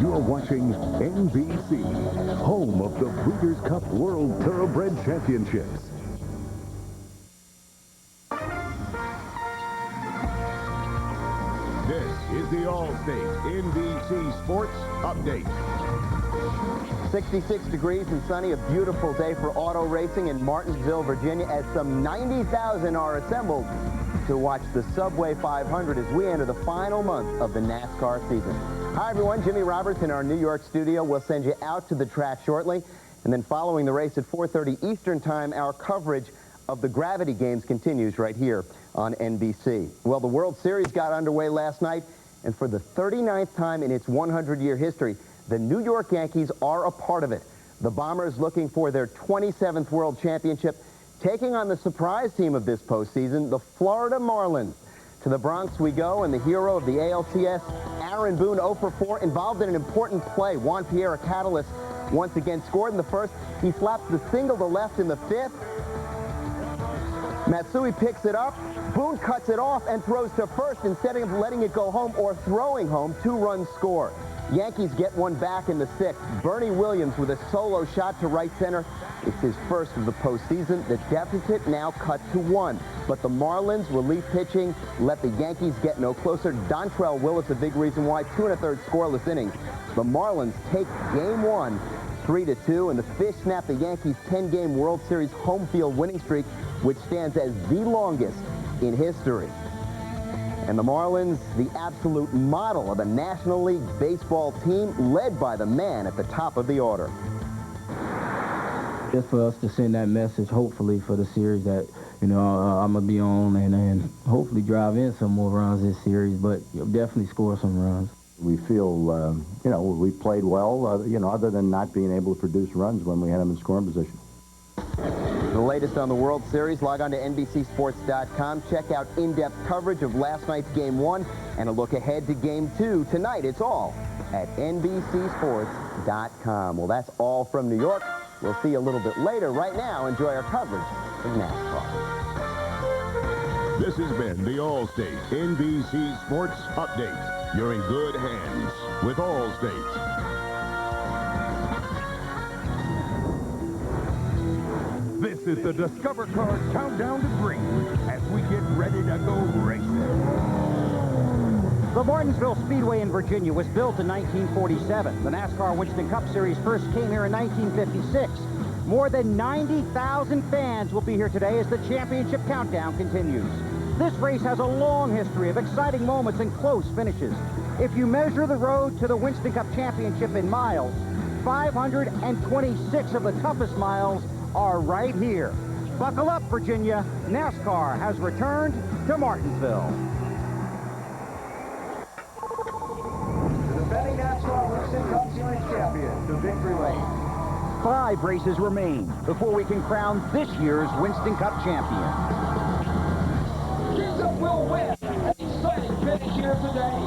You're watching NBC, home of the Breeders' Cup World Thoroughbred Championships. This is the Allstate NBC Sports Update. 66 degrees and sunny, a beautiful day for auto racing in Martinsville, Virginia, as some 90,000 are assembled to watch the Subway 500 as we enter the final month of the NASCAR season. Hi, everyone. Jimmy Roberts in our New York studio. We'll send you out to the track shortly. And then following the race at 4:30 Eastern Time, our coverage of the Gravity Games continues right here on NBC. Well, the World Series got underway last night, and for the 39th time in its 100-year history, the New York Yankees are a part of it. The Bombers looking for their 27th World Championship, taking on the surprise team of this postseason, the Florida Marlins. To the Bronx we go, and the hero of the ALCS, Aaron Boone, 0 for 4, involved in an important play. Juan Pierre, a catalyst, once again scored in the first. He slaps the single to left in the fifth. Matsui picks it up. Boone cuts it off and throws to first instead of letting it go home or throwing home. 2-run score. Yankees get one back in the sixth. Bernie Williams with a solo shot to right center. It's his first of the postseason. The deficit now cut to 1. But the Marlins relief pitching let the Yankees get no closer. Dontrelle Willis, a big reason why. 2 1/3 scoreless innings. The Marlins take game 1, 3-2, and the Fish snap the Yankees' 10-game World Series home field winning streak, which stands as the longest in history. And the Marlins, the absolute model of a National League baseball team, led by the man at the top of the order. Just for us to send that message, hopefully, for the series that, you know, I'm going to be on and hopefully drive in some more runs this series, but definitely score some runs. We feel, you know, we played well, you know, other than not being able to produce runs when we had them in scoring position. The latest on the World Series, log on to NBCSports.com. Check out in-depth coverage of last night's Game 1 and a look ahead to Game 2 tonight. It's all at NBCSports.com. Well, that's all from New York. We'll see you a little bit later. Right now, enjoy our coverage of NASCAR. This has been the Allstate NBC Sports Update. You're in good hands with Allstate. This is the Discover Car Countdown to Green as we get ready to go racing. The Martinsville Speedway in Virginia was built in 1947. The NASCAR Winston Cup Series first came here in 1956. More than 90,000 fans will be here today as the championship countdown continues. This race has a long history of exciting moments and close finishes. If you measure the road to the Winston Cup Championship in miles, 526 of the toughest miles are right here. Buckle up, Virginia. NASCAR has returned to Martinsville. The defending NASCAR Winston Cup Series champion, the victory lane. 5 races remain before we can crown this year's Winston Cup champion. Joseph will win an exciting finish here today.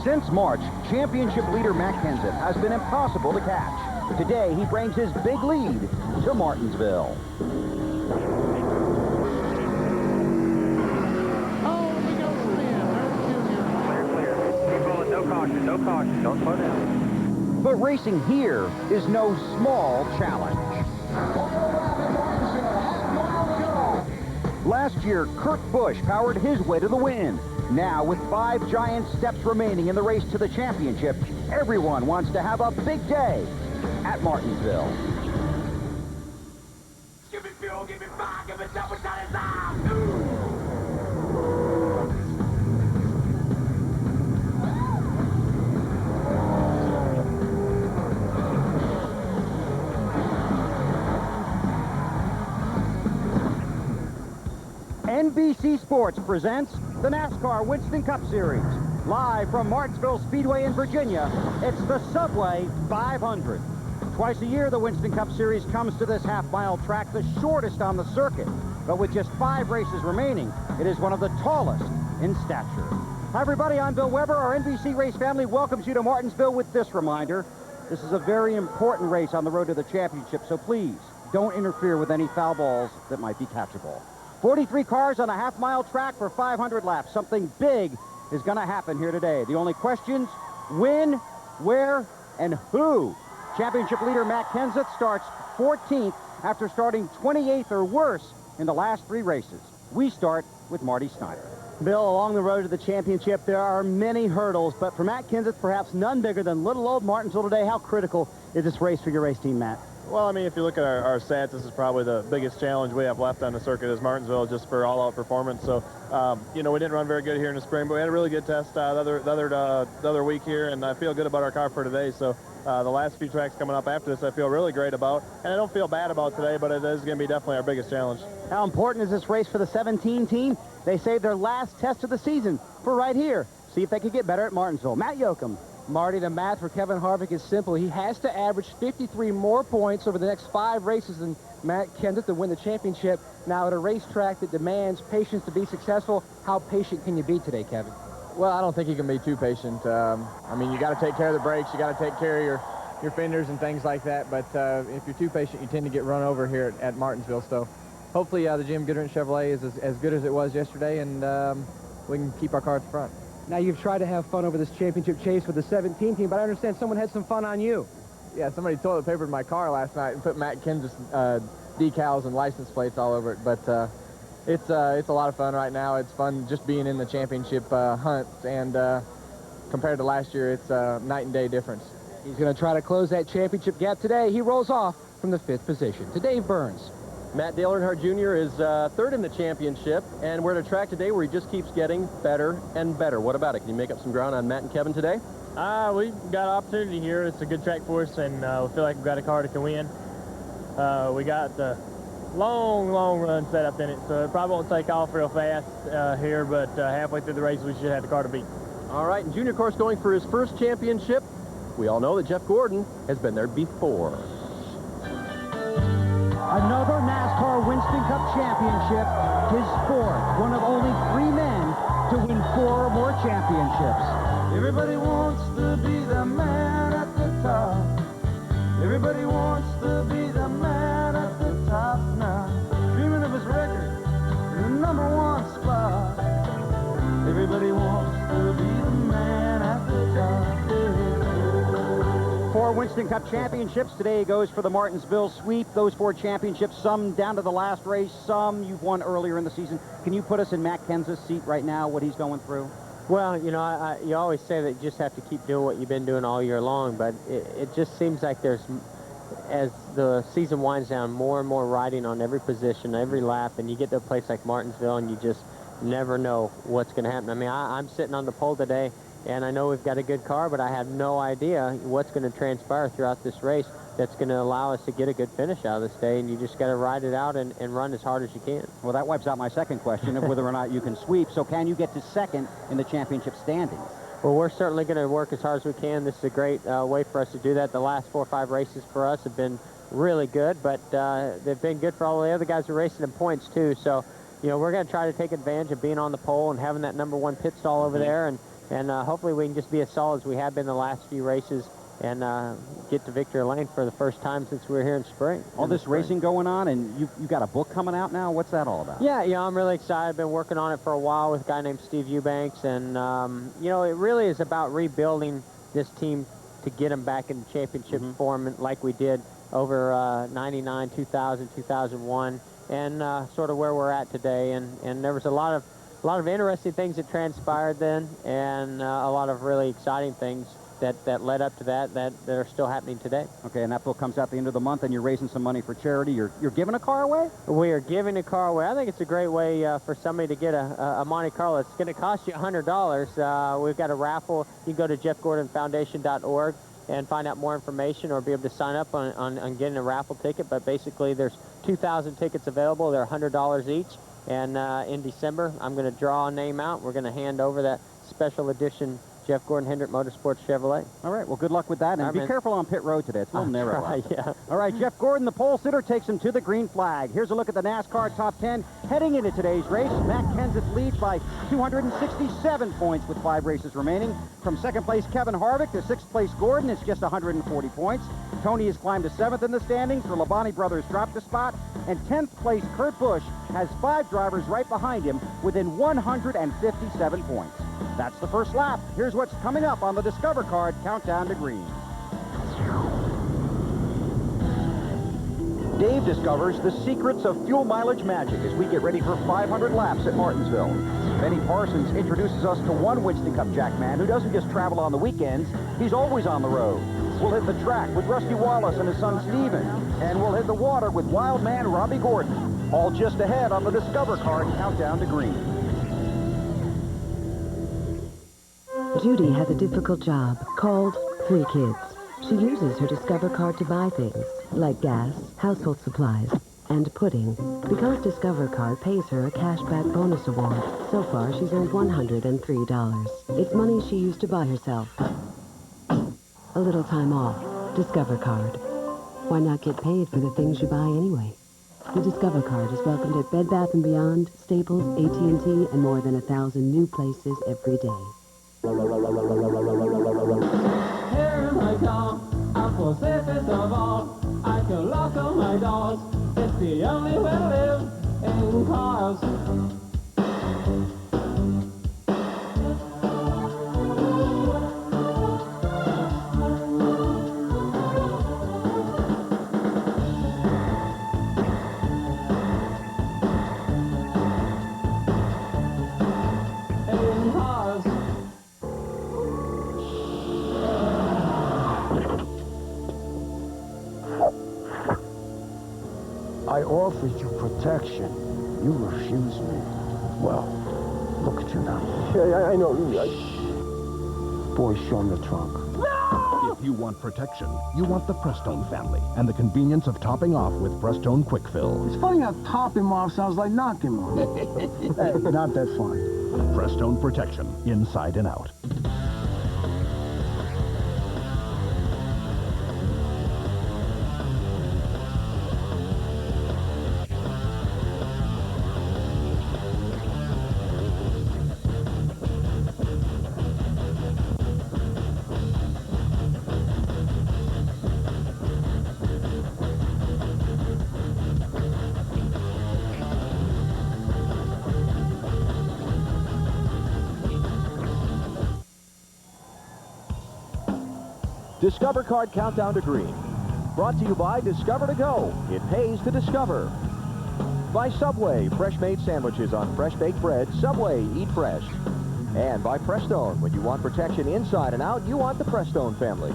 Since March, championship leader Matt Kenseth has been impossible to catch. Today, he brings his big lead to Martinsville. No caution, no caution. Don't slow down. But racing here is no small challenge. Last year, Kurt Busch powered his way to the win. Now, with 5 giant steps remaining in the race to the championship, everyone wants to have a big day at Martinsville. Give me fuel, give me fire, give me double shot of time. NBC Sports presents the NASCAR Winston Cup Series. Live from Martinsville Speedway in Virginia, it's the Subway 500. Twice a year, the Winston Cup Series comes to this half-mile track, the shortest on the circuit. But with just 5 races remaining, it is one of the tallest in stature. Hi, everybody. I'm Bill Weber. Our NBC Race family welcomes you to Martinsville with this reminder. This is a very important race on the road to the championship, so please don't interfere with any foul balls that might be catchable. 43 cars on a half-mile track for 500 laps. Something big is going to happen here today. The only questions, when, where, And who? Championship leader Matt Kenseth starts 14th after starting 28th or worse in the last 3 races. We start with Marty Snyder. Bill, along the road to the championship, there are many hurdles, but for Matt Kenseth, perhaps none bigger than little old Martinsville today. How critical is this race for your race team, Matt? Well, I mean, if you look at our stats, this is probably the biggest challenge we have left on the circuit is Martinsville, just for all-out performance. So, you know, we didn't run very good here in the spring, but we had a really good test the other week here, and I feel good about our car for today. So the last few tracks coming up after this, I feel really great about, and I don't feel bad about today, but it is going to be definitely our biggest challenge. How important is this race for the 17 team? They saved their last test of the season for right here. See if they could get better at Martinsville. Matt Yoakum. Marty, the math for Kevin Harvick is simple. He has to average 53 more points over the next 5 races than Matt Kenseth to win the championship. Now, at a racetrack that demands patience to be successful, how patient can you be today, Kevin? Well, I don't think you can be too patient. I mean, you got to take care of the brakes. You got to take care of your fenders and things like that. But if you're too patient, you tend to get run over here at Martinsville. So hopefully the Jim Goodwrench Chevrolet is as good as it was yesterday, and we can keep our car at the front. Now, you've tried to have fun over this championship chase with the 17 team, but I understand someone had some fun on you. Yeah, somebody toilet papered my car last night and put Matt Kenseth's decals and license plates all over it. But it's a lot of fun right now. It's fun just being in the championship hunt, and compared to last year, it's a night and day difference. He's going to try to close that championship gap today. He rolls off from the 5th position. To Dave Burns. Matt Dale Earnhardt Jr. is 3rd in the championship, and we're at a track today where he just keeps getting better and better. What about it? Can you make up some ground on Matt and Kevin today? We've got an opportunity here. It's a good track for us, and we feel like we've got a car that can win. We got the long run set up in it, so it probably won't take off real fast here, but halfway through the race, we should have the car to beat. All right, and Junior, of course, going for his first championship. We all know that Jeff Gordon has been there before. Another NASCAR Winston Cup championship, his 4th, one of only 3 men to win 4 or more championships. Everybody wants to be the man at the top. Everybody wants to be the man at the top now. Dreaming of his record, the #1 spot. Everybody wants to be the man at the top. 4 Winston Cup championships. Today goes for the Martinsville sweep. Those 4 championships, some down to the last race, some you've won earlier in the season. Can you put us in Matt Kenseth's seat right now, what he's going through? Well, you know, you always say that you just have to keep doing what you've been doing all year long, but it just seems like there's, as the season winds down, more and more riding on every position, every lap, and you get to a place like Martinsville and you just never know what's going to happen. I mean, I'm sitting on the pole today, and I know we've got a good car, but I have no idea what's going to transpire throughout this race that's going to allow us to get a good finish out of this day, and you just got to ride it out and run as hard as you can. Well, that wipes out my second question of whether or not you can sweep. So can you get to 2nd in the championship standings? Well, we're certainly going to work as hard as we can. This is a great way for us to do that. The last 4 or 5 races for us have been really good, but they've been good for all the other guys who are racing in points, too. So, you know, we're going to try to take advantage of being on the pole and having that #1 pit stall over there, and hopefully we can just be as solid as we have been the last few races and get to victory lane for the first time since we were here in spring. All this racing going on, and you got a book coming out now? What's that all about? Yeah, you know, I'm really excited. I've been working on it for a while with a guy named Steve Eubanks, and, you know, it really is about rebuilding this team to get them back in championship form like we did over 99, 2000, 2001, and sort of where we're at today. And there was a lot of interesting things that transpired then, and a lot of really exciting things that led up to that are still happening today. Okay, and that book comes out the end of the month, and you're raising some money for charity. You're giving a car away? We are giving a car away. I think it's a great way for somebody to get a Monte Carlo. It's going to cost you $100. We've got a raffle. You can go to jeffgordonfoundation.org and find out more information, or be able to sign up on getting a raffle ticket. But basically, there's 2,000 tickets available. They're $100 each. And in December, I'm going to draw a name out. We're going to hand over that special edition Jeff Gordon Hendrick Motorsports Chevrolet. All right, well, good luck with that, and be careful on pit road today. It's a little narrow. Right, yeah. All right, Jeff Gordon, the pole sitter, takes him to the green flag. Here's a look at the NASCAR Top 10 heading into today's race. Matt Kenseth leads by 267 points with 5 races remaining. From 2nd place, Kevin Harvick, to 6th place, Gordon. It's just 140 points. Tony has climbed to 7th in the standings. The Labonte brothers dropped a spot. And 10th place, Kurt Busch, has 5 drivers right behind him within 157 points. That's the first lap. Here's what's coming up on the Discover Card Countdown to Green. Dave discovers the secrets of fuel mileage magic as we get ready for 500 laps at Martinsville. Benny Parsons introduces us to one Winston Cup Jackman who doesn't just travel on the weekends, he's always on the road. We'll hit the track with Rusty Wallace and his son Steven, and we'll hit the water with wild man Robbie Gordon. All just ahead on the Discover Card Countdown to Green. Judy has a difficult job called 3 Kids. She uses her Discover Card to buy things like gas, household supplies, and pudding. Because Discover Card pays her a cashback bonus award, so far she's earned $103. It's money she used to buy herself a little time off. Discover Card. Why not get paid for the things you buy anyway? The Discover Card is welcomed at Bed Bath & Beyond, Staples, AT&T, and more than 1,000 new places every day. Here in my car, I'm for safest of all. I can lock all my doors. It's the only way to live in cars. I offered you protection. You refused me. Well, look at you now. Yeah, I know. Boy, show him the trunk. If you want protection, you want the Prestone family and the convenience of topping off with Prestone Quick Fill. It's funny how topping him off sounds like knocking him off. Hey, not that funny. Prestone protection, inside and out. Discover Card Countdown to Green. Brought to you by Discover to Go. It pays to discover. By Subway, fresh-made sandwiches on fresh-baked bread. Subway, eat fresh. And by Prestone. When you want protection inside and out, you want the Prestone family.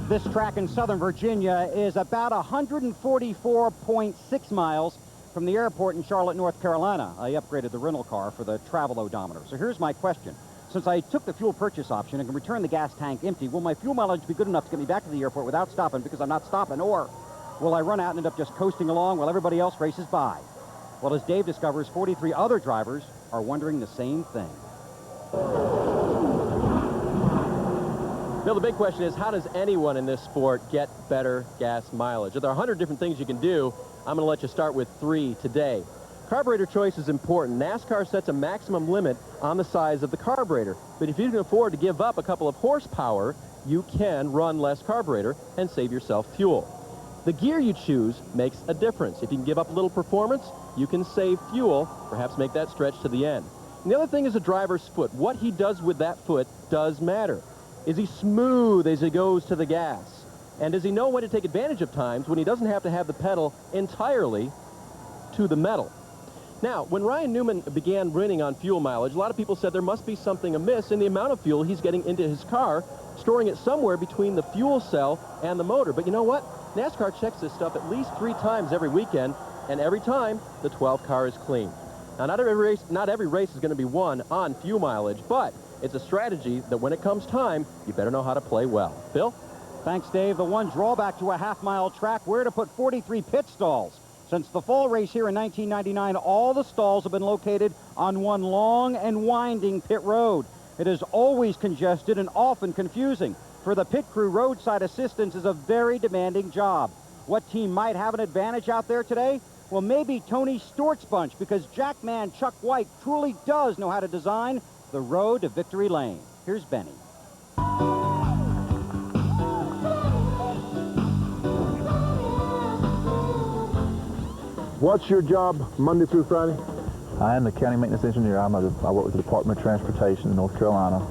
This track in Southern Virginia is about 144.6 miles from the airport in Charlotte, North Carolina. I upgraded the rental car for the travel odometer. So here's my question. Since I took the fuel purchase option and can return the gas tank empty, will my fuel mileage be good enough to get me back to the airport without stopping because I'm not stopping? Or will I run out and end up just coasting along while everybody else races by? Well, as Dave discovers, 43 other drivers are wondering the same thing. Bill, the big question is, how does anyone in this sport get better gas mileage? There are 100 different things you can do. I'm going to let you start with 3 today. Carburetor choice is important. NASCAR sets a maximum limit on the size of the carburetor. But if you can afford to give up a couple of horsepower, you can run less carburetor and save yourself fuel. The gear you choose makes a difference. If you can give up a little performance, you can save fuel, perhaps make that stretch to the end. And the other thing is a driver's foot. What he does with that foot does matter. Is he smooth as he goes to the gas? And does he know when to take advantage of times when he doesn't have to have the pedal entirely to the metal? Now, when Ryan Newman began running on fuel mileage, a lot of people said there must be something amiss in the amount of fuel he's getting into his car, storing it somewhere between the fuel cell and the motor. But you know what? NASCAR checks this stuff at least 3 times every weekend, and every time, the 12 car is clean. Now, not every race is going to be won on fuel mileage, but it's a strategy that when it comes time, you better know how to play well. Bill? Thanks, Dave. The one drawback to a half-mile track, where to put 43 pit stalls. Since the fall race here in 1999, all the stalls have been located on one long and winding pit road. It is always congested and often confusing. For the pit crew, roadside assistance is a very demanding job. What team might have an advantage out there today? Well, maybe Tony Stewart's bunch, because Jackman Chuck White truly does know how to design the road to victory lane. Here's Benny. What's your job Monday through Friday? I am the county maintenance engineer. I work with the Department of Transportation in North Carolina,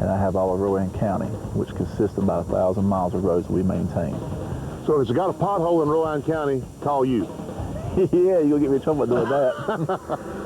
and I have all of Rowan County, which consists of about 1,000 miles of roads we maintain. So So if it's got a pothole in Rowan County, call you. Yeah, you'll get me in trouble doing that.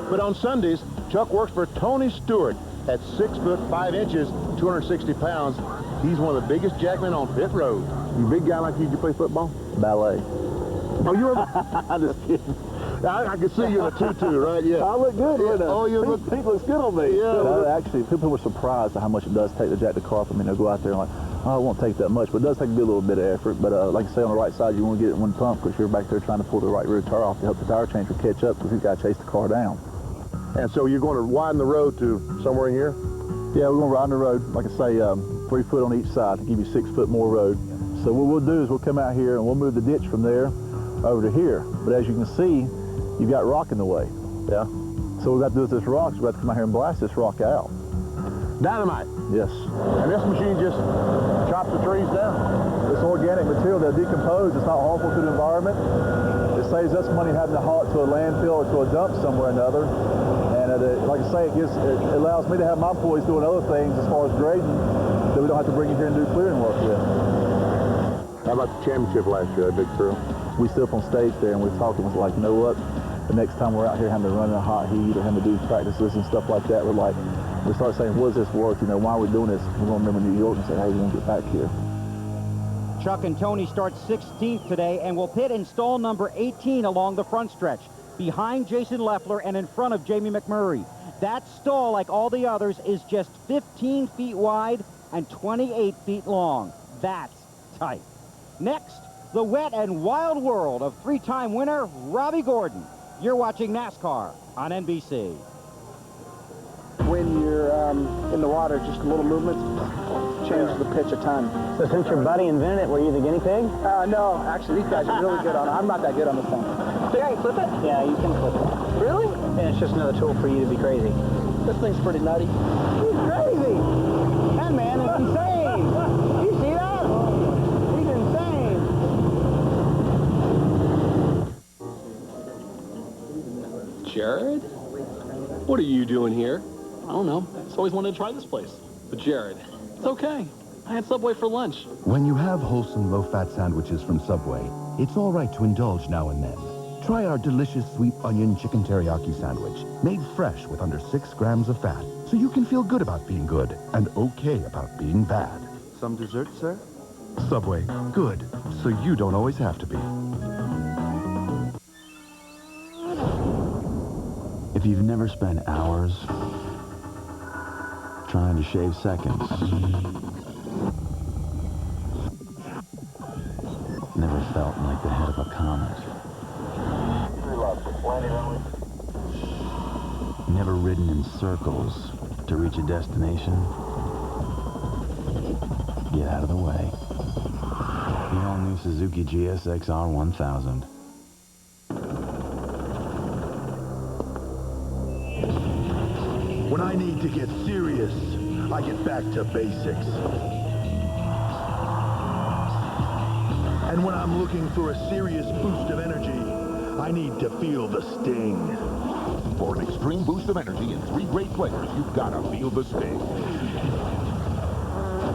But on Sundays, Chuck works for Tony Stewart at 6 foot 5 inches, 260 pounds. He's one of the biggest jackmen on pit road. You big guy like you play football? Ballet. Oh, you were? I'm just kidding. I can see you in a tutu, right? Yeah. I look good, yeah. Right now. Oh, you look. Pete looks good on me. Yeah. No, actually, people were surprised at how much it does take to jack the car for me. They'll go out there and like, oh, it won't take that much, but it does take a little bit of effort. But like I say, on the right side, you want to get it in one pump because you're back there trying to pull the right rear tire off to help the tire changer catch up because he's got to chase the car down. And so you're going to widen the road to somewhere in here? Yeah, we're going to widen the road, like I say, 3 foot on each side to give you 6 foot more road. So what we'll do is we'll come out here and we'll move the ditch from there over to here. But as you can see, you've got rock in the way. Yeah. So what we've got to do with this rock is we've got to come out here and blast this rock out. Dynamite? Yes. And this machine just chops the trees down? It's organic material. They'll decompose. It's not harmful to the environment. It saves us money having to haul it to a landfill or to a dump somewhere or another. And like I say, it allows me to have my employees doing other things as far as grading that we don't have to bring it here and do clearing work with. How about the championship last year, that big thrill? We stood up on stage there and we're talking, was like, you know what? The next time we're out here having to run in a hot heat or having to do practices and stuff like that, we start saying, what is this worth? You know, why are we doing this? We're going to remember New York and say, hey, we want to get back here. Chuck and Tony start 16th today and will pit in stall number 18 along the front stretch, behind Jason Leffler and in front of Jamie McMurray. That stall, like all the others, is just 15 feet wide and 28 feet long. That's tight. Next, the wet and wild world of 3-time winner Robby Gordon. You're watching NASCAR on NBC. When you're in the water, just a little movement changes the pitch a ton. So since your buddy invented it, were you the guinea pig? No, actually, these guys are really good on it. I'm not that good on this thing. So yeah, you flip it? Yeah, you can flip it. Really? And it's just another tool for you to be crazy. This thing's pretty nutty. He's crazy! That man is insane! You see that? He's insane! Jared? What are you doing here? I don't know. Just always wanted to try this place. But Jared, it's okay. I had Subway for lunch. When you have wholesome, low-fat sandwiches from Subway, it's all right to indulge now and then. Try our delicious sweet onion chicken teriyaki sandwich, made fresh with under 6 grams of fat, so you can feel good about being good and okay about being bad. Some dessert, sir? Subway, good, so you don't always have to be. If you've never spent hours trying to shave seconds, never felt like the head of a comet, never ridden in circles to reach a destination, get out of the way. The all-new Suzuki GSX-R 1000. When I need to get serious, I get back to basics. And when I'm looking for a serious boost of energy, I need to feel the sting. For an extreme boost of energy and 3 great flavors, you've got to feel the sting.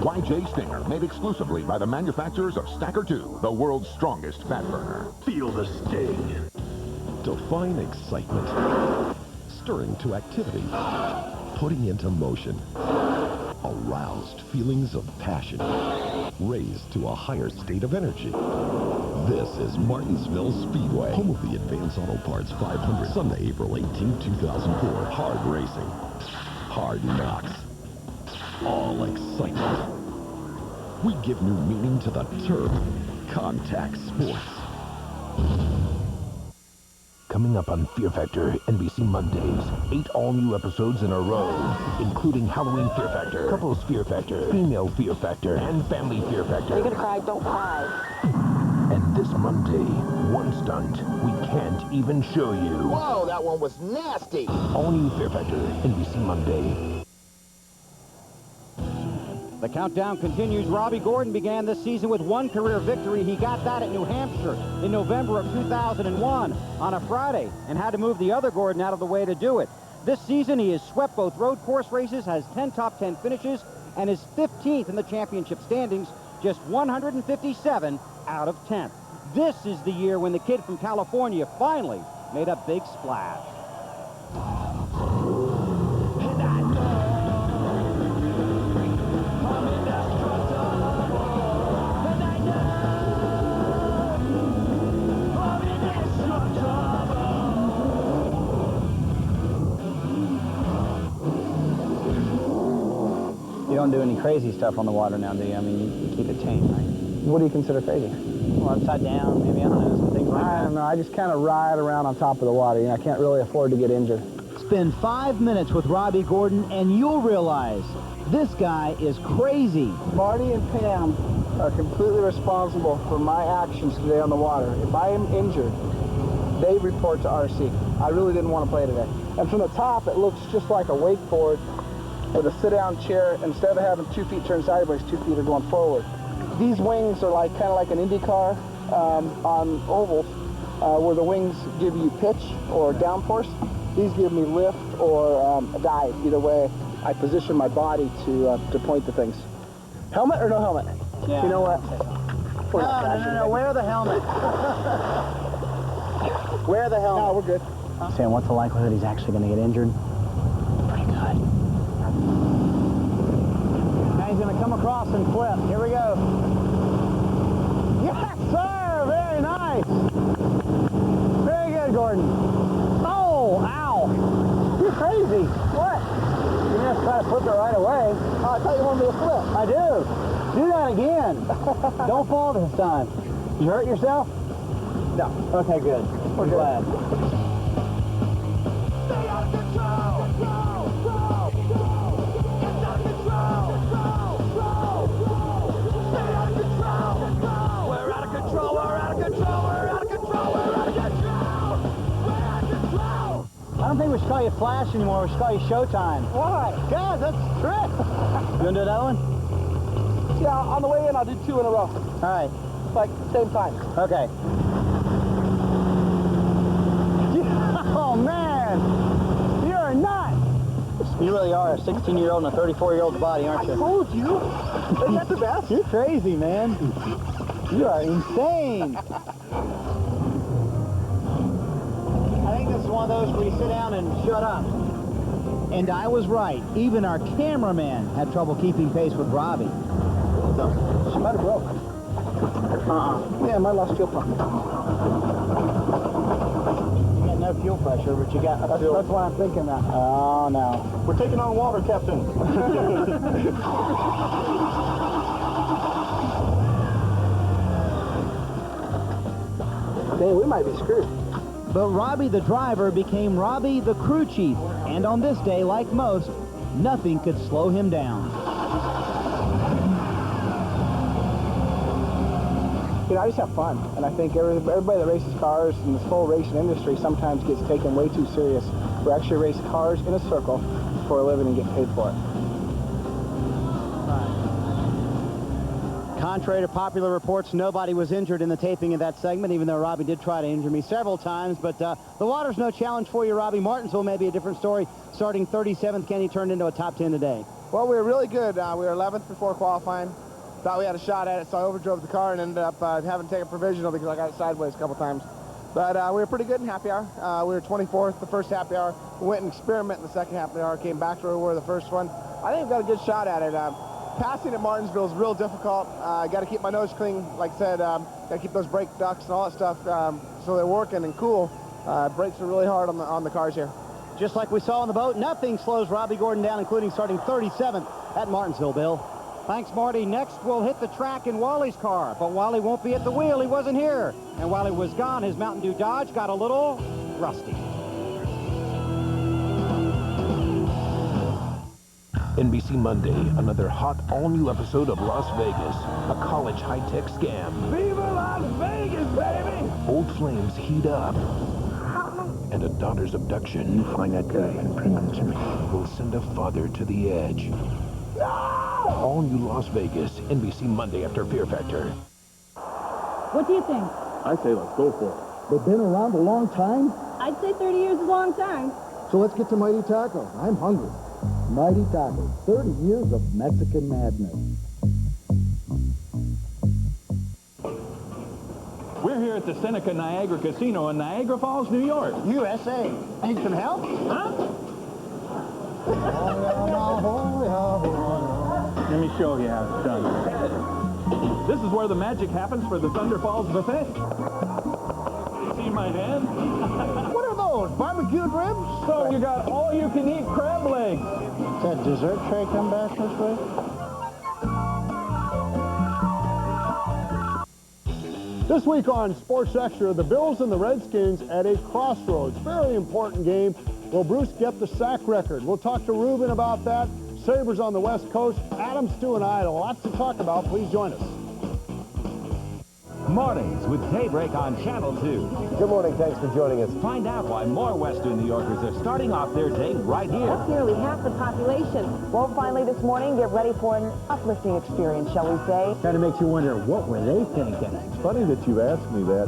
YJ Stinger, made exclusively by the manufacturers of Stacker 2, the world's strongest fat burner. Feel the sting. Define excitement. Stirring to activity. Putting into motion. Aroused feelings of passion. Raised to a higher state of energy. This is Martinsville Speedway, home of the Advance Auto Parts 500. Sunday, April 18, 2004. Hard racing. Hard knocks. All excitement. We give new meaning to the term contact sports. Coming up on Fear Factor, NBC Mondays. 8 all-new episodes in a row, including Halloween Fear Factor, Couples Fear Factor, Female Fear Factor, and Family Fear Factor. You're gonna cry, don't cry. And this Monday, one stunt we can't even show you. Whoa, that one was nasty. All-new Fear Factor, NBC Monday. The countdown continues. Robby Gordon began this season with 1 career victory. He got that at New Hampshire in November of 2001 on a Friday and had to move the other Gordon out of the way to do it. This season, he has swept both road course races, has 10 top 10 finishes, and is 15th in the championship standings, just 157 out of 10th. This is the year when the kid from California finally made a big splash. You don't do any crazy stuff on the water now, do you? I mean, you keep it tame, right? What do you consider crazy? Well, upside down, maybe, I don't know, some things like that. I don't know. I just kind of ride around on top of the water. You know, I can't really afford to get injured. Spend 5 minutes with Robbie Gordon and you'll realize this guy is crazy. Marty and Pam are completely responsible for my actions today on the water. If I am injured, they report to RC. I really didn't want to play today. And from the top, it looks just like a wakeboard with a sit-down chair. Instead of having 2 feet turned sideways, 2 feet are going forward. These wings are like kind of like an Indy car on ovals, where the wings give you pitch or downforce. These give me lift or a dive. Either way, I position my body to point the things. Helmet or no helmet? Yeah. You know what? No, wear the helmet. Wear the helmet. No, we're good. Sam, what's the likelihood he's actually going to get injured? Pretty good. Now he's going to come across and flip. Here we go. Yes, sir! Very nice. Very good, Gordon. Oh, ow. You're crazy. What? You just try to flip it right away. Oh, I thought you wanted me to flip. I do. Do that again. Don't fall this time. You hurt yourself? No. Okay, good. We're glad. I don't think we should call you Flash anymore. We should call you Showtime. Why? Guys, that's a trick. You want to do another one? Yeah, on the way in, I'll do 2 in a row. All right. Like, same time. Okay. Oh, man. You're a nut. You really are a 16-year-old in a 34-year-old's body, aren't you? I told you. Isn't that the best? You're crazy, man. You are insane. I think this is one of those where you sit down and shut up. And I was right. Even our cameraman had trouble keeping pace with Robbie. She might have broke. Yeah, I might have lost fuel pump. You got no fuel pressure, but you got That's why I'm thinking that. Oh, no. We're taking on water, Captain. Dang, we might be screwed. But Robbie the driver became Robbie the crew chief. And on this day, like most, nothing could slow him down. You know, I just have fun. And I think everybody that races cars in this whole racing industry sometimes gets taken way too serious. We actually race cars in a circle for a living and get paid for it. Contrary to popular reports, nobody was injured in the taping of that segment, even though Robbie did try to injure me several times. But the water's no challenge for you, Robbie. Martinsville may be a different story. Starting 37th, Kenny turned into a top 10 today. Well, we were really good. We were 11th before qualifying. Thought we had a shot at it, so I overdrove the car and ended up having to take a provisional because I got it sideways a couple times. But we were pretty good in happy hour. We were 24th the first happy hour. We went and experimented in the second happy hour, came back to where we were the first one. I think we've got a good shot at it. Passing at Martinsville is real difficult. Got to keep my nose clean, like I said. Got to keep those brake ducts and all that stuff so they're working and cool. Brakes are really hard on the cars here. Just like we saw on the boat, nothing slows Robbie Gordon down, including starting 37th at Martinsville, Bill. Thanks, Marty. Next, we'll hit the track in Wally's car. But Wally won't be at the wheel. He wasn't here. And while he was gone, his Mountain Dew Dodge got a little rusty. NBC Monday, another hot, all-new episode of Las Vegas, a college high-tech scam. Viva Las Vegas, baby! Old flames heat up, and a daughter's abduction. You find that guy and bring him to me. Will send a father to the edge. No! All new Las Vegas, NBC Monday after Fear Factor. What do you think? I say let's go for it. They've been around a long time, I'd say 30 years is a long time. so let's get to Mighty Taco. I'm hungry. Mighty Taco, 30 years of Mexican madness. We're here here at the Seneca Niagara Casino in Niagara Falls, New York. USA. Need some help? Huh? Let me show you how it's done. This is where the magic happens for the Thunder Falls Buffet. You see my hand? What are those? Barbecued ribs? So you got all-you-can-eat crab legs. Does that dessert tray come back this way? This week on Sports Extra, the Bills and the Redskins at a crossroads. Very important game. Will Bruce get the sack record? We'll talk to Ruben about that. Sabres on the West Coast. Adam, Stu, and I. Lots to talk about. Please join us. Mornings with Daybreak on Channel 2. Good morning. Thanks for joining us. Find out why more Western New Yorkers are starting off their day right here. That's nearly half the population. Well, finally this morning, get ready for an uplifting experience, shall we say. Kind of makes you wonder, what were they thinking? It's funny that you asked me that.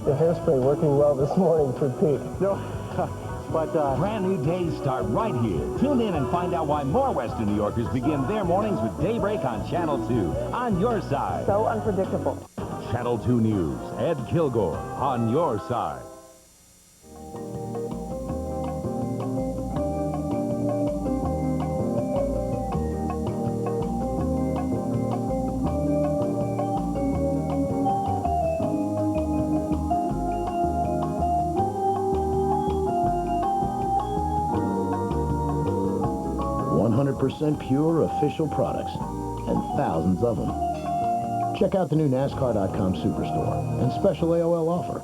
The hairspray working well this morning for Pete. No. But brand new days start right here. Tune in and find out why more Western New Yorkers begin their mornings with Daybreak on Channel 2. On your side. So unpredictable. Channel 2 News. Ed Kilgore on your side. 100% pure official products, and thousands of them. Check out the new NASCAR.com Superstore and special AOL offer.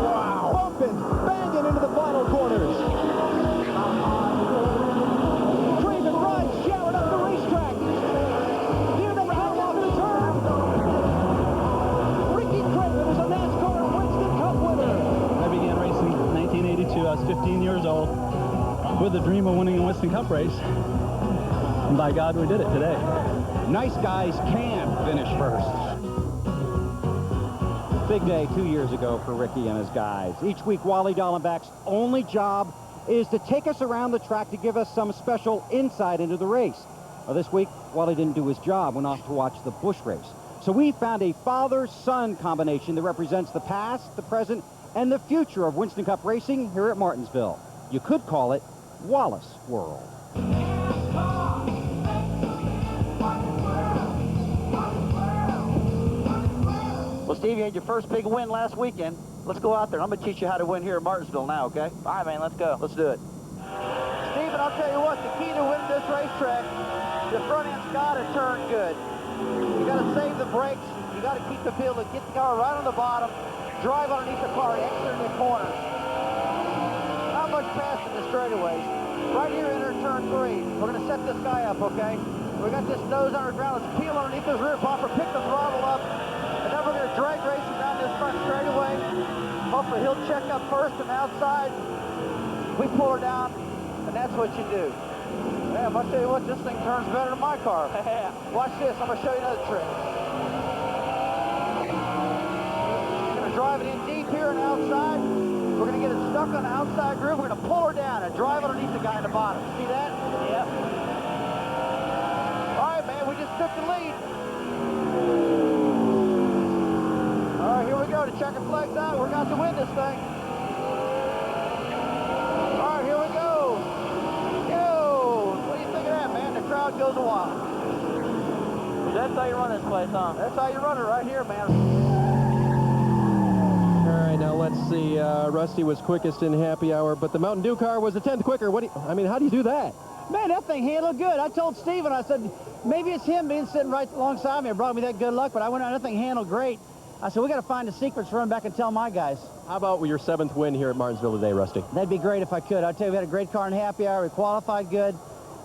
Wow! Bumping, banging into the final corners. Craven runs, showered up the racetrack. Near the back of the turn. Ricky Craven is a NASCAR Winston Cup winner. I began racing in 1982. I was 15 years old with the dream of winning a Winston Cup race. And by God, we did it today. Nice guys can finish first. Big day 2 years ago for Ricky and his guys. Each week, Wally Dallenbach's only job is to take us around the track to give us some special insight into the race. Well, this week, Wally didn't do his job, went off to watch the Busch race. So we found a father-son combination that represents the past, the present, and the future of Winston Cup racing here at Martinsville. You could call it Wallace World. Well, Steve, you had your first big win last weekend. Let's go out there. I'm going to teach you how to win here in Martinsville now, okay? All right, man, let's go. Let's do it. Steven, I'll tell you what, the key to winning this racetrack, the front end's got to turn good. You got to save the brakes. You got to keep the feel to get the car right on the bottom, drive underneath the car, exit in the corners. Not much past in the straightaways. Right here, enter turn 3. We're going to set this guy up, okay? We got this nose underground. Let's peel underneath his rear bumper, pick the throttle up, and then we're going to drag racing down this front straightaway. Hopefully he'll check up first and outside. We pull her down, and that's what you do. Man, I'll tell you what, this thing turns better than my car. Watch this. I'm going to show you another trick. We're going to drive it in deep here and outside. We're going to get it stuck on the outside groove. We're going to pull her down and drive underneath the guy in the bottom. See that? Yep. All right, man, we just took the lead. All right, here we go. The checkered flag's out. We're about to win this thing. All right, here we go. Yo! What do you think of that, man? The crowd goes wild. That's how you run this place, huh? That's how you run it right here, man. All right, now let's see. Rusty was quickest in happy hour, but the Mountain Dew car was a tenth quicker. I mean, how do you do that? Man, that thing handled good. I told Steven, I said, maybe it's him being sitting right alongside me. It brought me that good luck, but I went on, that thing handled great. I said, we got to find the secrets, run back and tell my guys. How about your 7th win here at Martinsville today, Rusty? That'd be great if I could. I tell you, we had a great car in happy hour. We qualified good.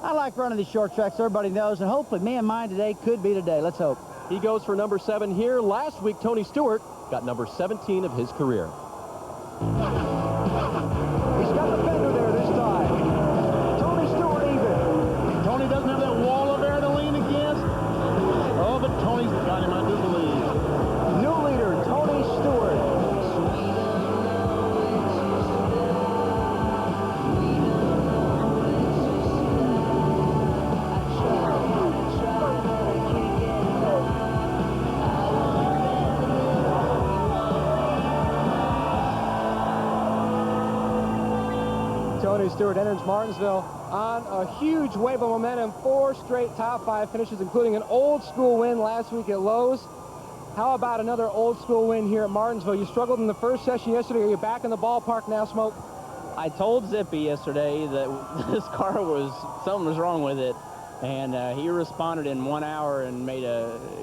I like running these short tracks, everybody knows, and hopefully me and mine today could be today. Let's hope. He goes for number 7 here. Last week, Tony Stewart got number 17 of his career. He's got the fender there this time. Tony Stewart even. Tony doesn't have that wall of air to lean against. Oh, but Tony's got him, I do believe. New leader, Tony Stewart. Tony Stewart enters Martinsville on a huge wave of momentum. 4 straight top 5 finishes, including an old school win last week at Lowe's. How about another old school win here at Martinsville? You struggled in the first session yesterday. Are you back in the ballpark now, Smoke? I told Zippy yesterday that this car something was wrong with it. And he responded in 1 hour and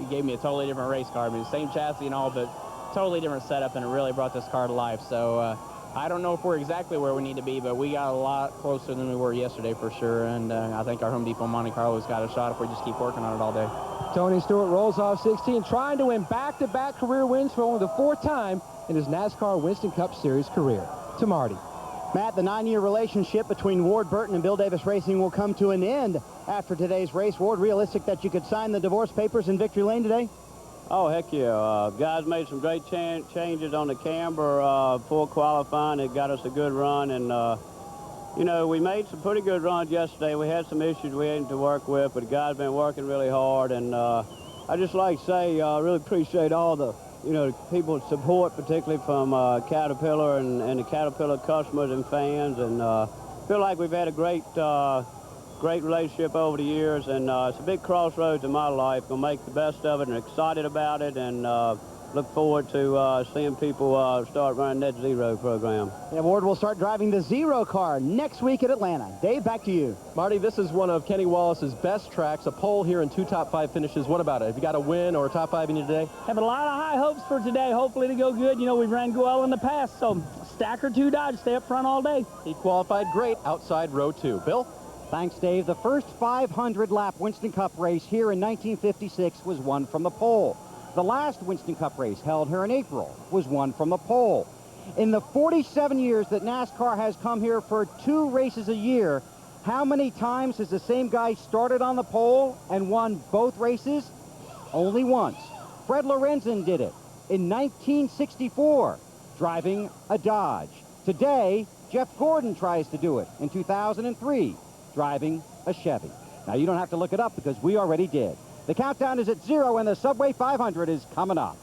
gave me a totally different race car. I mean, same chassis and all, but totally different setup, and it really brought this car to life. So I don't know if we're exactly where we need to be, but we got a lot closer than we were yesterday for sure. And I think our Home Depot Monte Carlo's got a shot if we just keep working on it all day. Tony Stewart rolls off 16, trying to win back-to-back career wins for only the 4th time in his NASCAR Winston Cup Series career. To Marty. Matt, the 9-year relationship between Ward Burton and Bill Davis Racing will come to an end after today's race. Ward, realistic that you could sign the divorce papers in Victory Lane today? Oh, heck yeah. Guys made some great changes on the camber before qualifying. It got us a good run, and, you know, we made some pretty good runs yesterday. We had some issues we had to work with, but the guys been working really hard, and I just like to say I really appreciate all the people's support, particularly from Caterpillar and the Caterpillar customers and fans, and feel like we've had a great relationship over the years, and it's a big crossroads in my life. Gonna make the best of it and excited about it, and look forward to seeing people start running that Zero program. Yeah, Ward will start driving the Zero car next week at Atlanta. Dave, back to you. Marty, this is one of Kenny Wallace's best tracks, a pole here and 2 top 5 finishes. What about it? Have you got a win or a top 5 in you today? Have a lot of high hopes for today. Hopefully to go good. You know, we've ran well in the past, so Stacker 2 Dodge, stay up front all day. He qualified great outside row 2. Bill? Thanks, Dave. The first 500-lap Winston Cup race here in 1956 was won from the pole. The last Winston Cup race, held here in April, was won from the pole. In the 47 years that NASCAR has come here for 2 races a year, how many times has the same guy started on the pole and won both races? Only once. Fred Lorenzen did it in 1964, driving a Dodge. Today, Jeff Gordon tries to do it in 2003, driving a Chevy. Now, you don't have to look it up because we already did. The countdown is at 0, and the Subway 500 is coming up.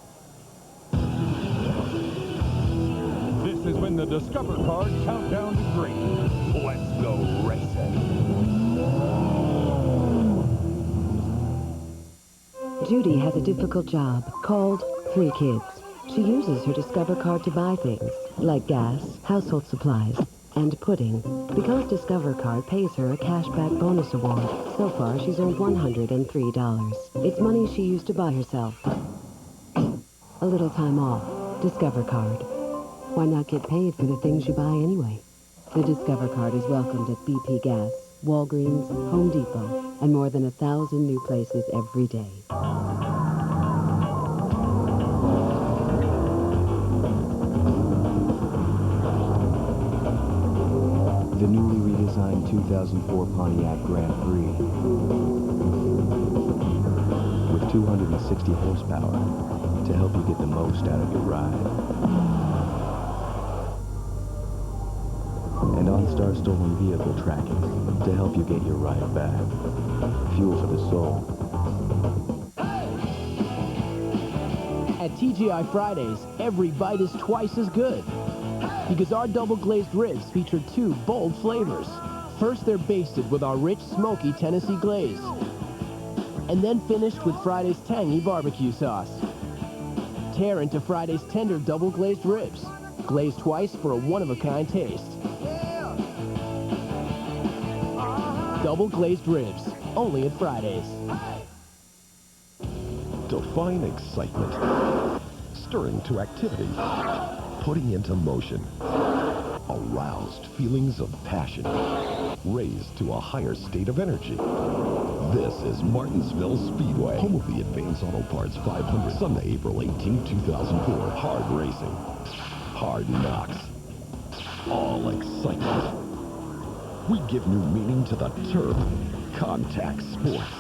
This has been the Discover Card Countdown to Green. Let's go racing. Judy has a difficult job called 3 Kids. She uses her Discover Card to buy things like gas, household supplies, and pudding. Because Discover Card pays her a cashback bonus award, so far she's earned $103. It's money she used to buy herself a little time off. Discover Card. Why not get paid for the things you buy anyway? The Discover Card is welcomed at BP Gas, Walgreens, Home Depot, and more than 1,000 new places every day. The newly redesigned 2004 Pontiac Grand Prix with 260 horsepower to help you get the most out of your ride. And OnStar stolen vehicle tracking to help you get your ride back. Fuel for the soul. At TGI Fridays, every bite is twice as good. Because our double glazed ribs feature 2 bold flavors. First, they're basted with our rich, smoky Tennessee glaze. And then finished with Friday's tangy barbecue sauce. Tear into Friday's tender double glazed ribs. Glazed twice for a one-of-a-kind taste. Double glazed ribs, only at Fridays. Define excitement, stirring to activity, putting into motion, aroused feelings of passion, raised to a higher state of energy. This is Martinsville Speedway, home of the Advance Auto Parts 500, Sunday, April 18, 2004. Hard racing, hard knocks, all excitement. We give new meaning to the term contact sports.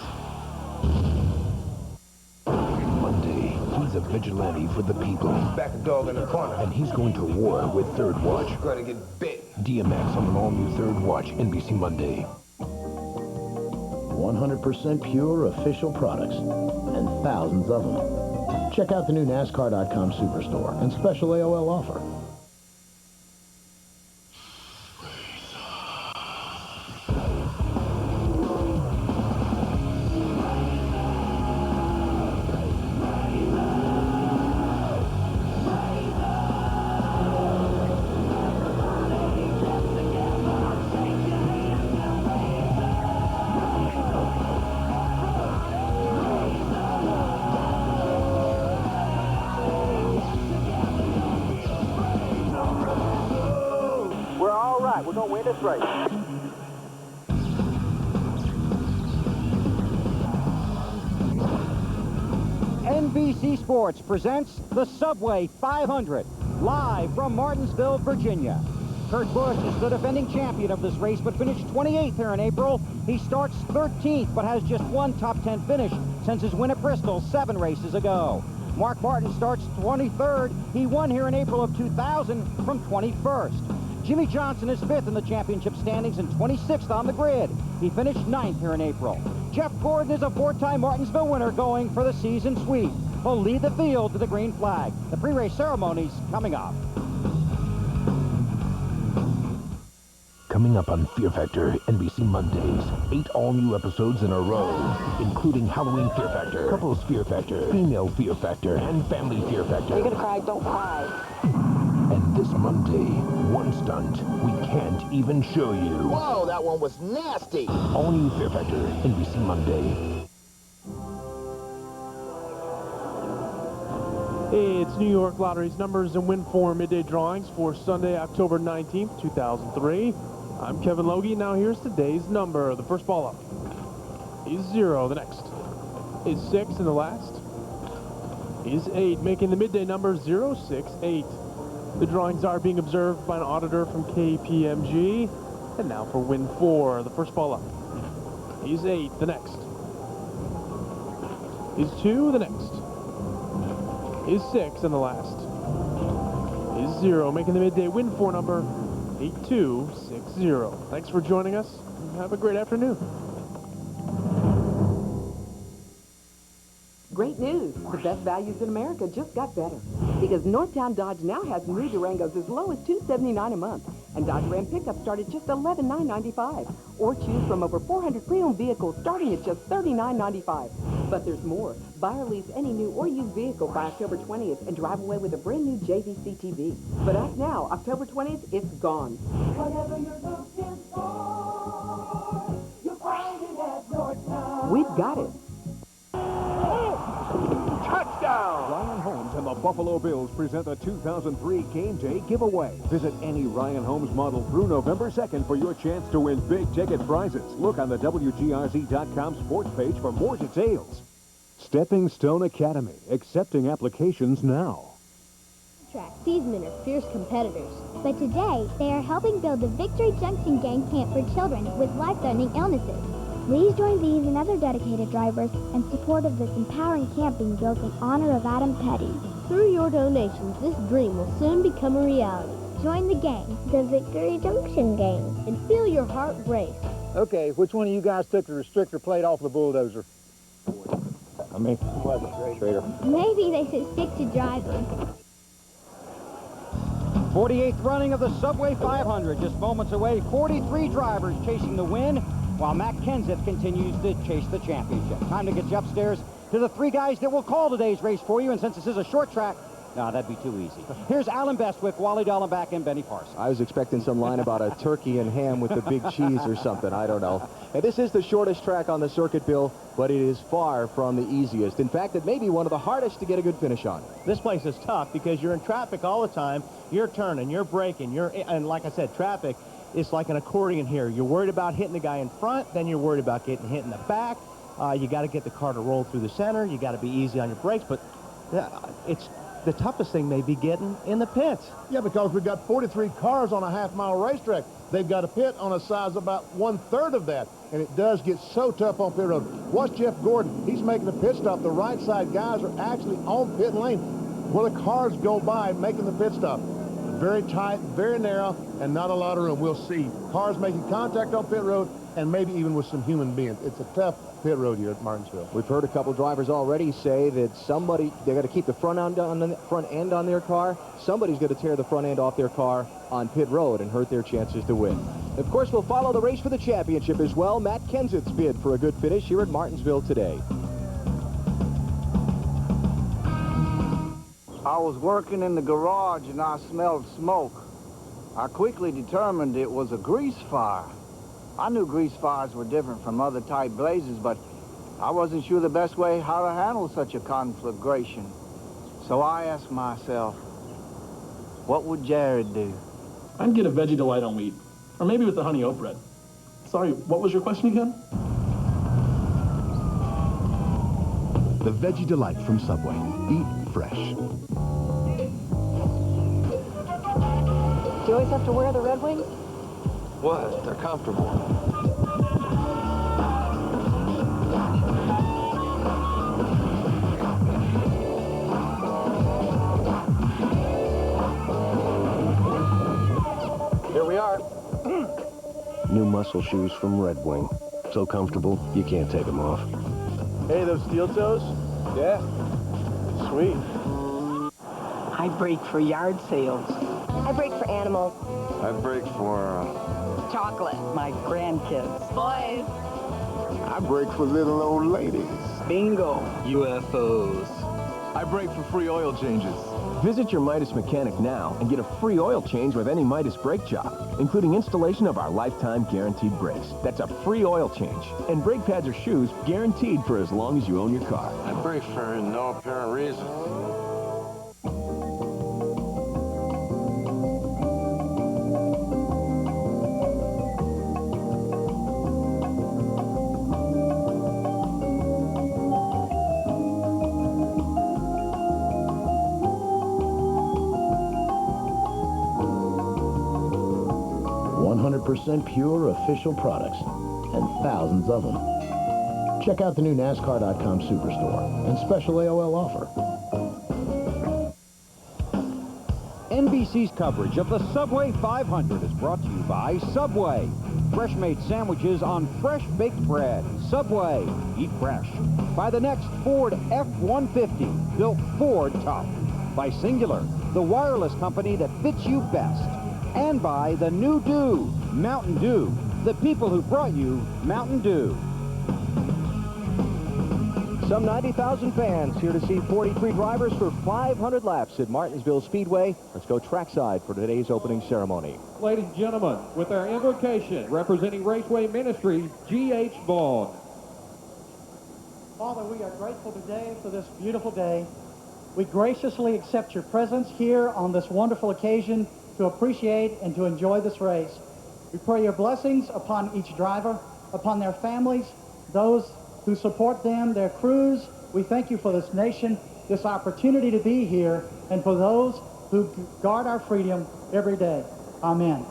Monday, he's a vigilante for the people. Back a dog in the corner. And he's going to war with Third Watch. You're gonna get bit. DMX on an all-new Third Watch, NBC Monday. 100% pure official products, and thousands of them. Check out the new NASCAR.com Superstore and special AOL offer. right, we're going to win this race. NBC Sports presents the Subway 500, live from Martinsville, Virginia. Kurt Busch is the defending champion of this race, but finished 28th here in April. He starts 13th, but has just one top 10 finish since his win at Bristol 7 races ago. Mark Martin starts 23rd. He won here in April of 2000 from 21st. Jimmy Johnson is 5th in the championship standings and 26th on the grid. He finished 9th here in April. Jeff Gordon is a 4-time Martinsville winner going for the season sweep. He'll lead the field to the green flag. The pre-race ceremony's coming up. Coming up on Fear Factor, NBC Mondays. 8 all-new episodes in a row, including Halloween Fear Factor, Couples Fear Factor, Female Fear Factor, and Family Fear Factor. You're gonna cry, don't cry. And this Monday, one stunt we can't even show you. Whoa, that one was nasty. All-new Fear Factor, NBC Monday. It's New York Lottery's numbers and win form midday drawings for Sunday, October 19th, 2003. I'm Kevin Logie. Now here's today's number. The first ball up is 0. The next is 6, and the last is 8, making the midday number 068. The drawings are being observed by an auditor from KPMG. And now for win 4. The first ball up is 8. The next is 2. The next is 6, and the last is 0, making the midday win 4 number 8260. Thanks for joining us, and have a great afternoon. Great news! The best values in America just got better. Because Northtown Dodge now has new Durangos as low as $279 a month. And Dodge Ram pickups start at just $11,995. Or choose from over 400 pre-owned vehicles starting at just $39.95. But there's more. Buy or lease any new or used vehicle by October 20th and drive away with a brand new JVC TV. But act now. October 20th, it's gone. Whatever you're looking for, you'll find it at Northtown. We've got it. Touchdown! Ryan Holmes and the Buffalo Bills present the 2003 Game Day Giveaway. Visit any Ryan Holmes model through November 2nd for your chance to win big ticket prizes. Look on the WGRZ.com sports page for more details. Stepping Stone Academy, accepting applications now. These men are fierce competitors. But today, they are helping build the Victory Junction Gang Camp for children with life-threatening illnesses. Please join these and other dedicated drivers in support of this empowering camp being built in honor of Adam Petty. Through your donations, this dream will soon become a reality. Join the gang, the Victory Junction Gang, and feel your heart race. Okay, which one of you guys took the restrictor plate off the bulldozer? I mean, Trader. Maybe they should stick to driving. 48th running of the Subway 500, just moments away. 43 drivers chasing the win, while Matt Kenseth continues to chase the championship. Time to get you upstairs to the 3 guys that will call today's race for you, and since this is a short track, no, that'd be too easy. Here's Alan Bestwick, Wally Dallenbach, and Benny Parsons. I was expecting some line about a turkey and ham with the big cheese or something. I don't know. And this is the shortest track on the circuit, Bill, but it is far from the easiest. In fact, it may be one of the hardest to get a good finish on. This place is tough because you're in traffic all the time. You're turning, you're braking, and like I said, traffic is like an accordion here. You're worried about hitting the guy in front, then you're worried about getting hit in the back. You got to get the car to roll through the center. You got to be easy on your brakes, but it's the toughest thing may be getting in the pits. Yeah, because we've got 43 cars on a half-mile racetrack. They've got a pit on a size about 1/3 of that, and it does get so tough on pit road. Watch Jeff Gordon. He's making a pit stop. The right side guys are actually on pit lane where the cars go by making the pit stop. Very tight, very narrow, and not a lot of room. We'll see cars making contact on pit road and maybe even with some human beings. It's a tough pit road here at Martinsville. We've heard a couple drivers already say that they're going to keep the front end on their car. Somebody's going to tear the front end off their car on pit road and hurt their chances to win. Of course, we'll follow the race for the championship as well. Matt Kenseth's bid for a good finish here at Martinsville today. I was working in the garage and I smelled smoke. I quickly determined it was a grease fire. I knew grease fires were different from other type blazes, but I wasn't sure the best way how to handle such a conflagration. So I asked myself, what would Jared do? I'd get a Veggie Delight on wheat. Or maybe with the honey oat bread. Sorry, what was your question again? The Veggie Delight from Subway. Eat fresh. Do you always have to wear the Red Wings? What? They're comfortable. Here we are. New muscle shoes from Red Wing. So comfortable, you can't take them off. Hey, those steel toes? Yeah. Sweet. I brake for yard sales. I brake for animals. I brake for, Chocolate. My grandkids. Boys. I brake for little old ladies. Bingo. UFOs. I brake for free oil changes. Visit your Midas mechanic now and get a free oil change with any Midas brake job, including installation of our lifetime guaranteed brakes. That's a free oil change. And brake pads or shoes guaranteed for as long as you own your car. I brake for no apparent reason. 100% pure official products, and thousands of them. Check out the new NASCAR.com Superstore and special AOL offer. NBC's coverage of the Subway 500 is brought to you by Subway. Fresh-made sandwiches on fresh baked bread. Subway, eat fresh. By the next Ford F-150, built Ford tough. By Singular, the wireless company that fits you best. And by the new Dew, Mountain Dew, the people who brought you Mountain Dew. Some 90,000 fans here to see 43 drivers for 500 laps at Martinsville Speedway. Let's go trackside for today's opening ceremony. Ladies and gentlemen, with our invocation, representing Raceway Ministries, G.H. Vaughn. Father, we are grateful today for this beautiful day. We graciously accept your presence here on this wonderful occasion to appreciate and to enjoy this race. We pray your blessings upon each driver, upon their families, those who support them, their crews. We thank you for this nation, this opportunity to be here, and for those who guard our freedom every day. Amen.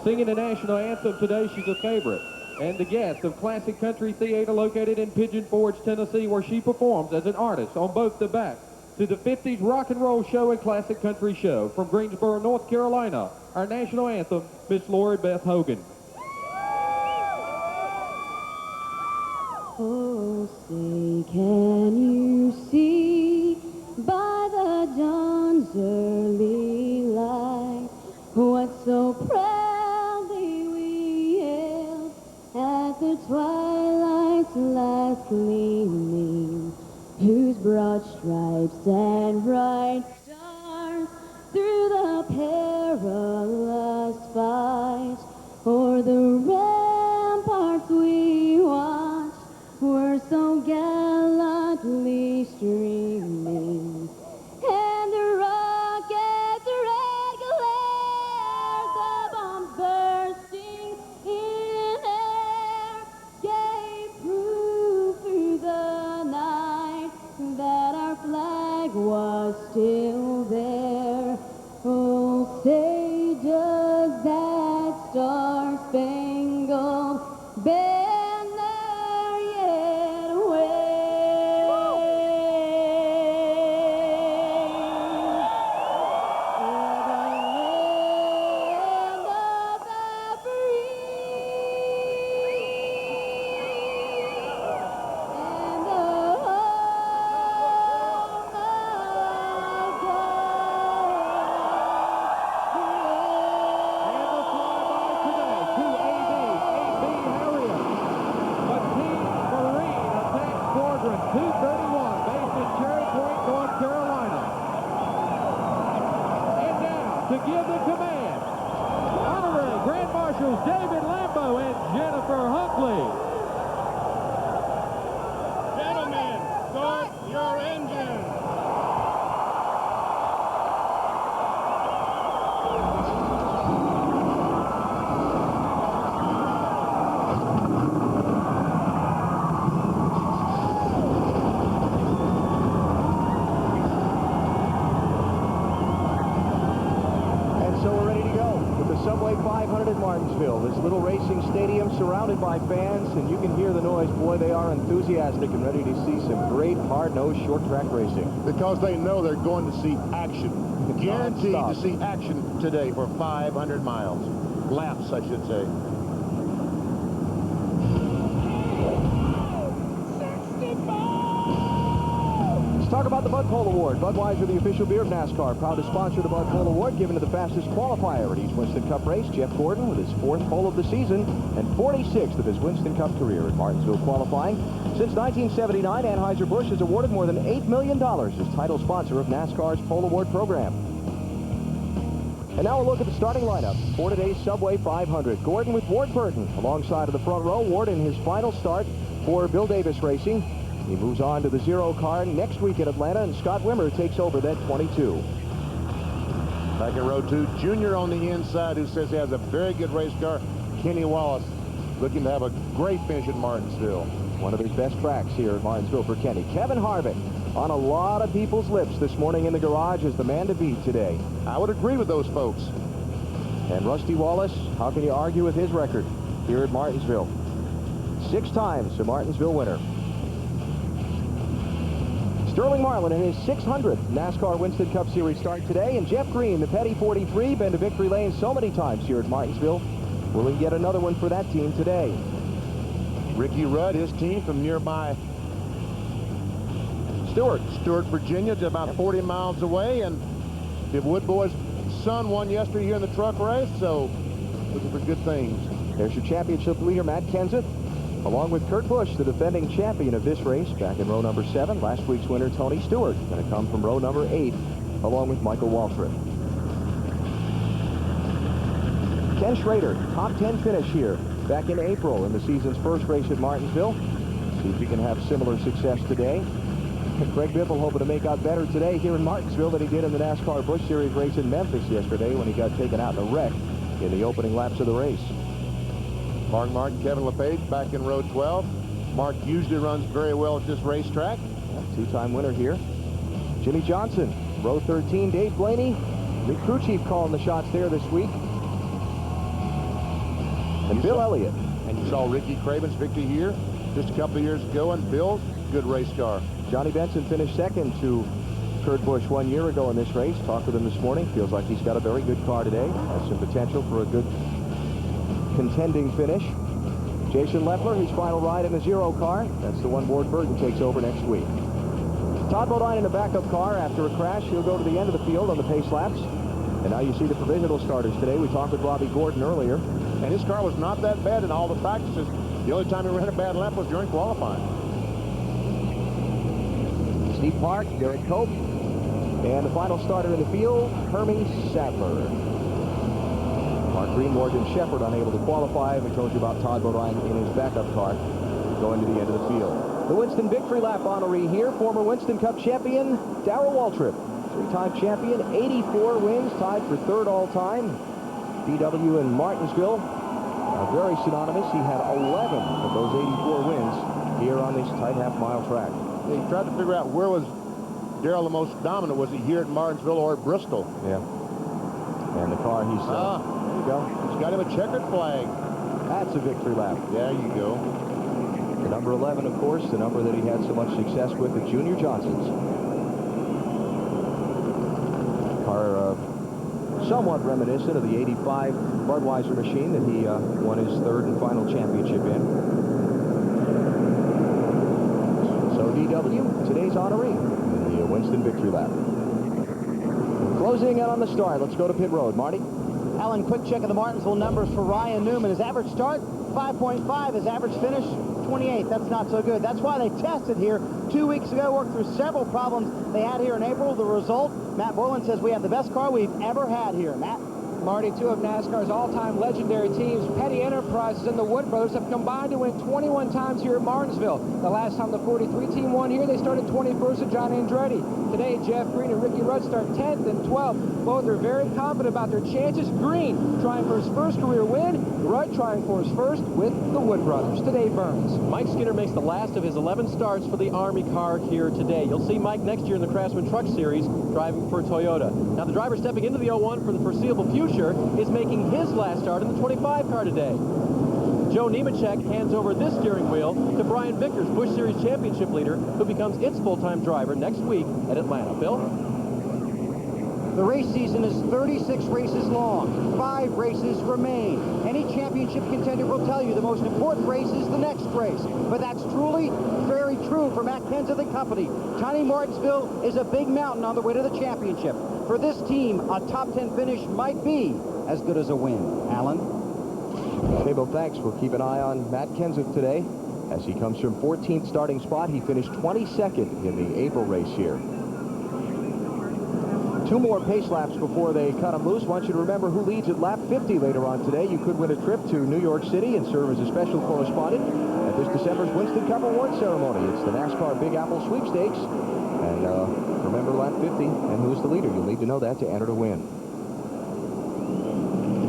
Singing the national anthem today, she's a favorite and the guest of Classic Country Theater located in Pigeon Forge, Tennessee, where she performs as an artist on both the back to the 50s Rock and Roll Show and Classic Country Show. From Greensboro, North Carolina, our national anthem, Miss Lori Beth Hogan. Oh, say, can you see by the dawn's early light what so proudly we hailed at the twilight's last gleaming, whose broad stripes and bright stars through the perilous fight o'er the ramparts we watched were so gallantly streaming, and the rocket's red glare, the bombs bursting in air, gave proof through the night that our flag was still there. Oh, say does that star-spangled banner yet wave o'er the land of the free and the home of God. Subway 500 at Martinsville. This little racing stadium surrounded by fans, and you can hear the noise. Boy, they are enthusiastic and ready to see some great hard-nosed short track racing. Because they know they're going to see action. Guaranteed to see action today for 500 miles. Laps, I should say. Let's talk about the Bud Pole Award. Budweiser, the official beer of NASCAR, proud to sponsor the Bud Pole Award, given to the fastest qualifier at each Winston Cup race. Jeff Gordon with his 4th pole of the season and 46th of his Winston Cup career at Martinsville qualifying. Since 1979, Anheuser-Busch has awarded more than $8 million as title sponsor of NASCAR's Pole Award program. And now a look at the starting lineup for today's Subway 500. Gordon with Ward Burton alongside of the front row. Ward in his final start for Bill Davis Racing. He moves on to the 0 car next week at Atlanta, and Scott Wimmer takes over that 22. Back in row 2, Junior on the inside, who says he has a very good race car. Kenny Wallace looking to have a great finish at Martinsville. One of his best tracks here at Martinsville for Kenny. Kevin Harvick on a lot of people's lips this morning in the garage as the man to beat today. I would agree with those folks. And Rusty Wallace, how can you argue with his record here at Martinsville? 6 times a Martinsville winner. Sterling Marlin in his 600th NASCAR Winston Cup Series start today. And Jeff Green, the Petty 43, been to victory lane so many times here at Martinsville. Will he get another one for that team today? Ricky Rudd, his team from nearby Stewart, Virginia, to about 40 miles away. And the Wood Boys' son won yesterday here in the truck race, so looking for good things. There's your championship leader, Matt Kenseth, along with Kurt Busch, the defending champion of this race, back in row number 7. Last week's winner, Tony Stewart, going to come from row number 8, along with Michael Waltrip. Ken Schrader, top 10 finish here back in April in the season's first race at Martinsville. See if he can have similar success today. Craig Biffle hoping to make out better today here in Martinsville than he did in the NASCAR Busch Series race in Memphis yesterday when he got taken out in a wreck in the opening laps of the race. Mark Martin, Kevin LePage back in row 12. Mark usually runs very well at this racetrack. Two-time winner here. Jimmy Johnson, row 13. Dave Blaney, the crew chief calling the shots there this week. And Bill Elliott. And you saw Ricky Craven's victory here just a couple of years ago, and Bill's good race car. Johnny Benson finished second to Kurt Busch 1 year ago in this race. Talked with him this morning. Feels like he's got a very good car today. Has some potential for a good contending finish. Jason Leffler, his final ride in the 0 car. That's the one Ward Burton takes over next week. Todd Bodine in a backup car after a crash. He'll go to the end of the field on the pace laps. And now you see the provisional starters today. We talked with Robbie Gordon earlier. And his car was not that bad in all the practices. The only time he ran a bad lap was during qualifying. Steve Park, Derek Cope, and the final starter in the field, Hermie Sadler. Mark Green, Morgan Shepherd unable to qualify. We told you about Todd Bodine in his backup car going to the end of the field. The Winston Victory Lap honoree here, former Winston Cup champion Darrell Waltrip. 3-time champion, 84 wins, tied for 3rd all-time. DW in Martinsville are very synonymous. He had 11 of those 84 wins here on this tight half-mile track. He tried to figure out where was Darrell the most dominant. Was he here at Martinsville or at Bristol? Yeah. And the car he's... there you go. He's got him a checkered flag. That's a victory lap. There you go. The number 11, of course, the number that he had so much success with at Junior Johnson's. Car somewhat reminiscent of the 85 Budweiser machine that he won his 3rd and final championship in. So DW, today's honoree in the Winston Victory Lap. Closing in on the start. Let's go to pit road. Marty? Alan, quick check of the Martinsville numbers for Ryan Newman. His average start, 5.5. His average finish, 28. That's not so good. That's why they tested here 2 weeks ago, worked through several problems they had here in April. The result, Matt Borland says we have the best car we've ever had here. Matt? Marty, 2 of NASCAR's all-time legendary teams, Petty Enterprises and the Wood Brothers, have combined to win 21 times here at Martinsville. The last time the 43 team won here, they started 21st with John Andretti. Today, Jeff Green and Ricky Rudd start 10th and 12th. Both are very confident about their chances. Green trying for his first career win, Rudd trying for his first with the Wood Brothers. To Dave Burns. Mike Skinner makes the last of his 11 starts for the Army car here today. You'll see Mike next year in the Craftsman Truck Series driving for Toyota. Now the driver stepping into the 01 for the foreseeable future Hampshire, is making his last start in the 25 car today. Joe Nemechek hands over this steering wheel to Brian Vickers, Busch Series championship leader, who becomes its full-time driver next week at Atlanta. Bill? The race season is 36 races long. 5 races remain. Any championship contender will tell you the most important race is the next race. But that's truly very true for Matt Kenseth and company. Tiny Martinsville is a big mountain on the way to the championship. For this team, a top 10 finish might be as good as a win. Alan? Okay, well, thanks. We'll keep an eye on Matt Kenseth today. As he comes from 14th starting spot, he finished 22nd in the April race here. 2 more pace laps before they cut him loose. Want you to remember who leads at lap 50 later on today. You could win a trip to New York City and serve as a special correspondent at this December's Winston Cup Award ceremony. It's the NASCAR Big Apple Sweepstakes. And remember lap 50 and who's the leader. You'll need to know that to enter to win.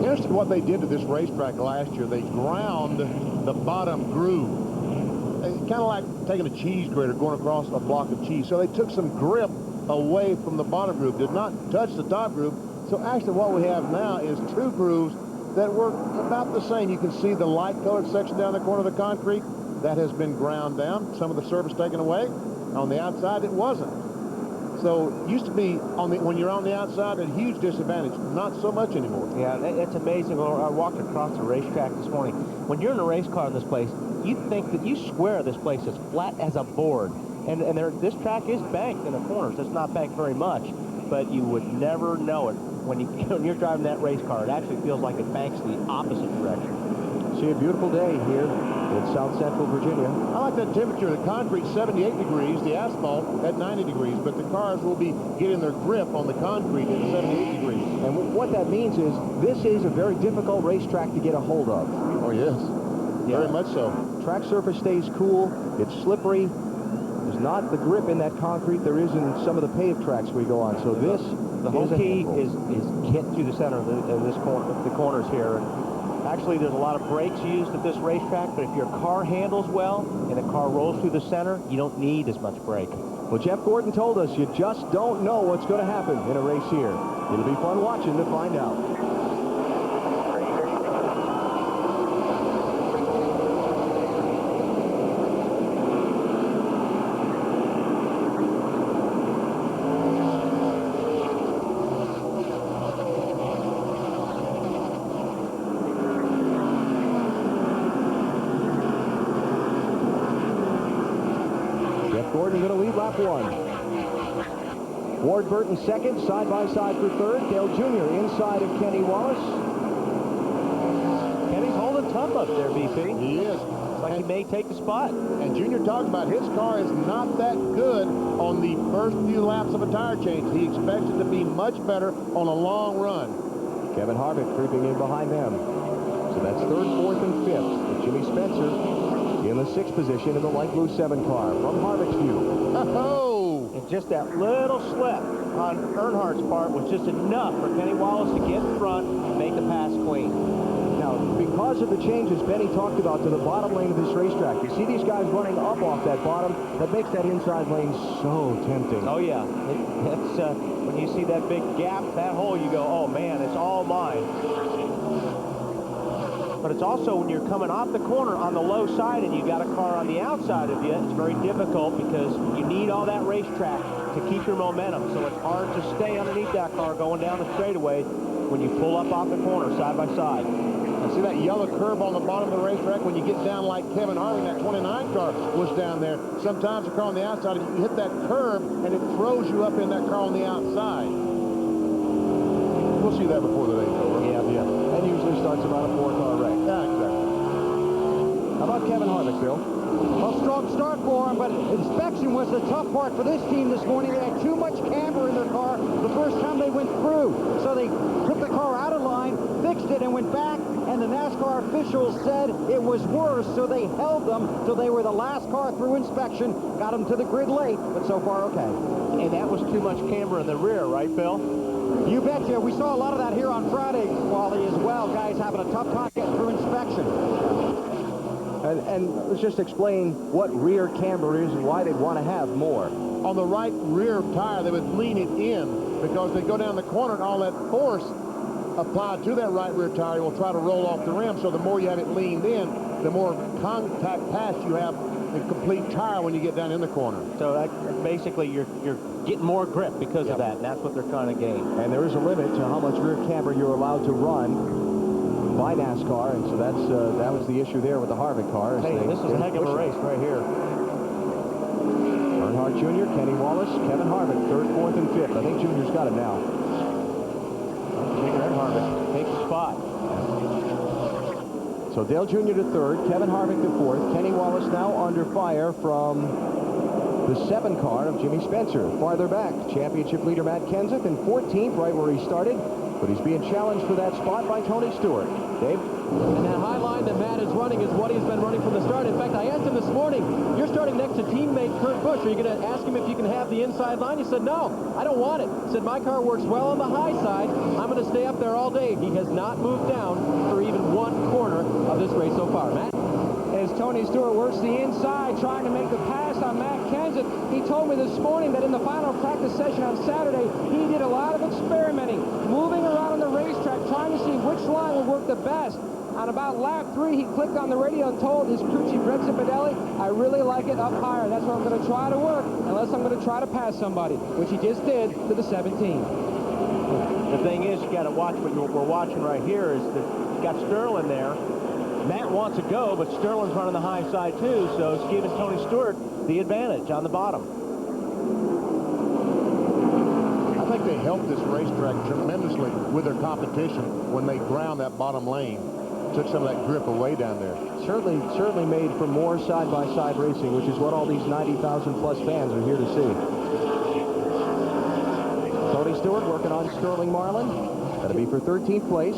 Interesting what they did to this racetrack last year. They ground the bottom groove. Kind of like taking a cheese grater going across a block of cheese. So they took some grip away from the bottom groove, did not touch the top groove. So actually what we have now is 2 grooves that work about the same. You can see the light colored section down the corner of the concrete. That has been ground down. Some of the surface taken away. On the outside, it wasn't. So it used to be, when you're on the outside, a huge disadvantage. Not so much anymore. Yeah, it's amazing. I walked across the racetrack this morning. When you're in a race car in this place, you think that you swear this place is flat as a board. And this track is banked in the corners. It's not banked very much, but you would never know it when you're driving that race car. It actually feels like it banks the opposite direction. See a beautiful day here in South Central Virginia. I like that temperature. The concrete 78 degrees, the asphalt at 90 degrees, but the cars will be getting their grip on the concrete at 78 degrees. And what that means is this is a very difficult racetrack to get a hold of. Oh, yes. Yeah. Very much so. Track surface stays cool. It's slippery. There's not the grip in that concrete there is in some of the paved tracks we go on. So this the whole key is get through the center of the corners here. And actually, there's a lot of brakes used at this racetrack, but if your car handles well and the car rolls through the center, you don't need as much brake. Well, Jeff Gordon told us you just don't know what's going to happen in a race here. It'll be fun watching to find out. Gordon going to lead lap 1. Ward Burton second, side by side for third. Dale Jr. inside of Kenny Wallace. Kenny's holding tough up there, VP. He is. It's like he may take the spot. And Jr. talked about his car is not that good on the first few laps of a tire change. He expects it to be much better on a long run. Kevin Harvick creeping in behind them. So that's third, fourth, and fifth with Jimmy Spencer in the 6th position in the light blue 7 car from Harvick's view. Oh! And just that little slip on Earnhardt's part was just enough for Kenny Wallace to get in front and make the pass clean. Now, because of the changes Benny talked about to the bottom lane of this racetrack, you see these guys running up off that bottom, that makes that inside lane so tempting. Oh, yeah. It's when you see that big gap, that hole, you go, oh, man, it's all mine. But it's also when you're coming off the corner on the low side and you got a car on the outside of you, it's very difficult because you need all that racetrack to keep your momentum. So it's hard to stay underneath that car going down the straightaway when you pull up off the corner side by side. I see that yellow curb on the bottom of the racetrack when you get down like Kevin Harvick, that 29 car was down there. Sometimes the car on the outside, you hit that curb and it throws you up in that car on the outside. We'll see that before the day's over. Yeah. That usually starts about a 4-car wreck. Yeah, exactly. How about Kevin Harvick, Bill? A strong start for him, but inspection was the tough part for this team this morning. They had too much camber in their car the first time they went through. So they took the car out of line, fixed it, and went back, and the NASCAR officials said it was worse, so they held them till they were the last car through inspection, got them to the grid late, but so far okay. And that was too much camber in the rear, right, Bill? You betcha. We saw a lot of that here on Friday, Wally, as well. Guys having a tough time getting through inspection. And let's just explain what rear camber is and why they'd want to have more. On the right rear tire, they would lean it in because they go down the corner and all that force applied to that right rear tire will try to roll off the rim. So the more you have it leaned in, the more contact pass you have the complete tire when you get down in the corner. So that, basically you're getting more grip because of that, and that's what they're trying to gain. And there is a limit to how much rear camber you're allowed to run by NASCAR, and so that's that was the issue there with the Harvick car. Hey, this is a heck of a race right here. Earnhardt Jr., Kenny Wallace, Kevin Harvick, 3rd, 4th, and 5th. I think Junior's got it now. Junior and Harvick take the spot. So Dale Jr. to 3rd, Kevin Harvick to 4th. Kenny Wallace now under fire from the 7 car of Jimmy Spencer. Farther back, championship leader Matt Kenseth in 14th, right where he started. But he's being challenged for that spot by Tony Stewart. Dave? And that high line that Matt is running is what he's been running from the start. In fact, I asked him this morning, you're starting next to teammate Kurt Busch. Are you going to ask him if you can have the inside line? He said, no, I don't want it. He said, my car works well on the high side. I'm going to stay up there all day. He has not moved down for even one corner of this race so far. Matt? As Tony Stewart works the inside, trying to make the pass on Matt Kenseth. He told me this morning that in the final practice session on Saturday, he did a lot of experimenting, moving around on the racetrack, trying to see which line would work the best. On about lap 3, he clicked on the radio and told his crew chief, Red Zipadelli, I really like it up higher. That's what I'm going to try to work, unless I'm going to try to pass somebody, which he just did to the 17. The thing is, you got to watch what we're watching right here is that you got Sterling there. Matt wants to go, but Sterling's running the high side too, so it's giving Tony Stewart the advantage on the bottom. I think they helped this racetrack tremendously with their competition when they ground that bottom lane. Took some of that grip away down there. Certainly made for more side-by-side racing, which is what all these 90,000 plus fans are here to see. Tony Stewart working on Sterling Marlin. That'll be for 13th place.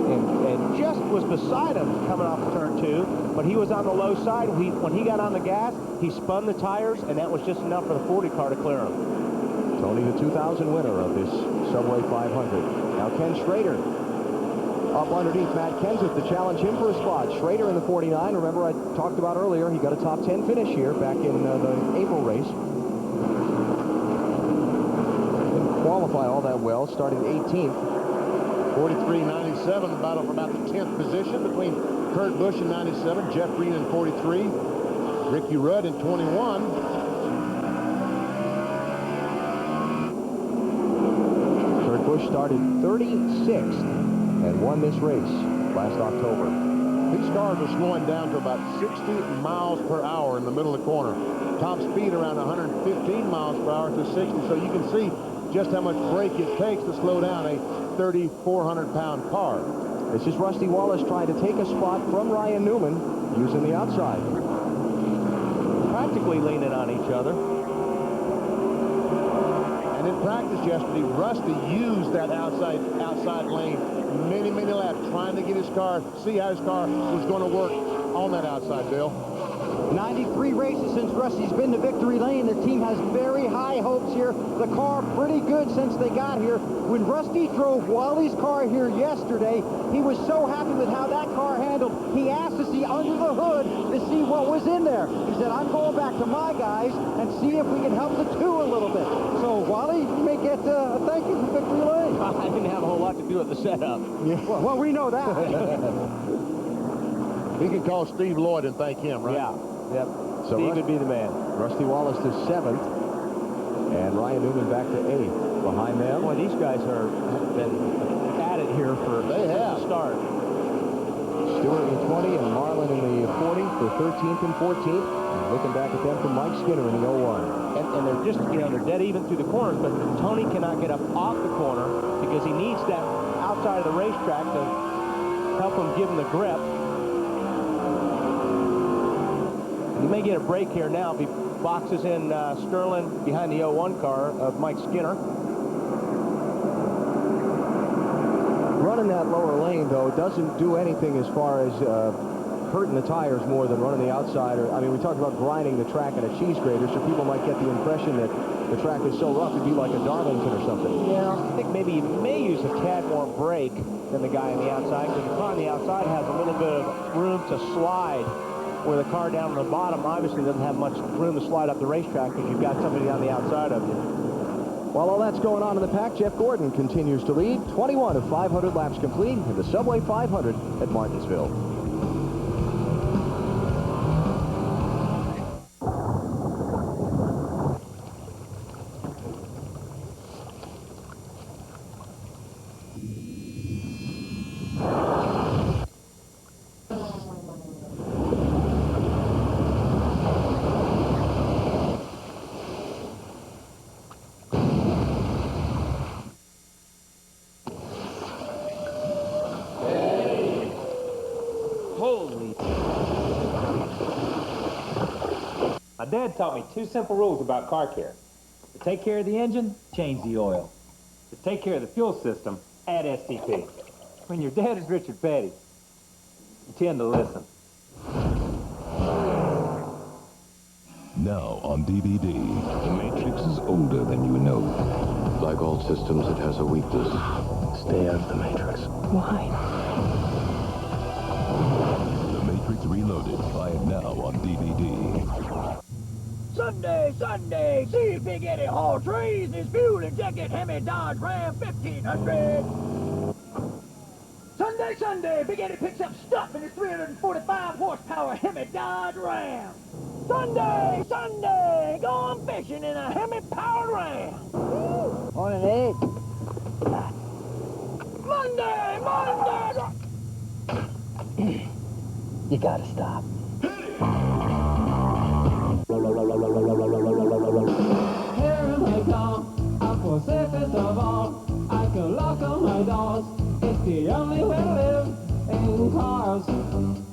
And just was beside him coming off of turn 2, but he was on the low side. When he got on the gas, he spun the tires, and that was just enough for the 40 car to clear him. Tony, the 2000 winner of this Subway 500. Now Ken Schrader up underneath Matt Kenseth to challenge him for a spot. Schrader in the 49. Remember, I talked about earlier, he got a top 10 finish here back in the April race. Didn't qualify all that well, starting 18th. 43.97, the battle for about the 10th position between Kurt Busch in 97, Jeff Green in 43, Ricky Rudd in 21. Kurt Busch started 36th and won this race last October. These cars are slowing down to about 60 miles per hour in the middle of the corner. Top speed around 115 miles per hour to 60, so you can see just how much brake it takes to slow down a 3,400-pound car. This is Rusty Wallace trying to take a spot from Ryan Newman using the outside. Practically leaning on each other. And in practice yesterday, Rusty used that outside lane many laps, trying to get his car, see how his car was going to work on that outside, Bill. 93 races since Rusty's been to victory lane. The team has very high hopes here. The car pretty good since they got here. When Rusty drove Wally's car here yesterday, he was so happy with how that car handled. He asked to see under the hood to see what was in there. He said, I'm going back to my guys and see if we can help the two a little bit. So Wally, you may get a thank you for victory lane. I didn't have a whole lot to do with the setup. Yeah. Well, we know that. He can call Steve Lloyd and thank him, right? Yeah. Yep. So Steve would be the man. Rusty Wallace to 7th, and Ryan Newman back to 8th. Behind them, boy, these guys have been at it here for they have start. Stewart in the 20 and Marlin in the 40 for 13th and 14th. And looking back at them from Mike Skinner in the 01. And they're just, they're dead even through the corners, but Tony cannot get up off the corner because he needs that outside of the racetrack to help him give him the grip. He may get a break here now if he boxes in Sterling behind the 01 car of Mike Skinner. Running that lower lane, though, doesn't do anything as far as hurting the tires more than running the outside. I mean, we talked about grinding the track in a cheese grater, so people might get the impression that the track is so rough it'd be like a Darlington or something. Yeah, I think maybe you may use a tad more brake than the guy on the outside, because the car on the outside has a little bit of room to slide, where the car down on the bottom obviously doesn't have much room to slide up the racetrack because you've got somebody on the outside of you. While all that's going on in the pack, Jeff Gordon continues to lead. 21 of 500 laps complete in the Subway 500 at Martinsville. My dad taught me 2 simple rules about car care. To take care of the engine, change the oil. To take care of the fuel system, add STP. When your dad is Richard Petty, you tend to listen. Now on DVD, The Matrix is older than you know. Like all systems, it has a weakness. Stay out of the Matrix. Why? The Matrix Reloaded. Buy it now on DVD. Sunday, see Big Eddie haul trees in his fuel injected Hemi Dodge Ram 1500. Sunday, Big Eddie picks up stuff in his 345 horsepower Hemi Dodge Ram. Sunday, going fishing in a Hemi powered Ram. Morning, Ed. Monday. You gotta stop. Here they come, up for safest of all. I can lock on my doors. It's the only way to live in cars. In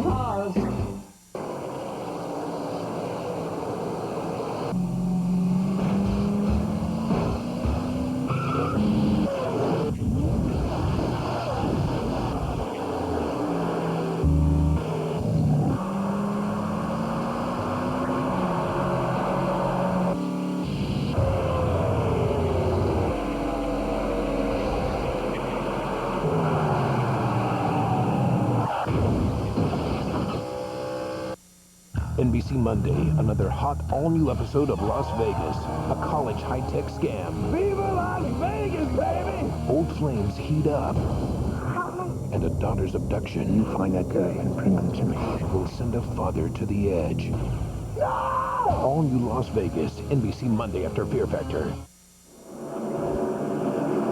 cars. NBC Monday, another hot, all-new episode of Las Vegas, a college high-tech scam. Viva Las Vegas, baby! Old flames heat up. And a daughter's abduction. You find that guy and bring him to me. Will send a father to the edge. No! All new Las Vegas, NBC Monday after Fear Factor.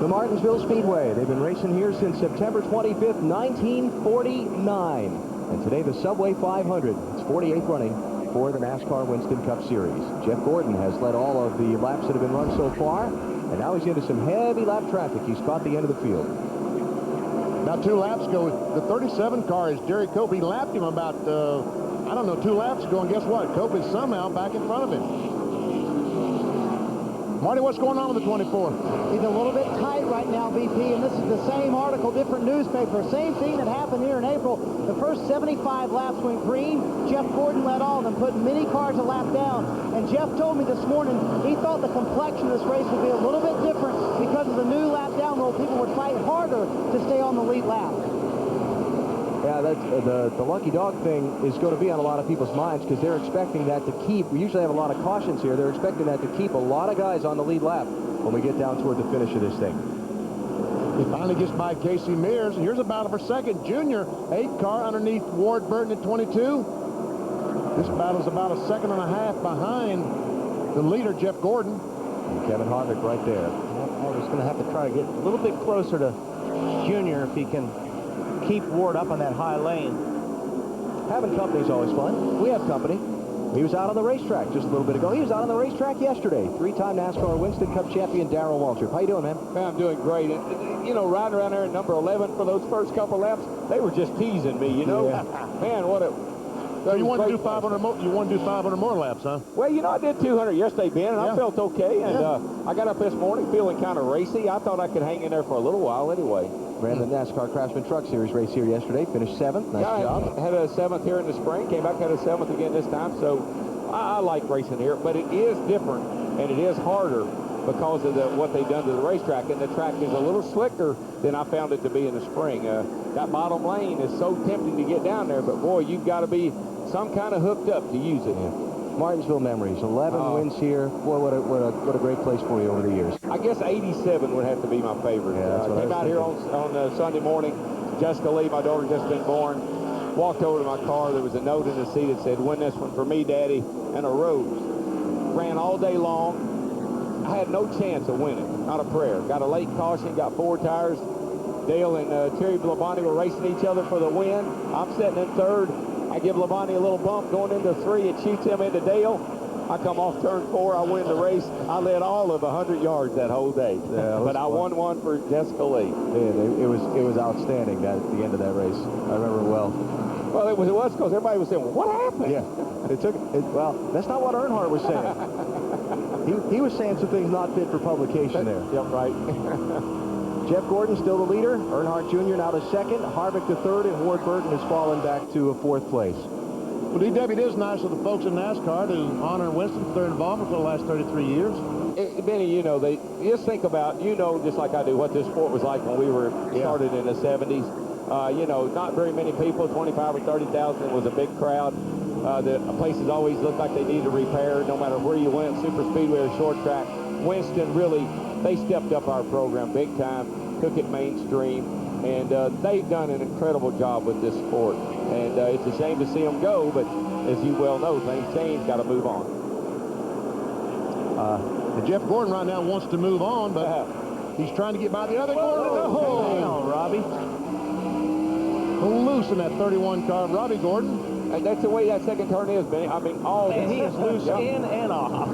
The Martinsville Speedway. They've been racing here since September 25th, 1949. And today the Subway 500. It's 48th running for the NASCAR Winston Cup Series. Jeff Gordon has led all of the laps that have been run so far. And now he's into some heavy lap traffic. He's caught the end of the field. Now 2 laps ago, the 37 car is Jerry Cope. He lapped him about, 2 laps ago. And guess what? Cope is somehow back in front of him. Marty, what's going on with the 24? He's a little bit tight right now, VP, and this is the same article, different newspaper. Same thing that happened here in April. The first 75 laps went green. Jeff Gordon led all of them, putting many cars a lap down. And Jeff told me this morning he thought the complexion of this race would be a little bit different because of the new lap down rule. People would fight harder to stay on the lead lap. Yeah, that's, the lucky dog thing is going to be on a lot of people's minds because they're expecting that to keep. We usually have a lot of cautions here. They're expecting that to keep a lot of guys on the lead lap when we get down toward the finish of this thing. He finally gets by Casey Mears. Here's a battle for second. Junior, 8 car underneath Ward Burton at 22. This battle's about a second and a half behind the leader, Jeff Gordon. And Kevin Harvick right there. Harvick's going to have to try to get a little bit closer to Junior if he can keep Ward up on that high lane. Having company is always fun. We have company. He was out on the racetrack just a little bit ago. He was out on the racetrack yesterday. 3-time NASCAR Winston Cup champion Darrell Waltrip. How you doing, man? Man, I'm doing great. And, you know, riding around there at number 11 for those first couple laps, they were just teasing me, you know? Yeah. Man, what a... So you want to do 500 more? You want to do 500 more laps, huh? Well, you know, I did 200 yesterday, Ben, and I felt okay. And I got up this morning feeling kind of racy. I thought I could hang in there for a little while anyway. Ran the NASCAR Craftsman Truck Series race here yesterday. Finished 7th. Nice job. Had a 7th here in the spring. Came back, had a 7th again this time. So I like racing here, but it is different, and it is harder because of what they've done to the racetrack, and the track is a little slicker than I found it to be in the spring. That bottom lane is so tempting to get down there, but boy, you've got to be some kind of hooked up to use it. Martinsville memories, 11 wins here. Boy, what a great place for you over the years. I guess 87 would have to be my favorite. Yeah, came out here on Sunday morning. Jessica Lee, my daughter, just been born. Walked over to my car. There was a note in the seat that said, "Win this one for me, Daddy," and a rose. Ran all day long. I had no chance of winning. Not a prayer. Got a late caution. Got 4 tires. Dale and Terry Labonte were racing each other for the win. I'm sitting in third. I give Labonte a little bump going into 3. It shoots him into Dale. I come off turn 4. I win the race. I led all of 100 yards that whole day. Yeah, but I won one for Jessica Lee. Yeah, it was outstanding at the end of that race. I remember it well. Well, it was because everybody was saying, well, what happened? Yeah. Well, that's not what Earnhardt was saying. he was saying some things not fit for publication there. Yep, right. Jeff Gordon still the leader. Earnhardt Jr. now to second. Harvick to third, and Ward Burton has fallen back to a 4th place. Well, DW, it is nice of the folks in NASCAR to honor Winston for their involvement for the last 33 years. Benny, you know, you just think about, just like I do, what this sport was like when we were started in the 70s. Not very many people, 25 or 30,000. It was a big crowd. The places always looked like they needed repair, no matter where you went, super speedway or short track. Winston really, they stepped up our program big time, took it mainstream, and they've done an incredible job with this sport. And it's a shame to see them go, but as you well know, things change, got to move on. Jeff Gordon right now wants to move on, but he's trying to get by the other Gordon. Hang on, Robbie. Loose in that 31 car, Robbie Gordon. And that's the way that second turn is, Benny. I mean, and he is loose in and off.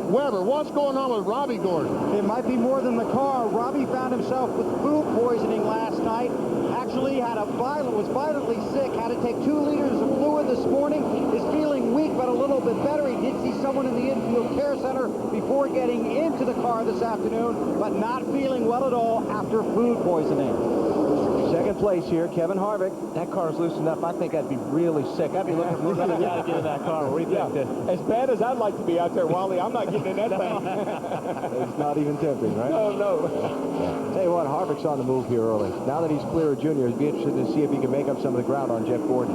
Weber, what's going on with Robbie Gordon? It might be more than the car. Robbie found himself with food poisoning last night. Actually was violently sick, had to take 2 liters of fluid this morning. Is feeling weak, but a little bit better. He did see someone in the infield care center before getting into the car this afternoon, but not feeling well at all after food poisoning. Second place here, Kevin Harvick. That car's loose enough. I think I'd be really sick. I'd be looking for another guy to get in that car. As bad as I'd like to be out there, Wally, I'm not getting in that thing. It's not even tempting, right? No. Tell you what, Harvick's on the move here early. Now that he's clear of Junior, it'd be interesting to see if he can make up some of the ground on Jeff Gordon.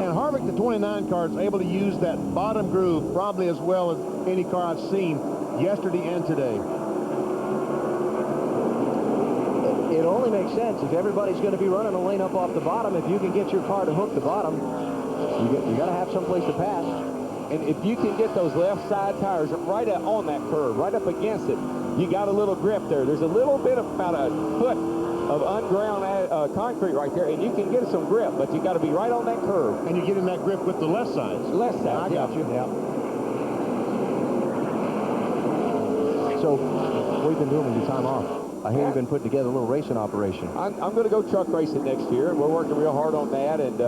And Harvick, the 29 car, is able to use that bottom groove probably as well as any car I've seen yesterday and today. It only makes sense if everybody's going to be running a lane up off the bottom. If you can get your car to hook the bottom, you got to have some place to pass. And if you can get those left side tires right on that curve, right up against it, you got a little grip there. There's a little bit of about a foot of unground concrete right there, and you can get some grip, but you got to be right on that curve. And you get in that grip with the left side. Left side, I got you. Yeah. So, what have you been doing with your time off? I hear you've been putting together a little racing operation. I'm going to go truck racing next year, and we're working real hard on that, and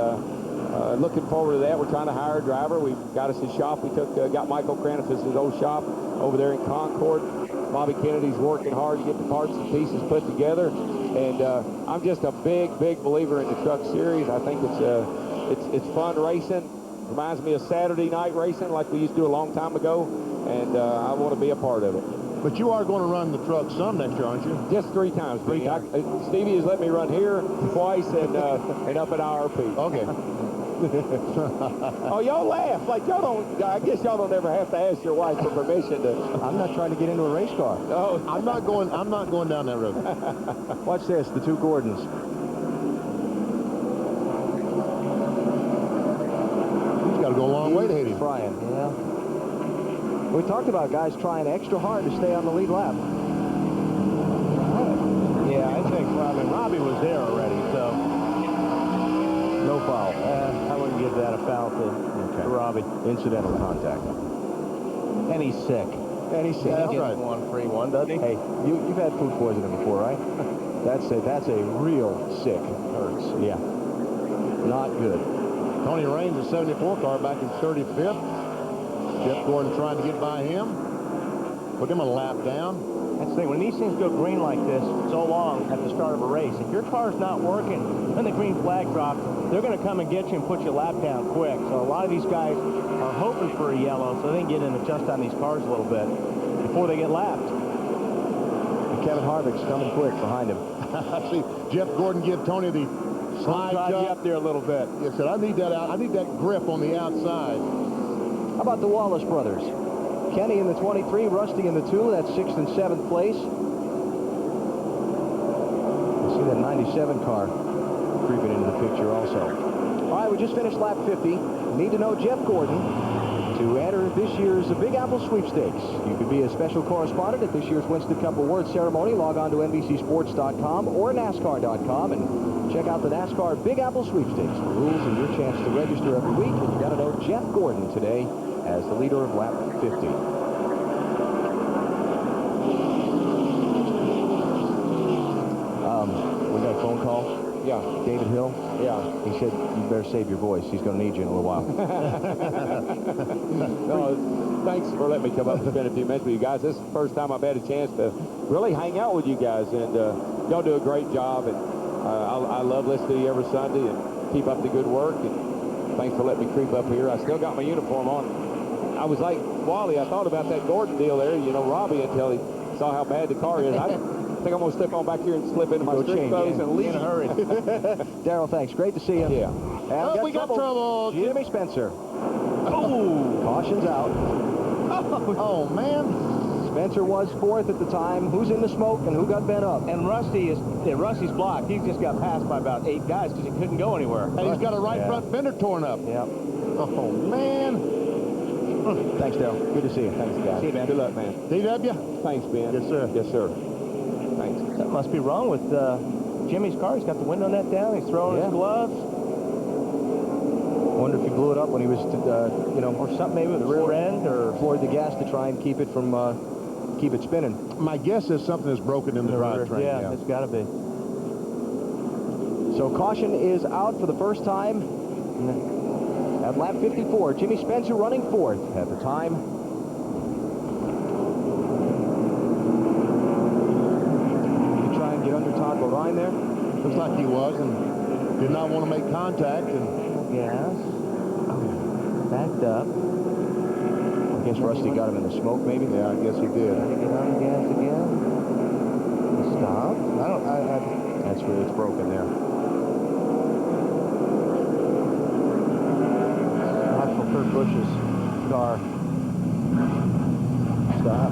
looking forward to that. We're trying to hire a driver. We've got us a shop. We got Michael Cranifis' old shop over there in Concord. Bobby Kennedy's working hard to get the parts and pieces put together, and I'm just a big believer in the truck series. I think it's fun racing. Reminds me of Saturday night racing like we used to do a long time ago, and I want to be a part of it. But you are going to run the truck some next year, aren't you? Just 3 times. Stevie has let me run here twice and up at IRP. Okay. Oh, y'all laugh. Like, y'all don't, I guess y'all don't ever have to ask your wife for permission to. I'm not trying to get into a race car. Oh. I'm not going down that road. Watch this, the 2 Gordons. He's got to go a long way to hit him. Brian, yeah. We talked about guys trying extra hard to stay on the lead lap. Yeah, I think Robbie was there already, so no foul. I wouldn't give that a foul to Robbie. Incidental contact. And he's sick. That's He right. gets one free one, doesn't he? Hey, you've had food poisoning before, right? That's a real sick. Hurts. Yeah. Not good. Tony Raines, a 74 car, back in 35th. Jeff Gordon trying to get by him. Put him a lap down. That's the thing. When these things go green like this so long at the start of a race, if your car's not working, when the green flag drops, they're going to come and get you and put your lap down quick. So a lot of these guys are hoping for a yellow so they can get in and adjust on these cars a little bit before they get lapped. And Kevin Harvick's coming quick behind him. See Jeff Gordon give Tony the slide Drive you jump up there a little bit. He said, I need that out. I need that grip on the outside. How about the Wallace brothers? Kenny in the 23, Rusty in the 2. That's 6th and 7th place. You see that 97 car creeping into the picture also. All right, we just finished lap 50. Need to know Jeff Gordon to enter this year's Big Apple Sweepstakes. You could be a special correspondent at this year's Winston Cup Awards ceremony. Log on to NBCSports.com or NASCAR.com and check out the NASCAR Big Apple Sweepstakes. The rules and your chance to register every week. And you got to know Jeff Gordon today as the leader of lap 50. We got a phone call. Yeah. David Hill? Yeah. He said, you better save your voice. He's going to need you in a little while. No, thanks for letting me come up and spend a few minutes with you guys. This is the first time I've had a chance to really hang out with you guys, and y'all do a great job. And I love listening to you every Sunday, and keep up the good work. And thanks for letting me creep up here. I still got my uniform on. I was like Wally. I thought about that Gordon deal there. You know, Robbie, until he saw how bad the car is. I think I'm going to step on back here and slip into my street clothes and leave. In a hurry. Daryl, thanks. Great to see you. Yeah. And We got trouble. Jimmy Spencer. Oh! Caution's out. Oh, man. Spencer was 4th at the time. Who's in the smoke and who got bent up? And Rusty's blocked. He's just got passed by about 8 guys because he couldn't go anywhere. And he's got a right front fender torn up. Yep. Oh, man. Thanks, Daryl. Good to see you. Thanks, guys. See you, man. Good luck, man. DW? Thanks, Ben. Yes, sir. Yes, sir. Thanks. Something must be wrong with Jimmy's car. He's got the window net down. He's throwing his gloves. Wonder if he blew it up when he was, you know, Or something maybe with the rear end or... floored the gas to try and keep it from, keep it spinning. My guess is something is broken in the drivetrain. Yeah, it's got to be. So caution is out for the first time at lap 54. Jimmy Spencer running 4th at the time. You try and get under Todd Bodine there. Looks like he was and did not want to make contact. And Yes. Backed up. I guess Rusty got him in the smoke, maybe. yeah, I guess he did. Trying to get on the gas again. Stop. That's where it's broken there. Watch for Kurt Busch's car. Stop.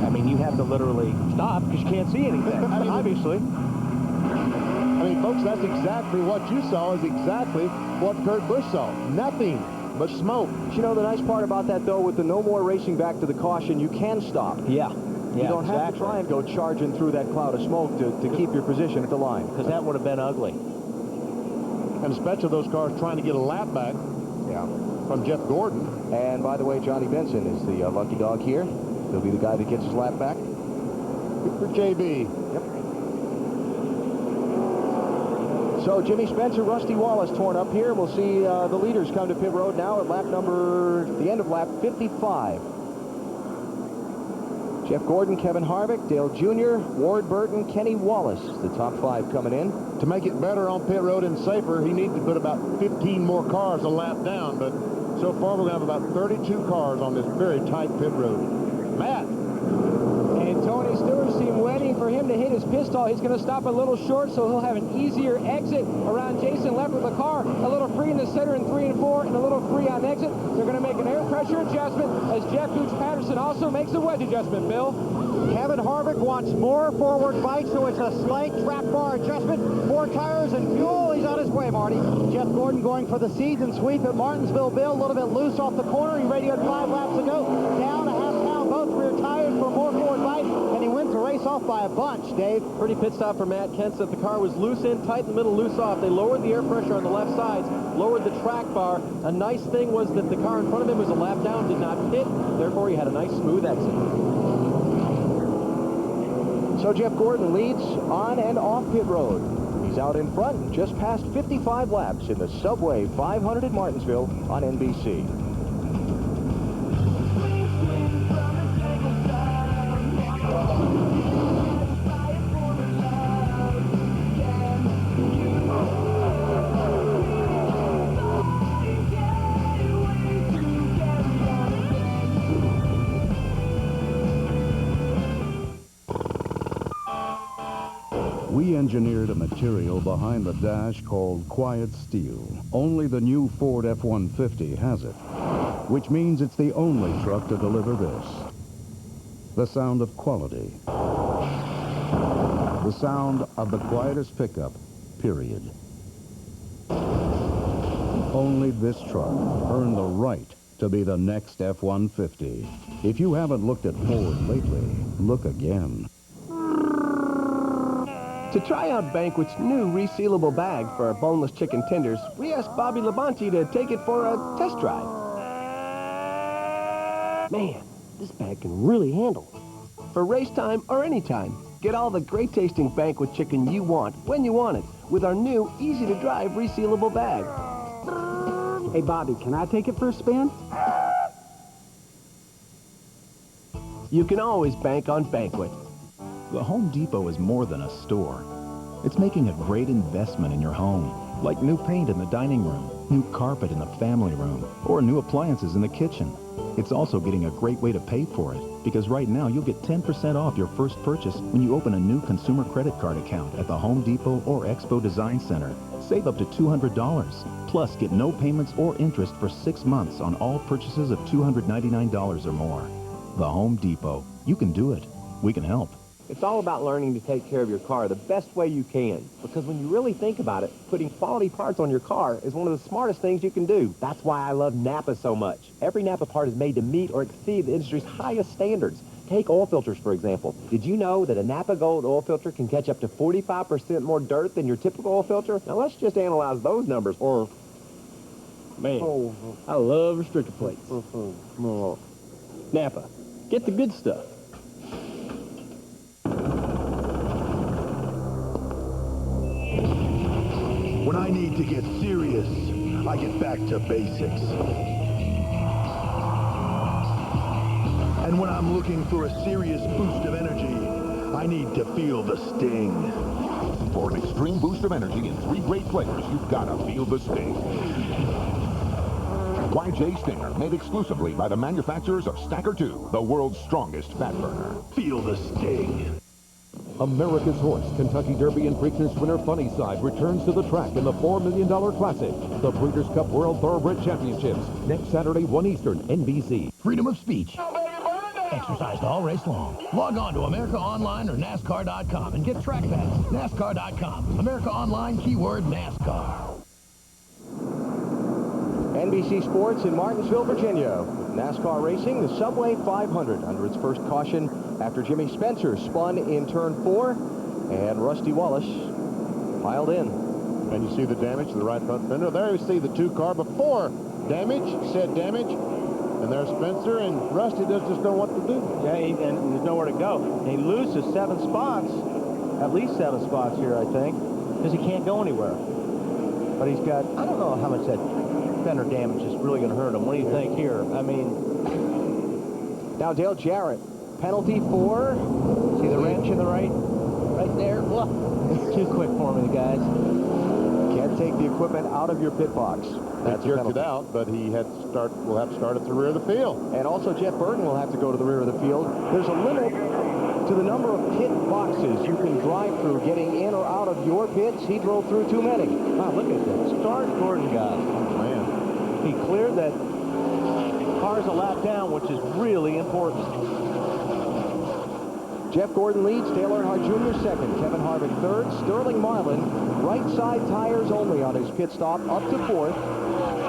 I mean, you have to literally stop because you can't see anything. Obviously. I mean, folks, that's exactly what you saw is exactly what Kurt Busch saw. Nothing but smoke. You know, the nice part about that, though, with the no more racing back to the caution, you can stop. Yeah. You don't have to try and go charging through that cloud of smoke to keep your position at the line. Because that would have been ugly. And especially those cars trying to get a lap back from Jeff Gordon. And by the way, Johnny Benson is the lucky dog here. He'll be the guy that gets his lap back. Good for JB. Yep. So Jimmy Spencer, Rusty Wallace torn up here. We'll see the leaders come to pit road now at the end of lap 55. Jeff Gordon, Kevin Harvick, Dale Jr., Ward Burton, Kenny Wallace, the top 5 coming in. To make it better on pit road and safer, he needs to put about 15 more cars a lap down. But so far, we're going to have about 32 cars on this very tight pit road. Matt. And Tony Stewart's team waiting for him to hit his pit stall. He's going to stop a little short, so he'll have an easier exit around Jason left with the car. A little free in the center in 3 and 4, and a little free on exit. They're going to make an air pressure adjustment as Jeff Gooch Patterson also makes a wedge adjustment, Bill. Kevin Harvick wants more forward bite, so it's a slight trap bar adjustment. 4 tires and fuel. He's on his way, Marty. Jeff Gordon going for the season sweep at Martinsville. Bill, a little bit loose off the corner. He radioed 5 laps ago. Down a half pound, both rear tires for more forward bite, and he wins the race off by a bunch, Dave. Pretty pit stop for Matt Kenseth. The car was loose in, tight in the middle, loose off. They lowered the air pressure on the left sides, lowered the track bar. A nice thing was that the car in front of him was a lap down, did not pit. Therefore, he had a nice smooth exit. So Jeff Gordon leads on and off pit road. He's out in front, just past 55 laps in the Subway 500 at Martinsville on NBC. We engineered a material behind the dash called quiet steel. Only the new Ford F-150 has it, which means it's the only truck to deliver this. The sound of quality. The sound of the quietest pickup, period. Only this truck earned the right to be the next F-150. If you haven't looked at Ford lately, look again. To try out Banquet's new resealable bag for boneless chicken tenders, we asked Bobby Labonte to take it for a test drive. Man, this bag can really handle. For race time or any time, get all the great-tasting Banquet chicken you want when you want it with our new, easy-to-drive resealable bag. Hey, Bobby, can I take it for a spin? You can always bank on Banquet. The Home Depot is more than a store. It's making a great investment in your home, like new paint in the dining room, new carpet in the family room, or new appliances in the kitchen. It's also getting a great way to pay for it, because right now you'll get 10% off your first purchase when you open a new consumer credit card account at the Home Depot or Expo Design Center. Save up to $200. Plus, get no payments or interest for 6 months on all purchases of $299 or more. The Home Depot. You can do it. We can help. It's all about learning to take care of your car the best way you can. Because when you really think about it, putting quality parts on your car is one of the smartest things you can do. That's why I love Napa so much. Every Napa part is made to meet or exceed the industry's highest standards. Take oil filters, for example. Did you know that a Napa Gold oil filter can catch up to 45% more dirt than your typical oil filter? Now let's just analyze those numbers. Man, I love restrictor plates. Napa, get the good stuff. When I need to get serious, I get back to basics. And when I'm looking for a serious boost of energy, I need to feel the sting. For an extreme boost of energy in 3 great flavors, you've got to feel the sting. YJ Stinger, made exclusively by the manufacturers of Stacker 2, the world's strongest fat burner. Feel the sting. America's Horse Kentucky Derby and Preakness winner Funnyside returns to the track in the $4 Million Classic, the Breeders' Cup World Thoroughbred Championships, next Saturday, 1 Eastern, NBC. Freedom of speech. Exercised all race long. Log on to America Online or NASCAR.com and get track pads. NASCAR.com. America Online, keyword NASCAR. NBC Sports in Martinsville, Virginia. NASCAR racing, the Subway 500 under its first caution after Jimmy Spencer spun in turn 4 and Rusty Wallace piled in. And you see the damage to the right front fender. There you see the 2-car before damage, said damage. And there's Spencer, and Rusty just don't know what to do. Yeah, and there's nowhere to go. And he loses 7 spots, at least 7 spots here, I think, because he can't go anywhere. But he's got, I don't know how much that fender damage is really going to hurt him. What do you think here? I mean... Now Dale Jarrett, penalty for... See the wrench in the right there? Whoa. Too quick for me, guys. Can't take the equipment out of your pit box. That's jerked it out, but he will have to start at the rear of the field. And also Jeff Burton will have to go to the rear of the field. There's a limit to the number of pit boxes you can drive through getting in or out of your pits. He drove through too many. Wow, look at that start Gordon got. Oh, man. He cleared that cars a lap down, which is really important. Jeff Gordon leads, Dale Earnhardt Jr. second, Kevin Harvick third, Sterling Marlin, right side tires only on his pit stop, up to fourth,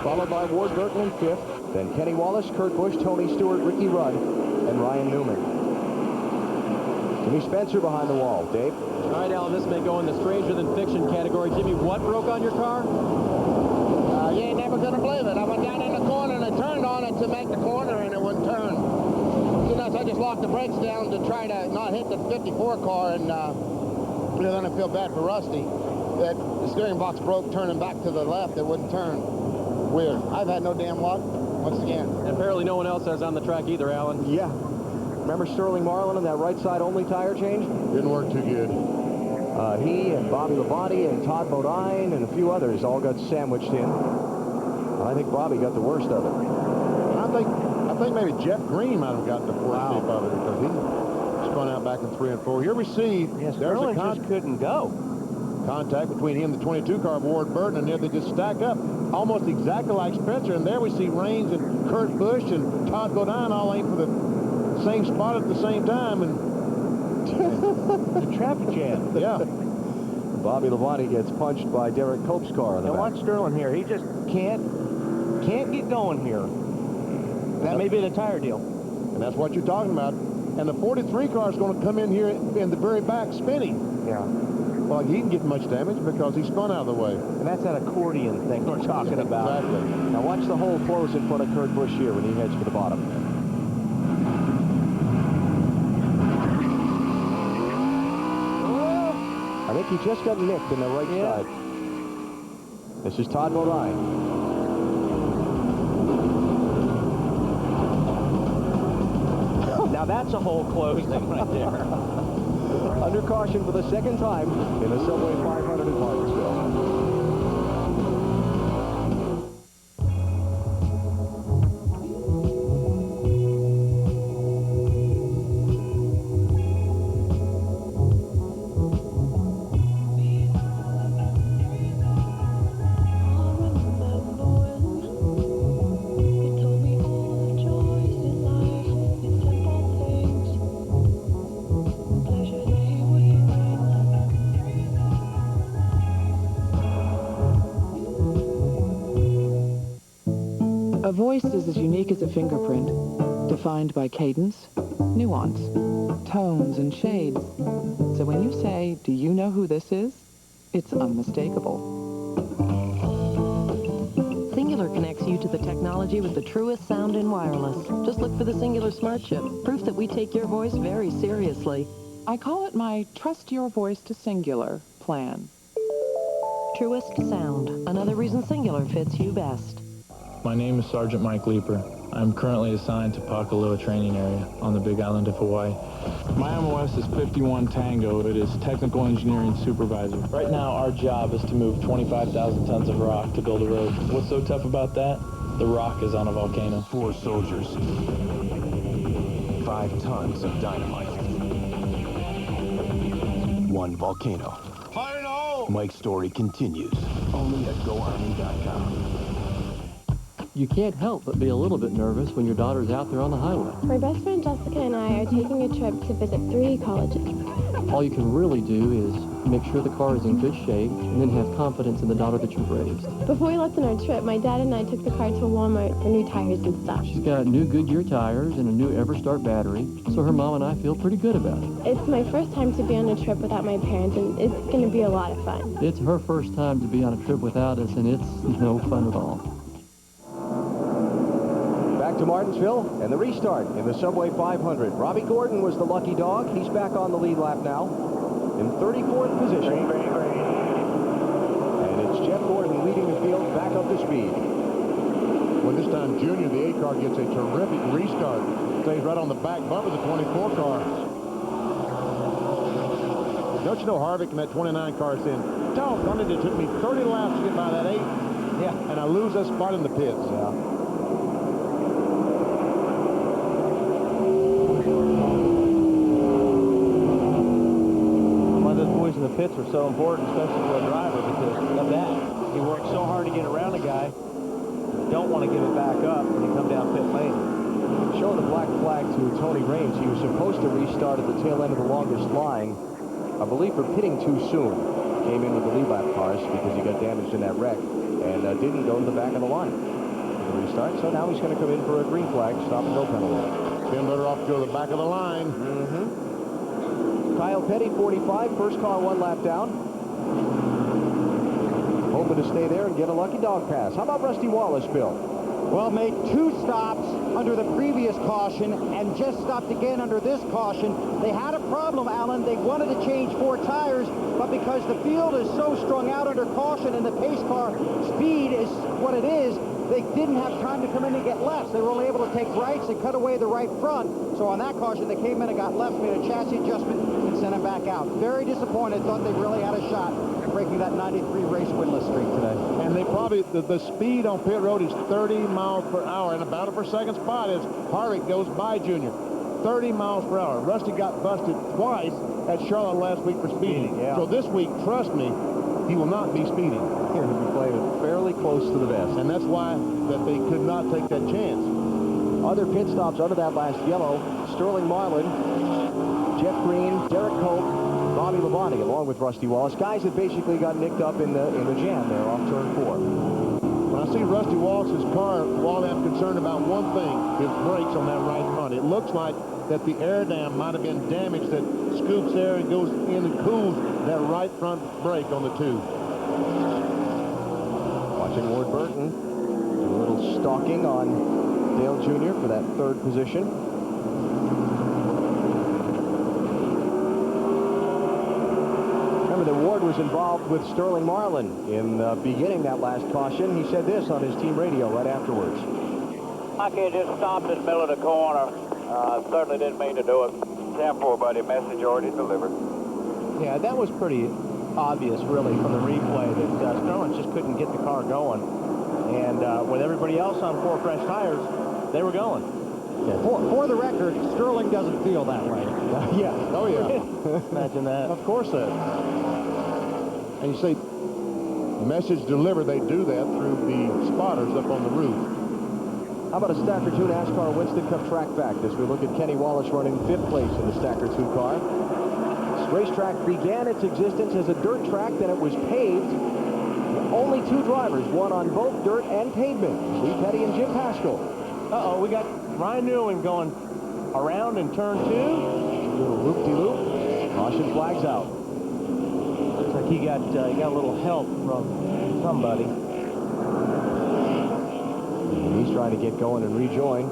followed by Ward Burton in fifth, then Kenny Wallace, Kurt Busch, Tony Stewart, Ricky Rudd, and Ryan Newman. Jimmy Spencer behind the wall. Dave? All right, Alan, this may go in the stranger than fiction category. Jimmy, what broke on your car? You ain't never gonna believe it. I went down in the corner and I turned on it to make the corner and it wouldn't turn. So I just locked the brakes down to try to not hit the 54 car, and then I feel bad for Rusty that the steering box broke turning back to the left. It wouldn't turn. Weird. I've had no damn luck once again. And apparently no one else has on the track either, Alan. Yeah. Remember Sterling Marlin and that right side only tire change? Didn't work too good. He and Bobby Labonte and Todd Bodine and a few others all got sandwiched in. I think Bobby got the worst of it. I think maybe Jeff Green might have gotten the worst of it because spun out back in 3 and 4. Here we see there's a just couldn't go. Contact between him and the 22 car of Ward Burton, and there they just stack up almost exactly like Spencer. And there we see Raines and Kurt Busch and Todd Bodine all aim for the same spot at the same time. And the traffic jam. Yeah. Bobby Labonte gets punched by Derek Cope's car in the back. Watch Sterling here. He just can't get going here. That may be the tire deal. And that's what you're talking about. And the 43 car is going to come in here in the very back spinning. Yeah. Well, he didn't get much damage because he spun out of the way. And that's that accordion thing we're talking about. Exactly. Now watch the hole close in front of Kurt Busch here when he heads for the bottom. I think he just got nicked in the right side. This is Todd Bodine. Now that's a hole closed thing right there. Under caution for the second time in the Subway 500 in Martinsville. A voice is as unique as a fingerprint, defined by cadence, nuance, tones, and shades. So when you say, "Do you know who this is?" it's unmistakable. Cingular connects you to the technology with the truest sound in wireless. Just look for the Cingular Smart Chip, proof that we take your voice very seriously. I call it my Trust Your Voice to Cingular plan. Truest sound. Another reason Cingular fits you best. My name is Sergeant Mike Leeper. I'm currently assigned to Pakalua training area on the Big Island of Hawaii. My MOS is 51 Tango. It is Technical Engineering Supervisor. Right now, our job is to move 25,000 tons of rock to build a road. What's so tough about that? The rock is on a volcano. 4 soldiers. 5 tons of dynamite. 1 volcano. Fire in the hole! Mike's story continues. Only at GoArmy.com. You can't help but be a little bit nervous when your daughter's out there on the highway. My best friend Jessica and I are taking a trip to visit 3 colleges. All you can really do is make sure the car is in good shape and then have confidence in the daughter that you've raised. Before we left on our trip, my dad and I took the car to Walmart for new tires and stuff. She's got new Goodyear tires and a new Everstart battery, so her mom and I feel pretty good about it. It's my first time to be on a trip without my parents, and it's going to be a lot of fun. It's her first time to be on a trip without us, and it's no fun at all. Back to Martinsville and the restart in the Subway 500. Robbie Gordon was the lucky dog. He's back on the lead lap now in 34th position. And it's Jeff Gordon leading the field back up to speed. Well, this time Junior, the 8 car, gets a terrific restart. Stays right on the back bumper of the 24 car. Don't you know Harvick and that 29 car saying, doggone it, it took me 30 laps to get by that 8. Yeah. And I lose that spot in the pits. Yeah. In the pits are so important, especially for a driver, because of that. He works so hard to get around a guy. Don't want to give it back up when you come down pit lane. Showing the black flag to Tony Raines. He was supposed to restart at the tail end of the longest line, I believe for pitting too soon. Came in with the lead lap cars because he got damaged in that wreck and didn't go to the back of the line for the restart. So now he's going to come in for a green flag, stop and go penalty. Been better off to go to the back of the line. Kyle Petty, 45, first car 1 lap down. Hoping to stay there and get a lucky dog pass. How about Rusty Wallace, Bill? Well, made 2 stops under the previous caution and just stopped again under this caution. They had a problem, Alan. They wanted to change 4 tires, but because the field is so strung out under caution and the pace car speed is what it is, they didn't have time to come in and get lefts. They were only able to take rights and cut away the right front. So on that caution, they came in and got left, made a chassis adjustment, and sent him back out. Very disappointed. Thought they really had a shot at breaking that 93 race winless streak today. And they probably, the speed on pit road is 30 miles per hour, and about a per second spot as Harvick goes by Junior. 30 miles per hour. Rusty got busted twice at Charlotte last week for speeding. Yeah. So this week, trust me, he will not be speeding. Here, he'll be playing it fairly close to the vest. And that's why that they could not take that chance. Other pit stops under that last yellow: Sterling Marlin, Jeff Green, Derek Cope, Bobby Labonte, along with Rusty Wallace. Guys that basically got nicked up in the jam there off turn 4. When I see Rusty Wallace's car, Wally, I'm concerned about one thing: his brakes on that right front. It looks like that the air dam might have been damaged, that scoops air and goes in and cools that right front brake on the tube. Watching Ward Burton do a little stalking on Dale Jr. for that 3rd position. Remember that Ward was involved with Sterling Marlin in beginning that last caution. He said this on his team radio right afterwards. I can't just stop in the middle of the corner. Certainly didn't mean to do it. 10-4, buddy. Message already delivered. Yeah, that was pretty obvious, really, from the replay that Sterling just couldn't get the car going. And with everybody else on 4 fresh tires, they were going. Yeah, for the record, Sterling doesn't feel that way. Yeah. Oh, yeah. Imagine that. Of course that. And you say, message delivered, they do that through the spotters up on the roof. How about a Stacker 2 NASCAR Winston Cup track fact as we look at Kenny Wallace running 5th place in the Stacker 2 car. This racetrack began its existence as a dirt track, then it was paved. Only 2 drivers won on both dirt and pavement: Lee Petty and Jim Paschal. Uh-oh, we got Ryan Newman going around in turn 2. Little loop-de-loop. Caution flags out. Looks like he got a little help from somebody. He's trying to get going and rejoin,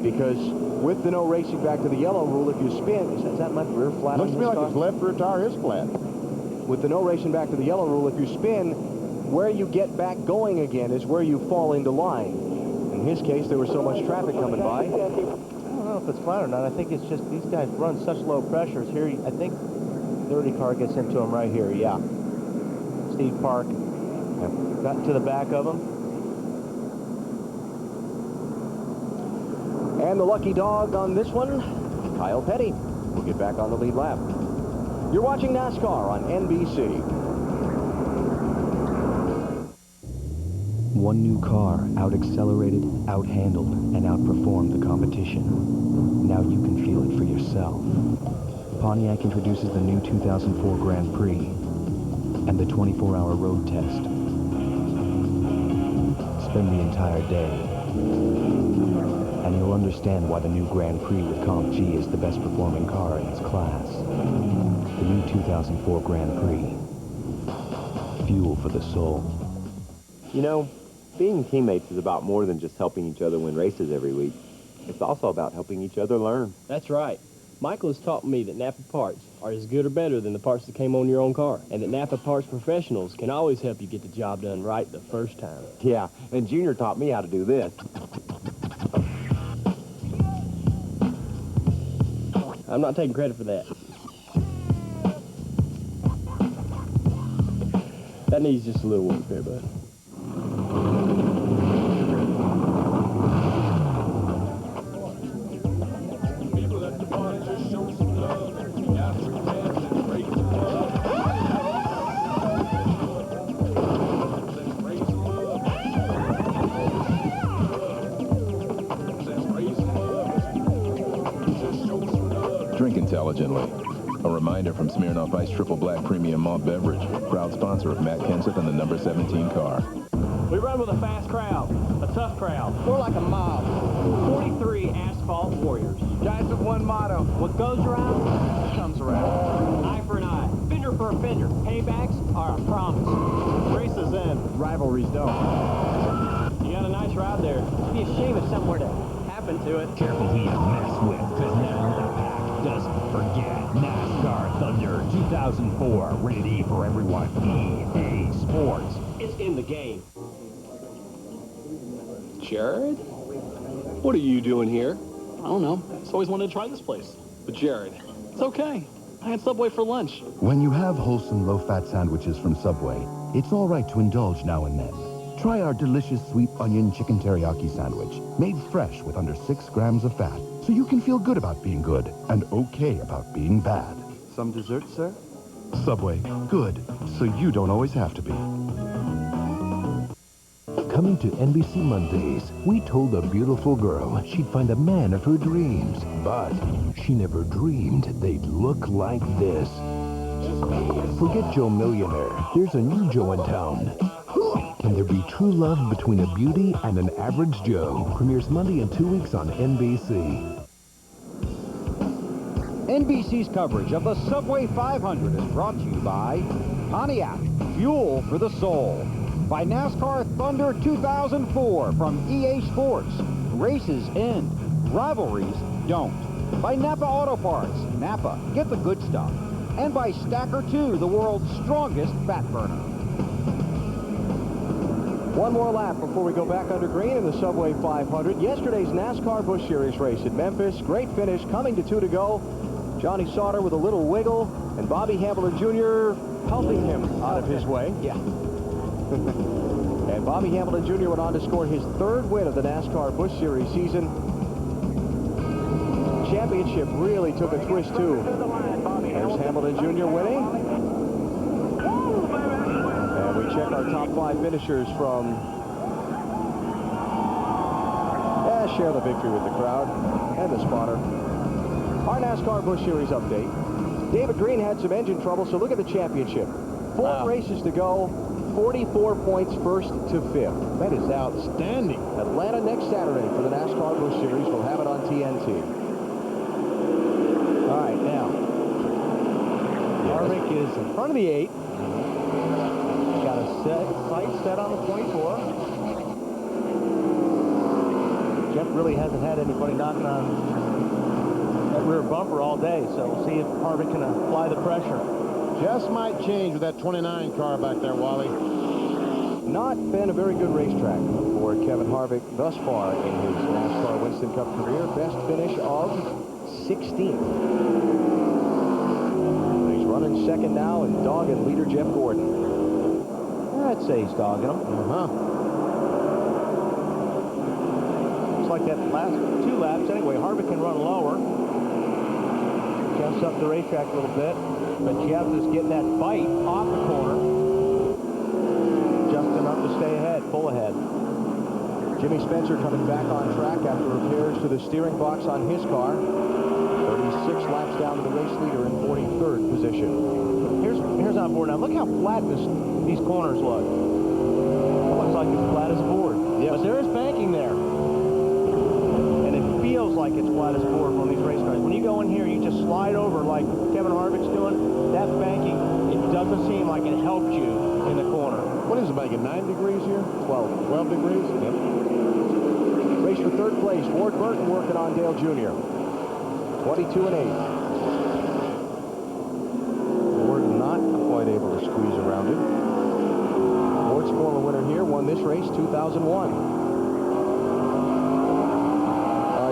because with the no racing back to the yellow rule, if you spin, is that my rear flat? Looks to me like his left rear tire is flat. With the no racing back to the yellow rule, if you spin, where you get back going again is where you fall into line. In his case, there was so much traffic coming by. I don't know if it's flat or not. I think it's just these guys run such low pressures here. I think 30 car gets into him right here. Yeah. Steve Park got to the back of him. And the lucky dog on this one, Kyle Petty, will get back on the lead lap. You're watching NASCAR on NBC. One new car out-accelerated, out-handled, and outperformed the competition. Now you can feel it for yourself. Pontiac introduces the new 2004 Grand Prix and the 24-hour road test. Spend the entire day, and you'll understand why the new Grand Prix with Comp G is the best performing car in its class. The new 2004 Grand Prix. Fuel for the soul. You know, being teammates is about more than just helping each other win races every week. It's also about helping each other learn. That's right. Michael has taught me that Napa parts are as good or better than the parts that came on your own car, and that Napa parts professionals can always help you get the job done right the first time. Yeah, and Junior taught me how to do this. I'm not taking credit for that. That needs just a little work there, bud. Drink intelligently. A reminder from Smirnoff Ice Triple Black Premium Malt Beverage, proud sponsor of Matt Kenseth and the number 17 car. We run with a fast crowd, a tough crowd. More like a mob. 43 asphalt warriors. Guys with one motto: what goes around, comes around. Eye for an eye, fender for a fender. Paybacks are a promise. Races end, rivalries don't. You got a nice ride there. It'd be a shame if something were to happen to it. Careful who you mess with, because now the pack doesn't forget. NASCAR Thunder 2004, rated E for everyone. EA Sports. It's in the game. Jared? What are you doing here? I don't know. Just always wanted to try this place. But Jared. It's okay. I had Subway for lunch. When you have wholesome low-fat sandwiches from Subway, it's all right to indulge now and then. Try our delicious sweet onion chicken teriyaki sandwich, made fresh with under 6 grams of fat. so you can feel good about being good and okay about being bad. Some dessert, sir? Subway, good, so you don't always have to be. Coming to NBC Mondays, we told a beautiful girl she'd find a man of her dreams, but she never dreamed they'd look like this. Forget Joe Millionaire, there's a new Joe in town. Can there be true love between a beauty and an average Joe? Premieres Monday in 2 weeks on NBC. NBC's coverage of the Subway 500 is brought to you by Pontiac, fuel for the soul. By NASCAR Thunder 2004 from EA Sports. Races end, rivalries don't. By Napa Auto Parts. Napa, get the good stuff. And by Stacker 2, the world's strongest fat burner. One more lap before we go back under green in the Subway 500. Yesterday's NASCAR Busch Series race at Memphis. Great finish, coming to 2 to go. Johnny Sauter with a little wiggle, and Bobby Hamilton Jr. helping him out of his way. Yeah. And Bobby Hamilton Jr. went on to score his 3rd win of the NASCAR Busch Series season. Championship really took a twist, too. There's Hamilton Jr. winning. And we check our top 5 finishers from... share the victory with the crowd and the spotter. Our NASCAR Busch Series update. David Green had some engine trouble, so look at the championship. 4 races to go. 44 points, 1st to 5th. That is outstanding. Atlanta next Saturday for the NASCAR Busch Series. We'll have it on TNT. All right, now. Harvick is in front of the 8. Got a sight set on the 24. Jeff really hasn't had anybody knocking on that rear bumper all day, so we'll see if Harvick can apply the pressure. Just might change with that 29 car back there, Wally. Not been a very good racetrack for Kevin Harvick thus far in his NASCAR Winston Cup career. Best finish of 16th. He's running second now and dogging leader Jeff Gordon. I'd say he's dogging him. Looks like that last 2 laps anyway. Harvick can run lower. Jumps up the racetrack a little bit. But Jeff is getting that bite off the corner. Justin up to stay ahead, pull ahead. Jimmy Spencer coming back on track after repairs to the steering box on his car. 36 laps down to the race leader in 43rd position. Here's on board now. Look how flat these corners look. It looks like it's flat as a board. Yes. But there is banking there. And it feels like it's flat as a board on these race cars. When you go in here, you just slide over like Kevin Harvick's doing. That banking, it doesn't seem like it helped you in the corner. What is it, banking? 9 degrees here? 12 degrees? Yep. Race for 3rd place. Ward Burton working on Dale Jr. 22 and 8. Ward not quite able to squeeze around it. Ward's former winner here, won this race 2001.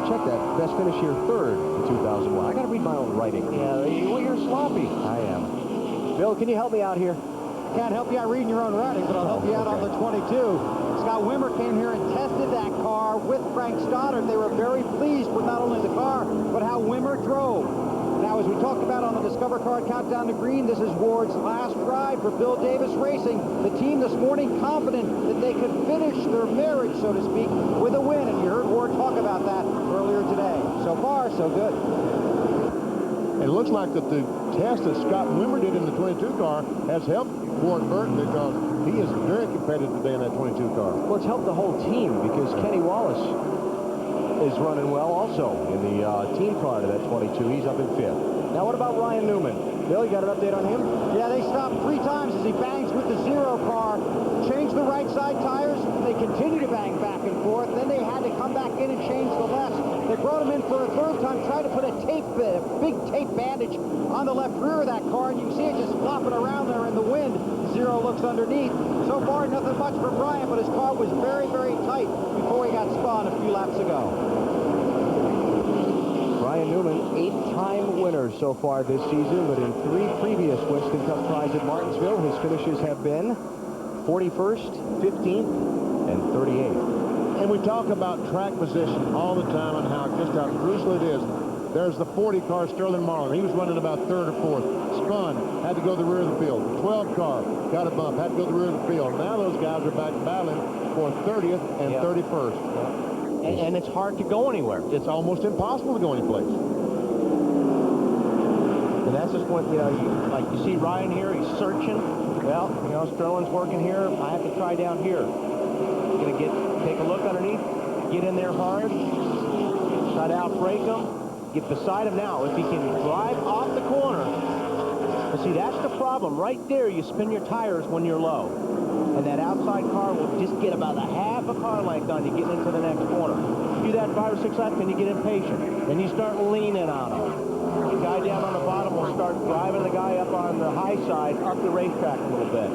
Check that. Best finish here, 3rd in 2001. I got to read my own writing. Yeah, you're sloppy. I am. Bill, can you help me out here? Can't help you out reading your own writing, but I'll help you out on the 22. Scott Wimmer came here and tested that car with Frank Stoddard. They were very pleased with not only the car, but how Wimmer drove. Now, as we talked about on the Discover Card Countdown to Green, this is Ward's last ride for Bill Davis Racing. The team this morning confident that they could finish their marriage, so to speak, with a win. And you heard Ward talk about that earlier today. So far, so good. It looks like that the test that Scott Wimmer did in the 22 car has helped Ward Burton because he is very competitive today in that 22 car. Well, it's helped the whole team because Kenny Wallace is running well also in the team car to that 22. He's up in 5th. Now, what about Ryan Newman? Bill, you got an update on him? Yeah, they stopped 3 times as he bangs with the 0 car. Changed the right side tires. They continue to bang back and forth. Then they had to come back in and change the left. They brought him in for a 3rd time, tried to put a big tape bandage on the left rear of that car, and you can see it just flopping around there in the wind. 0 looks underneath. So far, nothing much for Brian, but his car was very, very tight before he got spun a few laps ago. Brian Newman, 8-time winner so far this season, but in 3 previous Winston Cup tries at Martinsville, his finishes have been 41st, 15th, and 38th. And we talk about track position all the time and just how crucial it is. There's the 40 car, Sterling Marlin. He was running about third or fourth. Spun, had to go to the rear of the field. The 12 car got a bump, had to go to the rear of the field. Now those guys are back battling for 30th and 31st. And it's hard to go anywhere. It's almost impossible to go anyplace. And that's just what, like you see Ryan here, he's searching. Well, Sterling's working here. I have to try down here. Going to take a look underneath, get in there hard, try to outbrake him, get beside him now. If he can drive off the corner, but see, that's the problem. Right there, you spin your tires when you're low. And that outside car will just get about a half a car length on you getting into the next corner. You do that 5 or 6 laps, then you get impatient. Then you start leaning on him. The guy down on the bottom will start driving the guy up on the high side, up the racetrack a little bit.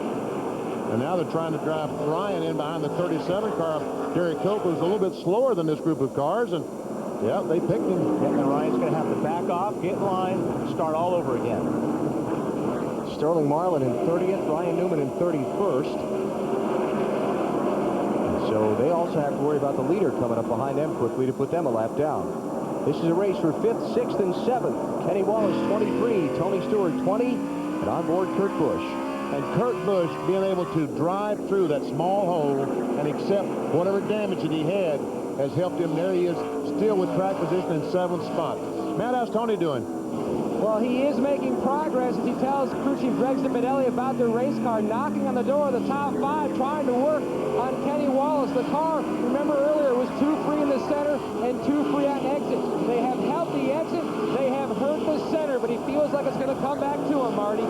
And now they're trying to drive Ryan in behind the 37 car. Derek Cope was a little bit slower than this group of cars, and yeah, they picked him. Yeah, and Ryan's going to have to back off, get in line, start all over again. Sterling Marlin in 30th, Ryan Newman in 31st. So they also have to worry about the leader coming up behind them quickly to put them a lap down. This is a race for 5th, 6th, and 7th. Kenny Wallace, 23, Tony Stewart, 20, and on board Kurt Busch. And Kurt Busch being able to drive through that small hole and accept whatever damage that he had has helped him. There he is, still with track position in 7th spot. Matt, how's Tony doing? Well, he is making progress as he tells crew chief Greg Zimbinelli about their race car, knocking on the door of the top 5, trying to work on Kenny Wallace. The car, remember earlier, was 2 free in the center and 2 free on exit. They have held the exit, they have hurt the center, but he feels like it's going to come back to him, Marty.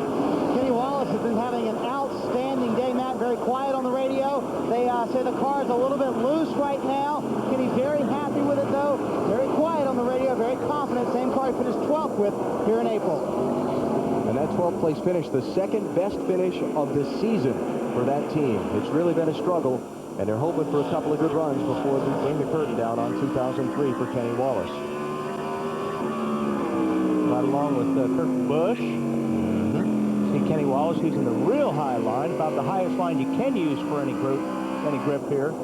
Kenny Wallace has been having an outstanding day, Matt. Very quiet on the radio. They say the car is a little bit loose right now. Kenny's very happy with it, though. Very quiet on the radio, very confident. Same car he finished 12th with here in April. And that 12th place finish, the second best finish of the season for that team. It's really been a struggle, and they're hoping for a couple of good runs before they bring the curtain down on 2003 for Kenny Wallace. Right along with Kurt Busch. See Kenny Wallace using the real high line, about the highest line you can use for any grip here.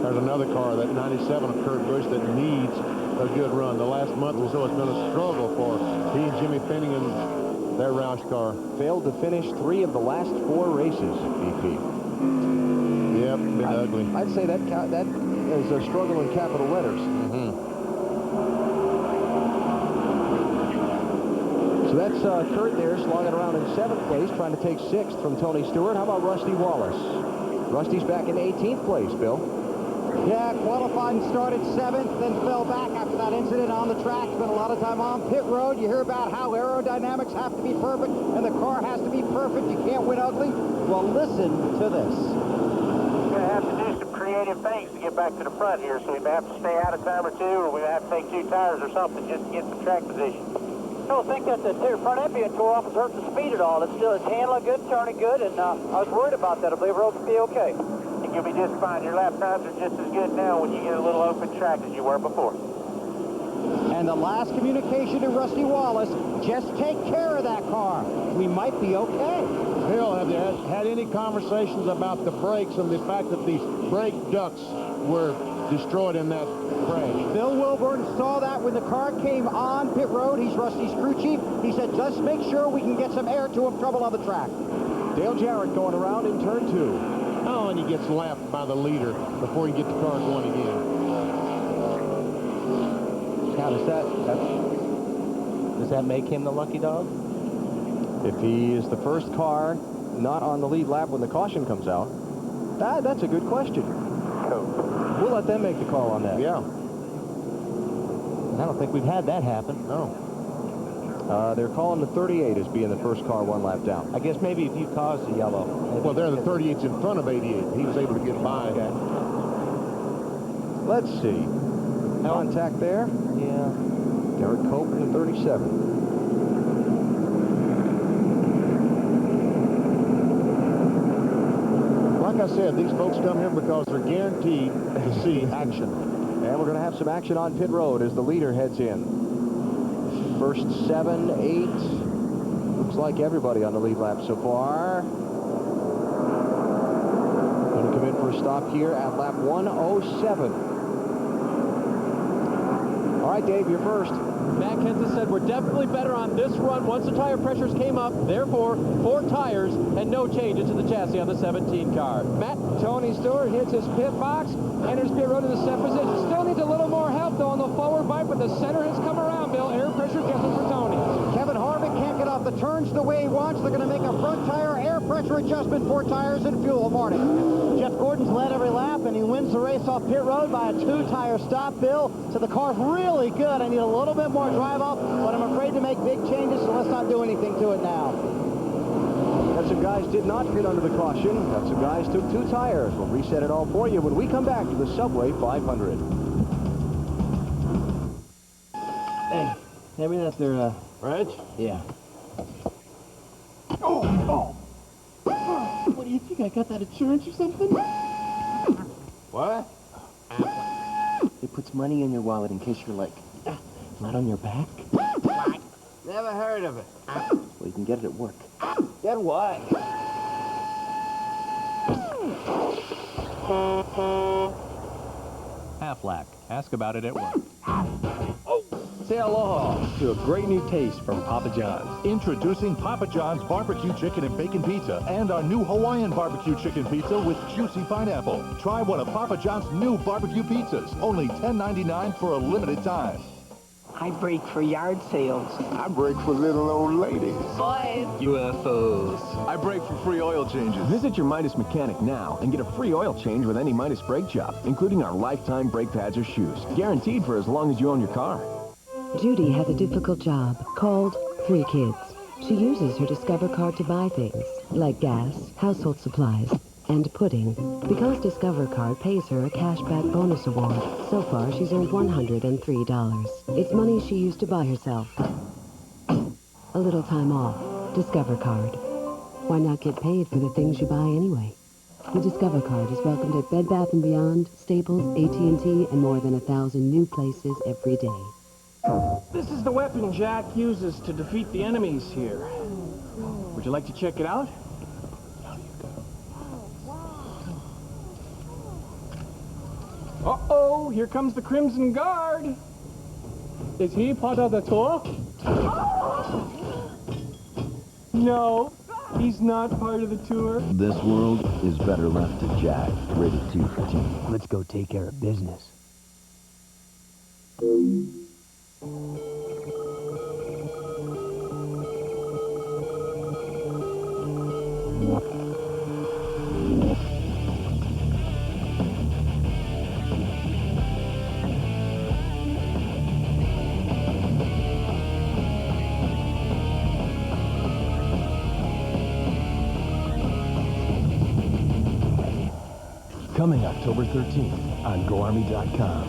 There's another car, that 97 of Kurt Busch, that needs a good run. The last month or so has been a struggle for he and Jimmy Finnegan, their Roush car. Failed to finish 3 of the last 4 races, BP. Yep, been ugly. I'd say that is a struggle in capital letters. So that's Kurt there, slogging around in 7th place, trying to take 6th from Tony Stewart. How about Rusty Wallace? Rusty's back in 18th place, Bill. Yeah, qualified and started 7th, then fell back after that incident on the track. Spent a lot of time on pit road. You hear about how aerodynamics have to be perfect and the car has to be perfect. You can't win ugly. Well, listen to this. We're going to have to do some creative things to get back to the front here, so we may have to stay out a time or 2, or we may have to take 2 tires or something just to get some track position. I don't think that the front end being tore off has hurt the speed at all. It's handling good, turning good, and I was worried about that. I believe we're going to be okay. You'll be just fine. Your lap times are just as good now when you get a little open track as you were before. And the last communication to Rusty Wallace, just take care of that car. We might be okay. Bill, have you had any conversations about the brakes and the fact that these brake ducts were destroyed in that crash? Bill Wilburn saw that when the car came on pit road. He's Rusty's crew chief. He said, just make sure we can get some air to him, trouble on the track. Dale Jarrett going around in turn 2. Oh, and he gets lapped by the leader before he gets the car going again. Now, does that make him the lucky dog? If he is the first car not on the lead lap when the caution comes out, that's a good question. We'll let them make the call on that. Yeah. I don't think we've had that happen. No. They're calling the 38 as being the first car 1 lap down. I guess maybe if you caused the yellow. Well, they're the 38's in front of 88. He was able to get by. Okay. Let's see. Contact there. Yeah. Derek Cope in the 37. Like I said, these folks come here because they're guaranteed to see action. And we're going to have some action on pit road as the leader heads in. First 7, 8. Looks like everybody on the lead lap so far. Going to We come in for a stop here at lap 107. All right, Dave, you're first. Matt Kenseth said we're definitely better on this run once the tire pressures came up. Therefore, 4 tires and no changes to the chassis on the 17 car. Matt? Tony Stewart hits his pit box, enters pit road in the set position. Still needs a little more help, though, on the forward bite, but the center has come around, Bill. Air pressure guessing for Tony. Kevin Harvick can't get off the turns the way he wants. They're going to make a front tire air pressure adjustment for tires and fuel. Morning. Jeff Gordon's led every lap, and he wins the race off pit road by a 2-tire stop, Bill. So the car's really good. I need a little bit more drive off, but I'm afraid to make big changes, so let's not do anything to it now. Got some guys did not fit under the caution. Got some guys took 2 tires. We'll reset it all for you when we come back to the Subway 500. Hey, hand me that there, wrench? Yeah. Oh! What do you think? I got that insurance or something? What? It puts money in your wallet in case you're like, not on your back. Never heard of it. Well, you can get it at work. Get what? Aflac. Ask about it at work. Say aloha to a great new taste from Papa John's. Introducing Papa John's Barbecue Chicken and Bacon Pizza and our new Hawaiian Barbecue Chicken Pizza with juicy pineapple. Try one of Papa John's new barbecue pizzas. Only $10.99 for a limited time. I break for yard sales. I break for little old ladies. Boys. UFOs. I break for free oil changes. Visit your Midas mechanic now and get a free oil change with any Midas brake job, including our lifetime brake pads or shoes. Guaranteed for as long as you own your car. Judy has a difficult job called 3 kids. She uses her Discover card to buy things like gas, household supplies, and pudding. Because Discover card pays her a cashback bonus award, so far she's earned $103. It's money she used to buy herself a little time off. Discover card. Why not get paid for the things you buy anyway? The Discover card is welcomed at Bed Bath & Beyond, Staples, AT&T, and more than 1,000 new places every day. This is the weapon Jack uses to defeat the enemies here. Would you like to check it out? Uh-oh, here comes the Crimson Guard. Is he part of the tour? No, he's not part of the tour. This world is better left to Jack. Rated 2 for Teen. Let's go take care of business. Coming October 13th on GoArmy.com.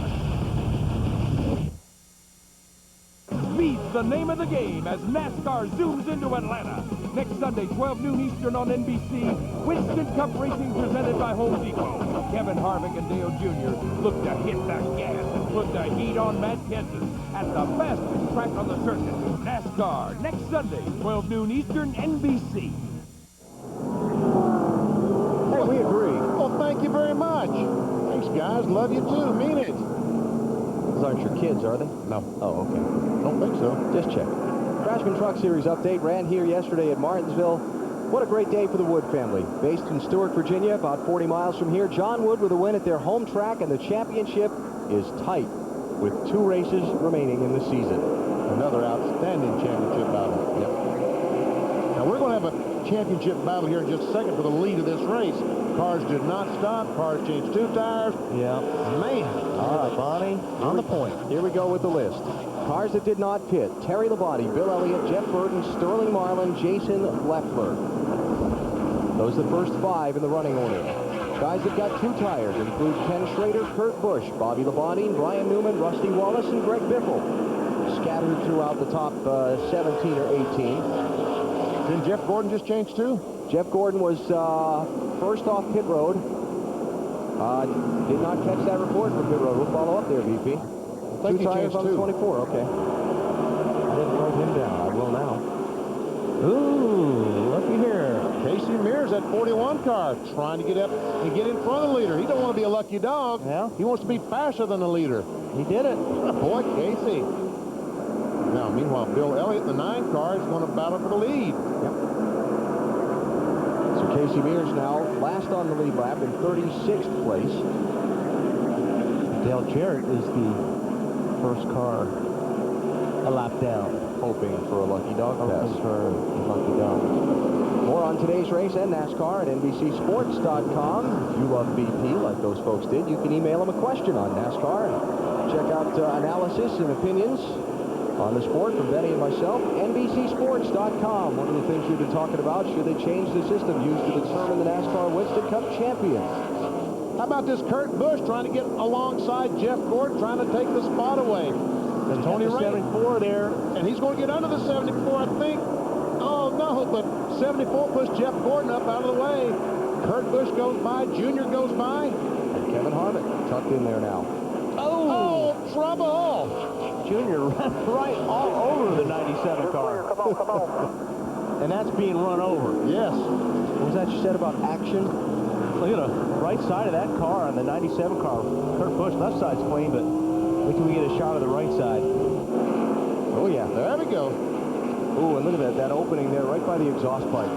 Speed's the name of the game as NASCAR zooms into Atlanta. Next Sunday, 12 noon Eastern on NBC, Winston Cup Racing presented by Home Depot. Kevin Harvick and Dale Jr. look to hit the gas and put the heat on Matt Kenseth at the fastest track on the circuit. NASCAR, next Sunday, 12 noon Eastern, NBC. Hey, we agree. Well, thank you very much. Thanks, guys. Love you too. Mean it. Those aren't your kids, are they? No. Oh, okay. Don't think so. Just check. Craftsman Truck Series update ran here yesterday at Martinsville. What a great day for the Wood family. Based in Stuart, Virginia, about 40 miles from here, John Wood with a win at their home track, and the championship is tight with 2 races remaining in the season. Another outstanding championship battle. Yep. Now, we're going to have a championship battle here in just a second for the lead of this race. Cars did not stop. Cars changed 2 tires. Yeah. Man. All right, Bonnie, on the point. Here we go with the list. Cars that did not pit: Terry Labonte, Bill Elliott, Jeff Burton, Sterling Marlin, Jason Leffler. Those are the first 5 in the running order. Guys that got 2 tires include Ken Schrader, Kurt Busch, Bobby Labonte, Brian Newman, Rusty Wallace, and Greg Biffle. Scattered throughout the top 17 or 18. Didn't Jeff Gordon just change too? Jeff Gordon was first off pit road. Did not catch that report for pit road. We'll follow up there, VP. 2 tires on the 24, okay. I didn't write him down. I will now. Ooh, looky here. Casey Mears Mears, that 41 car, trying to get up and get in front of the leader. He don't want to be a lucky dog. Yeah. He wants to be faster than the leader. He did it. Boy, Casey. Now, meanwhile, Bill Elliott, the 9 car, is going to battle for the lead. Yep. So Casey Mears now last on the lead lap in 36th place. Dale Jarrett is the first car a lap down. Hoping for a lucky dog pass. Hoping for a lucky dog. More on today's race and NASCAR at NBCSports.com. If you love BP like those folks did, you can email them a question on NASCAR and check out analysis and opinions on the sport from Benny and myself. NBCSports.com. One of the things we've been talking about, should they change the system used to determine the NASCAR Winston Cup champions? How about this Kurt Busch trying to get alongside Jeff Gordon, trying to take the spot away? There's Tony Ray. 74 there. And he's going to get under the 74, I think. Oh, no, but 74 pushed Jeff Gordon up out of the way. Kurt Busch goes by. Junior goes by. And Kevin Harvick tucked in there now. Oh, trouble. Junior ran right all over the 97 car. Come on, come on. And that's being run over. Yes. What was that you said about action? Look at the right side of that car on the 97 car. Kurt Busch, left side's clean, but wait till we get a shot of the right side. Oh, yeah. There we go. Ooh, and look at that opening there right by the exhaust pipe.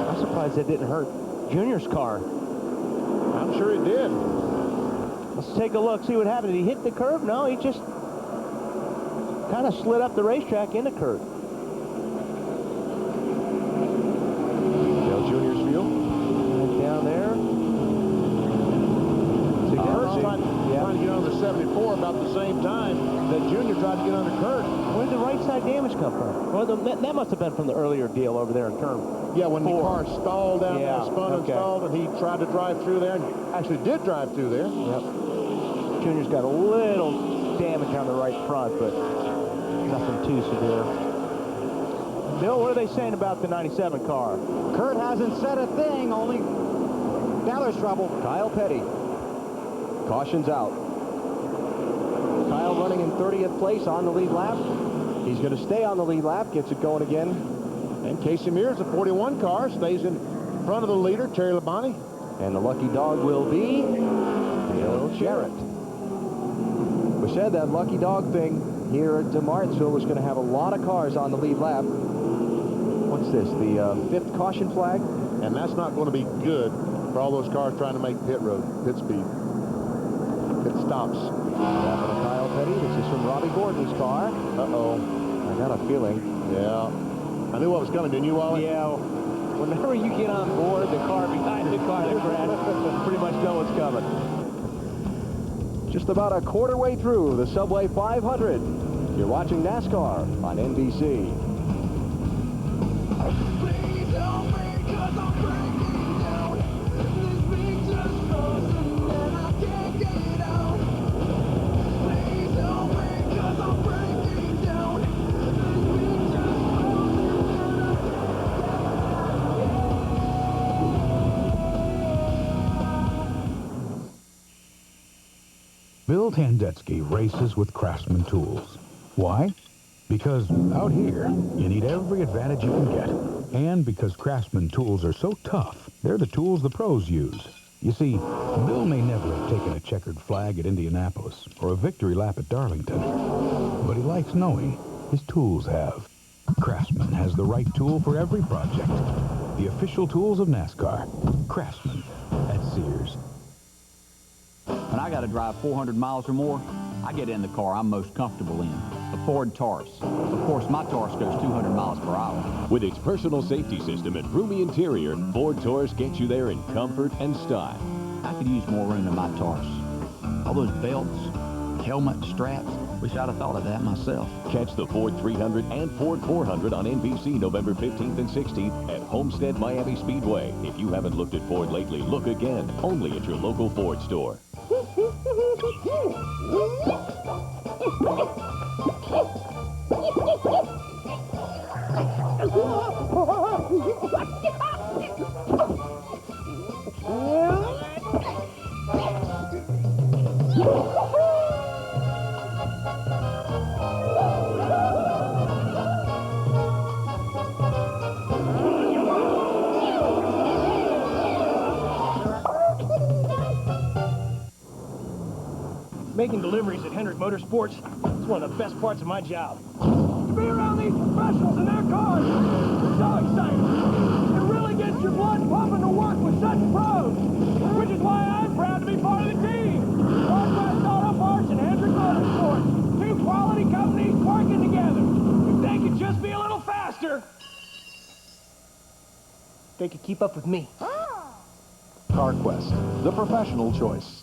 I'm surprised that didn't hurt Junior's car. I'm sure it did. Let's take a look, see what happened. Did he hit the curb? No, he just kind of slid up the racetrack into Kurt. Dale Jr.'s field. Down there. Kurt's trying to get under 74 about the same time that Junior tried to get under Kurt. Where did the right side damage come from? Well, that must have been from the earlier deal over there in turn. Yeah, when 4. the car stalled down there, spun and stalled, and he tried to drive through there, and actually did drive through there. Yep. Junior's got a little damage on the right front, but nothing too severe. Bill, what are they saying about the 97 car? Kurt hasn't said a thing, only now there's trouble. Kyle Petty. Caution's out. Kyle running in 30th place on the lead lap. He's going to stay on the lead lap, gets it going again. And Casey Mears, the 41 car, stays in front of the leader, Terry Labonte. And the lucky dog will be Dale Jarrett. We said that lucky dog thing here at Martinsville was going to have a lot of cars on the lead lap. What's this, the 5th caution flag? And that's not going to be good for all those cars trying to make pit speed. Pit stops. Yeah, for Kyle Petty. This is from Robbie Gordon's car. Uh-oh. I got a feeling. Yeah. I knew what was coming, didn't you, Wally? Yeah. Whenever you get on board the car behind the car that crashed, pretty much know what's coming. Just about a quarter way through the Subway 500. You're watching NASCAR on NBC. Bill Tandetsky races with Craftsman tools. Why? Because out here, you need every advantage you can get. And because Craftsman tools are so tough, they're the tools the pros use. You see, Bill may never have taken a checkered flag at Indianapolis or a victory lap at Darlington, but he likes knowing his tools have. Craftsman has the right tool for every project. The official tools of NASCAR. Craftsman at Sears. When I got to drive 400 miles or more, I get in the car I'm most comfortable in, a Ford Taurus. Of course, my Taurus goes 200 miles per hour. With its personal safety system and roomy interior, Ford Taurus gets you there in comfort and style. I could use more room in my Taurus. All those belts, helmet, straps, wish I'd have thought of that myself. Catch the Ford 300 and Ford 400 on NBC November 15th and 16th at Homestead Miami Speedway. If you haven't looked at Ford lately, look again, only at your local Ford store. Making deliveries at Hendrick Motorsports is one of the best parts of my job. To be around these professionals and their cars is so exciting. It really gets your blood pumping to work with such pros, which is why I'm proud to be part of the team. Northwest Auto Parts and Hendrick Motorsports, two quality companies working together. If they could just be a little faster, they could keep up with me. CarQuest, the professional choice.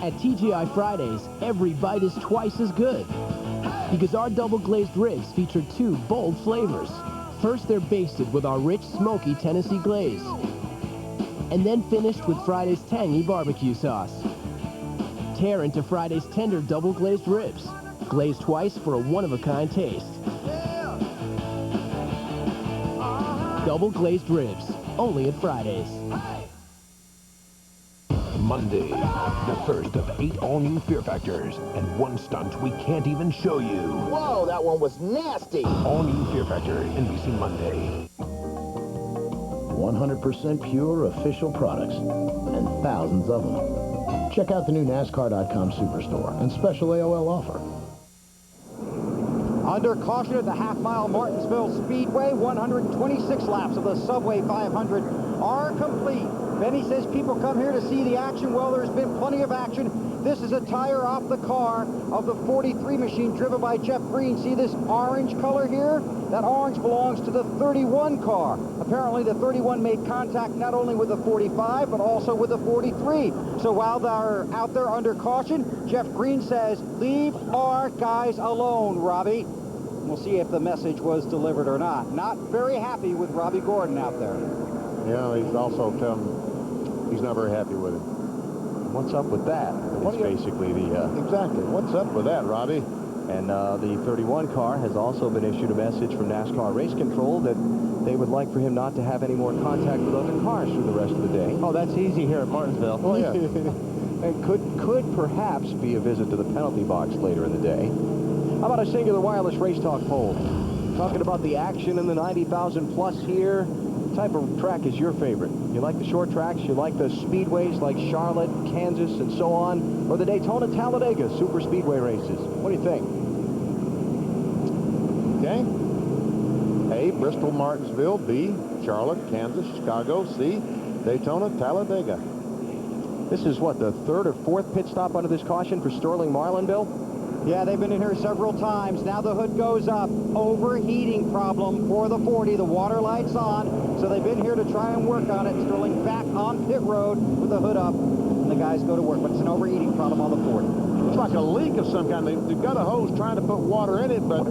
At TGI Fridays, every bite is twice as good. Because our double glazed ribs feature two bold flavors. First, they're basted with our rich, smoky Tennessee glaze. And then finished with Friday's tangy barbecue sauce. Tear into Friday's tender double glazed ribs. Glazed twice for a one-of-a-kind taste. Double glazed ribs, only at Fridays. Monday, the first of 8 all-new Fear Factors, and one stunt we can't even show you. Whoa, that one was nasty. All-new Fear Factor, NBC Monday. 100% pure official products, and thousands of them. Check out the new NASCAR.com Superstore and special AOL offer. Under caution at the half-mile Martinsville Speedway, 126 laps of the Subway 500 are complete. Benny says people come here to see the action. Well, there's been plenty of action. This is a tire off the car of the 43 machine driven by Jeff Green. See this orange color here? That orange belongs to the 31 car. Apparently the 31 made contact not only with the 45, but also with the 43. So while they're out there under caution, Jeff Green says, leave our guys alone, Robbie. We'll see if the message was delivered or not. Not very happy with Robbie Gordon out there. Yeah, he's also telling he's not very happy with him. What's up with that? It's basically the... Exactly. What's up with that, Robbie? And the 31 car has also been issued a message from NASCAR Race Control that they would like for him not to have any more contact with other cars through the rest of the day. Oh, that's easy here at Martinsville. Oh, yeah. And could perhaps be a visit to the penalty box later in the day. How about a Singular Wireless Race Talk poll? Talking about the action in the 90,000 plus here. What type of track is your favorite? You like the short tracks? You like the speedways like Charlotte, Kansas, and so on? Or the Daytona, Talladega super speedway races? What do you think? Okay. A, Bristol, Martinsville. B, Charlotte, Kansas, Chicago. C, Daytona, Talladega. This is what, the third or fourth pit stop under this caution for Sterling Marlin, Bill? Yeah, they've been in here several times. Now the hood goes up. Overheating problem for the 40. The water light's on. So they've been here to try and work on it. Sterling back on pit road with the hood up. And the guys go to work. But it's an overheating problem on the 40. It's like a leak of some kind. They've got a hose trying to put water in it, but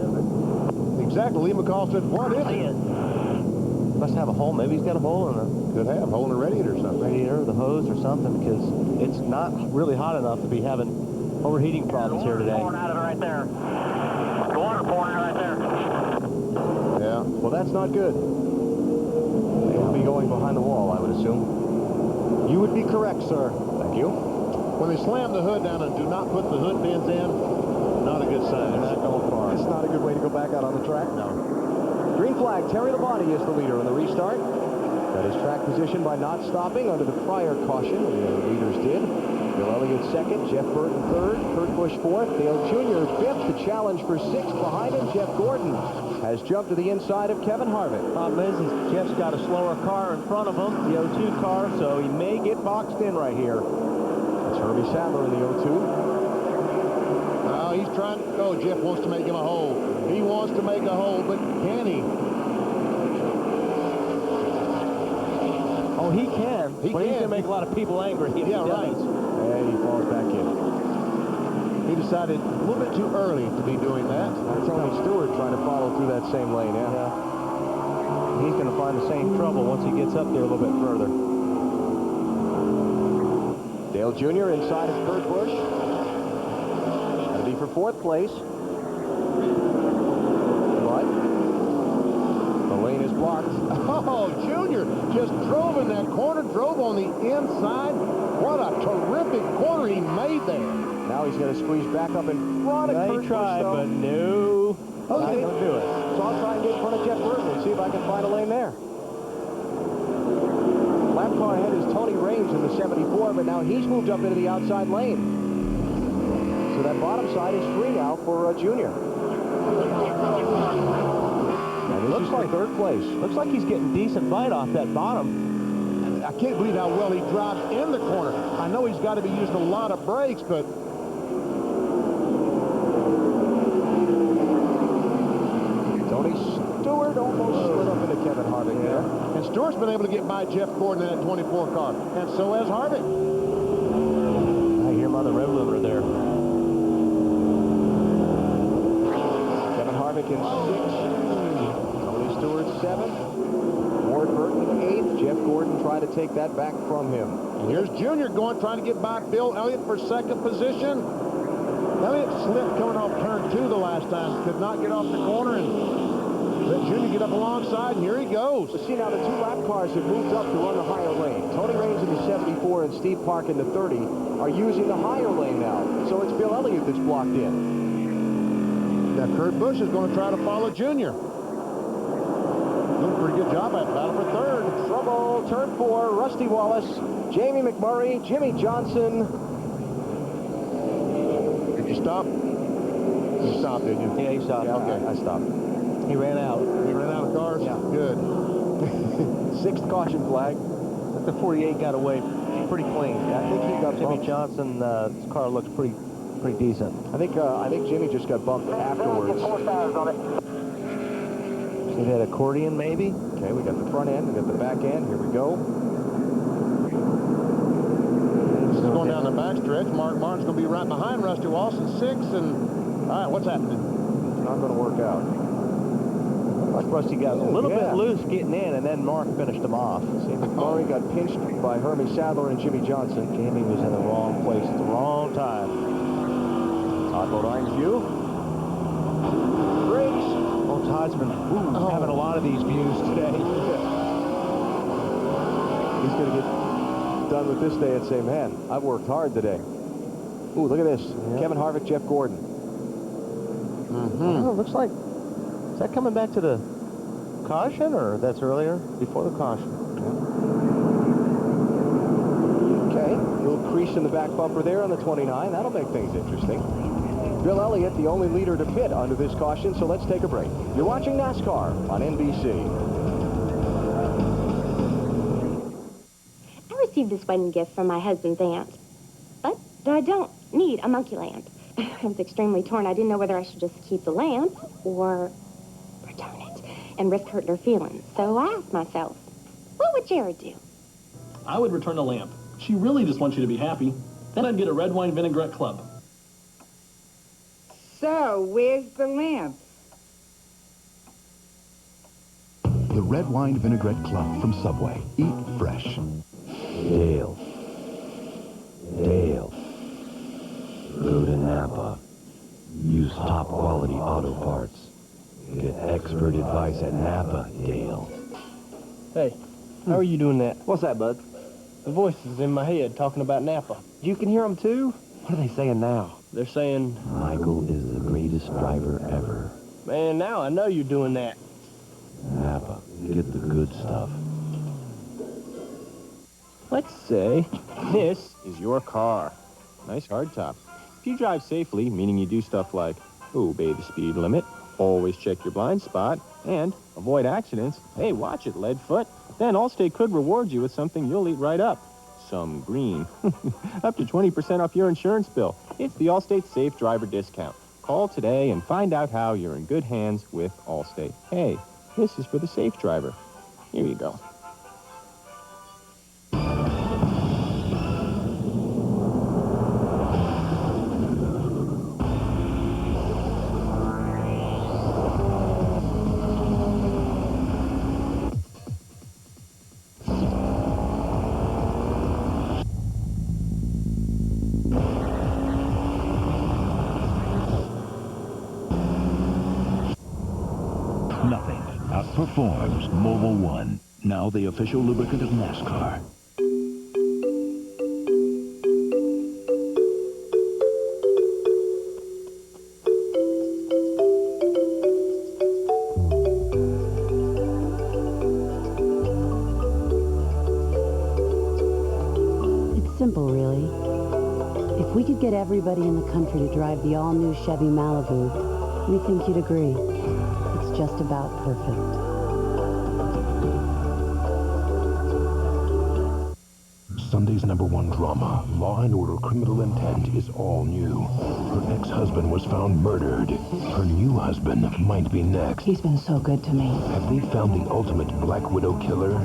exactly. Lee McCall said, what is it? Must have a hole. Maybe he's got a hole in it. Could have. Hole in the radiator or something. Radiator, the hose or something, because it's not really hot enough to be having overheating problems here today. Pouring out of it right there. The water pouring right there. Yeah. Well, that's not good. They will be going behind the wall, I would assume. You would be correct, sir. Thank you. When they slam the hood down and do not put the hood pins in, not a good sign. They're not going far. It's not a good way to go back out on the track. No. Green flag. Terry Labonte is the leader in the restart. That is track position by not stopping under the prior caution. The leaders did. Bill Elliott second, Jeff Burton third, Kurt Busch fourth, Dale Jr. fifth. The challenge for sixth behind him. Jeff Gordon has jumped to the inside of Kevin Harvick. Problem is Jeff's got a slower car in front of him, the 02 car, so he may get boxed in right here. That's Herbie Sadler in the 02. Oh, he's trying to go. Jeff wants to make him a hole. He wants to make a hole, but can he? Oh, he can. But he's going to make a lot of people angry. Yeah, right. And he falls back in. He decided a little bit too early to be doing that. That's Tony Stewart trying to follow through that same lane, yeah. He's going to find the same trouble once he gets up there a little bit further. Dale Jr. inside of Kurt Busch. Going to be for fourth place. But the lane is blocked. Oh, Junior just drove in that corner, drove on the inside. What a terrific corner he made there. Now he's going to squeeze back up in front of Kurt Busch. He tried, but no. Okay. Not going to do it. So I'll try and get in front of Jeff Burton and see if I can find a lane there. lap car ahead is Tony Raines in the 74, but now he's moved up into the outside lane. So that bottom side is free now for Junior. And this looks like third place. Looks like he's getting decent bite off that bottom. I can't believe how well he drives in the corner. I know he's got to be using a lot of brakes, but Tony Stewart almost slid up into Kevin Harvick there. And Stewart's been able to get by Jeff Gordon in that 24 car, and so has Harvick. I hear him on the rev limiter there. Kevin Harvick in 6th. Tony Stewart 7th. Ward Burton 8th. Jeff Gordon trying to take that back from him. And here's Junior trying to get by Bill Elliott for 2nd position. Elliott slipped coming off turn 2 the last time. Could not get off the corner and let Junior get up alongside, and here he goes. But see, now the 2 lap cars have moved up to run the higher lane. Tony Raines in the 74 and Steve Park in the 30 are using the higher lane now. So it's Bill Elliott that's blocked in. Now Kurt Busch is going to try to follow Junior. Doing a pretty good job at battle for 3rd. Trouble, turn 4, Rusty Wallace, Jamie McMurray, Jimmy Johnson. Did you stop? You stopped, didn't you? Yeah, he stopped. Yeah, Okay. I stopped. He ran out. He ran out of cars? Yeah. Good. 6th caution flag. But the 48 got away pretty clean. Yeah, I think he got Jimmy bumped. Johnson's car looks pretty decent. I think Jimmy just got bumped afterwards. See that accordion, maybe? Okay, we got the front end, we got the back end. Here we go. This is going down the backstretch. Mark Martin's going to be right behind Rusty Wallace in 6th. And all right, what's happening? It's not going to work out. Like Rusty got a little bit loose getting in, and then Mark finished him off. See, McMurray got pinched by Hermie Sadler and Jimmy Johnson. Jamie was in the wrong place at the wrong time. Todd Bodine's view. Briggs. Oh, Todd's been having a lot of these views today. He's going to get done with this day and say, man, I've worked hard today. Ooh, look at this. Yeah. Kevin Harvick, Jeff Gordon. Oh, looks like, is that coming back to the caution, or that's earlier, before the caution? Okay, little crease in the back bumper there on the 29. That'll make things interesting. Bill Elliott, the only leader to pit under this caution, so let's take a break. You're watching NASCAR on NBC. I received this wedding gift from my husband's aunt, but I don't need a monkey lamp. I was extremely torn. I didn't know whether I should just keep the lamp or return it and risk hurting her feelings. So I asked myself, what would Jared do? I would return the lamp. She really just wants you to be happy. Then I'd get a red wine vinaigrette club. So, where's the lamp? The Red Wine Vinaigrette Club from Subway. Eat fresh. Dale. Go to Napa. Use top quality auto parts. Get expert advice at Napa, Dale. Hey, how are you doing that? What's that, bud? The voices in my head talking about Napa. You can hear them too? What are they saying now? They're saying, Michael is the greatest driver ever. man, now I know you're doing that. Napa, get the good stuff. Let's say this is your car. Nice hardtop. If you drive safely, meaning you do stuff like obey the speed limit, always check your blind spot, and avoid accidents, hey, watch it, lead foot, then Allstate could reward you with something you'll eat right up. Some green. Up to 20% off your insurance bill. It's the Allstate Safe Driver Discount. Call today and find out how you're in good hands with Allstate. Hey, this is for the safe driver. Here you go. Nothing outperforms Mobil 1, now the official lubricant of NASCAR. If we could get everybody in the country to drive the all-new Chevy Malibu, we think you'd agree. It's just about perfect. Sunday's #1 drama, Law & Order Criminal Intent, is all new. Her ex-husband was found murdered. Her new husband might be next. He's been so good to me. Have they found the ultimate Black Widow killer?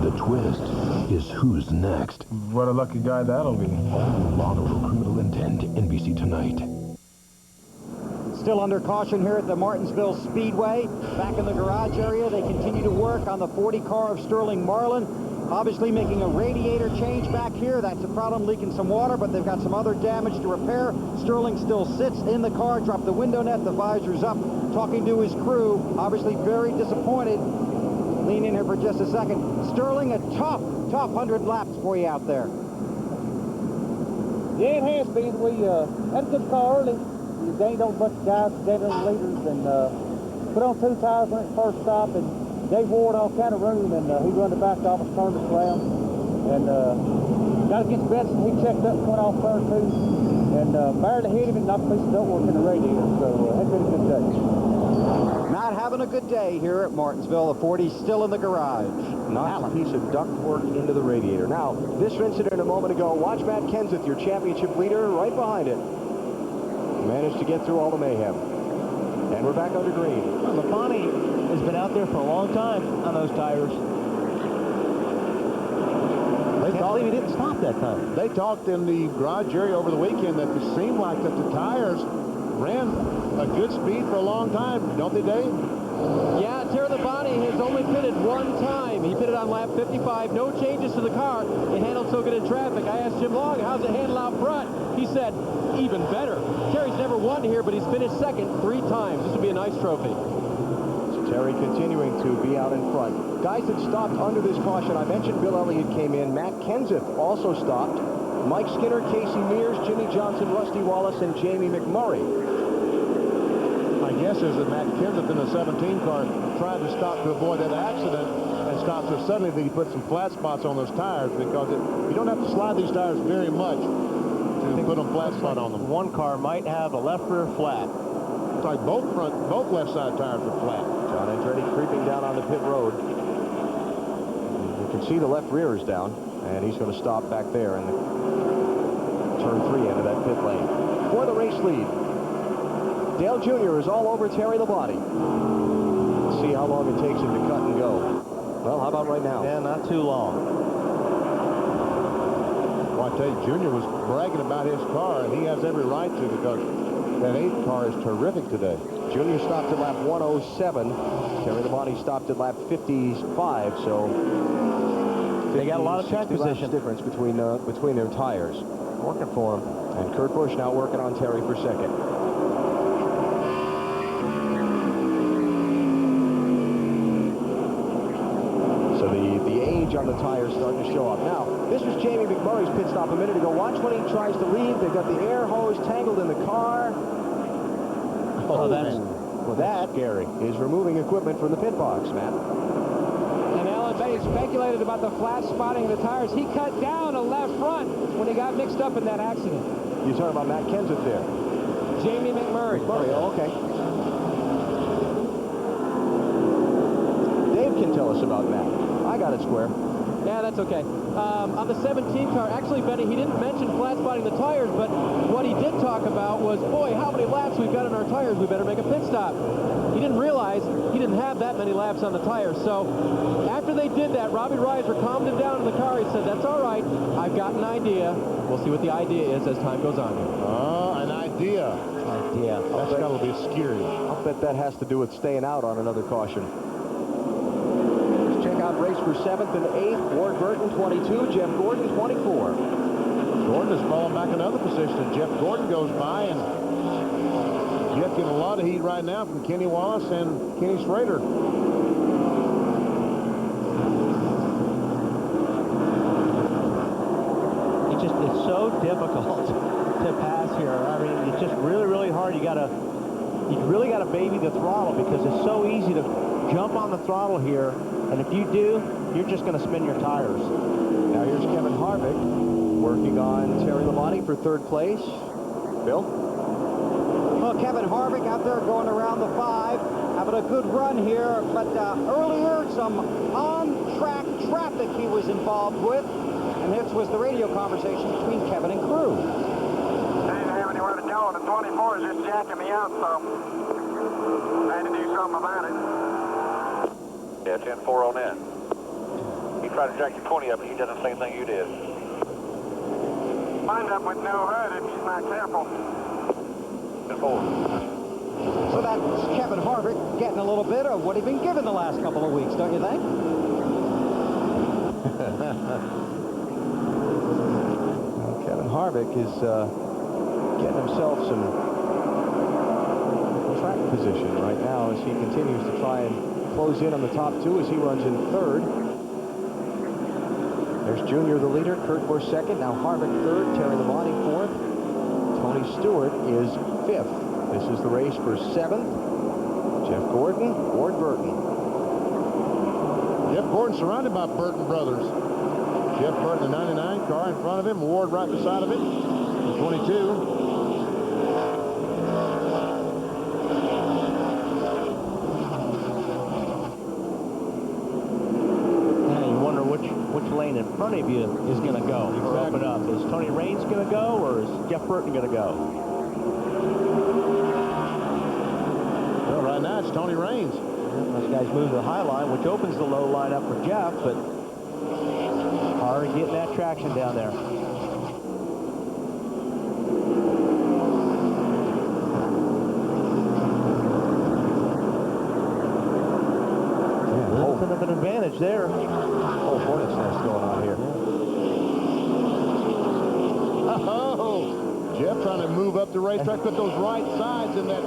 The twist is who's next. What a lucky guy that'll be. Law & Order Criminal Intent, NBC Tonight. Still under caution here at the Martinsville Speedway. Back in the garage area, they continue to work on the 40 car of Sterling Marlin. Obviously making a radiator change back here. That's a problem, leaking some water, but they've got some other damage to repair. Sterling still sits in the car, dropped the window net, the visor's up, talking to his crew. Obviously very disappointed. Lean in here for just a second. Sterling, a tough 100 laps for you out there. Yeah, it has been. We had a good car early. We gained on a bunch of guys, gained on leaders, and put on 2 tires when it first stopped, and gave Ward all kind of room, and he run the back off, turned us around, and got against Benson. He checked up, went off turn 2, and barely hit him and knocked a piece of ductwork in the radiator. So had been a good day. Not having a good day here at Martinsville. The 40's still in the garage. Knocked a piece of ductwork into the radiator. Now, this incident a moment ago, watch Matt Kenseth, your championship leader, right behind it. Managed to get through all the mayhem. And we're back under green. Well, Labonte has been out there for a long time on those tires. I can't believe he didn't stop that time. They talked in the garage area over the weekend that it seemed like that the tires ran a good speed for a long time, don't they, Dave? Yeah, Terry Labonte has only pitted one time. He pitted on lap 55. No changes to the car. It handled so good in traffic. I asked Jim Long, how's it handle out front? He said, even better. Terry's never won here, but he's finished second 3 times. This would be a nice trophy. Terry continuing to be out in front. Guys that stopped under this caution, I mentioned Bill Elliott came in. Matt Kenseth also stopped. Mike Skinner, Casey Mears, Jimmy Johnson, Rusty Wallace, and Jamie McMurray. My guess is that Matt Kenseth in the 17 car tried to stop to avoid that accident and stopped so suddenly that he put some flat spots on those tires, because you don't have to slide these tires very much to put them flat spot on them. One car might have a left rear flat. It's like both left side tires are flat. John Andretti creeping down on the pit road. You can see the left rear is down, and he's going to stop back there in the turn 3 into that pit lane. For the race lead, Dale Jr. is all over Terry Labonte. Let's see how long it takes him to cut and go. Well, how about right now? Yeah, not too long. Well, I tell you, Junior was bragging about his car, and he has every right to, because that 8 car is terrific today. Junior stopped at lap 107. Terry Labonte stopped at lap 55, so they got a lot of track position difference between their tires. Working for him. And Kurt Busch now working on Terry for second. So the age on the tires starting to show up. Now, this was Jamie McMurray's pit stop a minute ago. Watch when he tries to leave. They've got the air hose tangled in the car. Oh, that's... Well, that, Gary, is removing equipment from the pit box, Matt. And Alan Bates speculated about the flat spotting of the tires. He cut down a left front when he got mixed up in that accident. You're talking about Matt Kenseth there. Jamie McMurray. Oh, okay. Dave can tell us about Matt. I got it square. Yeah, that's okay. On the 17 car, actually, Benny, he didn't mention flat spotting the tires, but what he did talk about was, boy, how many laps we've got on our tires, we better make a pit stop. He didn't realize he didn't have that many laps on the tires. So after they did that, Robbie Reiser calmed him down in the car. He said, that's all right, I've got an idea. We'll see what the idea is as time goes on. An idea. That's got to be scary. I'll bet that has to do with staying out on another caution. Check out race for 7th and 8th. Ward Burton, 22. Jeff Gordon, 24. Gordon has fallen back another position. Jeff Gordon goes by, and Jeff getting a lot of heat right now from Kenny Wallace and Kenny Schrader. It's so difficult to pass here. I mean, it's just really, really hard. You really got to baby the throttle, because it's so easy to jump on the throttle here. And if you do, you're just going to spin your tires. Now here's Kevin Harvick. Working on Terry Labonte for third place. Bill? Well, Kevin Harvick out there going around the 5, having a good run here, but earlier some on-track traffic he was involved with, and this was the radio conversation between Kevin and crew. I didn't have anywhere to go, and the 24 is just jacking me out, so I had to do something about it. Yeah, 10-4 on that. He tried to jack your 20 up, and he did the same thing you did. Wind up with no hood if he's not careful. 10-4. So that's Kevin Harvick getting a little bit of what he'd been given the last couple of weeks, don't you think? Well, Kevin Harvick is getting himself some track position right now as he continues to try and close in on the top 2 as he runs in 3rd. There's Junior, the leader. Kurt Busch 2nd. Now Harvick 3rd. Terry Labonte 4th. Tony Stewart is 5th. This is the race for 7th. Jeff Gordon, Ward Burton. Jeff Gordon surrounded by Burton brothers. Jeff Burton, the 99 car in front of him. Ward right beside of it. The 22. Which lane in front of you is going to go or open up. Is Tony Raines going to go, or is Jeff Burton going to go? Well, right now it's Tony Raines. Those guys move to the high line, which opens the low line up for Jeff, but hard getting that traction down there. A little bit of an advantage there. Oh, hornet's nest going on here. Oh, Jeff trying to move up the racetrack, put those right sides in that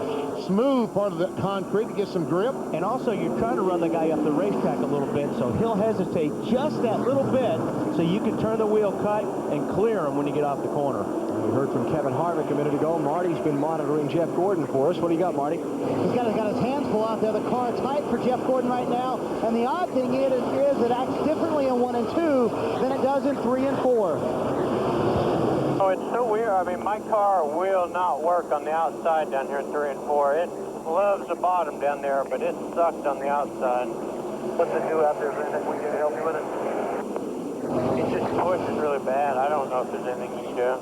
smooth part of the concrete to get some grip. And also, you're trying to run the guy up the racetrack a little bit, so he'll hesitate just that little bit so you can turn the wheel cut and clear him when you get off the corner. We heard from Kevin Harvick a minute ago. Marty's been monitoring Jeff Gordon for us. What do you got, Marty? He's got his hands full out there. The car tight for Jeff Gordon right now. And the odd thing is it acts differently in 1 and 2 than it does in 3 and 4. Oh, it's so weird. I mean, my car will not work on the outside down here in 3 and 4. It loves the bottom down there, but it sucked on the outside. What's it do out there? Is there anything we can help you with it? It just pushes really bad. I don't know if there's anything you can do.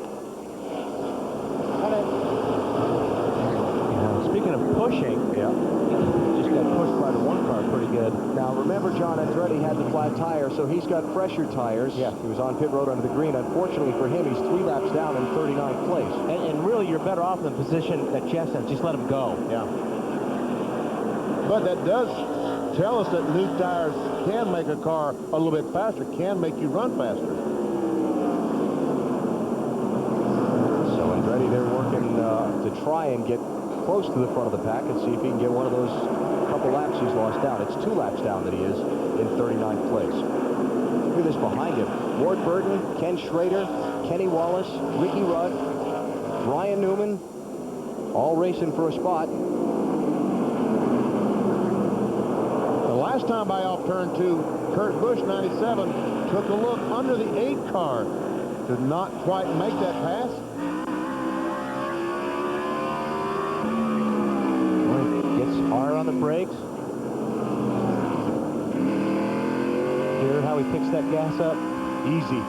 Speaking of pushing, just got pushed by the one car pretty good. Now, remember, John Andretti had the flat tire, so he's got fresher tires. Yeah. He was on pit road under the green. Unfortunately for him, he's 3 laps down in 39th place. And really, you're better off in the position that Jeff said. Just let him go. Yeah. But that does tell us that new tires can make a car a little bit faster, can make you run faster. So Andretti, they're working to try and get close to the front of the pack and see if he can get one of those couple laps he's lost down. It's 2 laps down that he is in 39th place. Look at this behind him. Ward Burton, Ken Schrader, Kenny Wallace, Ricky Rudd, Brian Newman, all racing for a spot. The last time by off turn 2, Kurt Busch, 97, took a look under the 8 car. Did not quite make that pass. Hard on the brakes. Hear how he picks that gas up? Easy.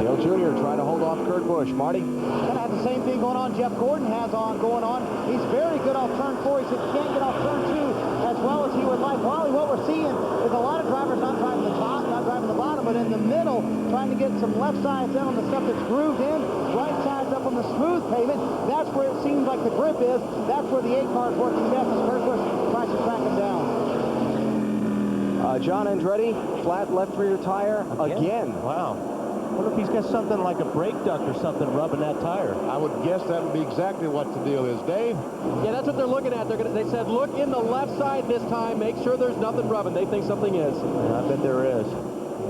Dale Jr. trying to hold off Kurt Busch. Marty? Kind of have the same thing going on Jeff Gordon has going on. He's very good off turn 4. He said he can't get off turn 2 as well as he would like. Wally, what we're seeing is a lot of drivers not driving the top, not driving the bottom, but in the middle, trying to get some left sides in on the stuff that's grooved in, right sides up on the smooth pavement. That's where it seems like the grip is. That's where the 8 car is working best as Kurt Busch tries to track him down. John Andretti, flat left rear tire again. Wow. I wonder if he's got something like a brake duct or something rubbing that tire. I would guess that would be exactly what the deal is. Dave? Yeah, that's what they're looking at. They said, look in the left side this time. Make sure there's nothing rubbing. They think something is. Yeah, I bet there is.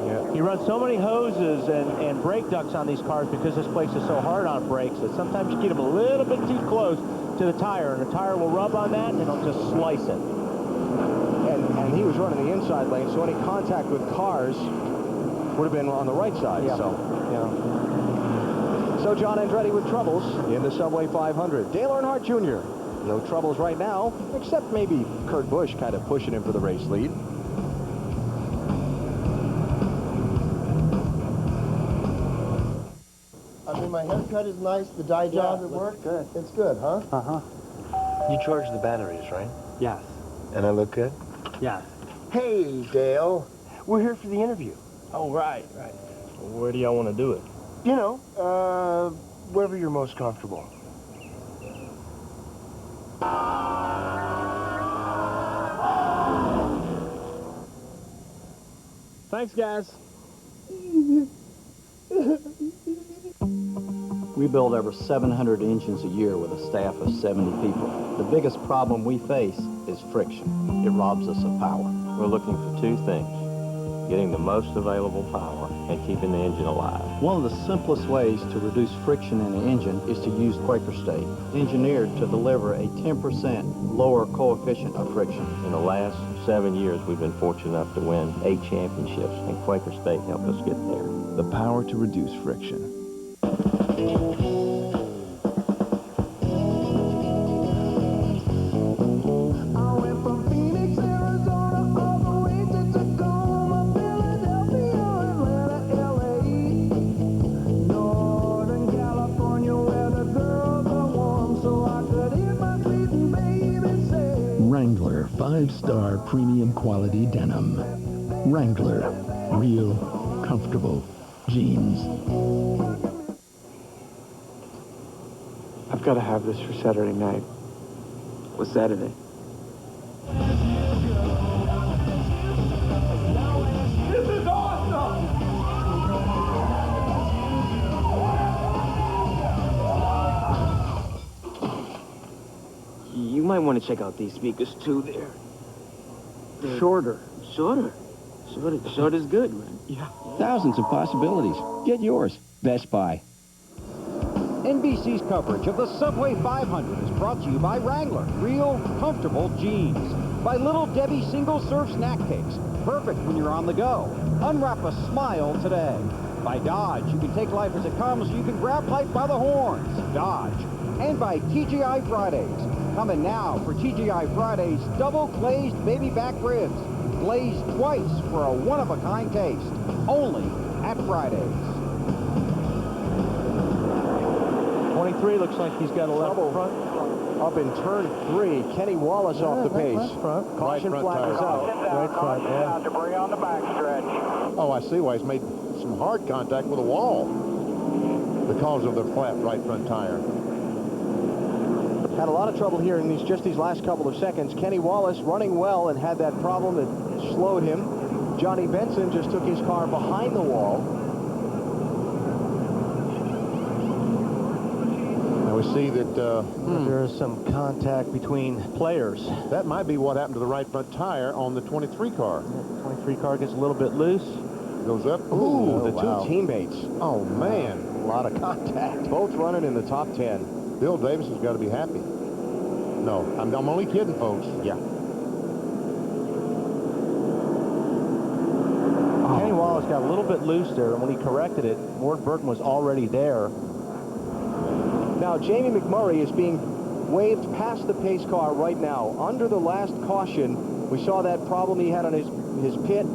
Yeah. You run so many hoses and brake ducts on these cars because this place is so hard on brakes that sometimes you get them a little bit too close to the tire, and the tire will rub on that and it'll just slice it. And he was running the inside lane, so any contact with cars would have been on the right side. Yeah. So John Andretti with troubles in the Subway 500. Dale Earnhardt Jr. No troubles right now, except maybe Kurt Busch kind of pushing him for the race lead. I mean, my haircut is nice. The dye job at work, good. It's good, huh? Uh-huh. You charge the batteries, right? Yes. And I look good? Yes. Hey, Dale. We're here for the interview. Oh, right. Where do y'all want to do it? You know, wherever you're most comfortable. Thanks, guys. We build over 700 engines a year with a staff of 70 people. The biggest problem we face is friction. It robs us of power. We're looking for two things: getting the most available power and keeping the engine alive. One of the simplest ways to reduce friction in the engine is to use Quaker State, engineered to deliver a 10% lower coefficient of friction. In the last 7 years, we've been fortunate enough to win 8 championships, and Quaker State helped us get there. The power to reduce friction. Wrangler 5-star premium quality denim. Wrangler, real, comfortable jeans. I've got to have this for Saturday night. What's Saturday? This is awesome! You might want to check out these speakers too. They're shorter. Shorter is good, man. Yeah. Thousands of possibilities. Get yours. Best Buy. NBC's coverage of the Subway 500 is brought to you by Wrangler, real, comfortable jeans. By Little Debbie single-serve snack cakes, perfect when you're on the go. Unwrap a smile today. By Dodge, you can take life as it comes, you can grab life by the horns. Dodge. And by TGI Fridays. Coming now for TGI Fridays double glazed baby back ribs. Glazed twice for a one-of-a-kind taste. Only at Fridays. 23 looks like he's got a left front. Up in turn 3, Kenny Wallace off the pace. Left front. Caution flag is out. Right front, yeah. Debris on the backstretch. Oh, I see why he's made some hard contact with a wall because of the flat right front tire. Had a lot of trouble here in just these last couple of seconds. Kenny Wallace running well and had that problem that slowed him. Johnny Benson just took his car behind the wall. Now we see that there is some contact between players. That might be what happened to the right front tire on the 23 car. The 23 car gets a little bit loose. Goes up. Ooh, the two teammates. Oh, man. A lot of contact. Both running in the top 10. Bill Davis has got to be happy. No, I'm only kidding, folks. Yeah. Kenny Wallace got a little bit loose there, and when he corrected it, Ward Burton was already there. Now, Jamie McMurray is being waved past the pace car right now. Under the last caution, we saw that problem he had on his pit,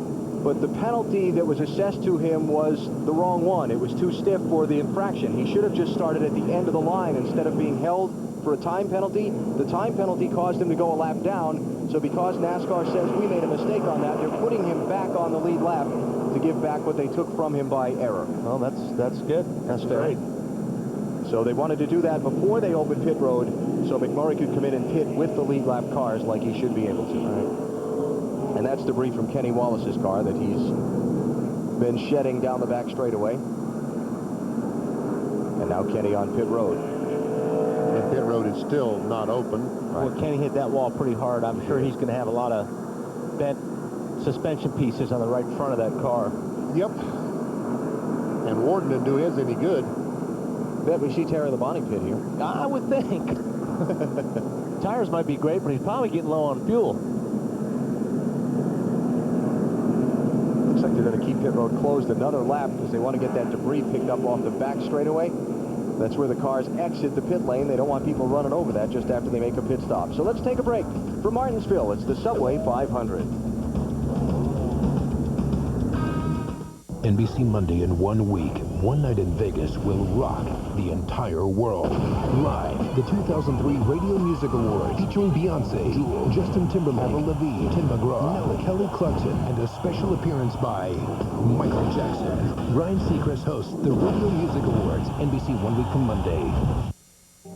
but the penalty that was assessed to him was the wrong one. It was too stiff for the infraction. He should have just started at the end of the line instead of being held for a time penalty. The time penalty caused him to go a lap down, so because NASCAR says we made a mistake on that, they're putting him back on the lead lap to give back what they took from him by error. Well, that's good. That's great. So they wanted to do that before they opened pit road, so McMurray could come in and pit with the lead lap cars like he should be able to. And that's debris from Kenny Wallace's car that he's been shedding down the back straightaway. And now Kenny on pit road. And pit road is still not open. Right. Well, Kenny hit that wall pretty hard. I'm sure he's going to have a lot of bent suspension pieces on the right front of that car. Yep. And Warden didn't do his any good. Bet we see Terry Labonte pit here. I would think. Tires might be great, but he's probably getting low on fuel. Looks like they're going to keep pit road closed another lap because they want to get that debris picked up off the back straightaway. That's where the cars exit the pit lane. They don't want people running over that just after they make a pit stop. So let's take a break. From Martinsville, it's the Subway 500. NBC Monday in 1 week. One night in Vegas will rock the entire world. Live, the 2003 Radio Music Awards featuring Beyonce, Jewel, Justin Timberlake, Avril Lavigne, Tim McGraw, Nella, Kelly Clarkson, and a special appearance by Michael Jackson. Ryan Seacrest hosts the Radio Music Awards. NBC 1 week from Monday.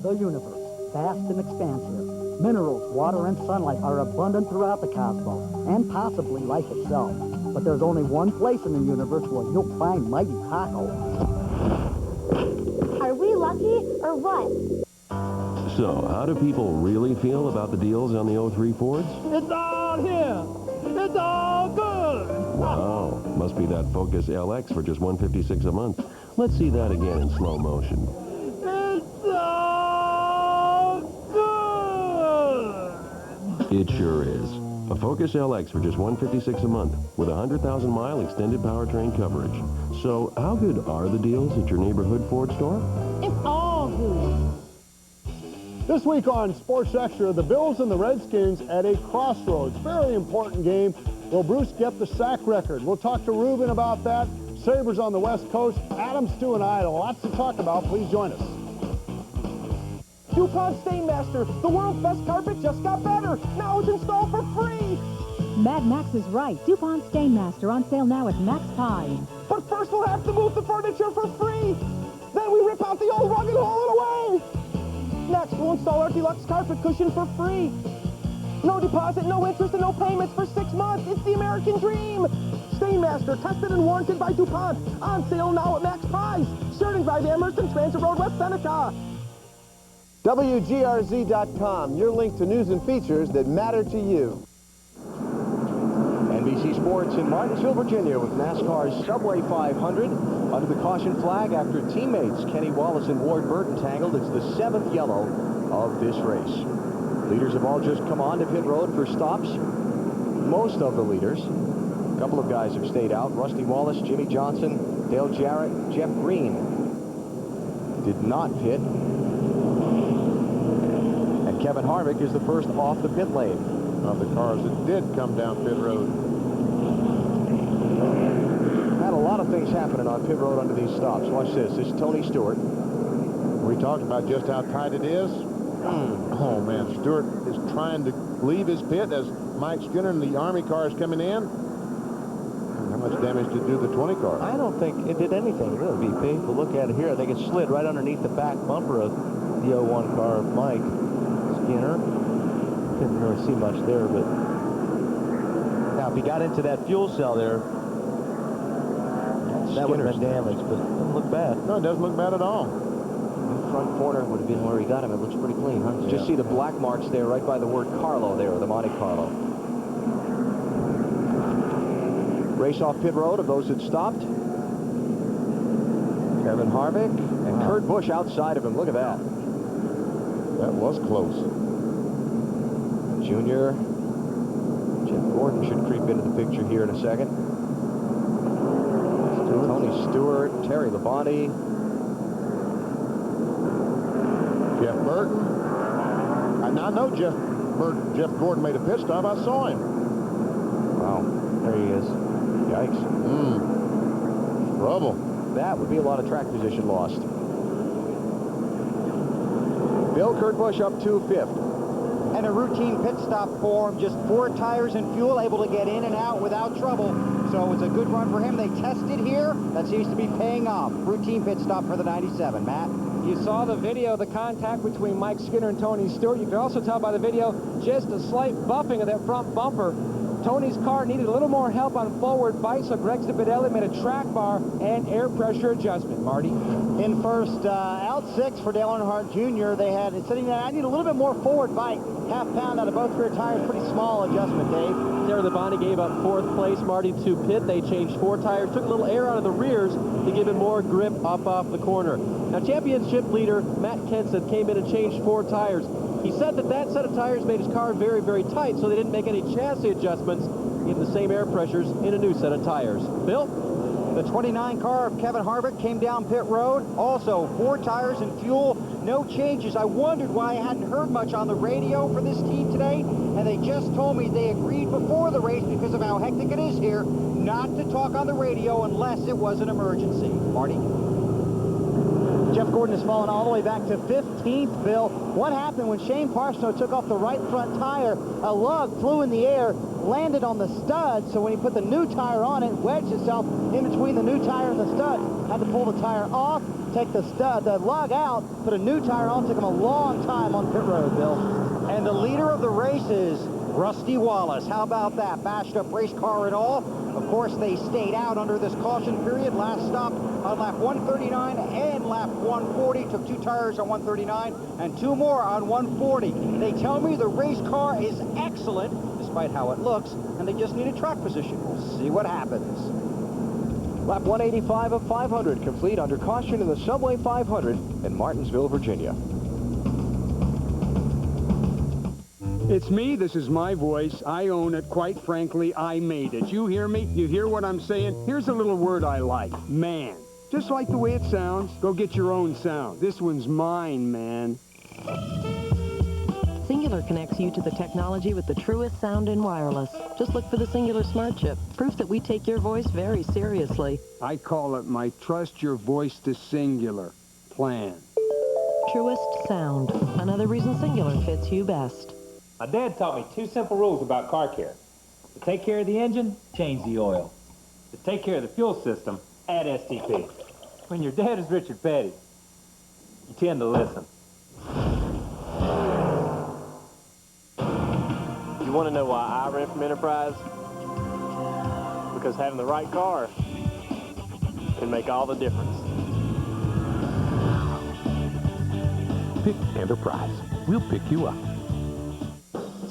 The universe, vast and expansive. Minerals, water, and sunlight are abundant throughout the cosmos, and possibly life itself. But there's only one place in the universe where you'll find mighty tacos. Are we lucky or what? So, how do people really feel about the deals on the 03 Fords? It's all here. It's all good. Wow, must be that Focus LX for just $156 a month. Let's see that again in slow motion. It's all good. It sure is. A Focus LX for just $156 a month with 100,000-mile extended powertrain coverage. So, how good are the deals at your neighborhood Ford store? It's all good. This week on Sports Extra, the Bills and the Redskins at a crossroads. Very important game. Will Bruce get the sack record? We'll talk to Ruben about that. Sabres on the West Coast. Adam, Stu, and I. Lots to talk about. Please join us. DuPont Stainmaster, the world's best carpet just got better. Now it's installed for free. Mad Max is right. DuPont Stainmaster on sale now at Max Pies. But first we'll have to move the furniture for free. Then we rip out the old rug and haul it away. Next, we'll install our deluxe carpet cushion for free. No deposit, no interest, and no payments for 6 months. It's the American dream. Stainmaster, tested and warranted by DuPont. On sale now at Max Pies. Sheridan Drive, Amherst, and Transit Road, West Seneca. WGRZ.com, your link to news and features that matter to you. NBC Sports in Martinsville, Virginia with NASCAR's Subway 500 under the caution flag after teammates Kenny Wallace and Ward Burton tangled. It's the 7th yellow of this race. Leaders have all just come on to pit road for stops. Most of the leaders. A couple of guys have stayed out. Rusty Wallace, Jimmy Johnson, Dale Jarrett, Jeff Green did not pit. And Kevin Harvick is the first off the pit lane. Of the cars that did come down pit road. Had a lot of things happening on pit road under these stops. Watch this. This is Tony Stewart. We talked about just how tight it is. Oh, man. Stewart is trying to leave his pit as Mike Skinner and the Army car is coming in. How much damage did it do the 20 car? I don't think it did anything, really, BP. But look at it here. I think it slid right underneath the back bumper of the 01 car of Mike Skinner. Didn't really see much there, but now if he got into that fuel cell there, that would have been damaged, but it doesn't look bad. No, it doesn't look bad at all. The front corner would have been where he got him. It looks pretty clean, huh? Just see the black marks there right by the word Carlo there, the Monte Carlo. Race off pit road of those that stopped. Kevin Harvick and Kurt Busch outside of him. Look at that. That was close. Junior. Jeff Gordon should creep into the picture here in a second. Tony Stewart, Terry Labonte. Jeff Burton. I know Jeff Gordon made a pit stop. I saw him. Wow. There he is. Yikes. Trouble. That would be a lot of track position lost. Bill Kurt Busch up to 5th. And a routine pit stop for him. Just 4 tires and fuel, able to get in and out without trouble. So it's a good run for him. They tested here. That seems to be paying off. Routine pit stop for the 97. Matt? You saw the video, the contact between Mike Skinner and Tony Stewart. You can also tell by the video just a slight buffing of that front bumper. Tony's car needed a little more help on forward bite, so Greg Zipadelli made a track bar and air pressure adjustment. Marty? In first, out 6 for Dale Earnhardt Jr. They had it sitting there. I need a little bit more forward bite. Half pound out of both rear tires. Pretty small adjustment, Dave. Sarah Labonte gave up 4th place. Marty to pit. They changed 4 tires. Took a little air out of the rears to give him more grip up off the corner. Now, championship leader Matt Kenseth came in and changed 4 tires. He said that that set of tires made his car very, very tight, so they didn't make any chassis adjustments. Give the same air pressures in a new set of tires. Bill? The 29 car of Kevin Harvick came down pit road. Also, 4 tires and fuel, no changes. I wondered why I hadn't heard much on the radio for this team today, and they just told me they agreed before the race, because of how hectic it is here, not to talk on the radio unless it was an emergency. Marty? Jeff Gordon has fallen all the way back to 15th, Bill. What happened when Shane Parsnow took off the right front tire? A lug flew in the air, landed on the stud, so when he put the new tire on, it wedged itself in between the new tire and the stud. Had to pull the tire off, take the lug out, put a new tire on. Took him a long time on pit road, Bill. And the leader of the race is Rusty Wallace. How about that? Bashed up race car and all. Of course, they stayed out under this caution period. Last stop on lap 139 and lap 140. Took 2 tires on 139 and 2 more on 140. They tell me the race car is excellent, despite how it looks, and they just need a track position. We'll see what happens. Lap 185 of 500 complete under caution in the Subway 500 in Martinsville, Virginia. It's me. This is my voice. I own it. Quite frankly, I made it. You hear me? You hear what I'm saying? Here's a little word I like. Man. Just like the way it sounds. Go get your own sound. This one's mine, man. Cingular connects you to the technology with the truest sound in wireless. Just look for the Cingular Smart Chip. Proof that we take your voice very seriously. I call it my Trust Your Voice to Cingular plan. Truest sound. Another reason Cingular fits you best. My dad taught me 2 simple rules about car care. To take care of the engine, change the oil. To take care of the fuel system, add STP. When your dad is Richard Petty, you tend to listen. You want to know why I rent from Enterprise? Because having the right car can make all the difference. Pick Enterprise. We'll pick you up.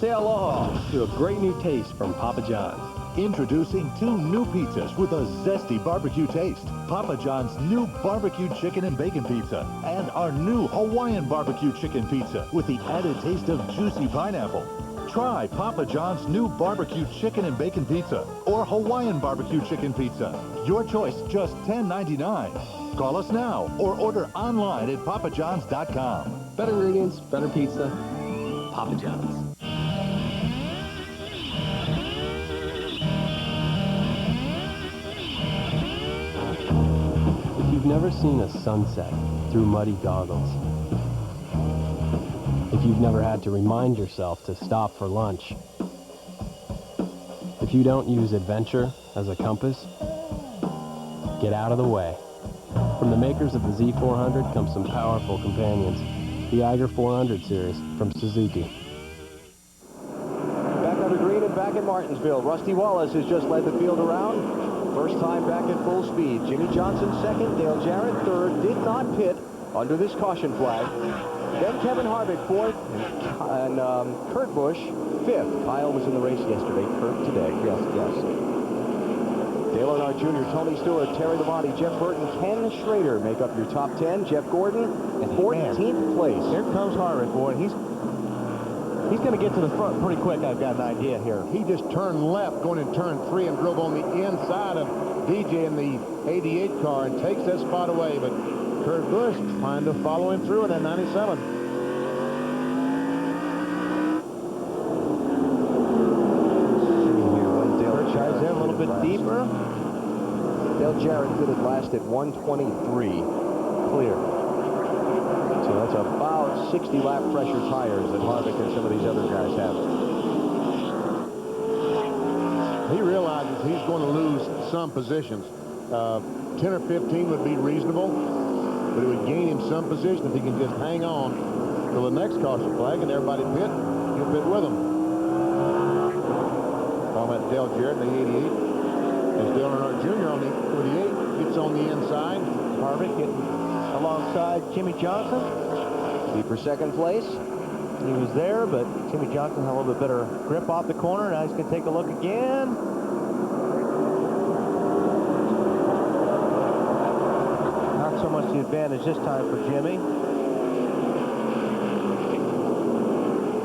Say aloha to a great new taste from Papa John's. Introducing 2 new pizzas with a zesty barbecue taste. Papa John's new barbecue chicken and bacon pizza and our new Hawaiian barbecue chicken pizza with the added taste of juicy pineapple. Try Papa John's new barbecue chicken and bacon pizza or Hawaiian barbecue chicken pizza. Your choice, just $10.99. Call us now or order online at papajohns.com. Better ingredients, better pizza, Papa John's. If you've never seen a sunset through muddy goggles, if you've never had to remind yourself to stop for lunch, if you don't use adventure as a compass, get out of the way. From the makers of the Z400 comes some powerful companions. The Eiger 400 series from Suzuki. Back under green and back in Martinsville. Rusty Wallace has just led the field around. First time back at full speed. Jimmy Johnson second, Dale Jarrett third. Did not pit under this caution flag. Then Kevin Harvick fourth, and Kurt Busch fifth. Kyle was in the race yesterday, Kurt today. Yes, yes. Dale Earnhardt Jr., Tony Stewart, Terry Labonte, Jeff Burton, Ken Schrader make up your top 10. Jeff Gordon, 14th place. Here comes Harvick, boy. He's going to get to the front pretty quick, I've got an idea here. He just turned left going in turn 3 and drove on the inside of DJ in the 88 car and takes that spot away. But Kurt Busch trying to follow him through in that 97. Tries in a little bit deeper. Dale Jarrett did it last at 123 clear. So that's about 60 lap pressure tires that Harvick and some of these other guys have. He realizes he's going to lose some positions. 10 or 15 would be reasonable, but it would gain him some position if he can just hang on till the next caution flag and everybody pit. He'll pit with him. talking about Dale Jarrett, the 88. As Dale Earnhardt Jr. on the 48 gets on the inside. Harvick getting alongside Jimmy Johnson. Be for second place. He was there, but Jimmy Johnson had a little bit better grip off the corner. Now he's going to take a look again. Not so much the advantage this time for Jimmy.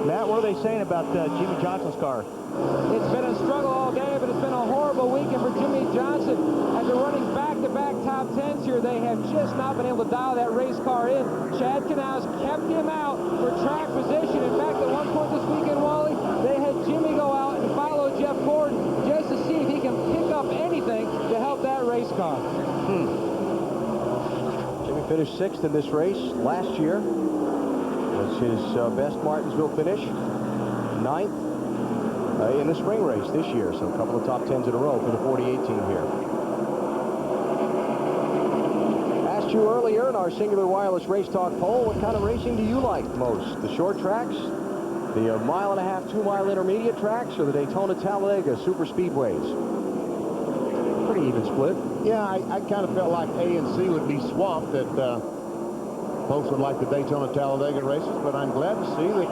Matt, what are they saying about Jimmy Johnson's car? It's been a struggle all day, but it's been a horrible weekend for Jimmy Johnson. After running back-to-back top 10s here, they have just not been able to dial that race car in. Chad Knaus kept him out for track position. In fact, at one point this weekend, Wally, they had Jimmy go out and follow Jeff Gordon just to see if he can pick up anything to help that race car. Jimmy finished 6th in this race last year. Was his best Martinsville finish. 9th in the spring race this year, so a couple of top 10s in a row for the 4018 here. Asked you earlier in our Singular Wireless Race Talk poll, what kind of racing do you like most? The short tracks, the 1.5 mile, 2 mile intermediate tracks, or the Daytona Talladega super speedways? Pretty even split. Yeah, I kind of felt like A and C would be swamped, that folks would like the Daytona Talladega races, but I'm glad to see that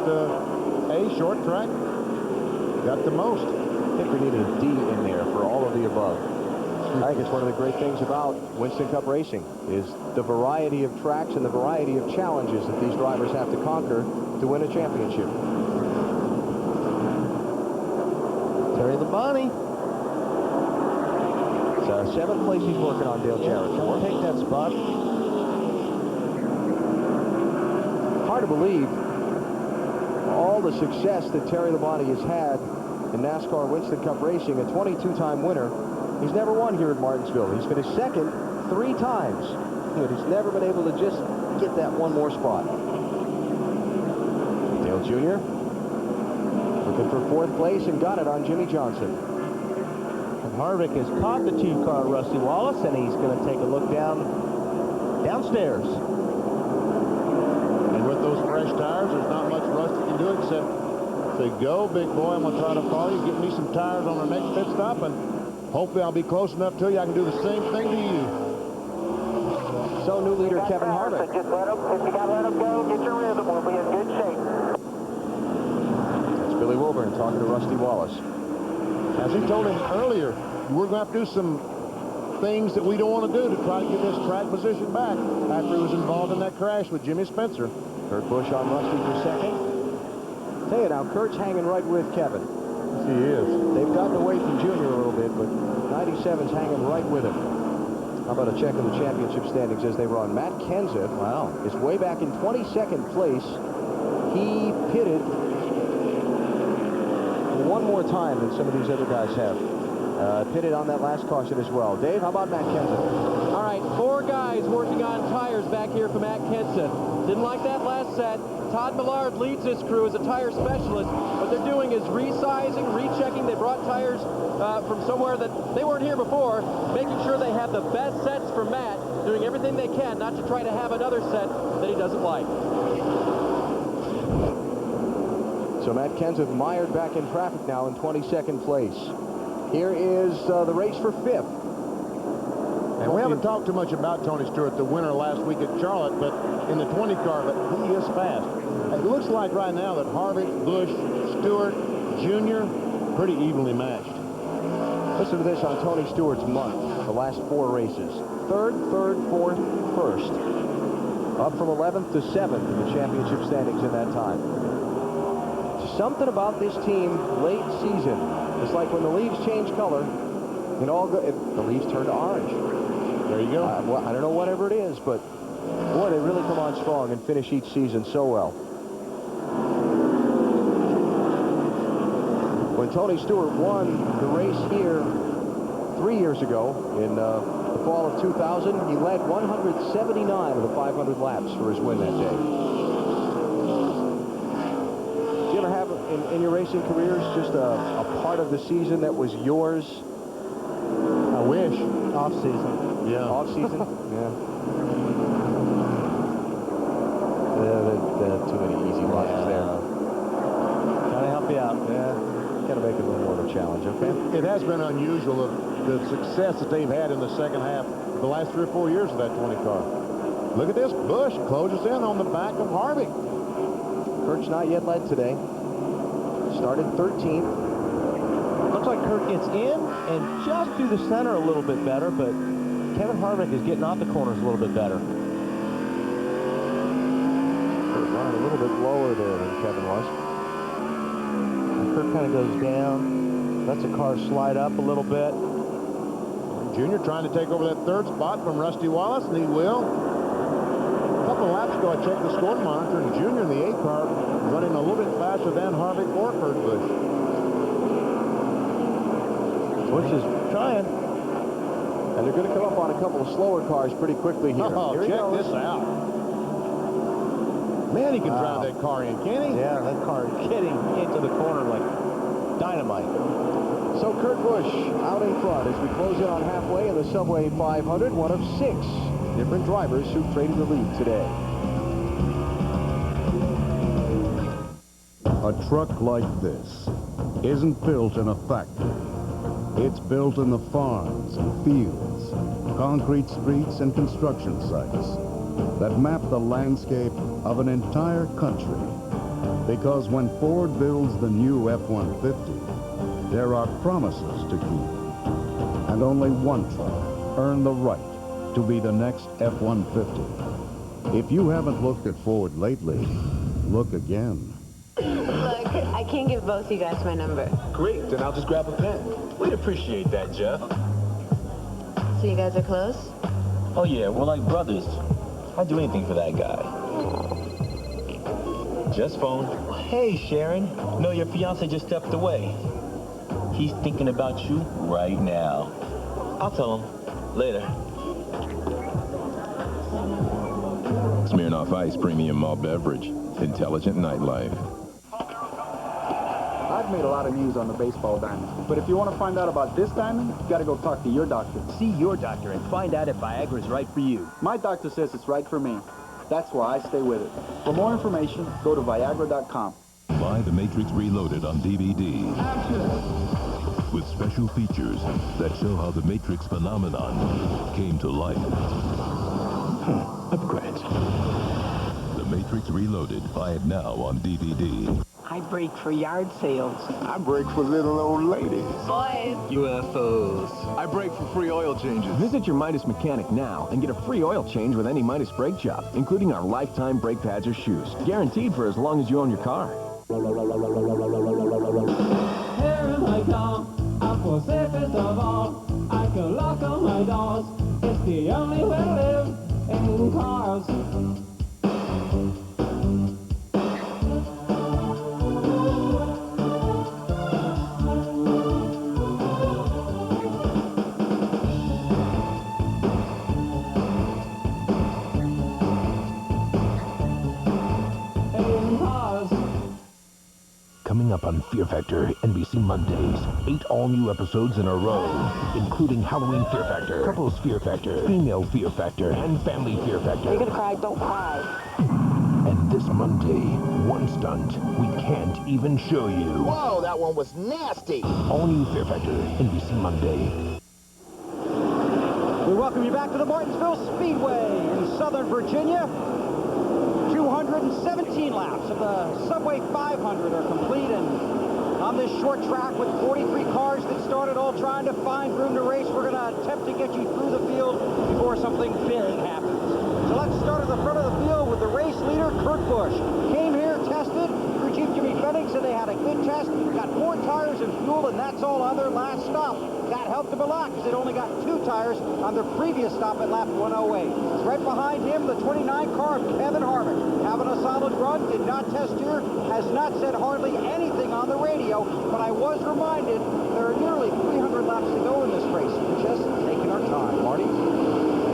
A, short track, got the most. I think we needed a D in there for all of the above. I think it's one of the great things about Winston Cup racing is the variety of tracks and the variety of challenges that these drivers have to conquer to win a championship. Terry Labonte. So 7th place he's working on Dale Jarrett. Don't take that spot. Hard to believe all the success that Terry Labonte has had in NASCAR Winston Cup racing, a 22-time winner. He's never won here at Martinsville. He's finished 2nd 3 times, but he's never been able to just get that one more spot. Dale Jr. looking for 4th place and got it on Jimmy Johnson. And Harvick has caught the 2-car Rusty Wallace, and he's going to take a look downstairs. And with those fresh tires, there's not much Rusty can do except say, go, big boy, I'm going to try to follow you, get me some tires on our next pit stop, and hopefully I'll be close enough to you I can do the same thing to you. So new leader Kevin Harvick. Just let him, if you got to let him go, get your rhythm, we'll be in good shape. That's Billy Wilburn talking to Rusty Wallace. As he told him earlier, we're going to have to do some things that we don't want to do to try to get this track position back after he was involved in that crash with Jimmy Spencer. Kurt Busch on Rusty for 2nd. Tell you now, Kurt's hanging right with Kevin. Yes, he is. They've gotten away from Junior a little bit, but 97's hanging right with him. How about a check of the championship standings as they run? Matt Kenseth, wow, is way back in 22nd place. He pitted one more time than some of these other guys have. Pitted on that last caution as well. Dave, how about Matt Kenseth? All right, 4 guys working on tires back here for Matt Kenseth. Didn't like that last set. Todd Millard leads this crew as a tire specialist. What they're doing is resizing, rechecking. They brought tires from somewhere that they weren't here before, making sure they have the best sets for Matt, doing everything they can not to try to have another set that he doesn't like. So Matt Kenseth mired back in traffic now in 22nd place. Here is the race for 5th. And we haven't talked too much about Tony Stewart, the winner last week at Charlotte, but in the 20 car, but he is fast. It looks like right now that Harvick, Busch, Stewart, Jr., pretty evenly matched. Listen to this on Tony Stewart's month, the last 4 races. 3rd, 3rd, 4th, 1st. Up from 11th to 7th in the championship standings in that time. Something about this team late season. It's like when the leaves change color, the leaves turn to orange. There you go. I don't know whatever it is, but boy, they really come on strong and finish each season so well. When Tony Stewart won the race here 3 years ago in the fall of 2000, he led 179 of the 500 laps for his win that day. Do you ever have in your racing careers just a part of the season that was yours? I wish. Off season. Yeah. Off season? Yeah. Too many easy losses there. Trying to help you out. Yeah. got to make it a little more of a challenge, okay? It has been unusual, the success that they've had in the second half the last 3 or 4 years of that 20 car. Look at this. Busch closes in on the back of Harvick. Kurt's not yet led today. Started 13th. Looks like Kurt gets in and just through the center a little bit better, but Kevin Harvick is getting off the corners a little bit better. Kurt running a little bit lower there than Kevin was. And Kurt kind of goes down. Lets the car slide up a little bit. Junior trying to take over that 3rd spot from Rusty Wallace, and he will. A couple of laps ago, I checked the score monitor, and Junior in the 8 car running a little bit faster than Harvick or Kurt Busch. Busch is trying. And they're going to come up on a couple of slower cars pretty quickly here. Oh, here check this out. Man, he can drive that car in, can he? Yeah, that car is getting into the corner like dynamite. So Kurt Busch out in front as we close in on halfway in the Subway 500. One of 6 different drivers who traded the lead today. A truck like this isn't built in a factory. It's built in the farms and fields, concrete streets and construction sites that map the landscape of an entire country. Because when Ford builds the new F-150, there are promises to keep. And only one truck earned the right to be the next F-150. If you haven't looked at Ford lately, look again. Look, I can't give both you guys my number. Great, then I'll just grab a pen. We'd appreciate that, Jeff. So you guys are close? Oh, yeah, we're like brothers. I'd do anything for that guy. Just phone. Hey, Sharon. No, your fiancé just stepped away. He's thinking about you right now. I'll tell him. Later. Smirnoff Ice Premium Malt Beverage. Intelligent nightlife. I've made a lot of news on the baseball diamond, but if you want to find out about this diamond, you got to go talk to your doctor. See your doctor and find out if Viagra's right for you. My doctor says it's right for me. That's why I stay with it. For more information, go to Viagra.com. Buy The Matrix Reloaded on DVD. With special features that show how the Matrix phenomenon came to life. Upgrades. The Matrix Reloaded. Buy it now on DVD. I break for yard sales. I break for little old ladies. Boys. UFOs. I break for free oil changes. Visit your Midas mechanic now and get a free oil change with any Midas brake job, including our lifetime brake pads or shoes. Guaranteed for as long as you own your car. Here in my town, I'm for safest of all. I can lock on my doors. It's the only way to live in cars. Coming up on Fear Factor, NBC Mondays. 8 all-new episodes in a row, including Halloween Fear Factor, Couples Fear Factor, Female Fear Factor, and Family Fear Factor. You're gonna cry, don't cry. And this Monday, one stunt we can't even show you. Whoa, that one was nasty. All-new Fear Factor, NBC Monday. We welcome you back to the Martinsville Speedway in Southern Virginia. 217 laps of the Subway 500 are complete, and on this short track with 43 cars that started all trying to find room to race, we're going to attempt to get you through the field before something big happens. So let's start at the front of the field with the race leader, Kurt Busch. Came here, tested. Crew Chief Jimmy Fennig said they had a good test, got 4 tires and fuel, and that's all on their last stop. That helped them a lot because they'd only got 2 tires on their previous stop at lap 108. Right behind him, the 29 car of Kevin Harvick. Having a solid run, did not test here, has not said hardly anything on the radio, but I was reminded there are nearly 300 laps to go in this race. We're just taking our time. Marty?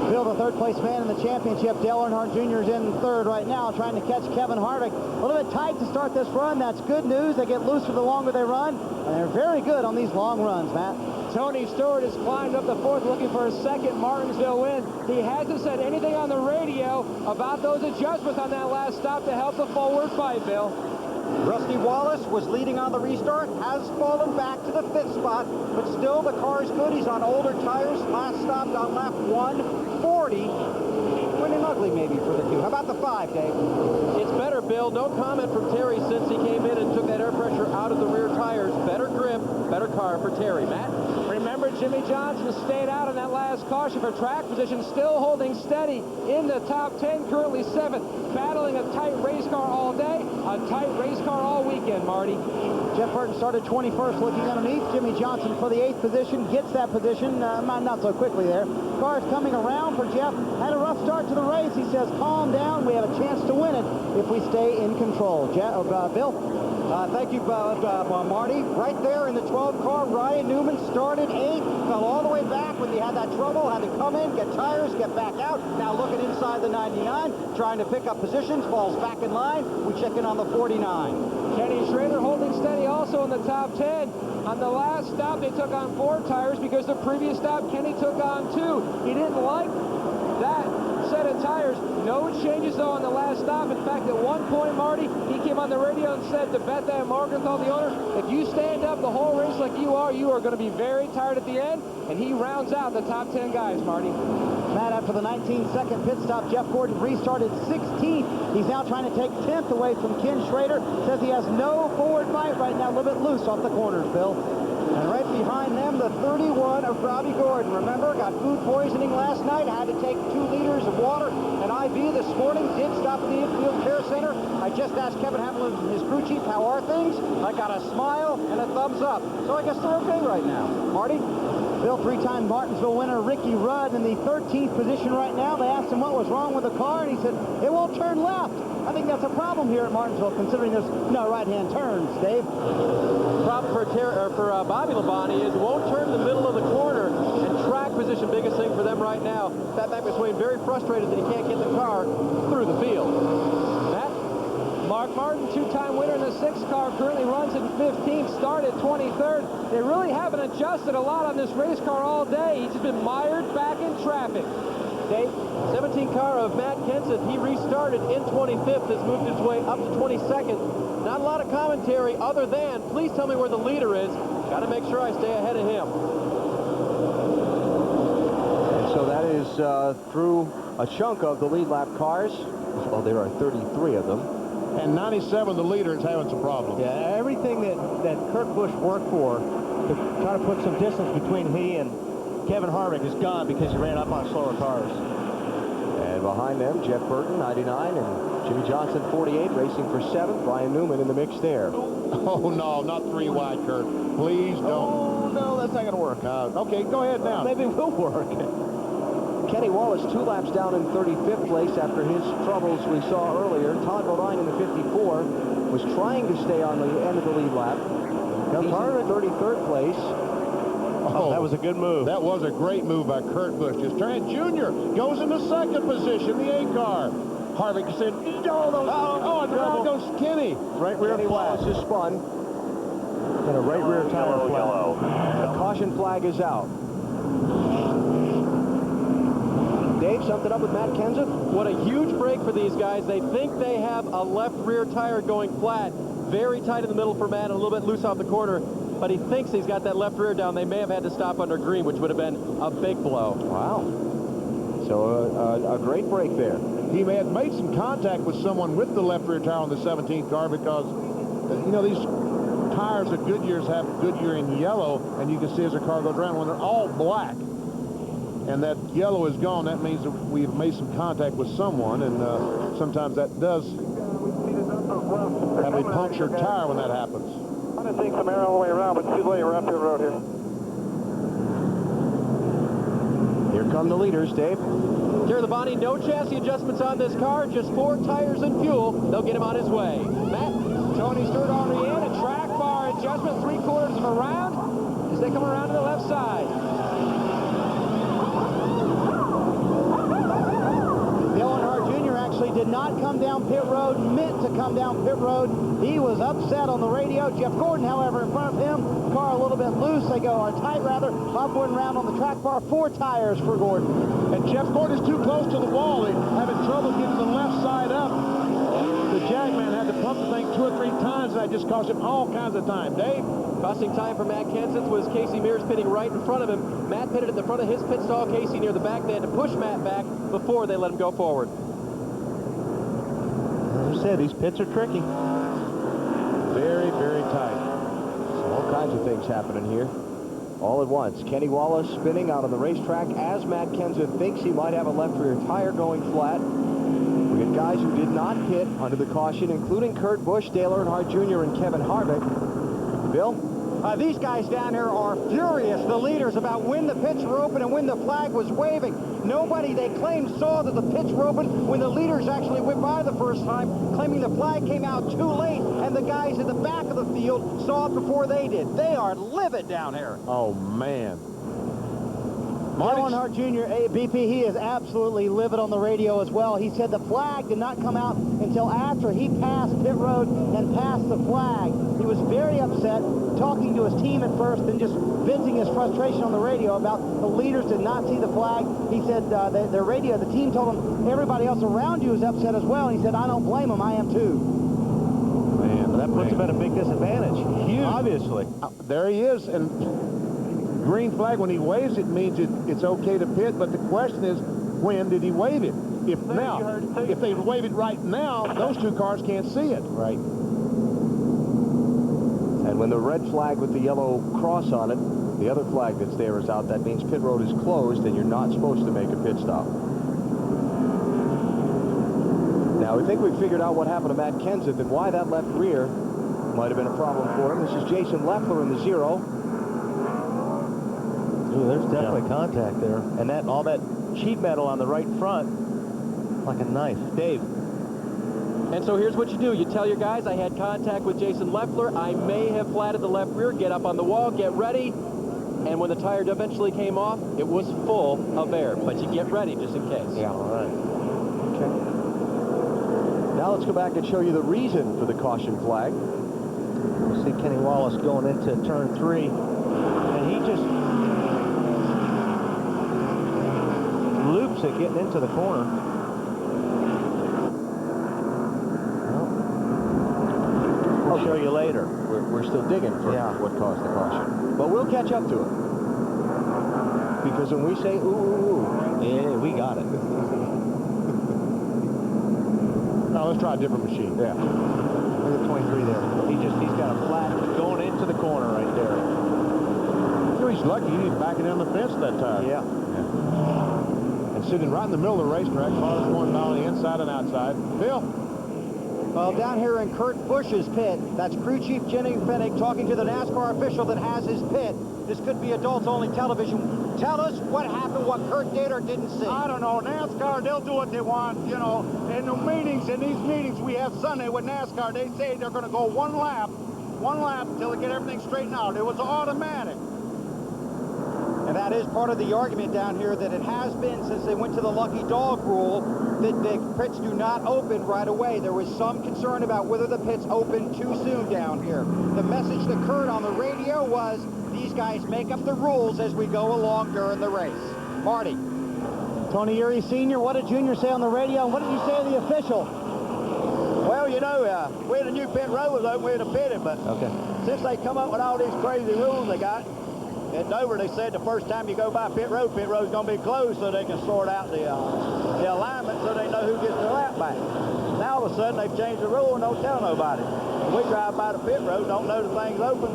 Bill, the third-place man in the championship, Dale Earnhardt Jr. is in third right now, trying to catch Kevin Harvick. A little bit tight to start this run. That's good news. They get looser the longer they run, and they're very good on these long runs, Matt. Tony Stewart has climbed up the 4th looking for a second Martinsville win. He hasn't said anything on the radio about those adjustments on that last stop to help the forward fight, Bill. Rusty Wallace was leading on the restart, has fallen back to the 5th spot, but still the car is good. He's on older tires. Last stopped on lap 140. Winning ugly maybe for the 2. How about the 5, Dave? It's better, Bill. No comment from Terry since he came in and took that air pressure out of the rear tires. Better grip, better car for Terry. Matt? Remember, Jimmy Johnson stayed out on that last caution for track position, still holding steady in the top 10, currently 7th, battling a tight race car all day, a tight race car all weekend, Marty. Jeff Burton started 21st looking underneath. Jimmy Johnson for the 8th position, gets that position, not so quickly there. Car's coming around for Jeff. Had a rough start to the race. He says, calm down, we have a chance to win it if we stay in control. Bill? Thank you, Marty. Right there in the 12 car, Ryan Newman started 8th, fell all the way back when he had that trouble, had to come in, get tires, get back out. Now looking inside the 99, trying to pick up positions, falls back in line. We check in on the 49. Kenny Schrader holding steady also in the top 10. On the last stop, they took on 4 tires because the previous stop, Kenny took on 2. He didn't like that set of tires. No changes, though, on the last stop. In fact, at one point, Marty, he came on the radio and said to Beth Ann Morgenthau, the owner, if you stand up the whole race like you are going to be very tired at the end. And he rounds out the top 10 guys, Marty. Matt, after the 19-second pit stop, Jeff Gordon restarted 16th. He's now trying to take 10th away from Ken Schrader. Says he has no forward bite right now, a little bit loose off the corners, Bill. And right behind them, the 31 of Robbie Gordon. Remember, got food poisoning last night, had to take 2 liters of water. An IV this morning, did stop at the Infield Care Center. I just asked Kevin Hamlin, his crew chief, how are things? I got a smile and a thumbs up. So I guess they're okay right now. Marty? Bill, 3-time Martinsville winner Ricky Rudd in the 13th position right now. They asked him what was wrong with the car, and he said, it won't turn left. I think that's a problem here at Martinsville, considering there's no right-hand turns, Dave. The problem for Bobby Labonte is it won't turn the middle of the corner, and track position, biggest thing for them right now. Pat McSwain very frustrated that he can't get the car through the field. Matt? Mark Martin, 2-time winner in the 6th car, currently runs in 15th, started 23rd. They really haven't adjusted a lot on this race car all day. He's just been mired back in traffic. Dave, 17 car of Matt Kenseth, he restarted in 25th, has moved his way up to 22nd. Not a lot of commentary other than, please tell me where the leader is. Got to make sure I stay ahead of him. And so that is through a chunk of the lead lap cars. Well, there are 33 of them. And 97, the leader, is having some problems. Yeah, everything that Kurt Busch worked for to try to put some distance between he and Kevin Harvick is gone because he ran up on slower cars. And behind them, Jeff Burton, 99, and Jimmy Johnson, 48, racing for 7th. Ryan Newman in the mix there. Oh, no, not 3 wide, Kurt. Please don't. Oh, no, that's not going to work. Okay, go ahead now. Maybe it will work. Kenny Wallace 2 laps down in 35th place after his troubles we saw earlier. Todd Bodine in the 54 was trying to stay on the end of the lead lap. He's in 33rd place. Oh, that was a good move. That was a great move by Kurt Busch. His Trent Jr. goes into 2nd position, the 8 car. Harvick said, and around goes Kenny. Right rear flash is spun. And a right rear tire flag. The caution flag is out. Dave, something up with Matt Kenseth? What a huge break for these guys. They think they have a left rear tire going flat. Very tight in the middle for Matt and a little bit loose off the corner. But he thinks he's got that left rear down. They may have had to stop under green, which would have been a big blow. Wow. So a great break there. He may have made some contact with someone with the left rear tire on the 17th car because, you know, these tires of Goodyear's have Goodyear in yellow, and you can see as the car goes around when they're all black. And that yellow is gone. That means that we've made some contact with someone, and sometimes that does have a punctured tire when that happens. I'm going to take some air all the way around, but too late. We're up the road here. Here come the leaders, Dave. Terry Labonte, no chassis adjustments on this car, just 4 tires and fuel. They'll get him on his way. Matt? Tony Stewart already in, a track bar adjustment, 3/4 of a round as they come around to the left side. Did not come down pit road, meant to come down pit road. He was upset on the radio. Jeff Gordon, however, in front of him, car a little bit loose. They go, or tight rather. Bob Gordon round on the track bar, 4 tires for Gordon. And Jeff Gordon is too close to the wall. They're having trouble getting the left side up. The Jackman had to pump the thing 2 or 3 times, and that just cost him all kinds of time. Dave? Costing time for Matt Kenseth was Casey Mears pitting right in front of him. Matt pitted at the front of his pit stall, Casey near the back. They had to push Matt back before they let him go forward. As I said, these pits are tricky. Very, very tight. So all kinds of things happening here. All at once. Kenny Wallace spinning out on the racetrack as Matt Kenseth thinks he might have a left rear tire going flat. We got guys who did not pit under the caution, including Kurt Busch, Dale Earnhardt Jr., and Kevin Harvick. Bill? These guys down here are furious, the leaders, about when the pits were open and when the flag was waving. Nobody, they claim, saw that the pits were open when the leaders actually went by the first time, claiming the flag came out too late, and the guys in the back of the field saw it before they did. They are livid down here. Oh, man. Dale Earnhardt Jr., BP, he is absolutely livid on the radio as well. He said the flag did not come out until after he passed pit road and passed the flag. He was very upset, talking to his team at first and just venting his frustration on the radio about the leaders did not see the flag. He said their radio, the team told him everybody else around you is upset as well. He said, I don't blame them, I am too. Man, that puts him at a big disadvantage. Huge. Obviously. There he is, and green flag, when he waves it, means it's okay to pit, but the question is, when did he wave it? If they wave it right now, those 2 cars can't see it. Right. And when the red flag with the yellow cross on it, the other flag that's there is out, that means pit road is closed and you're not supposed to make a pit stop. Now, we think we've figured out what happened to Matt Kenseth and why that left rear might have been a problem for him. This is Jason Leffler in the 0. Ooh, there's definitely contact there. And that all that sheet metal on the right front, like a knife. Dave. And so here's what you do. You tell your guys, I had contact with Jason Leffler. I may have flatted the left rear. Get up on the wall, get ready. And when the tire eventually came off, it was full of air. But you get ready just in case. Yeah, all right. Okay. Now let's go back and show you the reason for the caution flag. You see Kenny Wallace going into turn 3. And he just loops it getting into the corner. We'll show you later. We're still digging for what caused the caution. But we'll catch up to it. Because when we say, ooh, ooh, ooh, yeah, we got it. Now let's try a different machine. Yeah. Look at 23 there. He's got a flat going into the corner right there. So he's lucky he didn't back it down the fence that time. Yeah. And sitting right in the middle of the racetrack, cars going down the inside and outside. Bill? Well, down here in Kurt Busch's pit, that's crew chief Jenny Fennick talking to the NASCAR official that has his pit. This could be adults-only television. Tell us what happened, what Kurt did or didn't see. I don't know. NASCAR, they'll do what they want, you know. In the meetings, in these meetings we have Sunday with NASCAR, they say they're going to go one lap until they get everything straightened out. It was automatic. And that is part of the argument down here, that it has been, since they went to the lucky dog rule, that the pits do not open right away. There was some concern about whether the pits open too soon down here. The message that Kurt on the radio was, these guys make up the rules as we go along during the race. Marty. Tony Eury Sr., what did Junior say on the radio, and what did you say to the official? Well, you know, when the new pit road was open, we'd have pitted, but since they come up with all these crazy rules they got, at Dover, they said the first time you go by pit road's going to be closed so they can sort out the alignment so they know who gets their lap back. Now, all of a sudden, they've changed the rule and don't tell nobody. We drive by the pit road, don't know the thing's open.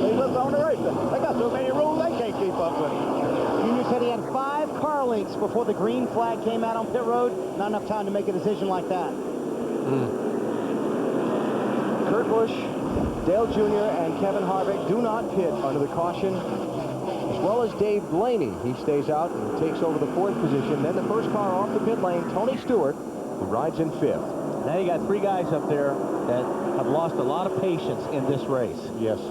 They look on the race. They got so many rules, they can't keep up with it. Junior said he had 5 car lengths before the green flag came out on pit road. Not enough time to make a decision like that. Kurt Busch, Dale Jr., and Kevin Harvick do not pit under the caution, as well as Dave Blaney. He stays out and takes over the 4th position. Then the first car off the pit lane, Tony Stewart, who rides in 5th. Now you got 3 guys up there that have lost a lot of patience in this race. Yes. 3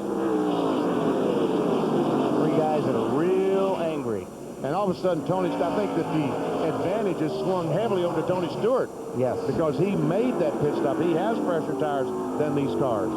guys that are real angry. And all of a sudden, I think that the advantage is swung heavily over to Tony Stewart. Yes. Because he made that pit stop. He has fresher tires than these cars.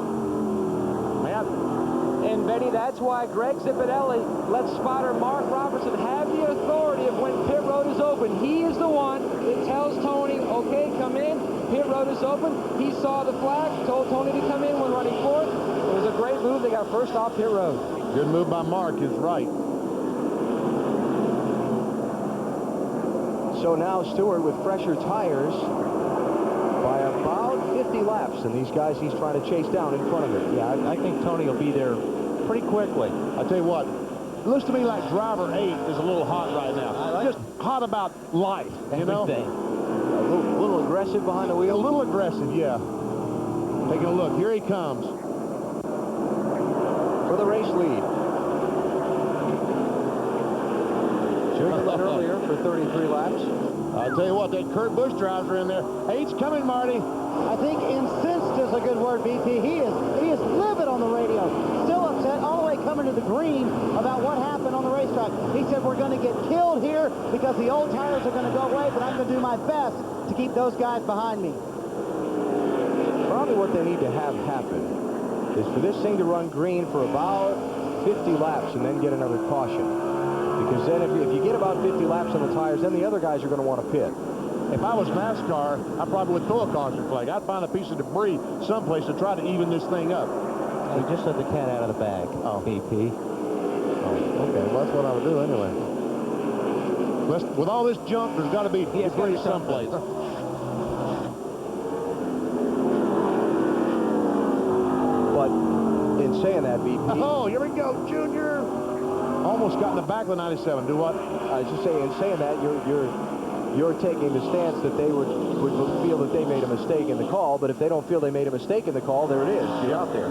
And, Benny, that's why Greg Zipadelli lets spotter Mark Robertson have the authority of when pit road is open. He is the one that tells Tony, okay, come in. Pit road is open. He saw the flag, told Tony to come in when running fourth. It was a great move. They got first off pit road. Good move by Mark is right. So now Stewart with fresher tires by about 50 laps, and these guys he's trying to chase down in front of him. Yeah, I think Tony will be there pretty quickly. I tell you what, it looks to me like driver 8 is a little hot right now. Just hot about life, you know? A little aggressive behind the wheel. A little aggressive, yeah. Taking a look. Here he comes. For the race lead. Junior led earlier for 33 laps. I'll tell you what, that Kurt Busch driver in there. Eight's coming, Marty. I think incensed is a good word, BP. He is livid on the radio. Still upset all the way coming to the green about what happened on the racetrack. He said, we're going to get killed here because the old tires are going to go away, but I'm going to do my best to keep those guys behind me. Probably what they need to have happen is for this thing to run green for about 50 laps and then get another caution. Because then if you get about 50 laps on the tires, then the other guys are going to want to pit. If I was NASCAR, I probably would throw a caution flag. I'd find a piece of debris someplace to try to even this thing up. We just let the cat out of the bag. Oh, BP. Oh, okay. Well, that's what I would do anyway. With all this junk, there's got to be debris someplace. But in saying that, BP... Oh, here we go, Junior. Almost got in the back of the 97. Do what? I was just saying, in saying that, you're taking the stance that they would feel that they made a mistake in the call, but if they don't feel they made a mistake in the call, there it is. Get out there.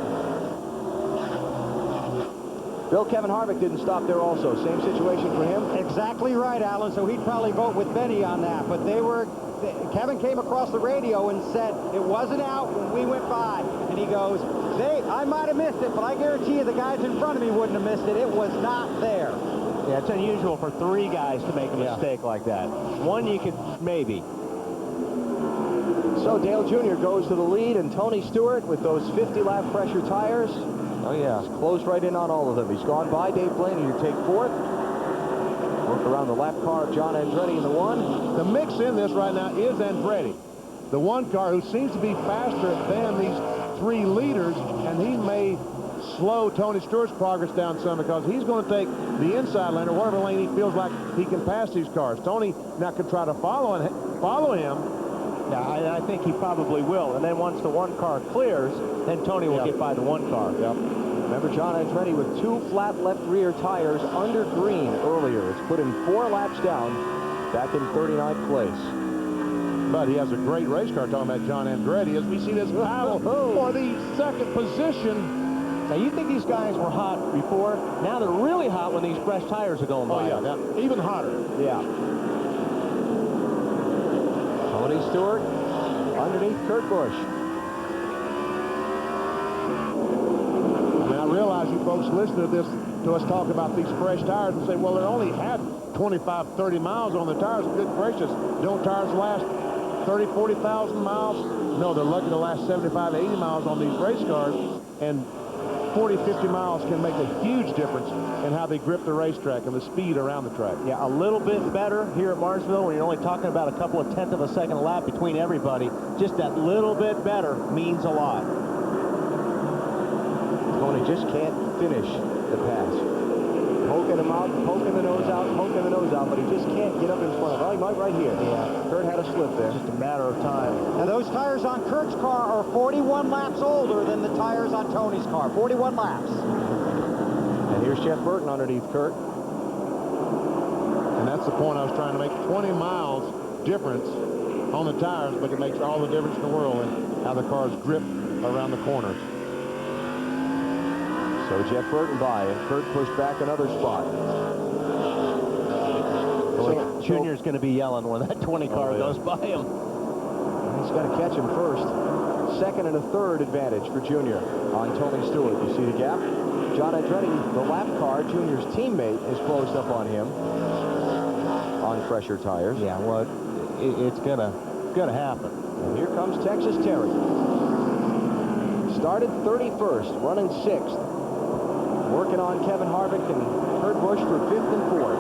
Bill, Kevin Harvick didn't stop there also. Same situation for him? Exactly right, Alan. So he'd probably vote with Benny on that. But Kevin came across the radio and said it wasn't out when we went by. And he goes, I might have missed it, but I guarantee you the guys in front of me wouldn't have missed it. It was not there. Yeah, it's unusual for 3 guys to make a mistake like that. One you could maybe. So Dale Jr. goes to the lead, and Tony Stewart with those 50-lap pressure tires. Oh, yeah. He's closed right in on all of them. He's gone by Dave Blaney to take fourth. Work around the lap car of John Andretti in the one. The mix in this right now is Andretti. The one car who seems to be faster than these 3 leaders, and he may slow Tony Stewart's progress down some because he's going to take the inside lane or whatever lane he feels like he can pass these cars. Tony now could try to follow him. Yeah, I think he probably will. And then once the 1 car clears, then Tony will get by the 1 car. Yep. Remember John Andretti with 2 flat left rear tires under green earlier. It's put him 4 laps down back in 39th place. But he has a great race car, talking about John Andretti, as we see this battle for the 2nd position. Now, you think these guys were hot before? Now they're really hot when these fresh tires are going by. Oh, yeah, even hotter. Yeah. Tony Stewart underneath Kurt Busch. Now, I realize you folks listen to us talk about these fresh tires and say, well, they only had 25, 30 miles on the tires. Good gracious, don't tires last 30, 40,000 miles? No, they're lucky to last 75, 80 miles on these race cars, and 40, 50 miles can make a huge difference in how they grip the racetrack and the speed around the track. Yeah, a little bit better here at Martinsville when you're only talking about a couple of tenths of a second a lap between everybody. Just that little bit better means a lot. Tony just can't finish the pass. Poking him out, poking the nose out, but he just can't get up in front of him. Well, he might right here. Yeah. Kurt had a slip there. Just a matter of time. Now, those tires on Kurt's car are 41 laps older than the tires on Tony's car. 41 laps. And here's Jeff Burton underneath Kurt. And that's the point I was trying to make. 20 miles difference on the tires, but it makes all the difference in the world in how the cars grip around the corners. So Jeff Burton by, and Kurt pushed back another spot. So Junior's going to be yelling when that 20 car goes by him. He's got to catch him first. 2nd and a 3rd advantage for Junior on Tony Stewart. You see the gap? John Andretti, the lap car, Junior's teammate, is closed up on him on fresher tires. Yeah, well, it's gonna happen. And here comes Texas Terry. Started 31st, running 6th. Working on Kevin Harvick and Kurt Busch for 5th and 4th.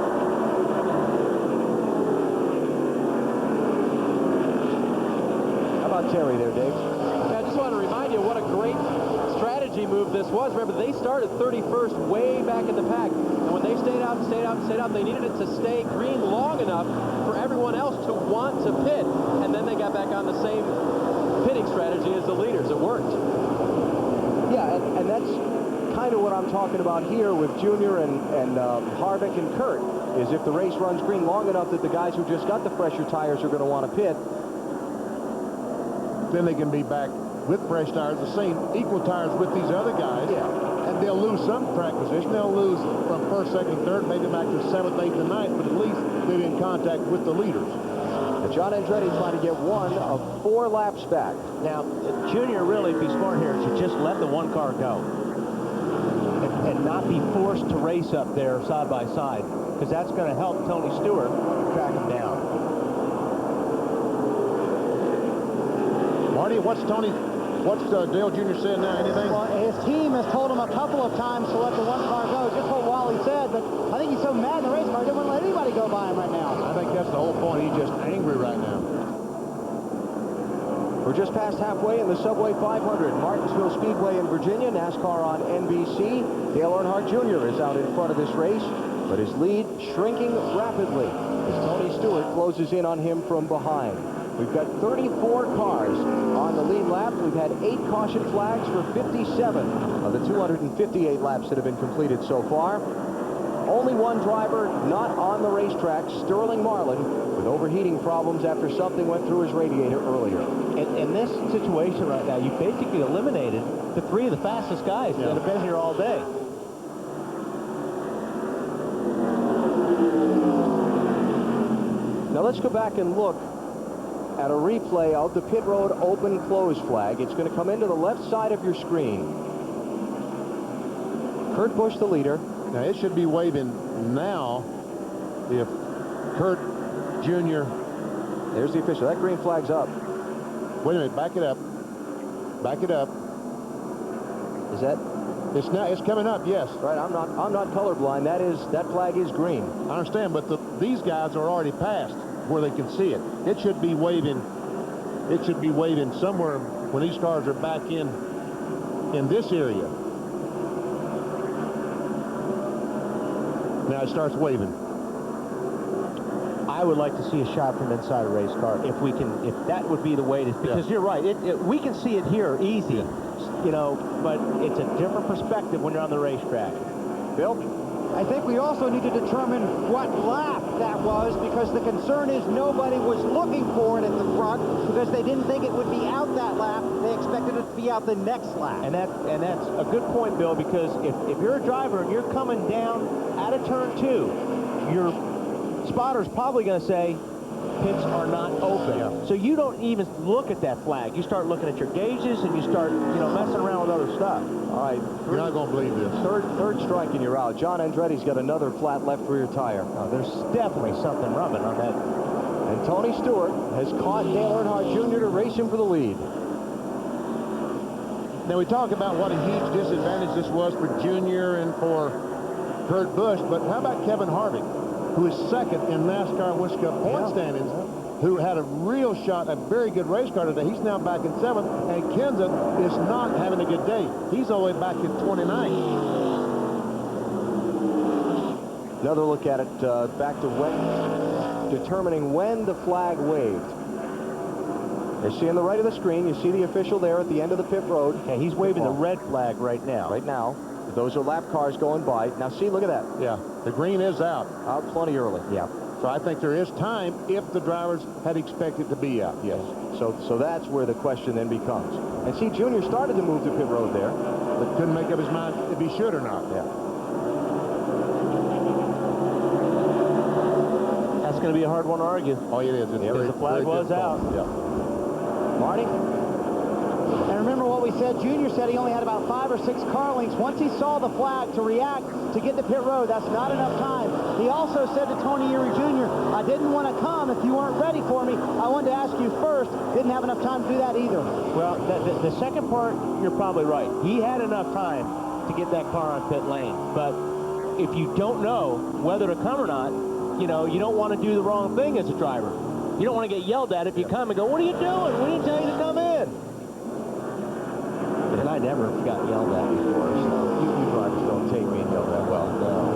Terry there, Dave. Yeah, I just want to remind you what a great strategy move this was. Remember, they started 31st way back in the pack. And when they stayed out and stayed out and stayed out, they needed it to stay green long enough for everyone else to want to pit. And then they got back on the same pitting strategy as the leaders. It worked. Yeah, and that's kind of what I'm talking about here with Junior and Harvick and Kurt, is if the race runs green long enough that the guys who just got the fresher tires are going to want to pit, then they can be back with fresh tires, the same equal tires with these other guys. Yeah. And they'll lose some track position. They'll lose from first, second, third, maybe back to 7th, 8th, and 9th, but at least they're in contact with the leaders. Now, John Andretti trying to get one of 4 laps back. Now, Junior really, if he's smart here, should just let the one car go and not be forced to race up there side by side, because that's going to help Tony Stewart track him down. Marty, what's Dale Jr. said now? Anything? Well, his team has told him a couple of times to let the one car go, just what Wally said, but I think he's so mad in the race car, he doesn't want to let anybody go by him right now. I think that's the whole point. He's just angry right now. We're just past halfway in the Subway 500. Martinsville Speedway in Virginia, NASCAR on NBC. Dale Earnhardt Jr. is out in front of this race, but his lead shrinking rapidly as Tony Stewart closes in on him from behind. We've got 34 cars on the lead lap. We've had 8 caution flags for 57 of the 258 laps that have been completed so far. Only one driver not on the racetrack, Sterling Marlin, with overheating problems after something went through his radiator earlier. In this situation right now, you basically eliminated the 3 of the fastest guys that have been here all day. Now let's go back and look at a replay of the pit road open close flag. It's going to come into the left side of your screen. Kurt Busch, the leader. Now it should be waving now if Kurt Jr. There's the official. That green flag's up. Wait a minute, back it up. Back it up. Is that? It's coming up, yes. Right, I'm not colorblind. That flag is green. I understand, but these guys are already past where they can see it. It should be waving somewhere when these cars are back in this area. Now it starts waving. I would like to see a shot from inside a race car if that would be the way to, because you're right, we can see it here easy, you know, but it's a different perspective when you're on the racetrack. Bill? I think we also need to determine what lap that was, because the concern is nobody was looking for it at the front because they didn't think it would be out that lap. They expected it to be out the next lap. And that's a good point, Bill, because if you're a driver and you're coming down out of turn 2, your spotter's probably going to say pits are not open. Yeah. So you don't even look at that flag. You start looking at your gauges and you start, messing around with other stuff. All right. You're not going to believe this. Third strike and you're out. John Andretti's got another flat left rear tire. There's definitely something rubbing on that. And Tony Stewart has caught Dale Earnhardt Jr. to race him for the lead. Now we talk about what a huge disadvantage this was for Junior and for Kurt Busch, but how about Kevin Harvick, who is second in NASCAR Winston Cup point standings, who had a real shot, a very good race car today. He's now back in 7th, and Kenseth is not having a good day. He's all the way back in 29th. Another look at it, back to determining when the flag waved. You see on the right of the screen, you see the official there at the end of the pit road. Okay, he's waving the red flag right now. Right now. Those are lap cars going by. Now see, look at that. Yeah, the green is out. Out plenty early. Yeah. So I think there is time if the drivers had expected to be out. Yes. So that's where the question then becomes. And see, Junior started to move the pit road there, but couldn't make up his mind if he should or not. Yeah. That's going to be a hard one to argue. Oh, it is. Because the flag was out. Yeah. Marty? And remember what we said, Junior said he only had about 5 or 6 car lengths. Once he saw the flag to react to get to pit road, that's not enough time. He also said to Tony Eury Jr., I didn't want to come if you weren't ready for me. I wanted to ask you first. Didn't have enough time to do that either. Well, the second part, you're probably right. He had enough time to get that car on pit lane. But if you don't know whether to come or not, you don't want to do the wrong thing as a driver. You don't want to get yelled at if you come and go, what are you doing? We didn't tell you to come in. And I never got yelled at before, so you drivers don't take being yelled at well. No.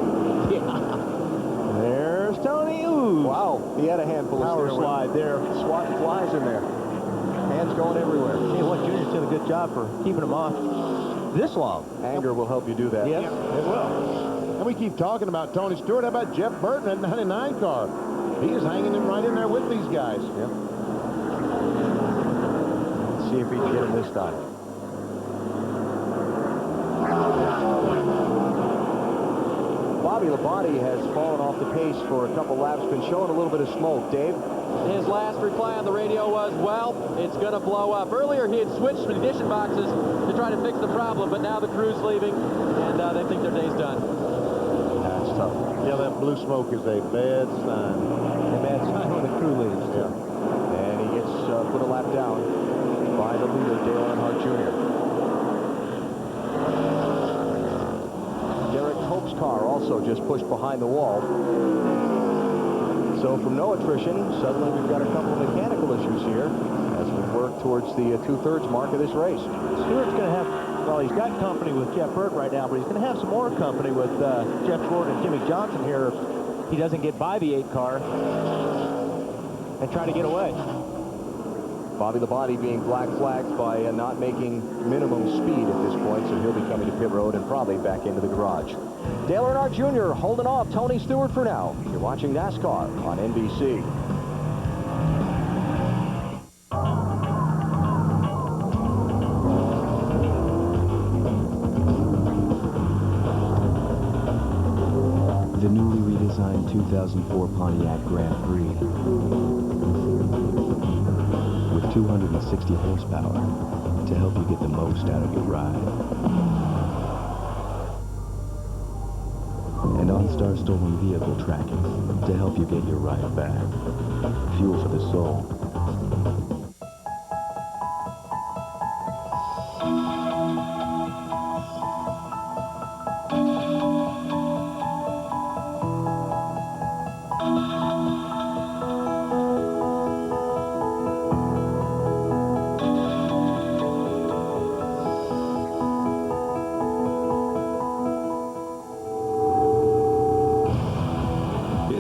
Yeah. There's Tony. Ooh. Wow, he had a handful of power steering slide there. Swatting flies in there. Hands going everywhere. Hey, what, Junior's did a good job for keeping them off this long. Anger will help you do that. Yes, it will. And we keep talking about Tony Stewart. How about Jeff Burton at 99 car? He is hanging him right in there with these guys. Yep. Let's see if he can get him this time. Bobby Labonte has fallen off the pace for a couple laps, been showing a little bit of smoke. Dave? His last reply on the radio was, well, it's going to blow up. Earlier, he had switched ignition boxes to try to fix the problem, but now the crew's leaving, and they think their day's done. That's tough. Yeah, that blue smoke is a bad sign. A bad sign when the crew leaves. Yeah. And he gets put a lap down by the leader, Dale Earnhardt Jr. Derek Hope's car also just pushed behind the wall. So from no attrition, suddenly we've got a couple of mechanical issues here as we work towards the 2/3 mark of this race. Stewart's going to have, well, he's got company with Jeff Burton right now, but he's going to have some more company with Jeff Gordon and Jimmy Johnson here if he doesn't get by the 8 car and try to get away. Bobby Labonte being black flagged by not making minimum speed at this point, so he'll be coming to pit road and probably back into the garage. Dale Earnhardt Jr. holding off Tony Stewart for now. You're watching NASCAR on NBC. The newly redesigned 2004 Pontiac Grand Prix. With 260 horsepower to help you get the most out of your ride. And OnStar stolen vehicle tracking to help you get your ride back. Fuel for the soul.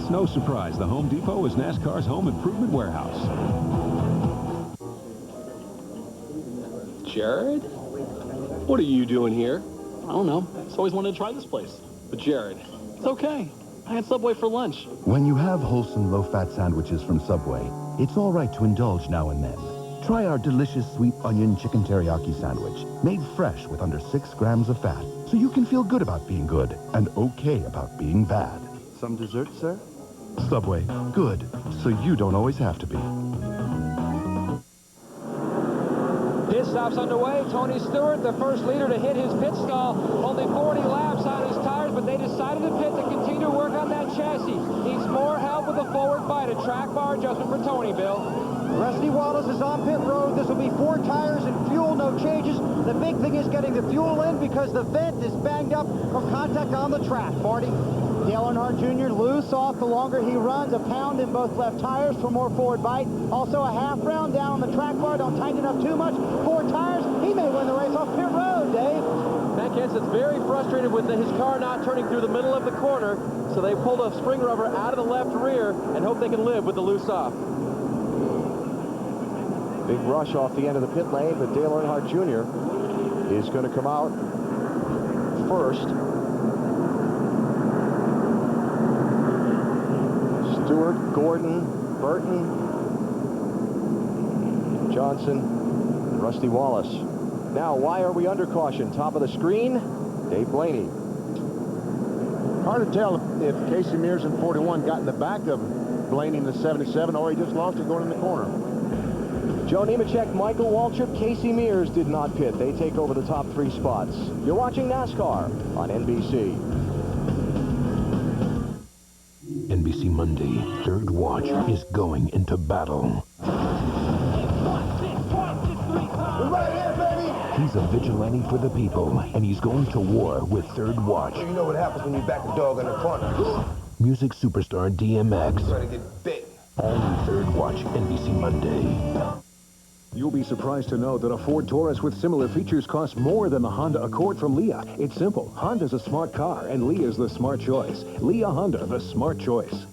No surprise, the Home Depot is NASCAR's home improvement warehouse. Jared? What are you doing here? I don't know. I just always wanted to try this place. But Jared, it's okay. I had Subway for lunch. When you have wholesome, low-fat sandwiches from Subway, it's all right to indulge now and then. Try our delicious sweet onion chicken teriyaki sandwich, made fresh with under 6 grams of fat, so you can feel good about being good and okay about being bad. Some dessert, sir? Subway, good, so you don't always have to be. Pit stops underway. Tony Stewart, the first leader to hit his pit stall. Only 40 laps on his tires, but they decided to pit to continue to work on that chassis. Needs more help with the forward bite. A track bar adjustment for Tony, Bill. Rusty Wallace is on pit road. This will be 4 tires and fuel, no changes. The big thing is getting the fuel in because the vent is banged up from contact on the track, Marty. Dale Earnhardt Jr. loose off the longer he runs, a pound in both left tires for more forward bite. Also a half round down on the track bar. Don't tighten it up too much. 4 tires. He may win the race off pit road, Dave. Matt Kenseth's very frustrated with his car not turning through the middle of the corner, so they pulled a spring rubber out of the left rear and hope they can live with the loose off. Big rush off the end of the pit lane, but Dale Earnhardt Jr. is going to come out first. Stewart, Gordon, Burton, Johnson, and Rusty Wallace. Now, why are we under caution? Top of the screen, Dave Blaney. Hard to tell if Casey Mears in 41 got in the back of Blaney in the 77, or he just lost it going in the corner. Joe Nemechek, Michael Waltrip, Casey Mears did not pit. They take over the top 3 spots. You're watching NASCAR on NBC. NBC Monday, Third Watch is going into battle. He's a vigilante for the people, and he's going to war with Third Watch. You know what happens when you back a dog in the corner. Music superstar DMX. Trying to get bit. All new Third Watch NBC Monday. You'll be surprised to know that a Ford Taurus with similar features costs more than the Honda Accord from Leah. It's simple. Honda's a smart car, and Leah's the smart choice. Leah Honda, the smart choice.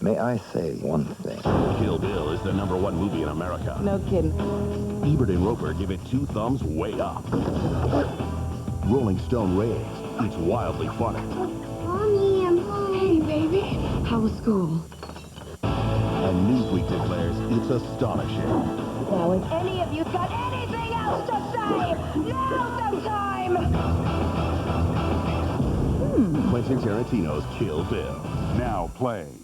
May I say one thing? Kill Bill is the #1 movie in America. No kidding. Ebert and Roper give it 2 thumbs way up. Rolling Stone raves, it's wildly funny. Mommy, I'm home. Hey, baby. How was school? And Newsweek declares it's astonishing. Now, if any of you got anything else to say, now's the time! Quentin Tarantino's Kill Bill. Now playing.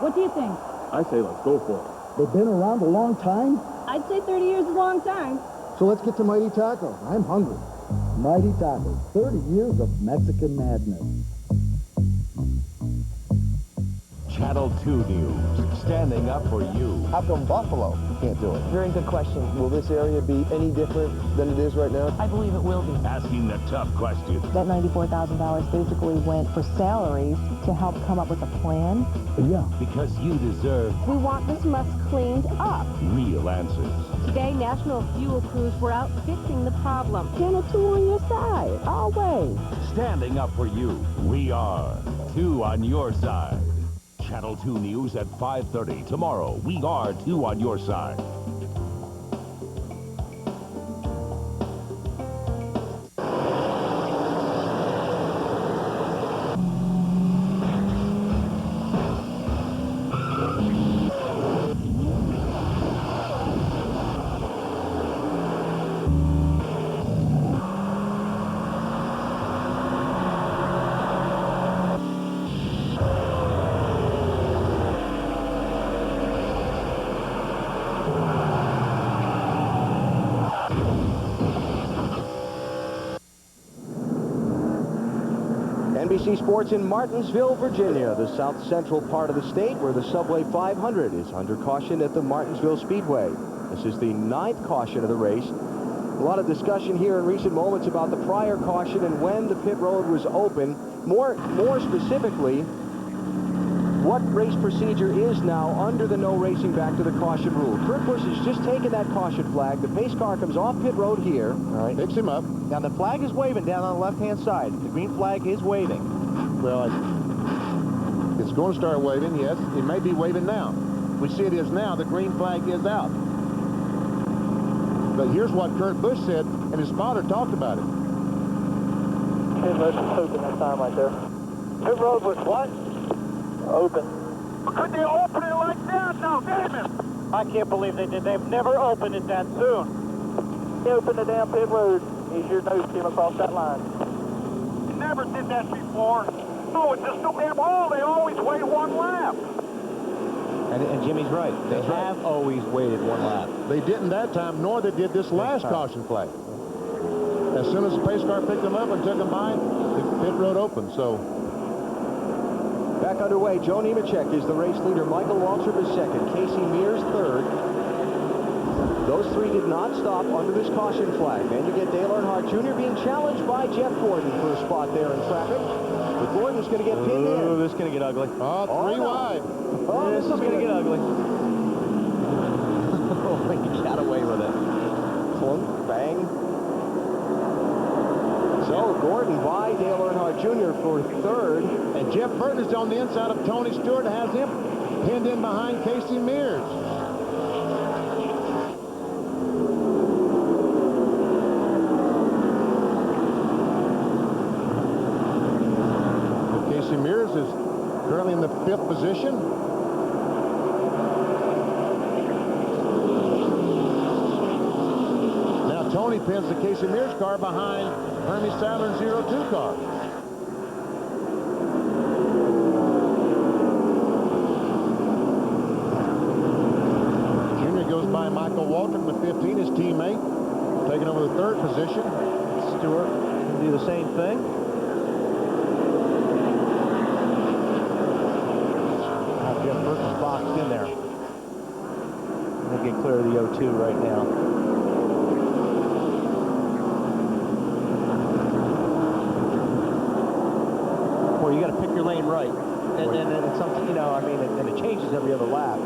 What do you think? I say let's go for it. They've been around a long time, I'd say 30 years is a long time. so let's get to Mighty Taco. I'm hungry. Mighty Taco, 30 years of Mexican madness. Channel 2 News, standing up for you. How come Buffalo can't do it? Very good question. Will this area be any different than it is right now? I believe it will be. Asking the tough questions. That $94,000 basically went for salaries to help come up with a plan. Yeah. Because you deserve We want this mess cleaned up. real answers. Today, national fuel crews were out fixing the problem. Channel 2 on your side, always. Standing up for you. We are 2 on your side. Channel 2 News at 5:30 tomorrow. We are 2 on your side. NBC Sports in Martinsville, Virginia, the south central part of the state where the Subway 500 is under caution at the Martinsville Speedway. This is the 9th caution of the race. A lot of discussion here in recent moments about the prior caution and when the pit road was open. More specifically, what race procedure is now under the no racing back to the caution rule. Kurt Busch has just taken that caution flag. The pace car comes off pit road here. All right. Picks him up. Now, the flag is waving down on the left-hand side. The green flag is waving. Well, it's going to start waving, yes. It may be waving now. We see it is now. The green flag is out. But here's what Kurt Busch said, and his spotter talked about it. Pit road was open that time right there. Pit road was what? Open. Could they open it like that now, damn it? I can't believe they did. They've never opened it that soon. They opened the damn pit road. As your nose came across that line. Never did that before. No, it's just no damn hole. They always wait one lap. And Jimmy's right. They have always waited one lap. They didn't that time, nor they did this last caution flag. As soon as the pace car picked them up and took them by, the pit road opened. So back underway, Joe Nemechek is the race leader. Michael Waltrip is second. Casey Mears third. Those three did not stop under this caution flag. Then you get Dale Earnhardt Jr. being challenged by Jeff Gordon for a spot there in traffic. But Gordon's going to get pinned in. Oh, this is going to get ugly. Oh, three wide. Oh, this is going to get ugly. Oh, he got away with it. Clunk, bang. So Gordon by Dale Earnhardt Jr. for third. And Jeff Burton is on the inside of Tony Stewart, has him pinned in behind Casey Mears. Casey Mears is currently in the 5th position. Now Tony pins the Casey Mears car behind Hermie Sadler's 02 car. Junior goes by Michael Waltrip, the 15, his teammate, taking over the 3rd position. Stewart can do the same thing. Jeff Burton's boxed in there. We'll get clear of the 02 right now. Boy, you got to pick your lane right. And it's something, you know, I mean, and it changes every other lap.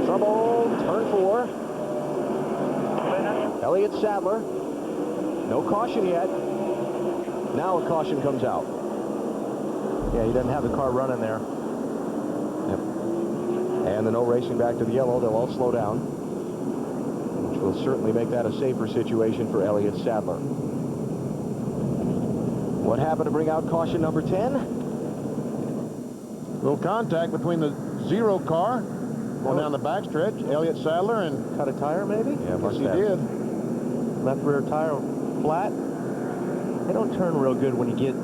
Trouble, turn 4. Elliott Sadler. No caution yet. Now a caution comes out. Yeah, he doesn't have the car running there. Yep. And the no racing back to the yellow. They'll all slow down, which will certainly make that a safer situation for Elliott Sadler. What happened to bring out caution number 10? Little contact between the 0 car going down the backstretch. Elliott Sadler and cut a tire, maybe? Yeah, must he have. did. Left rear tire flat. They don't turn real good when you get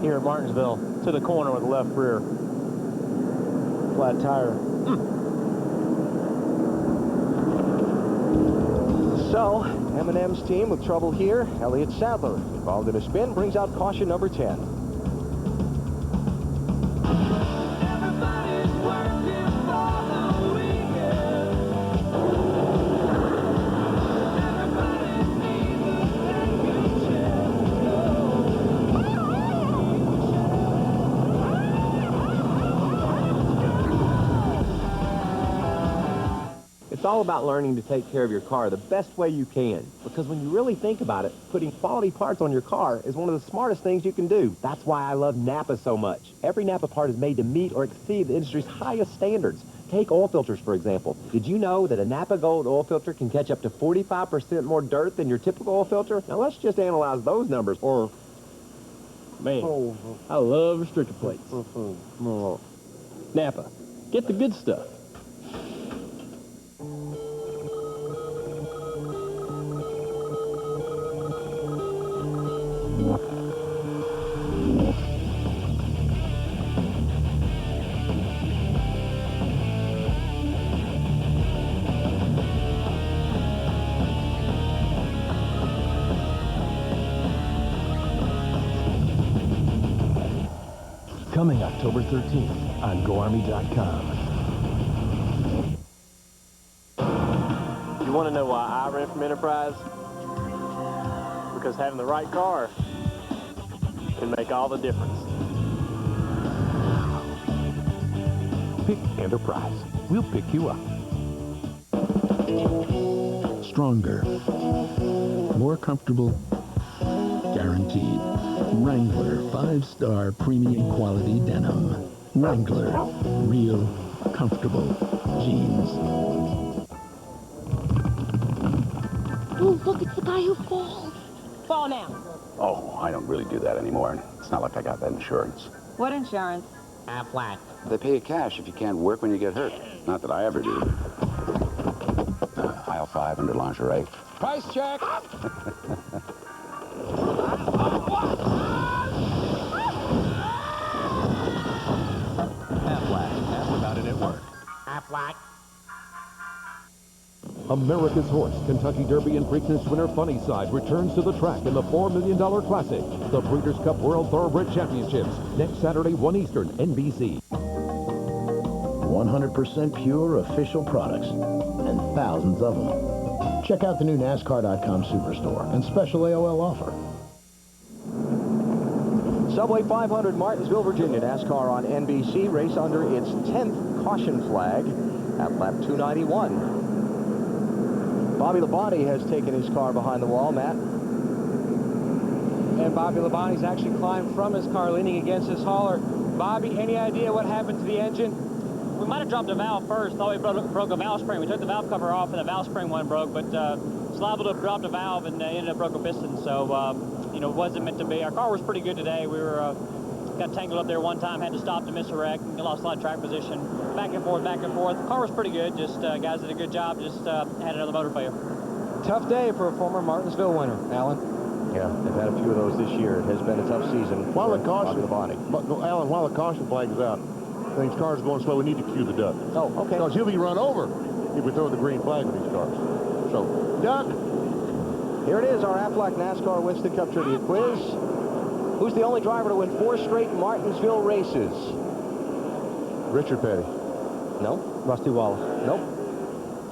here at Martinsville to the corner with the left rear flat tire. So, M&M's team with trouble here. Elliott Sadler, involved in a spin, brings out caution number 10. It's all about learning to take care of your car the best way you can. Because when you really think about it, putting quality parts on your car is one of the smartest things you can do. That's why I love Napa so much. Every Napa part is made to meet or exceed the industry's highest standards. Take oil filters, for example. Did you know that a Napa Gold oil filter can catch up to 45% more dirt than your typical oil filter? Now let's just analyze those numbers. Or, man, I love restrictor plates. Napa, get the good stuff. Coming October 13th on GoArmy.com. You want to know why I ran from Enterprise? Because having the right car can make all the difference. Pick Enterprise. We'll pick you up. Stronger. More comfortable. Guaranteed. Wrangler 5-star premium quality denim. Wrangler. Real comfortable jeans. Oh, look, it's the guy who falls. Fall now. Oh, I don't really do that anymore. It's not like I got that insurance. What insurance? Flat. They pay you cash if you can't work when you get hurt. Not that I ever do. Aisle 5 under lingerie. Price check. Aflac. Ask about it at work. Aflac. America's Horse, Kentucky Derby and Preakness winner Funnyside returns to the track in the $4 Million Classic, the Breeders' Cup World Thoroughbred Championships, next Saturday, 1 Eastern, NBC. 100% pure official products, and thousands of them. Check out the new NASCAR.com Superstore and special AOL offer. Subway 500, Martinsville, Virginia. NASCAR on NBC. Race under its 10th caution flag at lap 291. Bobby Labonte has taken his car behind the wall, Matt. And Bobby Labonte's actually climbed from his car, leaning against his hauler. Bobby, any idea what happened to the engine? We might have dropped a valve first. Thought we broke a valve spring. We took the valve cover off, and the valve spring one broke. But it's liable to have dropped a valve and ended up broke a piston. So, you know, it wasn't meant to be. Our car was pretty good today. We were got tangled up there one time, had to stop to miss a wreck, and lost a lot of track position. Back and forth, back and forth. The car was pretty good. Just guys did a good job. Just had another motor failure. Tough day for a former Martinsville winner, Alan. Yeah, they've had a few of those this year. It has been a tough season. While the caution, Bobby Labonte. Alan, while the caution flag is out, these cars are going slow. We need to cue the duck. Oh, okay. Because he'll be run over if we throw the green flag with these cars. So, duck. Here it is, our Aflac NASCAR Winston Cup Trivia Quiz. Who's the only driver to win 4 straight Martinsville races? Richard Petty. No. Rusty Wallace. Nope.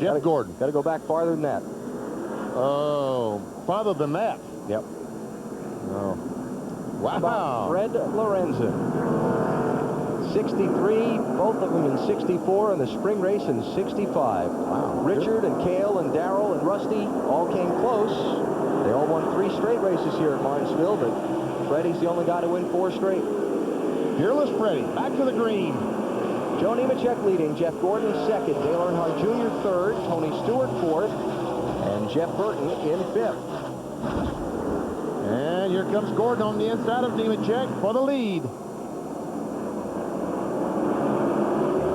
Jeff Gordon. Got to go back farther than that. Oh, farther than that. Yep. Oh. Wow. Fred Lorenzen. 63, both of them in 64, and the spring race in 65. Wow. Richard and Cale and Darrell and Rusty all came close. They all won 3 straight races here at Martinsville, but Freddie's the only guy to win 4 straight. Fearless Freddie, back to the green. Joe Nemechek leading, Jeff Gordon second, Dale Earnhardt Jr. third, Tony Stewart fourth, and Jeff Burton in fifth. And here comes Gordon on the inside of Nemechek for the lead.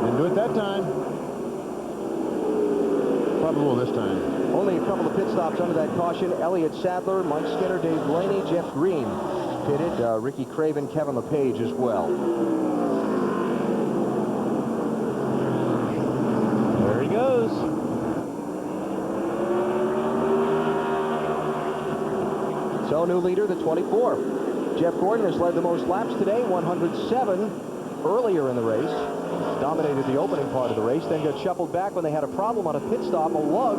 Didn't do it that time. Probably will this time. Only a couple of pit stops under that caution. Elliott Sadler, Mike Skinner, Dave Blaney, Jeff Green pitted. Ricky Craven, Kevin LePage as well. There he goes. So new leader, the 24. Jeff Gordon has led the most laps today, 107 earlier in the race. Dominated the opening part of the race, then got shuffled back when they had a problem on a pit stop. A lug,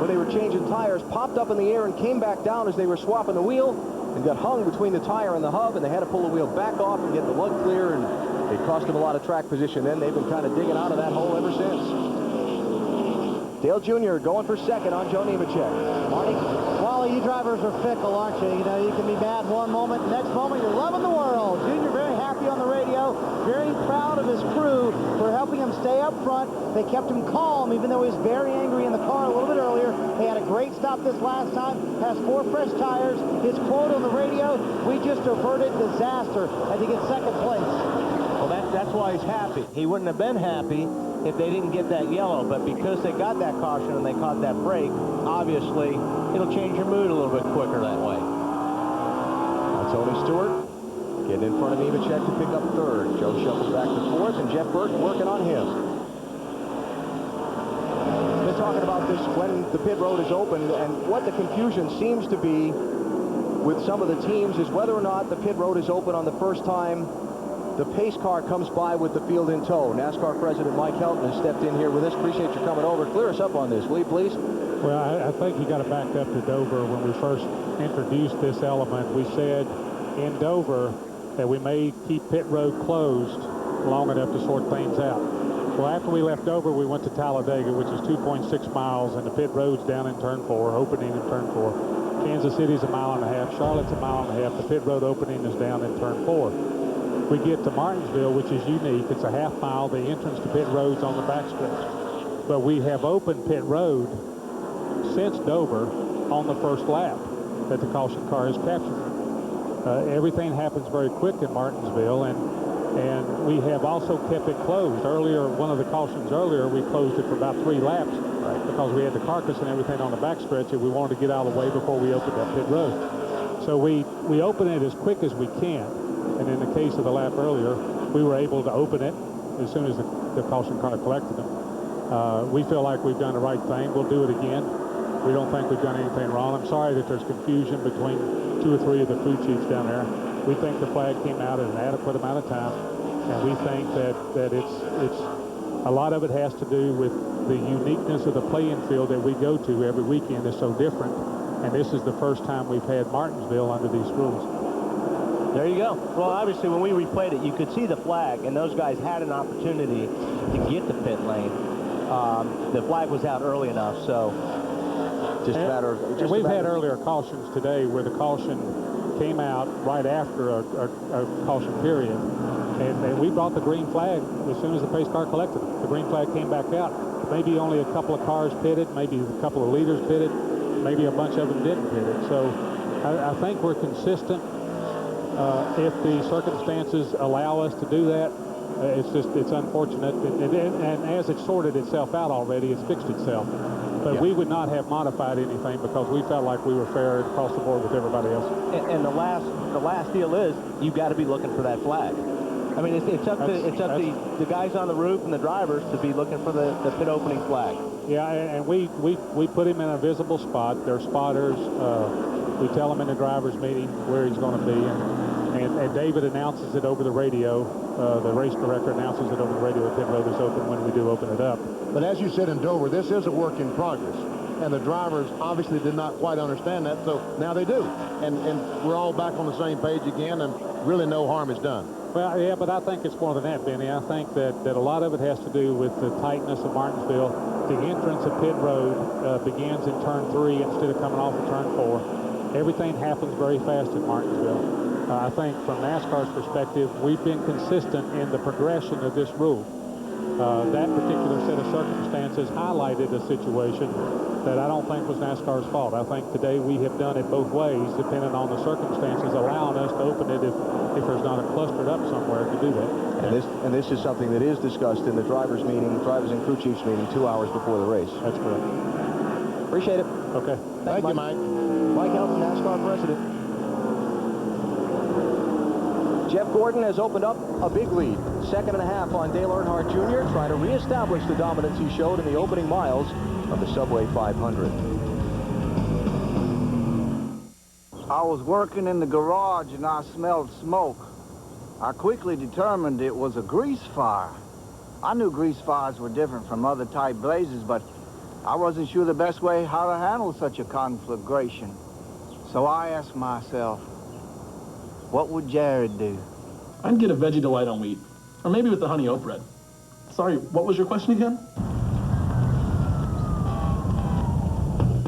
when they were changing tires, popped up in the air and came back down as they were swapping the wheel and got hung between the tire and the hub, and they had to pull the wheel back off and get the lug clear, and it cost them a lot of track position. Then they've been kind of digging out of that hole ever since. Dale Jr. going for second on Joe Nemechek. Marty? Wally, you drivers are fickle, aren't you? You know, you can be mad one moment, next moment you're loving the world. Junior very happy on the radio, very proud of his crew for helping him stay up front. They kept him calm, even though he was very angry in the car a little bit earlier. They had a great stop this last time, has 4 fresh tires. His quote on the radio, we just averted disaster, and to get second place. Well, that's why he's happy. He wouldn't have been happy if they didn't get that yellow, but because they got that caution and they caught that brake, obviously it'll change your mood a little bit quicker that way. Tony Stewart getting in front of Nemechek to pick up third. Joe shuffles back to fourth, and Jeff Burton working on him. Been talking about this when the pit road is open, and what the confusion seems to be with some of the teams is whether or not the pit road is open on the first time the pace car comes by with the field in tow. NASCAR President Mike Helton has stepped in here with us. Appreciate you coming over. Clear us up on this, will you, please? Well, I think you got to back up to Dover. When we first introduced this element, we said in Dover that we may keep pit road closed long enough to sort things out. Well, after we left Dover, we went to Talladega, which is 2.6 miles, and the pit road's down in turn 4, opening in turn 4. Kansas City's a mile and a half. Charlotte's a mile and a half. The pit road opening is down in turn 4. We get to Martinsville, which is unique. It's a half mile. The entrance to pit road's on the backstretch. But we have opened pit road since Dover on the first lap that the caution car has captured. Everything happens very quick in Martinsville, and we have also kept it closed. Earlier, one of the cautions earlier, we closed it for about 3 laps because we had the carcass and everything on the backstretch, and we wanted to get out of the way before we opened that pit road. So we open it as quick as we can. And in the case of the lap earlier, we were able to open it as soon as the caution car collected them. We feel like we've done the right thing. We'll do it again. We don't think we've done anything wrong. I'm sorry that there's confusion between 2 or 3 of the crew chiefs down there. We think the flag came out at an adequate amount of time, and we think that it's a lot of it has to do with the uniqueness of the playing field that we go to every weekend is so different, and this is the first time we've had Martinsville under these rules. There you go. Well, obviously, when we replayed it, you could see the flag, and those guys had an opportunity to get the pit lane. The flag was out early enough, so we've had earlier cautions today where the caution came out right after a caution period, and we brought the green flag as soon as the pace car collected it. The green flag came back out. Maybe only a couple of cars pitted, maybe a couple of leaders pitted, maybe a bunch of them didn't pit it. So I think we're consistent. If the circumstances allow us to do that, it's unfortunate. And as it's sorted itself out already, it's fixed itself. But we would not have modified anything because we felt like we were fair across the board with everybody else. And the last deal is you've got to be looking for that flag. I mean, it's up to the guys on the roof and the drivers to be looking for the pit opening flag. Yeah, and we put him in a visible spot. They're spotters. We tell him in the driver's meeting where he's going to be, and David announces it over the radio. The race director announces it over the radio. The pit road is open when we do open it up. But as you said in Dover, this is a work in progress, and the drivers obviously did not quite understand that, so now they do. And we're all back on the same page again, and really no harm is done. Well, yeah, but I think it's more than that, Benny. I think that a lot of it has to do with the tightness of Martinsville. The entrance of pit road begins in turn 3 instead of coming off of turn 4. Everything happens very fast in Martinsville. I think from NASCAR's perspective, we've been consistent in the progression of this rule. That particular set of circumstances highlighted a situation that I don't think was NASCAR's fault. I think today we have done it both ways, depending on the circumstances, allowing us to open it if there's not a clustered up somewhere to do that. And this is something that is discussed in the drivers' meeting, drivers and crew chiefs meeting 2 hours before the race. That's correct. Appreciate it. Okay. Thank you, Mike. Mike Helton, NASCAR president. Jeff Gordon has opened up a big lead. 2.5 on Dale Earnhardt Jr., trying to reestablish the dominance he showed in the opening miles of the Subway 500. I was working in the garage and I smelled smoke. I quickly determined it was a grease fire. I knew grease fires were different from other type blazes, but I wasn't sure the best way how to handle such a conflagration. So I asked myself, what would Jared do? I'd get a Veggie Delight on wheat, or maybe with the honey oat bread. Sorry, what was your question again?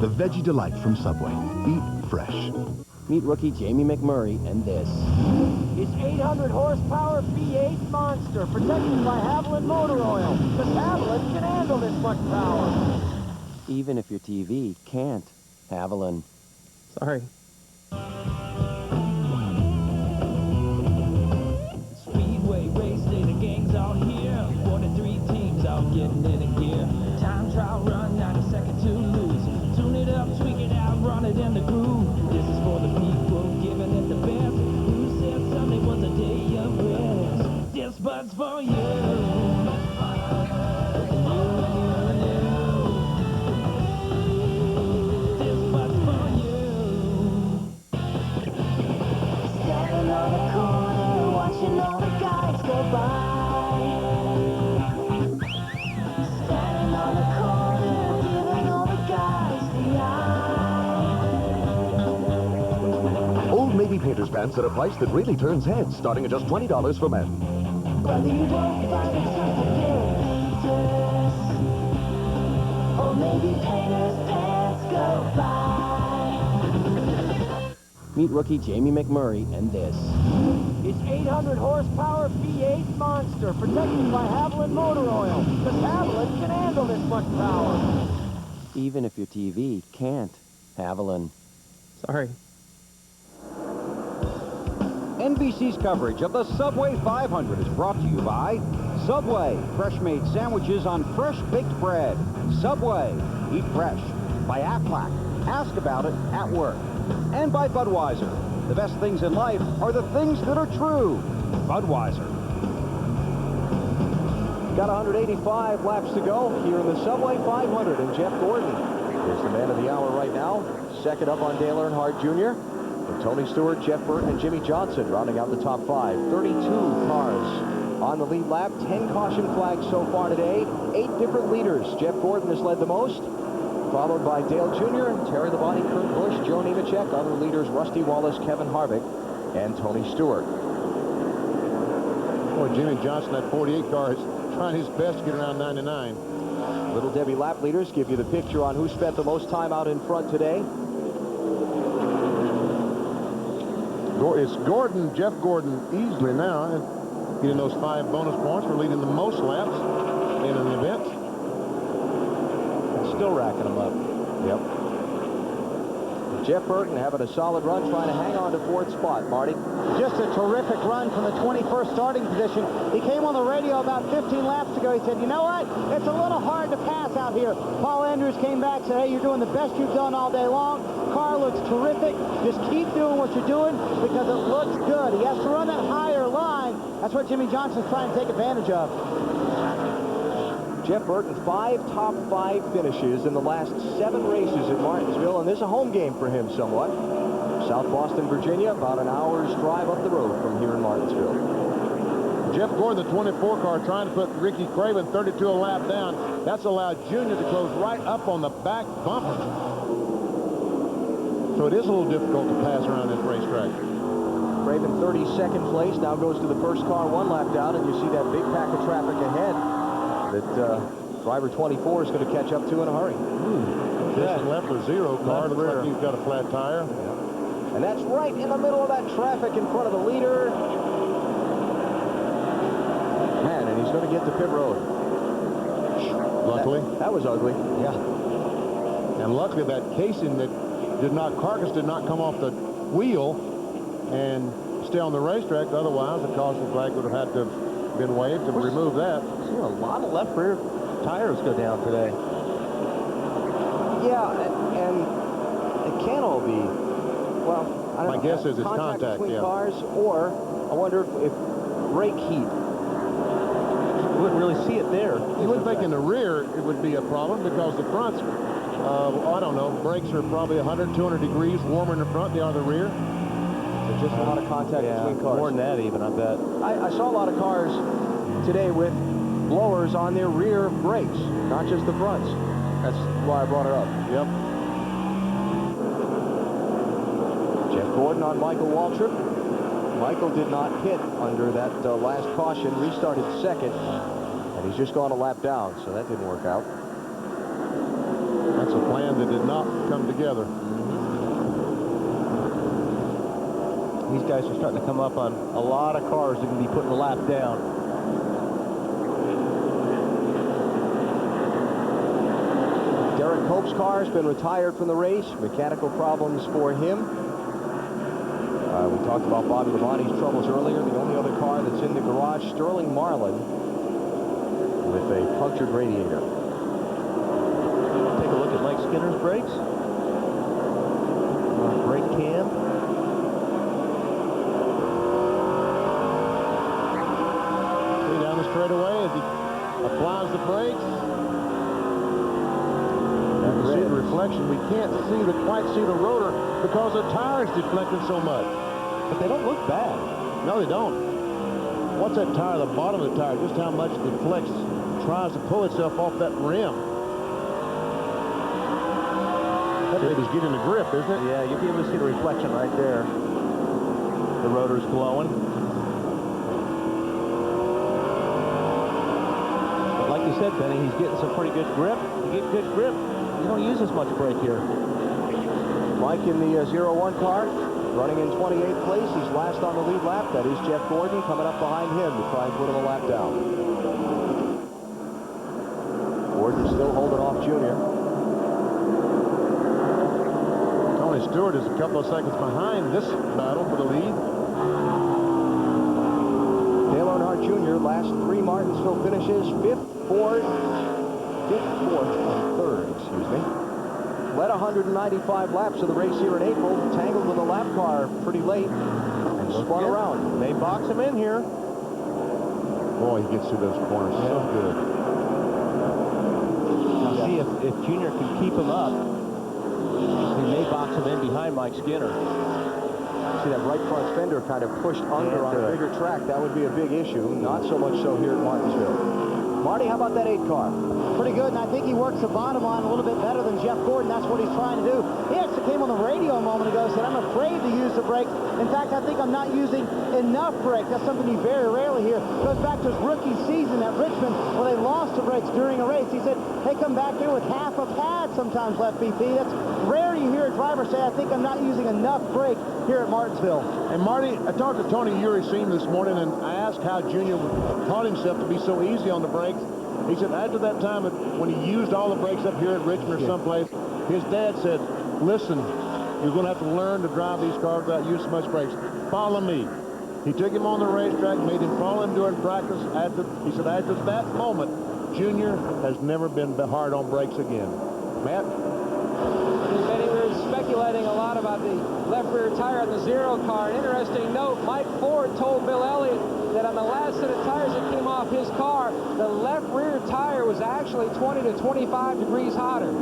The Veggie Delight from Subway. Eat fresh. Meet rookie Jamie McMurray and this. It's 800 horsepower V8 monster protected by Haviland motor oil. The Haviland can handle this much power. Even if your TV can't. Haviland. Sorry. Speedway race day, the gang's out here. 43 teams out getting it in gear. Time trial run, 90 seconds to lose. Tune it up, tweak it out, run it in the groove. This is for the people giving it the best. Who said Sunday was a day of rest? This bud's for you. Old Navy Painter's Pants at a price that really turns heads, starting at just $20 for men. Whether you won't find it or maybe Painter's Pants go by. Meet rookie Jamie McMurray and this. It's 800 horsepower V8 monster protected by Haviland motor oil. The Haviland can handle this much power. Even if your TV can't. Haviland. Sorry. NBC's coverage of the Subway 500 is brought to you by Subway, fresh-made sandwiches on fresh-baked bread. Subway, eat fresh. By Aflac, ask about it at work. And by Budweiser. The best things in life are the things that are true. Budweiser. Got 185 laps to go here in the Subway 500, and Jeff Gordon is the man of the hour right now. Second up on Dale Earnhardt Jr. with Tony Stewart, Jeff Burton, and Jimmy Johnson rounding out the top 5. 32 cars on the lead lap. 10 caution flags so far today. 8 different leaders. Jeff Gordon has led the most, followed by Dale Jr., Terry Labonte, Kurt Busch, Joe Nemechek. Other leaders, Rusty Wallace, Kevin Harvick, and Tony Stewart. Boy, Jimmy Johnson, that 48 car, is trying his best to get around 99. Little Debbie lap leaders give you the picture on who spent the most time out in front today. It's Gordon, Jeff Gordon, easily now, getting those 5 bonus points for leading the most laps in an event. Still racking them up. Yep. Jeff Burton having a solid run, trying to hang on to 4th spot. Marty? Just a terrific run from the 21st starting position. He came on the radio about 15 laps ago. He said, you know what? It's a little hard to pass out here. Paul Andrews came back and said, hey, you're doing the best you've done all day long. Car looks terrific. Just keep doing what you're doing because it looks good. He has to run that higher line. That's what Jimmy Johnson's trying to take advantage of. Jeff Burton, 5 top 5 finishes in the last 7 races at Martinsville, and this is a home game for him somewhat. South Boston, Virginia, about an hour's drive up the road from here in Martinsville. Jeff Gordon, the 24 car, trying to put Ricky Craven 32 a lap down. That's allowed Junior to close right up on the back bumper. So it is a little difficult to pass around this racetrack. Craven 32nd place, now goes to the first car 1 lap down, and you see that big pack of traffic ahead that driver 24 is going to catch up to in a hurry. Jason Leffler, 0 car. Left Looks rear. like he's got a flat tire. And that's right in the middle of that traffic in front of the leader. Man, and he's going to get to pit road. Luckily. That was ugly. Yeah. And luckily that casing that carcass did not come off the wheel and stay on the racetrack. Otherwise, the caution flag would have had to have been waved to remove that. Seen a lot of left rear tires go down today. Yeah, and it can all be, well, I don't know. My guess is it's contact, between yeah. cars, or I wonder if brake heat. You wouldn't really see it there. You wouldn't think in the rear it would be a problem because the fronts, I don't know, brakes are probably 100, 200 degrees warmer in the front than are the rear. So just a lot of contact between cars. More than that even, I bet. I saw a lot of cars today with blowers on their rear brakes, not just the fronts. That's why I brought it up. Yep. Jeff Gordon on Michael Waltrip. Michael did not hit under that last caution, restarted second, and he's just gone a lap down, so that didn't work out. That's a plan that did not come together. These guys are starting to come up on a lot of cars that can be putting a lap down. Derek Cope's car has been retired from the race. Mechanical problems for him. We talked about Bobby Labonte's troubles earlier. The only other car that's in the garage, Sterling Marlin, with a punctured radiator. Take a look at Mike Skinner's brakes. Brake cam. See down the straightaway as he applies the brakes. You can see the reflection. We can't quite see the rotor because the tire's deflected so much. But they don't look bad. No, they don't. What's that tire, the bottom of the tire, just how much it deflects, tries to pull itself off that rim. That baby's getting a grip, isn't it? Yeah, you'll be able to see the reflection right there. The rotor's glowing. But like you said, Benny, he's getting some pretty good grip. You get good grip, you don't use as much brake here. Mike in the 0-1 car, running in 28th place. He's last on the lead lap. That is Jeff Gordon coming up behind him to try and put him a lap down. Gordon still holding off Junior. Tony Stewart is a couple of seconds behind this battle for the lead. Dale Earnhardt Jr. last 3 Martinsville finishes, 5th, 4th, and 3rd, excuse me. Led 195 laps of the race here in April, tangled with a lap car pretty late, and spun around. They box him in here. Boy, he gets through those corners so good. Now see if Junior can keep him up. He may box him in behind Mike Skinner. See that right front fender kind of pushed under on a bigger track. That would be a big issue. Not so much so here at Martinsville. Marty, how about that 8 car? Pretty good, and I think he works the bottom line a little bit better than Jeff Gordon. That's what he's trying to do. He actually came on the radio a moment ago and said, I'm afraid to use the brakes. In fact, I think I'm not using enough brakes. That's something you very rarely hear. Goes back to his rookie season at Richmond where they lost the brakes during a race. He said, they come back here with half a pad sometimes left, BP. That's rare you hear a driver say, I think I'm not using enough brake here at Martinsville. And Marty, I talked to Tony Uriseem this morning, and I asked how Junior taught himself to be so easy on the brakes. He said after that time, when he used all the brakes up here at Richmond or someplace, his dad said, listen, you're going to have to learn to drive these cars without using so much brakes. Follow me. He took him on the racetrack, made him follow him during practice. He said after that moment, Junior has never been hard on brakes again. Matt? Benny, we were speculating a lot about the left rear tire on the 0 car. An interesting note, Mike Ford told Bill Elliott that on the last set of tires that came off his car, the left rear tire was actually 20 to 25 degrees hotter.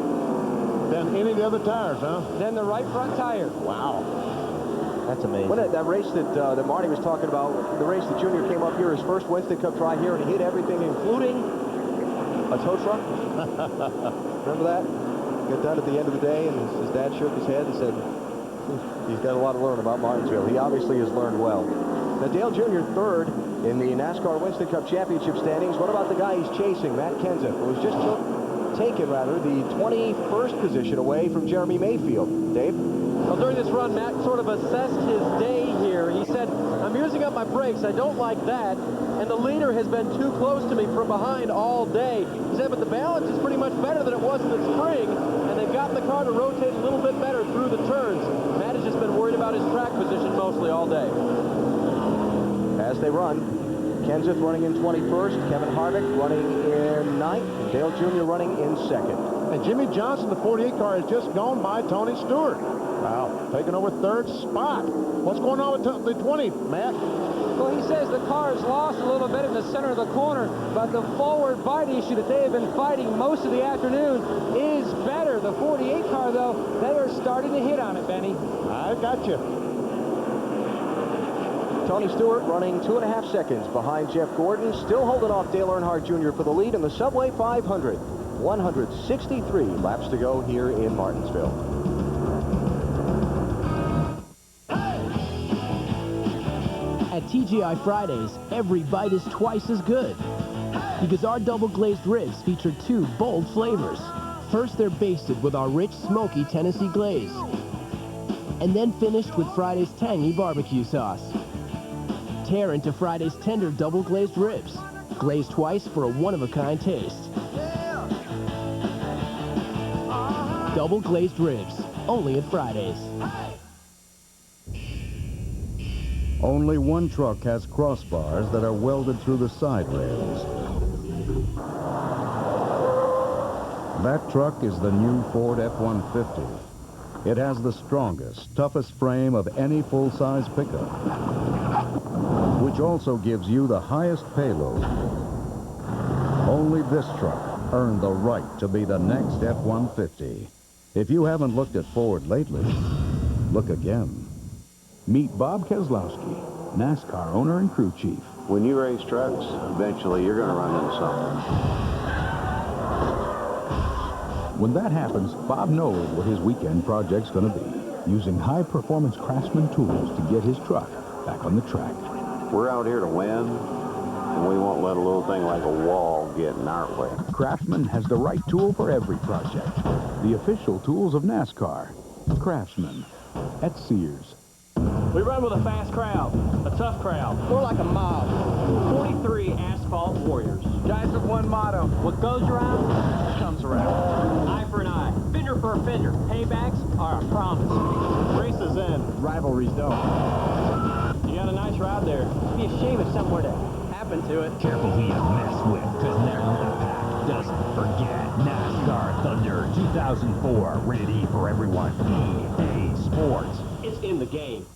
Than any of the other tires, huh? Than the right front tire. Wow. That's amazing. When that race that Marty was talking about, the race that Junior came up here, his first Winston Cup try here, and he hit everything, including a tow truck. Remember that? Got done at the end of the day, and his dad shook his head and said, He's got a lot to learn about Martinsville. He obviously has learned well. Now, Dale Jr. third in the NASCAR Winston Cup Championship standings. What about the guy he's chasing, Matt Kenseth, who was just taken, the 21st position away from Jeremy Mayfield. Dave? Well, during this run, Matt sort of assessed his day here. He said, I'm using up my brakes. I don't like that. And the leader has been too close to me from behind all day. He said, but the balance is pretty much better than it was in the spring. And they've gotten the car to rotate a little bit better through the turns. Matt has just been worried about his track position mostly all day. As they run, Kenseth running in 21st, Kevin Harvick running in 9th, and Dale Jr. running in 2nd. And Jimmy Johnson, the 48 car, has just gone by Tony Stewart. Wow, taking over 3rd spot. What's going on with the 20, Matt? Well, he says the car's lost a little bit in the center of the corner, but the forward bite issue that they have been fighting most of the afternoon is better. The 48 car, though, they are starting to hit on it, Benny. I got you. Tony Stewart running 2.5 seconds behind Jeff Gordon, still holding off Dale Earnhardt Jr. for the lead in the Subway 500. 163 laps to go here in Martinsville. At TGI Fridays, every bite is twice as good. Because our double glazed ribs feature 2 bold flavors. First, they're basted with our rich, smoky Tennessee glaze. And then finished with Friday's tangy barbecue sauce. Tear into Friday's tender double glazed ribs. Glazed twice for a one-of-a-kind taste. Double glazed ribs, only at Fridays. Only one truck has crossbars that are welded through the side rails. That truck is the new Ford F-150. It has the strongest, toughest frame of any full-size pickup, which also gives you the highest payload. Only this truck earned the right to be the next F-150. If you haven't looked at Ford lately, look again. Meet Bob Keselowski, NASCAR owner and crew chief. When you race trucks, eventually you're going to run into something. When that happens, Bob knows what his weekend project's going to be, using high-performance Craftsman tools to get his truck back on the track. We're out here to win, and we won't let a little thing like a wall get in our way. Craftsman has the right tool for every project. The official tools of NASCAR. Craftsman at Sears. We run with a fast crowd, a tough crowd. More like a mob. 43 asphalt warriors. Guys with one motto: What goes around, comes around. Eye for an eye, fender for a fender. Paybacks are a promise. Races end, rivalries don't. You got a nice ride there. It'd be a shame if something were to happen to it. Careful who you mess with, because never the pack doesn't forget. NASCAR Thunder 2004, rated E for everyone. EA Sports. It's in the game.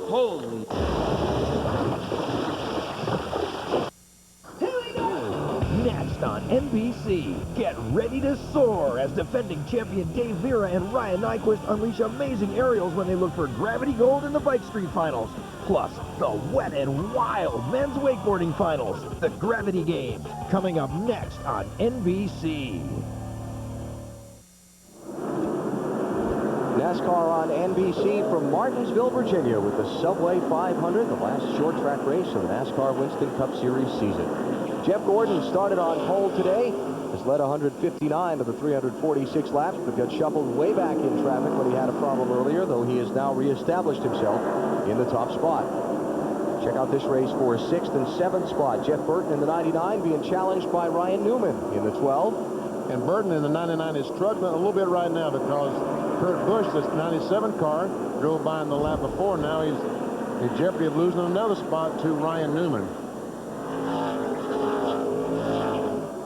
Holy. Next on NBC, get ready to soar as defending champion Dave Vera and Ryan Nyquist unleash amazing aerials when they look for Gravity Gold in the Bike Street Finals. Plus, the wet and wild men's wakeboarding finals, the Gravity Games, coming up next on NBC. NASCAR on NBC from Martinsville, Virginia, with the Subway 500, the last short track race of the NASCAR Winston Cup Series season. Jeff Gordon started on pole today, has led 159 of the 346 laps, but got shuffled way back in traffic when he had a problem earlier, though he has now reestablished himself in the top spot. Check out this race for a 6th and 7th spot. Jeff Burton in the 99 being challenged by Ryan Newman in the 12. And Burton in the 99 is struggling a little bit right now because Kurt Busch, this 97 car, drove by in the lap before. Now he's in jeopardy of losing another spot to Ryan Newman.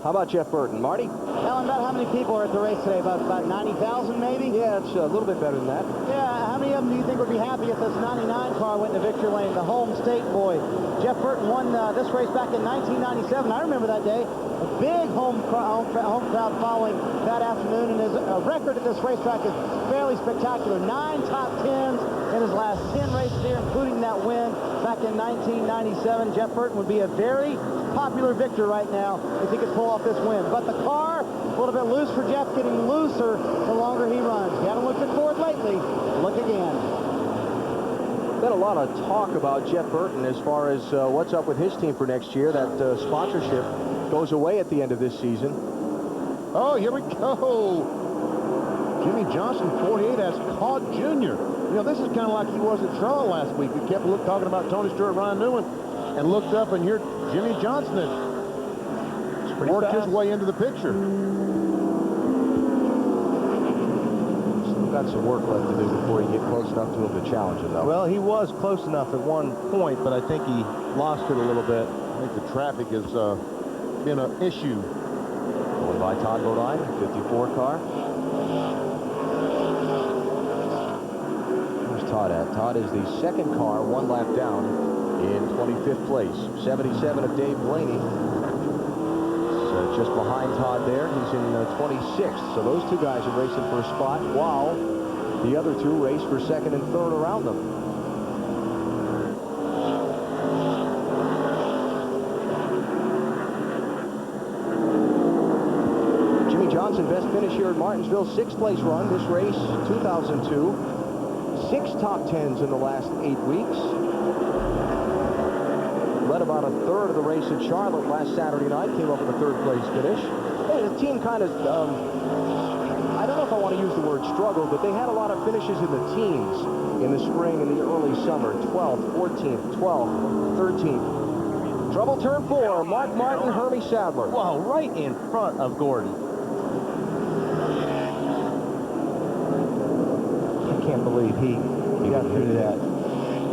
How about Jeff Burton? Marty? Alan, about how many people are at the race today? About 90,000 maybe? Yeah, it's a little bit better than that. Yeah, how many of them do you think would be happy if this 99 car went to victory lane, the home state boy? Jeff Burton won this race back in 1997. I remember that day. A big home crowd following that afternoon, and his record at this racetrack is fairly spectacular. 9 top 10s in his last 10 races here, including that win back in 1997. Jeff Burton would be a very popular victor right now if he could pull off this win. But the car, a little bit loose for Jeff, getting looser the longer he runs. You haven't looked at Ford lately. Look again. Been a lot of talk about Jeff Burton as far as what's up with his team for next year. That sponsorship goes away at the end of this season. Oh, here we go. Jimmy Johnson, 48, has Claude Jr. You know, this is kind of like he was at Charlotte last week. We kept talking about Tony Stewart, Ryan Newman, and looked up, and here Jimmy Johnson has worked his way into the picture. Still got some work left to do before you get close enough to him to challenge him, though. Well, he was close enough at one point, but I think he lost it a little bit. I think the traffic has been an issue. Going by Todd Bodine, 54 car. Where's Todd at? Todd is the second car, one lap down in 25th place. 77 of Dave Blaney. So just behind Todd there. He's in 26th. So those two guys are racing for a spot while the other two race for second and third around them. Jimmy Johnson, best finish here at Martinsville. 6th place run this race, 2002. 6 top 10s in the last 8 weeks. Led about a third of the race at Charlotte last Saturday night. Came up with a 3rd place finish. Hey, the team kind of, I don't know if I want to use the word struggle, but they had a lot of finishes in the teens in the spring and the early summer. 12th, 14th, 12th, 13th. Trouble turn 4. Mark Martin, Hermie Sadler. Wow, right in front of Gordon. I can't believe he got through that.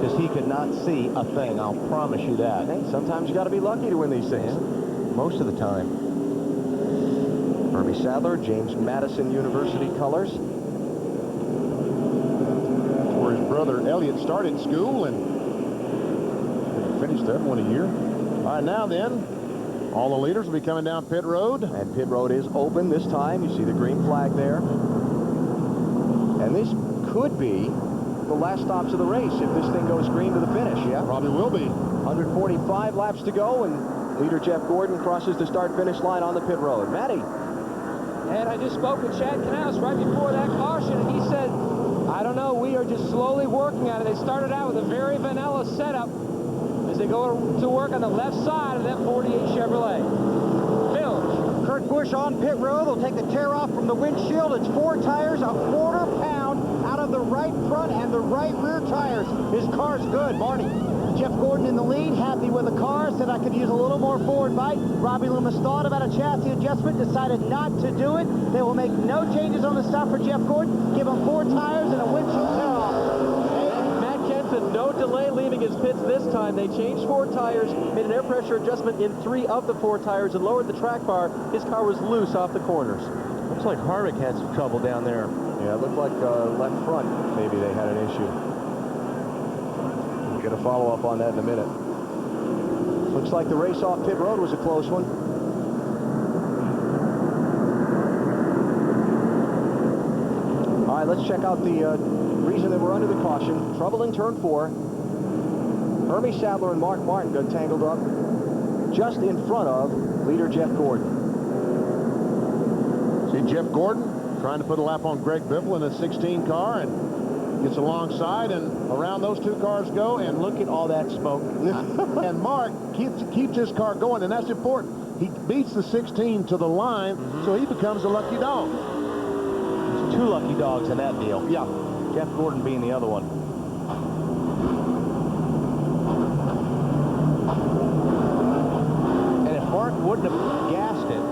Because he could not see a thing, I'll promise you that. Hey, sometimes you got to be lucky to win these things. Most of the time. Hermie Sadler, James Madison University colors. Where his brother Elliott started school and finished there 1 year. All right, now then, all the leaders will be coming down pit road. And pit road is open this time. You see the green flag there. And this could be the last stops of the race if this thing goes green to the finish. Yeah, probably will be. 145 laps to go, and leader Jeff Gordon crosses the start-finish line on the pit road. Matty. And I just spoke with Chad Knaus right before that caution, and he said, I don't know, we are just slowly working on it. They started out with a very vanilla setup as they go to work on the left side of that 48 Chevrolet. Phil. Kurt Busch on pit road. They'll take the tear off from the windshield. It's 4 tires, a quarter pound out of the right front and the right rear tires. His car's good. Marty. Jeff Gordon in the lead, happy with the car, said I could use a little more forward bite. Robbie Loomis thought about a chassis adjustment, decided not to do it. They will make no changes on the stop for Jeff Gordon. Give him 4 tires and a windshield tear-off. Matt Kenton, no delay leaving his pits this time. They changed 4 tires, made an air pressure adjustment in 3 of the 4 tires, and lowered the track bar. His car was loose off the corners. Looks like Harvick had some trouble down there. Yeah, it looked like left front, maybe they had an issue. We're going to follow up on that in a minute. Looks like the race off pit road was a close one. All right, let's check out the reason that we're under the caution. Trouble in turn 4. Hermie Sadler and Mark Martin got tangled up just in front of leader Jeff Gordon. See Jeff Gordon trying to put a lap on Greg Biffle in a 16 car and gets alongside, and around those 2 cars go, and look at all that smoke. And Mark keeps his car going, and that's important. He beats the 16 to the line, so he becomes a lucky dog. There's 2 lucky dogs in that deal. Yeah. Jeff Gordon being the other one. And if Mark wouldn't have gassed it,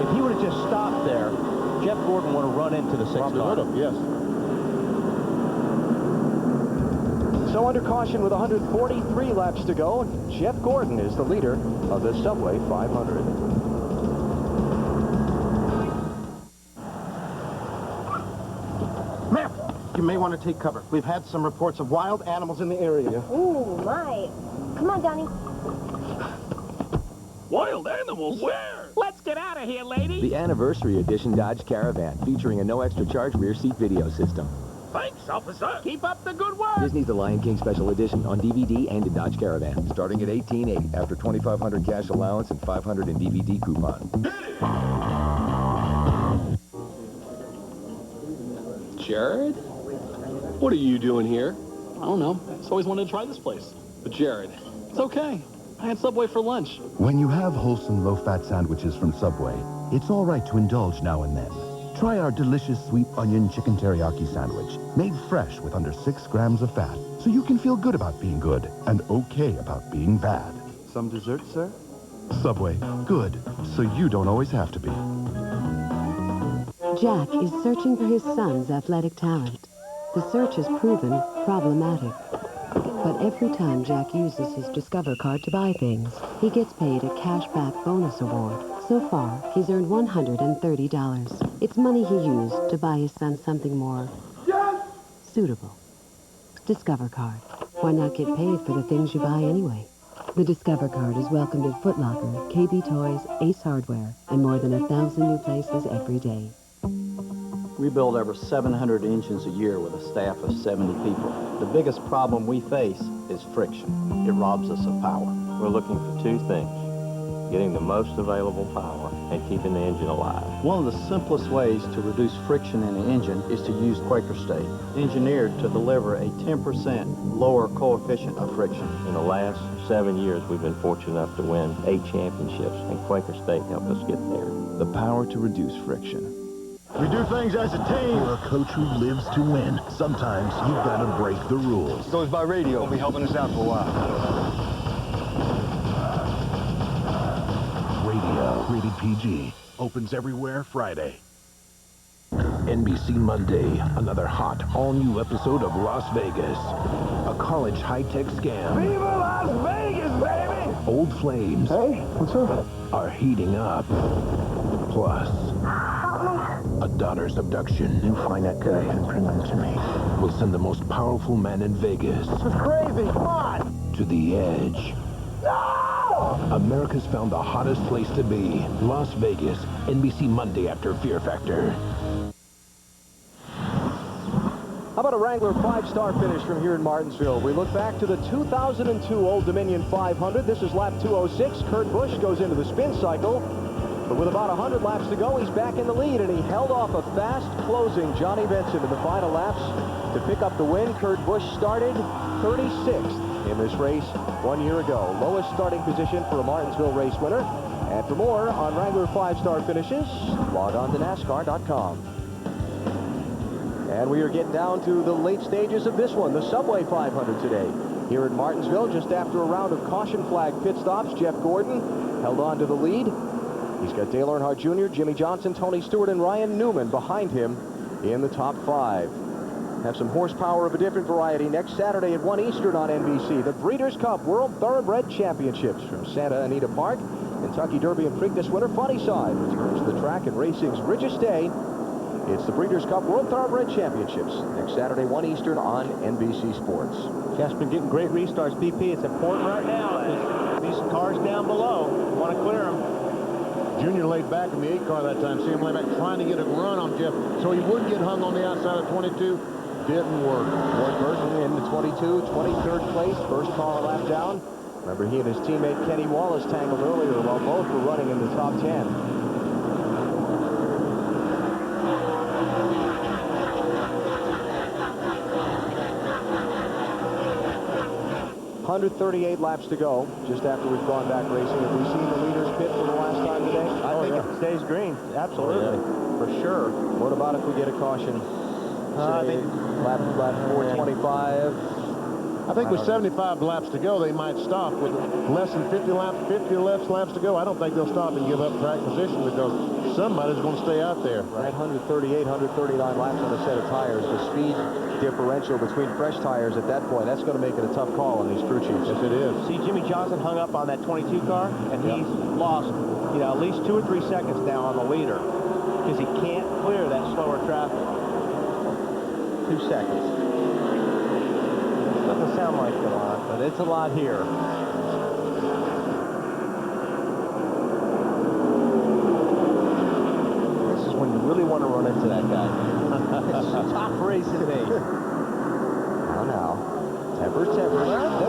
if he would have just stopped there, Jeff Gordon would have run into the 6th car. Probably would have, yes. So under caution with 143 laps to go, Jeff Gordon is the leader of the Subway 500. You may want to take cover. We've had some reports of wild animals in the area. Ooh, my. Come on, Donnie. Wild animals? Where? Let's get out of here, lady. The anniversary edition Dodge Caravan, featuring a no extra charge rear seat video system. Thanks, officer. Keep up the good work. Disney's The Lion King Special Edition on DVD and in Dodge Caravan. Starting at $18,800 after $2,500 cash allowance and $500 in DVD coupon. Jared? What are you doing here? I don't know. I just always wanted to try this place. But Jared, it's okay. I had Subway for lunch. When you have wholesome low-fat sandwiches from Subway, it's all right to indulge now and then. Try our delicious sweet onion chicken teriyaki sandwich, made fresh with under 6 grams of fat, so you can feel good about being good and okay about being bad. Some dessert, sir? Subway, good, so you don't always have to be. Jack is searching for his son's athletic talent. The search has proven problematic. But every time Jack uses his Discover card to buy things, he gets paid a cashback bonus award. So far, he's earned $130. It's money he used to buy his son something more suitable. Discover card. Why not get paid for the things you buy anyway? The Discover card is welcomed at Foot Locker, KB Toys, Ace Hardware, and more than 1,000 new places every day. We build over 700 engines a year with a staff of 70 people. The biggest problem we face is friction. It robs us of power. We're looking for two things: getting the most available power and keeping the engine alive. One of the simplest ways to reduce friction in an engine is to use Quaker State, engineered to deliver a 10% lower coefficient of friction. In the last 7 years, we've been fortunate enough to win 8 championships, and Quaker State helped us get there. The power to reduce friction. We do things as a team. For a coach who lives to win, sometimes you've got to break the rules. Goes by radio. He'll be helping us out for a while. Radio, rated PG, opens everywhere Friday. NBC Monday, another hot, all-new episode of Las Vegas. A college high-tech scam. Viva Las Vegas, baby! Old flames. Hey, what's up? Are heating up. Plus, a daughter's abduction. You find that guy and bring him to me. Will send the most powerful man in Vegas. This is crazy. Come on! To the edge. No! America's found the hottest place to be. Las Vegas, NBC Monday after Fear Factor. How about a Wrangler 5-star finish from here in Martinsville? We look back to the 2002 Old Dominion 500. This is lap 206. Kurt Busch goes into the spin cycle. But with about 100 laps to go, he's back in the lead, and he held off a fast-closing Johnny Vincent in the final laps to pick up the win. Kurt Busch started 36th in this race 1 year ago. Lowest starting position for a Martinsville race winner. And for more on Wrangler 5-star finishes, log on to NASCAR.com. And we are getting down to the late stages of this one, the Subway 500 today. Here in Martinsville, just after a round of caution flag pit stops, Jeff Gordon held on to the lead. He's got Dale Earnhardt Jr., Jimmy Johnson, Tony Stewart, and Ryan Newman behind him in the top 5. Have some horsepower of a different variety next Saturday at 1 Eastern on NBC. The Breeders' Cup World Thoroughbred Championships from Santa Anita Park. Kentucky Derby and Preakness winner Funnyside returns to the track in racing's richest day. It's the Breeders' Cup World Thoroughbred Championships next Saturday, 1 Eastern on NBC Sports. Jeff's been getting great restarts, BP. It's important right now because these cars down below want to clear them. Junior laid back in the 8 car that time. See him lay back trying to get a run on Jeff so he wouldn't get hung on the outside of 22. Didn't work. Ward Burton in the 22, 23rd place, first car lap down. Remember, he and his teammate Kenny Wallace tangled earlier while both were running in the top 10. 138 laps to go, just after we've gone back racing. Have we seen the leaders pit for the last time today? I think it stays green. Absolutely. For sure. What about if we get a caution? I think lap 425. I think with 75 laps to go, they might stop. With less than 50 laps to go, I don't think they'll stop and give up track position because somebody's going to stay out there. Right. 138, 139 laps on a set of tires. The speed differential between fresh tires at that point, that's going to make it a tough call on these crew chiefs. Yes, it is. See, Jimmy Johnson hung up on that 22 car, and he's lost, at least 2 or 3 seconds now on the leader because he can't clear that slower traffic. 2 seconds. Doesn't sound like a lot, but it's a lot here. This is when you really want to run into that guy. It's a top race today. Now, temper. That's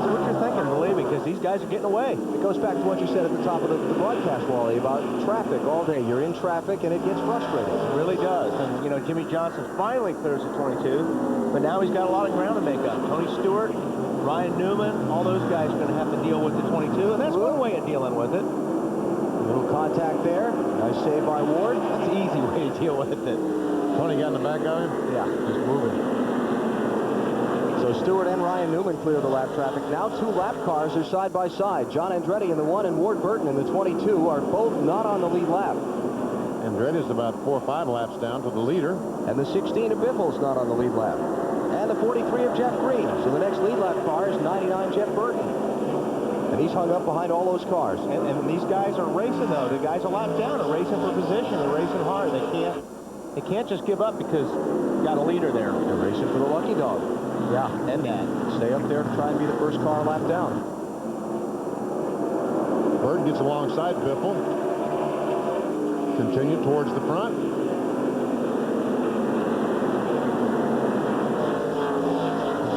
what you're thinking, believe me, because these guys are getting away. It goes back to what you said at the top of the broadcast, Wally, about traffic all day. You're in traffic, and it gets frustrating. It really does. And, you know, Jimmy Johnson finally clears the 22, but now he's got a lot of ground to make up. Tony Stewart, Ryan Newman, all those guys are going to have to deal with the 22, and that's one way of dealing with it. A little contact there. Nice save by Ward. That's an easy way to deal with it. Tony got in the back of him? Yeah, just moving. So Stewart and Ryan Newman clear the lap traffic. Now 2 lap cars are side by side. John Andretti in the 1 and Ward Burton in the 22 are both not on the lead lap. Andretti's about 4 or 5 laps down to the leader. And the 16 of Biffle's not on the lead lap. And the 43 of Jeff Green. So the next lead lap car is 99 Jeff Burton. And he's hung up behind all those cars. And these guys are racing, though. The guys a lap down are racing for position. They're racing hard. They can't just give up because you got a leader there. They're racing for the lucky dog. Yeah, and stay up there to try and be the first car lap down. Burton gets alongside Biffle. Continue towards the front.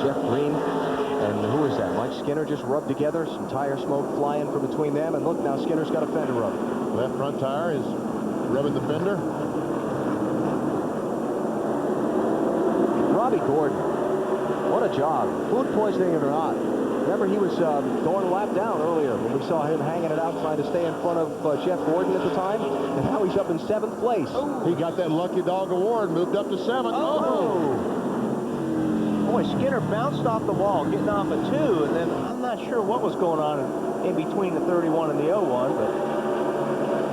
Jeff Green and who is that? Mike Skinner just rubbed together. Some tire smoke flying from between them. And look, now Skinner's got a fender rub. Left front tire is rubbing the fender. Robbie Gordon. What a job. Food poisoning or not. Remember, he was going a lap down earlier when we saw him hanging it out trying to stay in front of Jeff Gordon at the time. And now he's up in 7th place. Oh. He got that Lucky Dog Award, moved up to 7th. Oh! Boy, Skinner bounced off the wall, getting off a 2, and then I'm not sure what was going on in between the 31 and the 01, but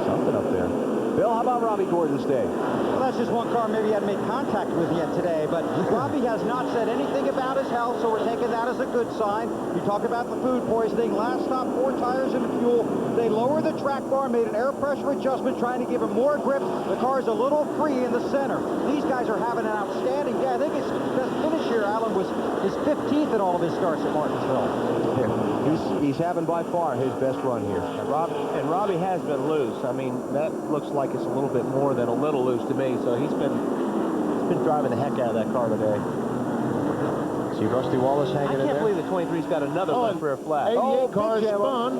something up there. Bill, how about Robbie Gordon's day? Well, that's just one car maybe he hadn't made contact with yet today, but Robbie has not said anything about his health, so we're taking that as a good sign. You talk about the food poisoning. Last stop, 4 tires and fuel. They lowered the track bar, made an air pressure adjustment, trying to give him more grip. The car's a little free in the center. These guys are having an outstanding day. I think his best finish here, Alan, was his 15th in all of his starts at Martinsville. Yeah, he's having by far his best run here. And Robbie has been loose. I mean, that looks like it's a little bit more than a little loose to me. So he's been driving the heck out of that car today. See Rusty Wallace hanging in there. I can't believe the 23's got another left rear flag. 88 car spun.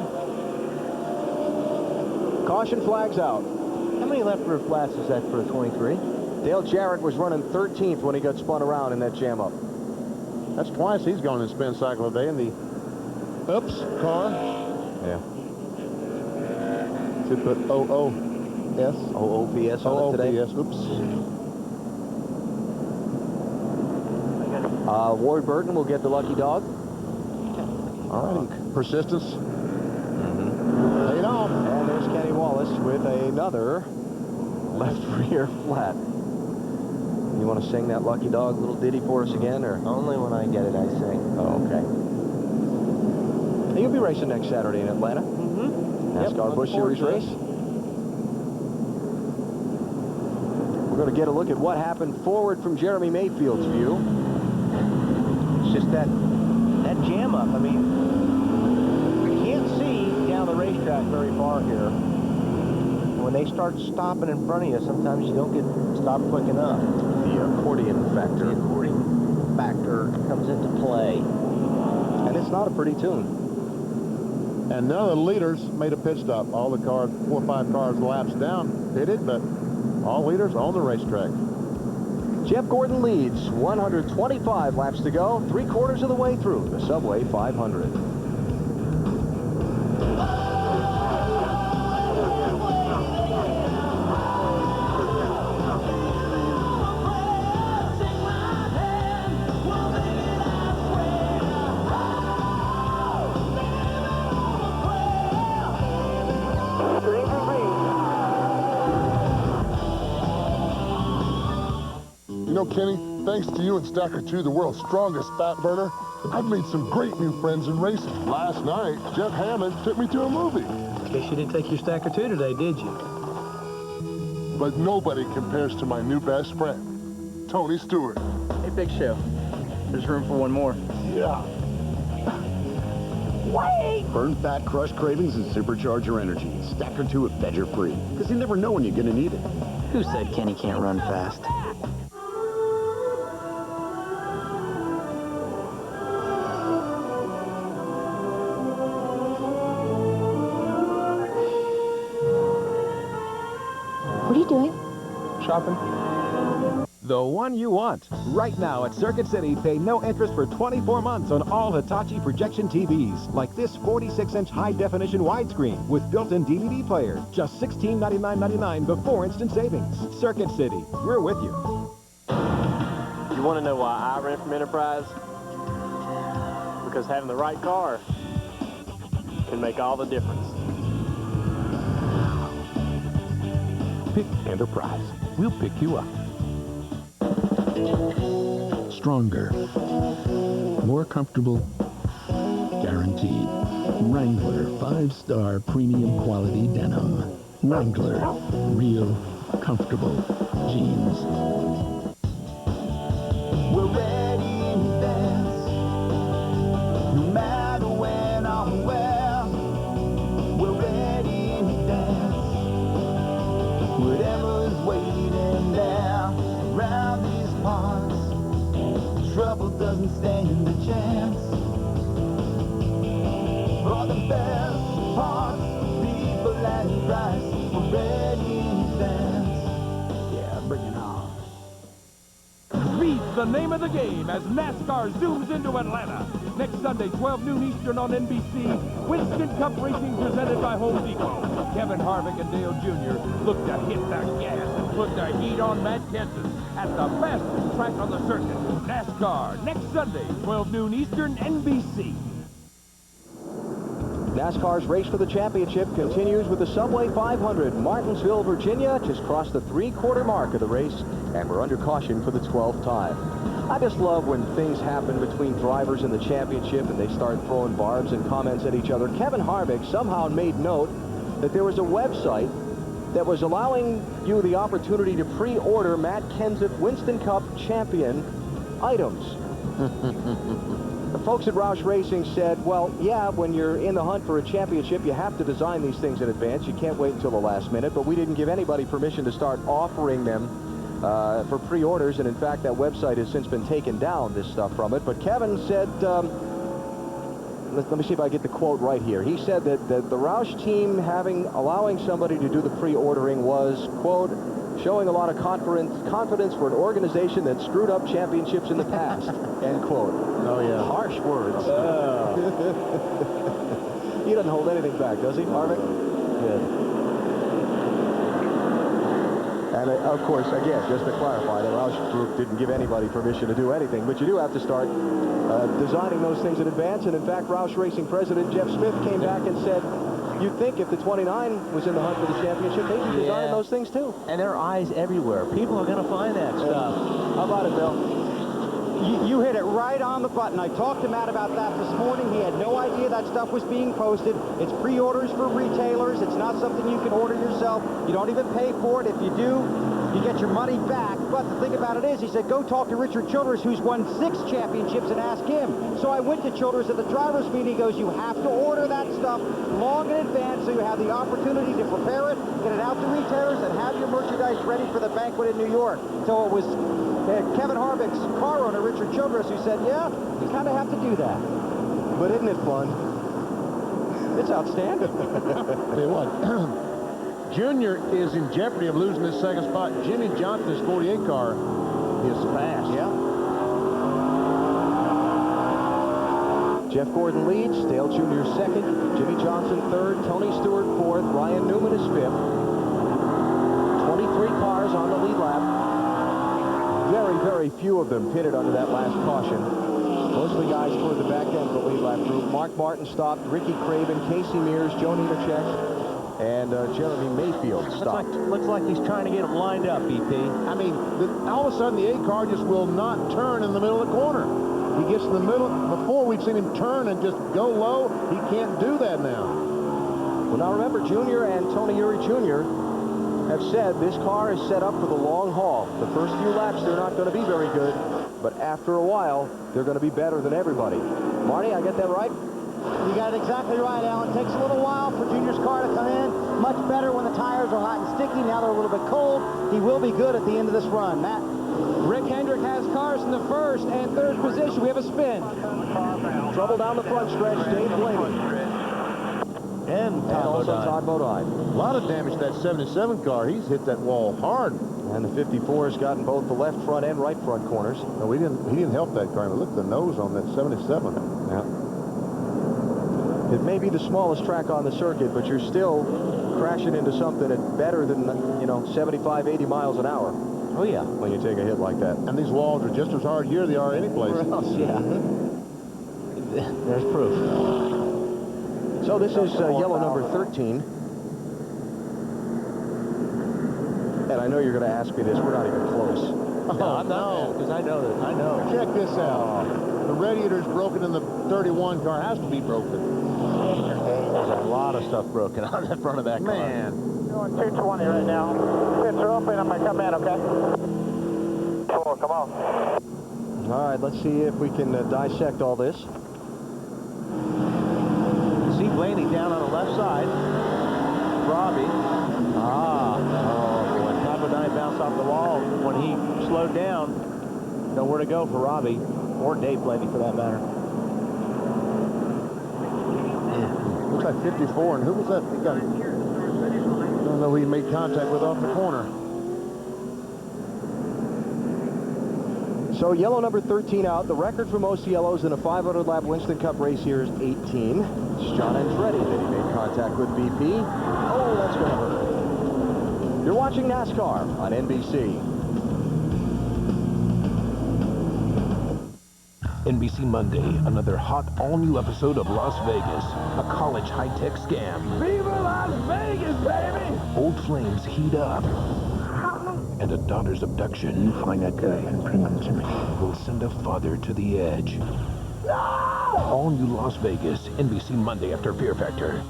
Caution flags out. How many left rear flags is that for a 23? Dale Jarrett was running 13th when he got spun around in that jam up. That's twice he's gone in spin cycle today in the Oops car. Yeah. Should put OOS. OOPS on it today. OOPS. Oops. Ward Burton will get the lucky dog. All right. Persistence. Paid off. And there's Kenny Wallace with another left rear flat. You want to sing that lucky dog little ditty for us again, or only when I get it I sing? Oh, okay. You'll be racing next Saturday in Atlanta. NASCAR Busch Series race. We're going to get a look at what happened forward from Jeremy Mayfield's view. It's just that jam up. I mean, you can't see down the racetrack very far here. When they start stopping in front of you, sometimes you don't get stopped quick enough. The accordion factor. The accordion factor comes into play. And it's not a pretty tune. And none of the leaders made a pit stop. All the cars, 4 or 5 cars laps down, pitted, but all leaders on the racetrack. Jeff Gordon leads. 125 laps to go. 3/4 of the way through the Subway 500. You know, Kenny, thanks to you and Stacker 2, the world's strongest fat burner, I've made some great new friends in racing. Last night, Jeff Hammond took me to a movie. Guess you didn't take your Stacker 2 today, did you? But nobody compares to my new best friend, Tony Stewart. Hey, big show. There's room for one more. Yeah. Wait! Burn fat, crush cravings, and supercharge your energy. Stack or two of Veggie Free, because you never know when you're going to need it. Who said Kenny can't run fast? What are you doing? Shopping. The one you want. Right now at Circuit City, pay no interest for 24 months on all Hitachi projection TVs, like this 46-inch high-definition widescreen with built-in DVD player. Just $1699.99 before instant savings. Circuit City, we're with you. You want to know why I rent from Enterprise? Because having the right car can make all the difference. Pick Enterprise. We'll pick you up. Stronger. More comfortable. Guaranteed. Wrangler 5-star premium quality denim. Wrangler. Real comfortable jeans. We're ready in advance, no matter when or where. We're ready in advance, whatever's waiting there around these parts. Trouble doesn't stand a chance. For the best parts, people and price, we're ready in advance. Yeah, bring it on. Speed's the name of the game as NASCAR zooms into Atlanta. Next Sunday, 12 noon Eastern on NBC, Winston Cup Racing presented by Home Depot. Kevin Harvick and Dale Jr. look to hit the gas and put the heat on Matt Kenseth at the fastest track on the circuit. NASCAR, next Sunday, 12 noon Eastern, NBC. NASCAR's race for the championship continues with the Subway 500. Martinsville, Virginia just crossed the three-quarter mark of the race, and we're under caution for the 12th time. I just love when things happen between drivers in the championship and they start throwing barbs and comments at each other. Kevin Harvick somehow made note that there was a website that was allowing you the opportunity to pre-order Matt Kenseth Winston Cup champion items. The folks at Roush Racing said, well, yeah, when you're in the hunt for a championship, you have to design these things in advance. You can't wait until the last minute, but we didn't give anybody permission to start offering them for pre-orders, and in fact, that website has since been taken down, this stuff from it. But Kevin said, let me see if I get the quote right here. He said that the Roush team allowing somebody to do the pre-ordering was, quote, showing a lot of confidence for an organization that screwed up championships in the past, end quote. Oh, yeah. Harsh words. He doesn't hold anything back, does he, Harvick? Good. And, of course, again, just to clarify, the Roush group didn't give anybody permission to do anything, but you do have to start designing those things in advance. And, in fact, Roush Racing President Jeff Smith came back and said, you'd think if the 29 was in the hunt for the championship, they'd be designing those things, too. And there are eyes everywhere. People are going to find that stuff. How about it, Bill? You hit it right on the button. I talked to Matt about that this morning. He had no idea that stuff was being posted. It's pre-orders for retailers. It's not something you can order yourself. You don't even pay for it. If you do, you get your money back. But the thing about it is, he said, go talk to Richard Childress, who's won 6 championships, and ask him. So I went to Childress at the driver's meeting. He goes, you have to order that stuff long in advance so you have the opportunity to prepare it, get it out to retailers, and have your merchandise ready for the banquet in New York. So it was Kevin Harvick's car owner, Richard Childress, who said, yeah, you kind of have to do that. But isn't it fun? It's outstanding. Tell you what, Junior is in jeopardy of losing his second spot. Jimmy Johnson's 48 car is fast. Yeah. Jeff Gordon leads, Dale Jr. second, Jimmy Johnson third, Tony Stewart fourth, Ryan Newman is fifth. 23 cars on the lead lap. Very, very few of them pitted under that last caution. Mostly guys toward the back end of the lead lap group. Mark Martin stopped, Ricky Craven, Casey Mears, Joe Nemechek, and Jeremy Mayfield stopped. Looks like he's trying to get them lined up, BP. I mean, all of a sudden the 8 car just will not turn in the middle of the corner. He gets in the middle. Before we've seen him turn and just go low. He can't do that now. Well, now remember, Junior and Tony Eury Jr. have said this car is set up for the long haul. The first few laps, they're not going to be very good, but after a while, they're going to be better than everybody. Marty, I get that right? You got it exactly right, Alan. It takes a little while for Junior's car to come in. Much better when the tires are hot and sticky. Now they're a little bit cold. He will be good at the end of this run. Matt? Rick Hendrick has cars in the first and third position. We have a spin. Trouble down the front stretch. Dave Blaney. And also Todd Bodine. A lot of damage to that 77 car. He's hit that wall hard. And the 54 has gotten both the left front and right front corners. No, he didn't help that car. Look at the nose on that 77. Yeah. It may be the smallest track on the circuit, but you're still crashing into something at better than, 75, 80 miles an hour. Oh, yeah. When you take a hit like that. And these walls are just as hard here as they are any place. Yeah. There's proof. So this is yellow number 13. And I know you're going to ask me this. We're not even close. No, I'm not, because I know that. I know. Check this out. The radiator's broken in the 31 car. Has to be broken. There's a lot of stuff broken on the front of that car. Man. Doing 220 right now. Pits are open. I'm going to come in, okay? 4, come on. All right, let's see if we can dissect all this. See Blaney down on the left side. Robbie. When Papadine bounced off the wall, when he slowed down, nowhere to go for Robbie, or Dave Blaney for that matter. Looks like 54, and who was that? I don't know who he made contact with off the corner. So yellow number 13 out. The record for most yellows in a 500-lap Winston Cup race here is 18. It's John Andretti that he made contact with BP. Oh, that's going to hurt. You're watching NASCAR on NBC. NBC Monday, another hot, all-new episode of Las Vegas, a college high-tech scam. Viva Las Vegas, baby! Old flames heat up. And a daughter's abduction. You find that guy and bring him to me. Will send a father to the edge. No! All new Las Vegas, NBC Monday after Fear Factor.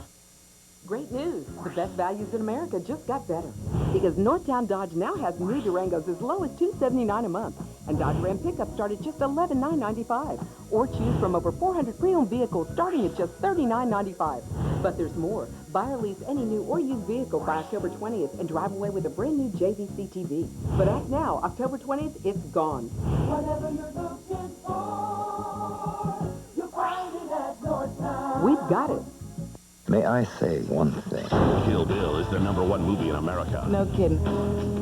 Great news. The best values in America just got better. Because Northtown Dodge now has new Durangos as low as $279 a month. And Dodge Ram pickups start at just $11,995. Or choose from over 400 pre-owned vehicles starting at just $39.95. But there's more. Buy or lease any new or used vehicle by October 20th and drive away with a brand new JVC TV. But act now. October 20th, it's gone. Whatever you're looking for, you'll find it at Northtown. We've got it. May I say one thing? Kill Bill is the #1 movie in America. No kidding.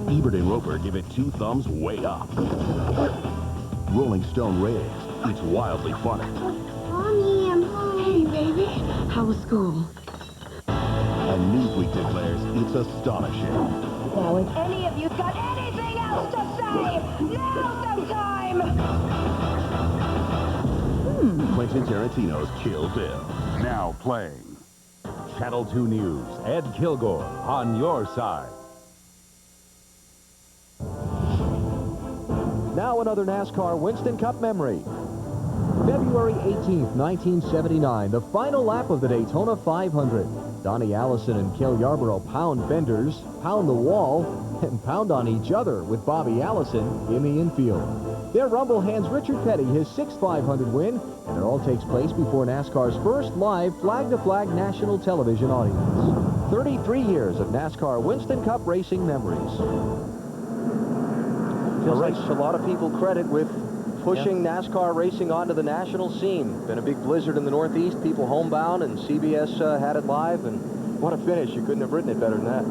Ebert and Roper give it 2 thumbs way up. Rolling Stone raves. It's wildly funny. Mommy, I'm home. Hey, baby. How was school? And Newsweek declares it's astonishing. Now, if any of you got anything else to say, now's the time! Quentin Tarantino's Kill Bill. Now playing. Channel 2 News, Ed Kilgore, on your side. Now another NASCAR Winston Cup memory. February 18th, 1979, the final lap of the Daytona 500. Donnie Allison and Cale Yarborough pound fenders, pound the wall, and pound on each other with Bobby Allison in the infield. Their rumble hands Richard Petty his 6th 500 win, and it all takes place before NASCAR's first live flag-to-flag national television audience. 33 years of NASCAR Winston Cup racing memories. A race a lot of people credit with pushing NASCAR racing onto the national scene. Been a big blizzard in the Northeast, people homebound, and CBS had it live, and what a finish. You couldn't have written it better than that.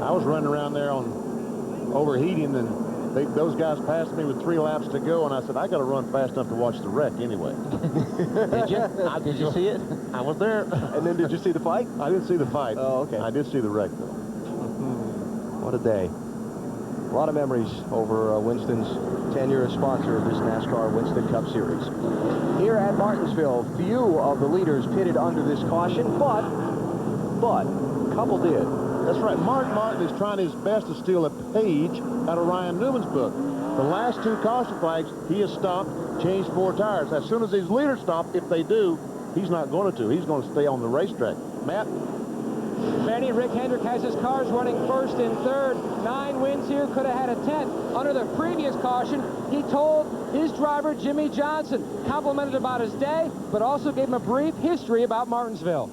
I was running around there on overheating, and those guys passed me with 3 laps to go, and I said, I got to run fast enough to watch the wreck anyway. Did you? Did you see it? I was there. And then did you see the fight? I didn't see the fight. Oh, okay. I did see the wreck, though. What a day. A lot of memories over Winston's tenure as sponsor of this NASCAR Winston Cup Series. Here at Martinsville, few of the leaders pitted under this caution, but a couple did. That's right. Mark Martin is trying his best to steal a page out of Ryan Newman's book. The last 2 caution flags, he has stopped, changed 4 tires. As soon as these leaders stop, if they do, he's not going to. He's going to stay on the racetrack. Matt? Manny, Rick Hendrick has his cars running first and third. 9 wins here, could have had a 10th. Under the previous caution, he told his driver, Jimmy Johnson, complimented about his day, but also gave him a brief history about Martinsville.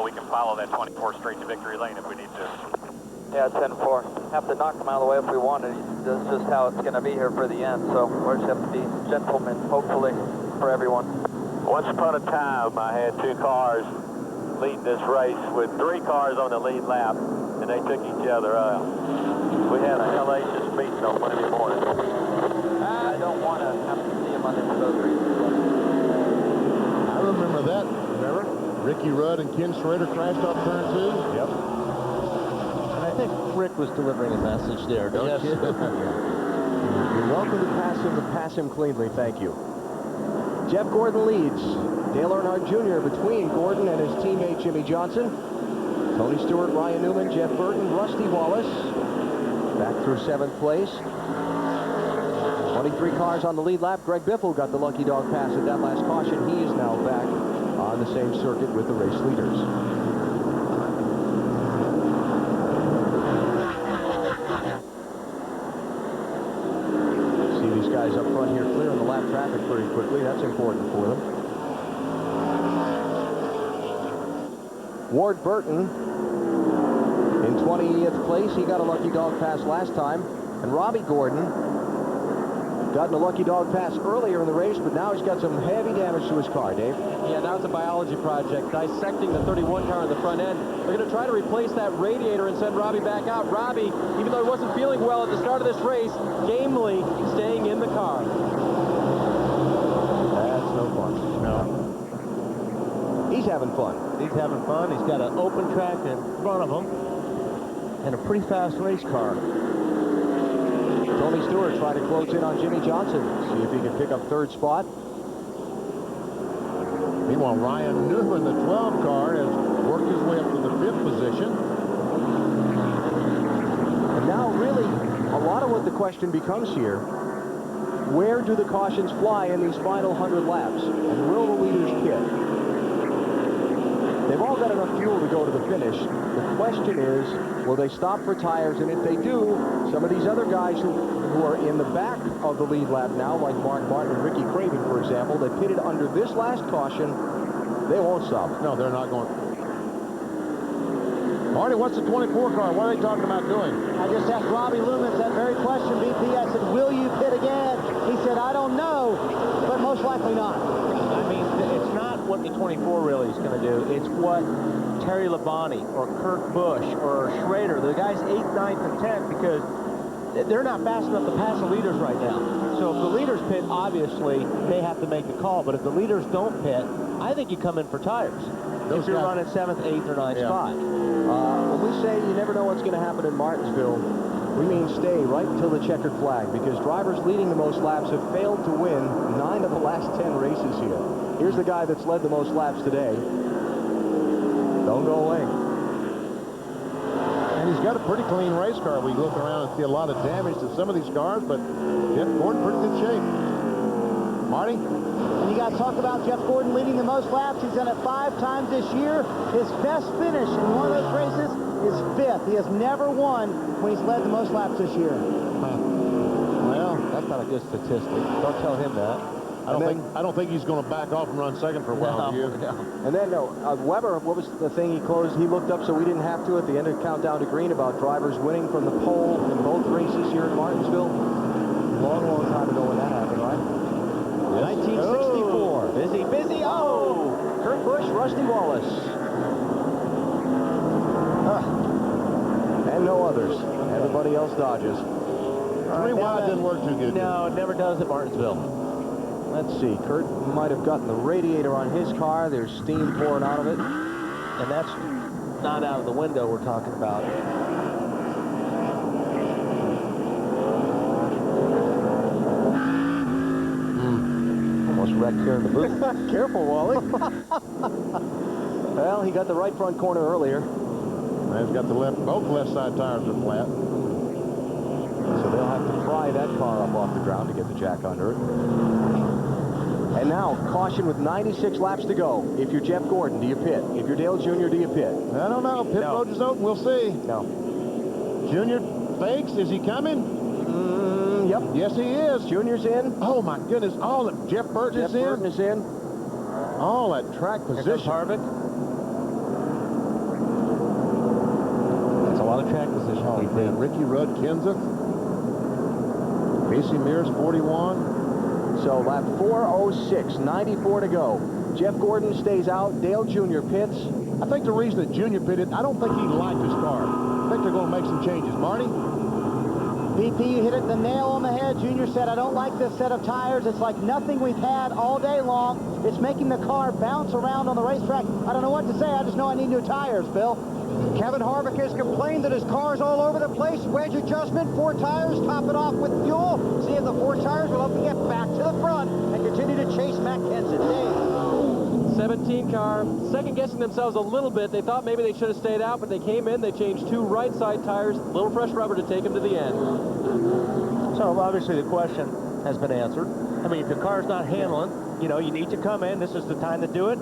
We can follow that 24th straight to victory lane if we need to. Yeah, 10-4. Have to knock him out of the way if we want it. That's just how it's going to be here for the end. So we just have to be gentlemen, hopefully, for everyone. Once upon a time, I had 2 cars lead this race with 3 cars on the lead lap, and they took each other out. We had a hellacious meeting on Monday morning. I don't want to have to see him on there for those reasons. I remember that. Remember? Ricky Rudd and Ken Schrader crashed off turn 2. Yep. And I think Rick was delivering a message there, don't you? You're welcome to pass him cleanly. Thank you. Jeff Gordon leads. Dale Earnhardt Jr. between Gordon and his teammate Jimmy Johnson. Tony Stewart, Ryan Newman, Jeff Burton, Rusty Wallace back through 7th place. 23 cars on the lead lap. Greg Biffle got the lucky dog pass at that last caution. He is now back on the same circuit with the race leaders. See these guys up front here clearing the lap traffic pretty quickly. That's important for them. Ward Burton in 20th place. He got a lucky dog pass last time. And Robbie Gordon gotten a lucky dog pass earlier in the race, but now he's got some heavy damage to his car, Dave. Yeah, now it's a biology project, dissecting the 31 car on the front end. They're going to try to replace that radiator and send Robbie back out. Robbie, even though he wasn't feeling well at the start of this race, gamely staying in the car. That's no fun. No. He's having fun. He's having fun. He's got an open track in front of him and a pretty fast race car. Tony Stewart trying to close in on Jimmy Johnson. See if he can pick up 3rd spot. Meanwhile, Ryan Newman, the 12 car, has worked his way up to the 5th position. And now really, a lot of what the question becomes here, where do the cautions fly in these final 100 laps? And will the leaders pit? They've all got enough fuel to go to the finish. The question is, will they stop for tires? And if they do, some of these other guys who are in the back of the lead lap now, like Mark Martin and Ricky Craven, for example, they pitted under this last caution, they won't stop. No, they're not going. Marty, what's the 24 car? What are they talking about doing? I just asked Robbie Loomis that very question, BP. I said, will you pit again? He said, I don't know, but most likely not. I mean, it's not what the 24 really is going to do. It's what Terry Labonte or Kurt Busch or Schrader, the guys 8th, 9th, and 10th, because they're not fast enough to pass the leaders right now. So if the leaders pit, obviously, they have to make the call. But if the leaders don't pit, I think you come in for tires. If you're running 7th, 8th, or 9th spot. When we say you never know what's going to happen in Martinsville, we mean stay right until the checkered flag, because drivers leading the most laps have failed to win 9 of the last 10 races here. Here's the guy that's led the most laps today. Don't go away. And he's got a pretty clean race car. We look around and see a lot of damage to some of these cars, but Jeff Gordon, pretty good shape. Marty? And you guys talk about Jeff Gordon leading the most laps. He's done it 5 times this year. His best finish in one of those races is 5th. He has never won when he's led the most laps this year. Well, that's not a good statistic. Don't tell him that. I don't think he's going to back off and run second for a while, do you? And then, Weber, what was the thing he closed? He looked up so we didn't have to at the end of Countdown to Green about drivers winning from the pole in both races here in Martinsville. Long, long time ago when that happened, right? Yes. 1964. Busy. Oh! Kurt Busch, Rusty Wallace. And no others. Everybody else dodges. 3 wide didn't work too good. No, it never does at Martinsville. Let's see. Kurt might have gotten the radiator on his car. There's steam pouring out of it. And that's not out of the window we're talking about. Almost wrecked here in the booth. Careful, Wally. Well, he got the right front corner earlier. And he's got both left side tires are flat. So they'll have to pry that car up off the ground to get the jack under it. And now, caution with 96 laps to go. If you're Jeff Gordon, do you pit? If you're Dale Jr., do you pit? I don't know. Pit road is open. We'll see. No. Junior fakes. Is he coming? Yep. Yes, he is. Junior's in. Oh, my goodness. All that Jeff Burton is in. Jeff Burton is in. All that track position. Harvick. That's a lot of track position. Oh, man. Ricky Rudd, Kenseth. Casey Mears, 41. So lap 4:06, 94 to go. Jeff Gordon stays out. Dale Jr. pits. I think the reason that Junior pitted, I don't think he liked his car. I think they're going to make some changes. Marty? BP, you hit it the nail on the head. Junior said, I don't like this set of tires. It's like nothing we've had all day long. It's making the car bounce around on the racetrack. I don't know what to say. I just know I need new tires, Bill. Kevin Harvick has complained that his car's all over the place. Wedge adjustment, 4 tires, top it off with fuel. See if the 4 tires will help him get back to the front and continue to chase Matt Kenseth. Dave. 17 car, second guessing themselves a little bit. They thought maybe they should have stayed out, but they came in, they changed 2 right side tires, little fresh rubber to take them to the end. So obviously the question has been answered. I mean, if your car's not handling, you know, you need to come in. This is the time to do it.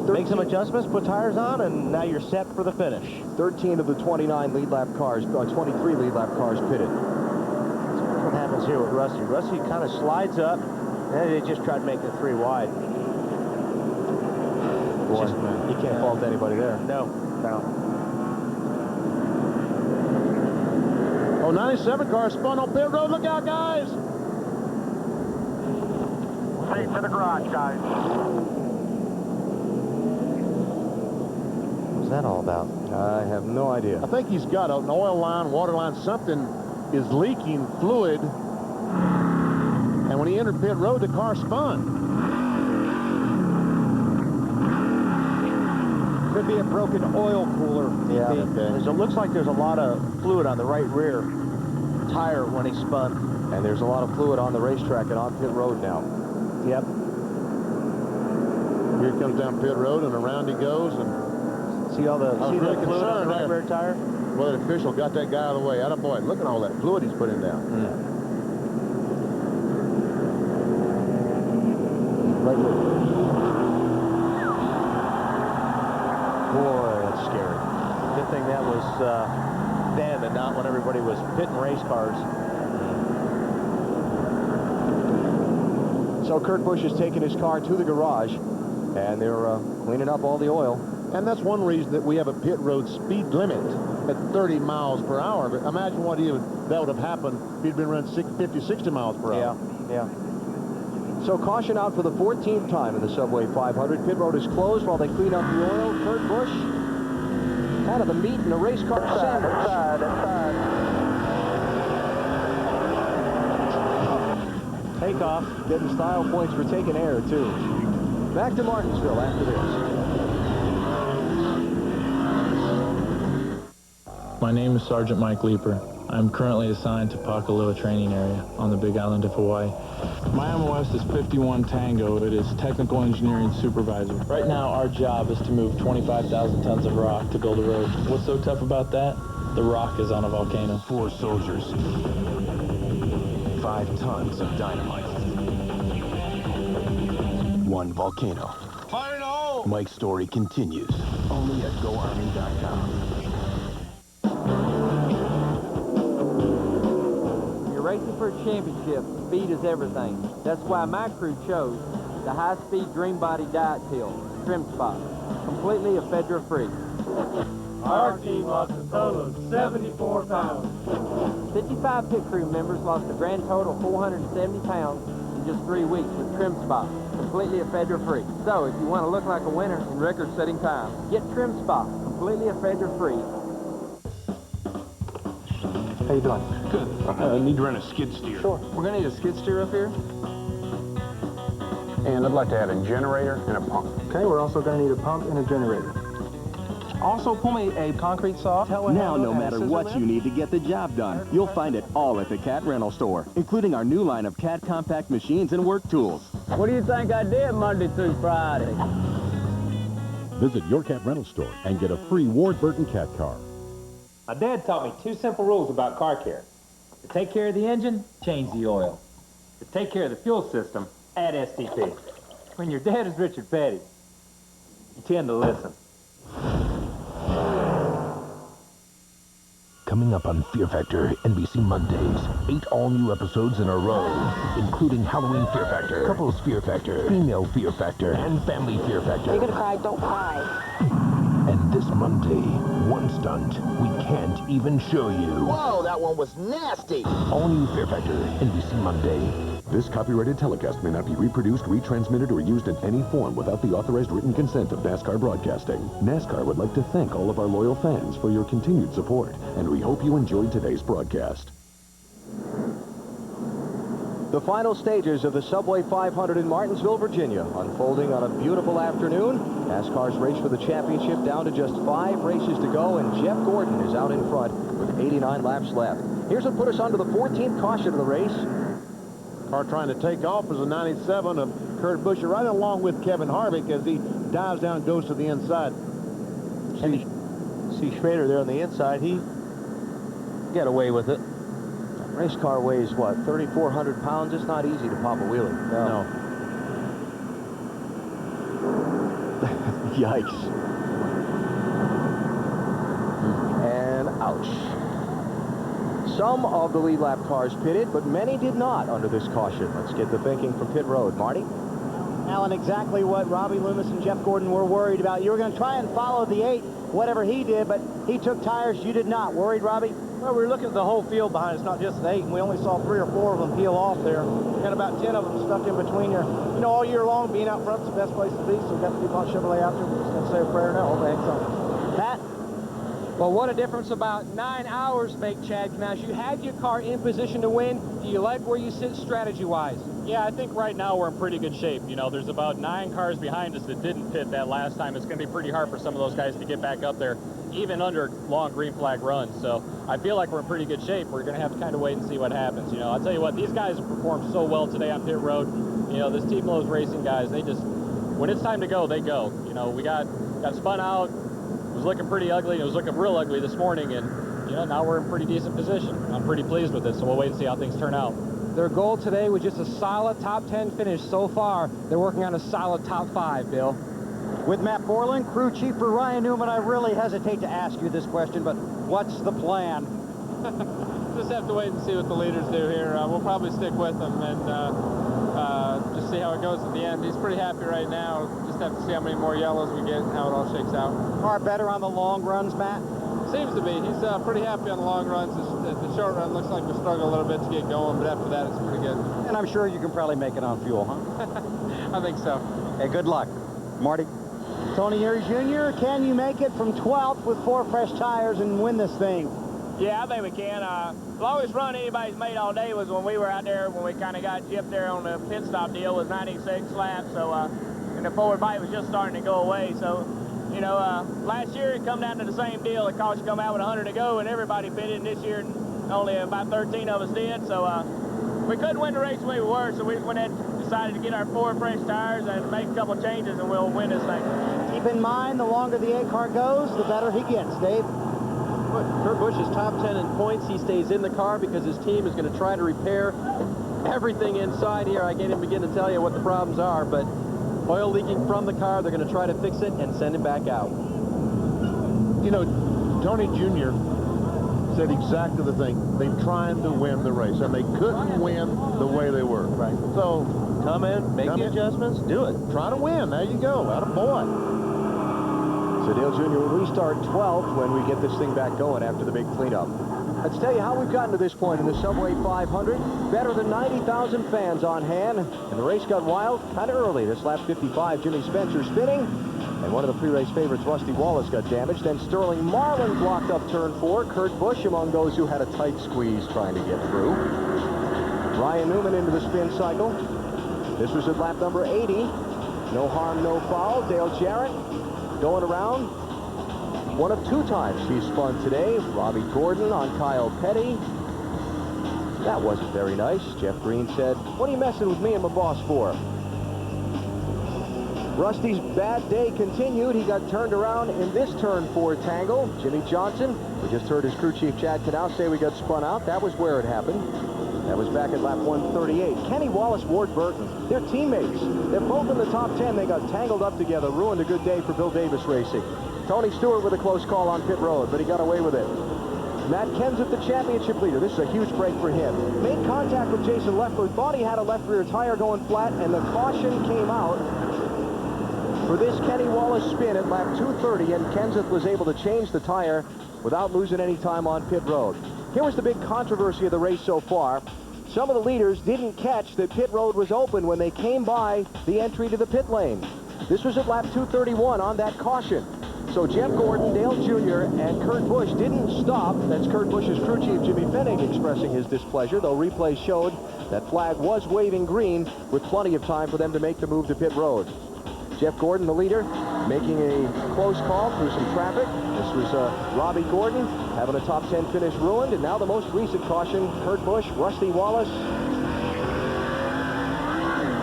Make some adjustments, put tires on, and now you're set for the finish. 13 of the 29 lead lap cars, 23 lead lap cars pitted. That's what happens here with Rusty. Rusty kind of slides up, and they just tried to make it 3 wide. Boy, you can't fault anybody there. No. Oh, 97 car spun on pit road. Look out, guys. Safe to the garage, guys. What's that all about? I have no idea. I think he's got an oil line, water line, something is leaking fluid. And when he entered pit road, the car spun. Could be a broken oil cooler. Yeah. Okay. It looks like there's a lot of fluid on the right rear tire when he spun. And there's a lot of fluid on the racetrack and on pit road now. Yep. Here he comes down pit road, and around he goes. And see all the really fluid on the right there. rear tire? Well, the official got that guy out of the way. Attaboy. Look at all that fluid he's putting down. Right rear. Boy, that's scary. Good thing that was then and not when everybody was pitting race cars. So Kurt Busch has taken his car to the garage, and they're cleaning up all the oil. And that's one reason that we have a pit road speed limit at 30 miles per hour. But imagine what that would have happened if he'd been running 50, 60 miles per hour. Yeah. So caution out for the 14th time in the Subway 500. Pit road is closed while they clean up the oil. Kurt Busch, kind of the meat in the race car sandwich. Inside. Takeoff, getting style points for taking air, too. Back to Martinsville after this. My name is Sergeant Mike Leeper. I'm currently assigned to Pakalua training area on the Big Island of Hawaii. My MOS is 51 Tango. It is Technical Engineering Supervisor. Right now, our job is to move 25,000 tons of rock to build a road. What's so tough about that? The rock is on a volcano. 4 soldiers. 5 tons of dynamite. 1 volcano. Fire in the hole! Mike's story continues. Only at GoArmy.com. Racing for a championship, speed is everything. That's why my crew chose the high-speed Dream Body Diet Pill, Trim Spot, completely ephedra-free. Our team lost a total of 74 pounds. 55 pit crew members lost a grand total of 470 pounds in just 3 weeks with Trim Spot, completely ephedra-free. So if you want to look like a winner in record-setting time, get Trim Spot, completely ephedra-free. How you doing? Good. I need to rent a skid steer. Sure. We're going to need a skid steer up here. And I'd like to add a generator and a pump. Okay, we're also going to need a pump and a generator. Also, pull me a concrete saw. Now, no matter what you need to get the job done, you'll find it all at the Cat Rental Store, including our new line of Cat compact machines and work tools. What do you think I did Monday through Friday? Visit your Cat Rental Store and get a free Ward Burton cat car. My dad taught me 2 simple rules about car care. To take care of the engine, change the oil. To take care of the fuel system, At STP. When your dad is Richard Petty, you tend to listen. Coming up on Fear Factor, NBC Mondays. 8 all-new episodes in a row, including Halloween Fear Factor, Couples Fear Factor, Female Fear Factor, and Family Fear Factor. You're gonna cry, don't cry. And this Monday, one stunt we can't even show you. Whoa, that one was nasty. All-new Fear Factor, NBC Monday. This copyrighted telecast may not be reproduced, retransmitted, or used in any form without the authorized written consent of NASCAR Broadcasting. NASCAR would like to thank all of our loyal fans for your continued support, and we hope you enjoyed today's broadcast. The final stages of the Subway 500 in Martinsville, Virginia, unfolding on a beautiful afternoon. NASCAR's race for the championship down to just 5 races to go, and Jeff Gordon is out in front with 89 laps left. Here's what put us onto the 14th caution of the race. Car trying to take off is a 97 of Kurt Busch, right along with Kevin Harvick as he dives down and goes to the inside. See Schrader there on the inside. He got away with it. Race car weighs, what, 3,400 pounds? It's not easy to pop a wheelie. No. Yikes. And ouch. Some of the lead lap cars pitted, but many did not under this caution. Let's get the thinking from pit road. Marty? Alan, exactly what Robbie Loomis and Jeff Gordon were worried about. You were going to try and follow the 8, whatever he did, but he took tires. You did not. Worried, Robbie? Well, we were looking at the whole field behind us, not just the 8, and we only saw 3 or 4 of them peel off there, and about 10 of them stuck in between there. You know, all year long, being out front is the best place to be, so we've got the DuPont Chevrolet out there. We're just going to say a prayer now. Hope it hangs on. Pat? Well, what a difference about 9 hours make, Chad Knaus. You have your car in position to win. Do you like where you sit strategy-wise? Yeah, I think right now we're in pretty good shape. You know, there's about 9 cars behind us that didn't pit that last time. It's going to be pretty hard for some of those guys to get back up there, even under long green flag runs. So I feel like we're in pretty good shape. We're going to have to kind of wait and see what happens. You know, I'll tell you what, these guys have performed so well today on pit road. You know, this Team Lowe's Racing guys, they just, when it's time to go, they go. You know, we got spun out. It was looking pretty ugly. It was looking real ugly this morning, and you know, now we're in pretty decent position. I'm pretty pleased with it, so we'll wait and see how things turn out. Their goal today was just a solid top 10 finish. So far, they're working on a solid top 5, Bill. With Matt Borland, crew chief for Ryan Newman, I really hesitate to ask you this question, but what's the plan? Just have to wait and see what the leaders do here. We'll probably stick with them and just see how it goes at the end. He's pretty happy right now. Just have to see how many more yellows we get and how it all shakes out. Car better on the long runs, Matt? Seems to be. He's pretty happy on the long runs. The short run looks like we struggle a little bit to get going, but after that, it's pretty good. And I'm sure you can probably make it on fuel, huh? I think so. Hey, good luck. Marty? Tony Erie Jr., can you make it from 12th with 4 fresh tires and win this thing? Yeah, I think we can. The longest run anybody's made all day was when we were out there, when we kind of got gypped there on the pit stop deal, was 96 laps. So, and the forward bite was just starting to go away. So, you know, last year it come down to the same deal. The caution come out with 100 to go, and everybody pitted. And this year, only about 13 of us did. So, we couldn't win the race the way we were. So we went ahead and decided to get our 4 fresh tires and make a couple changes, and we'll win this thing. Keep in mind, the longer the 8 car goes, the better he gets, Dave. Kurt Busch is top 10 in points. He stays in the car because his team is going to try to repair everything inside here. I can't even begin to tell you what the problems are, but oil leaking from the car, they're going to try to fix it and send him back out. You know, Tony Jr. said exactly the thing. They're trying to win the race, and they couldn't win the way they were. Right. So come in, make the adjustments, do it. Try to win. There you go. Attaboy. So Dale Jr. will restart 12th when we get this thing back going after the big cleanup. Let's tell you how we've gotten to this point in the Subway 500. Better than 90,000 fans on hand, and the race got wild kind of early. This lap 55, Jimmy Spencer spinning, and one of the pre-race favorites, Rusty Wallace, got damaged. Then Sterling Marlin blocked up turn 4. Kurt Busch among those who had a tight squeeze trying to get through. Ryan Newman into the spin cycle. This was at lap number 80. No harm, no foul. Dale Jarrett going around. One of 2 times he's spun today. Robbie Gordon on Kyle Petty. That wasn't very nice. Jeff Green said, "What are you messing with me and my boss for?" Rusty's bad day continued. He got turned around in this turn 4 tangle. Jimmy Johnson, we just heard his crew chief Chad Knaus say we got spun out. That was where it happened. That was back at lap 138. Kenny Wallace, Ward Burton, they're teammates. They're both in the top 10. They got tangled up together, ruined a good day for Bill Davis Racing. Tony Stewart with a close call on pit road, but he got away with it. Matt Kenseth, the championship leader. This is a huge break for him. Made contact with Jason Leffler, thought he had a left rear tire going flat, and the caution came out for this Kenny Wallace spin at lap 230, and Kenseth was able to change the tire without losing any time on pit road. Here was the big controversy of the race so far. Some of the leaders didn't catch that pit road was open when they came by the entry to the pit lane. This was at lap 231 on that caution. So Jeff Gordon, Dale Jr., and Kurt Busch didn't stop. That's Kurt Busch's crew chief, Jimmy Fennig, expressing his displeasure, though replay showed that flag was waving green with plenty of time for them to make the move to pit road. Jeff Gordon, the leader, making a close call through some traffic. This was Robbie Gordon having a top 10 finish ruined, and now the most recent caution, Kurt Busch, Rusty Wallace.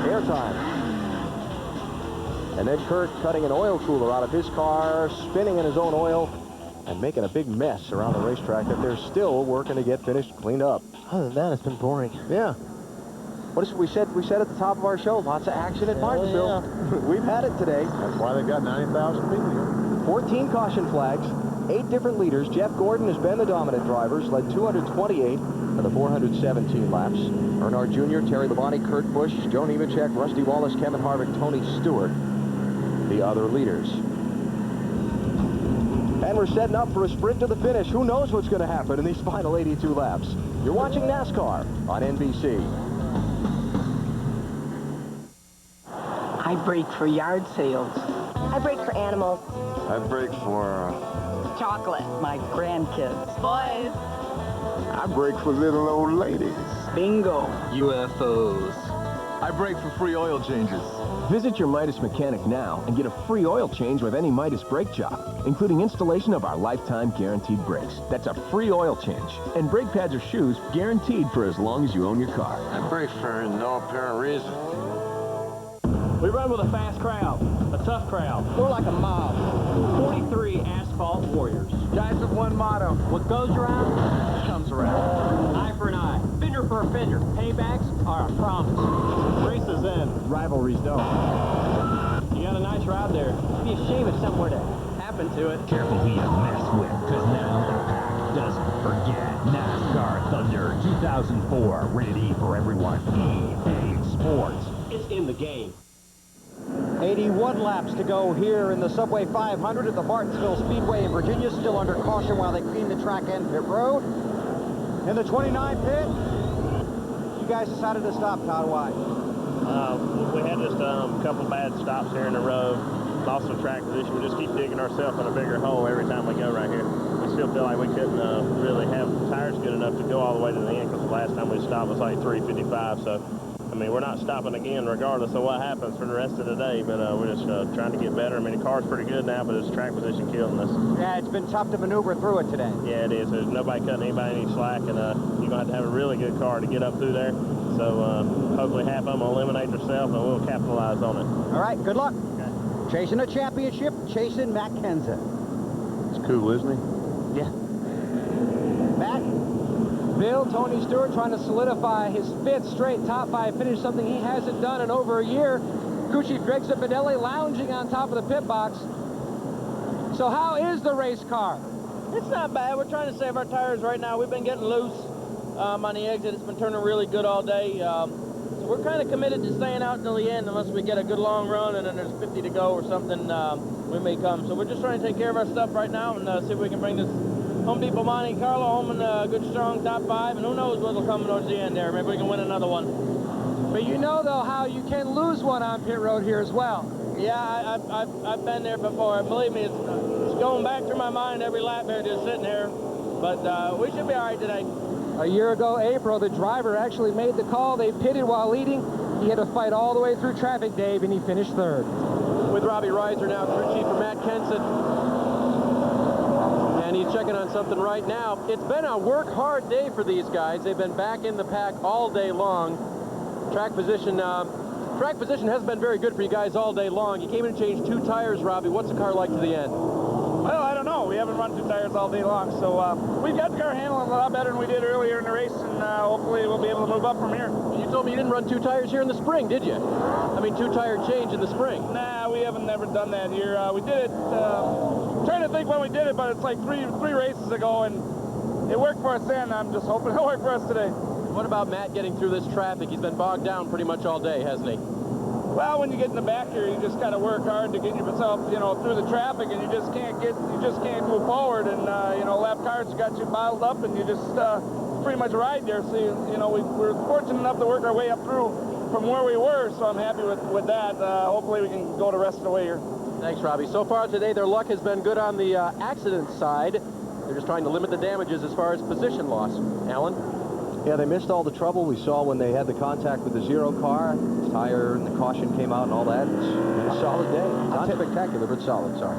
Airtime. And then Kurt cutting an oil cooler out of his car, spinning in his own oil, and making a big mess around the racetrack that they're still working to get finished, cleaned up. Other than that, it's been boring. Yeah. What is it we said at the top of our show? Lots of action at Martinsville. Yeah. We've had it today. That's why they got 90,000 people here. 14 caution flags, 8 different leaders. Jeff Gordon has been the dominant driver, led 228 of the 417 laps. Earnhardt Jr., Terry Labonte, Kurt Busch, Joe Nemechek, Rusty Wallace, Kevin Harvick, Tony Stewart, the other leaders. And we're setting up for a sprint to the finish. Who knows what's going to happen in these final 82 laps? You're watching NASCAR on NBC. I brake for yard sales. I brake for animals. I brake for chocolate. My grandkids. Boys. I brake for little old ladies. Bingo. UFOs. I brake for free oil changes. Visit your Midas mechanic now and get a free oil change with any Midas brake job, including installation of our lifetime guaranteed brakes. That's a free oil change. And brake pads or shoes guaranteed for as long as you own your car. I brake for no apparent reason. We run with a fast crowd, a tough crowd. More like a mob. 43 asphalt warriors. Guys with one motto. What goes around, comes around. Eye for an eye, finger for a finger. Paybacks are a promise. Races end, rivalries don't. You got a nice ride there. It'd be a shame if something were to happen to it. Careful who you mess with, because now the pack doesn't forget. NASCAR Thunder 2004, rated E for everyone. EA Sports. It's in the game. 81 laps to go here in the Subway 500 at the Martinsville Speedway in Virginia. Still under caution while they clean the track and pit road. In the 29 pit, you guys decided to stop, Todd. Why? We had just a couple bad stops here in the road. Lost some track position. We just keep digging ourselves in a bigger hole every time we go right here. We still feel like we couldn't really have tires good enough to go all the way to the end, because the last time we stopped was like 3:55. So, I mean, we're not stopping again regardless of what happens for the rest of the day, but we're just trying to get better. I mean, the car's pretty good now, but it's track position killing us. Yeah, it's been tough to maneuver through it today. Yeah, it is. There's nobody cutting anybody any slack, and you're going to have a really good car to get up through there. So hopefully half of them will eliminate themselves, and we'll capitalize on it. All right, good luck. Okay. Chasing a championship, chasing Matt Kenseth. It's cool, isn't he? Yeah. Matt? Bill, Tony Stewart trying to solidify his 5th straight top 5 finish, something he hasn't done in over a year. Crew Chief Greg Zipadelli lounging on top of the pit box. So how is the race car? It's not bad. We're trying to save our tires right now. We've been getting loose on the exit. It's been turning really good all day. So we're kind of committed to staying out until the end, unless we get a good long run and then there's 50 to go or something, we may come. So we're just trying to take care of our stuff right now and see if we can bring this Home Depot Monte Carlo home in a good, strong top 5, and who knows what'll come towards the end there. Maybe we can win another one. But you know, though, how you can lose one on pit road here as well. Yeah, I've been there before. Believe me, it's going back through my mind every lap here, just sitting here. But we should be all right today. A year ago, April, the driver actually made the call. They pitted while leading. He had to fight all the way through traffic, Dave, and he finished 3rd. With Robbie Reiser now, crew chief for Matt Kenseth. And he's checking on something right now. It's been a work-hard day for these guys. They've been back in the pack all day long. Track position has been very good for you guys all day long. You came in and changed 2 tires, Robbie. What's the car like to the end? Well, I don't know. We haven't run 2 tires all day long, so we got the car handling a lot better than we did earlier in the race, and hopefully we'll be able to move up from here. You told me you didn't run 2 tires here in the spring, did you? I mean, 2-tire change in the spring. Nah, we haven't never done that here. We did it, trying to think when we did it, but it's like three races ago, and it worked for us then. I'm just hoping it'll work for us today. What about Matt getting through this traffic? He's been bogged down pretty much all day, hasn't he? Well, when you get in the back here, you just got to work hard to get yourself, through the traffic, and you just can't move forward. And lap cars got you bottled up, and you just pretty much ride there. So we're fortunate enough to work our way up through from where we were. So I'm happy with that. Hopefully we can go the rest of the way here. Thanks, Robbie. So far today, their luck has been good on the accident side. They're just trying to limit the damages as far as position loss. Alan? Yeah, they missed all the trouble we saw when they had the contact with the Zero car. The tire and the caution came out and all that. It's been a solid day. Not spectacular, but solid, sorry.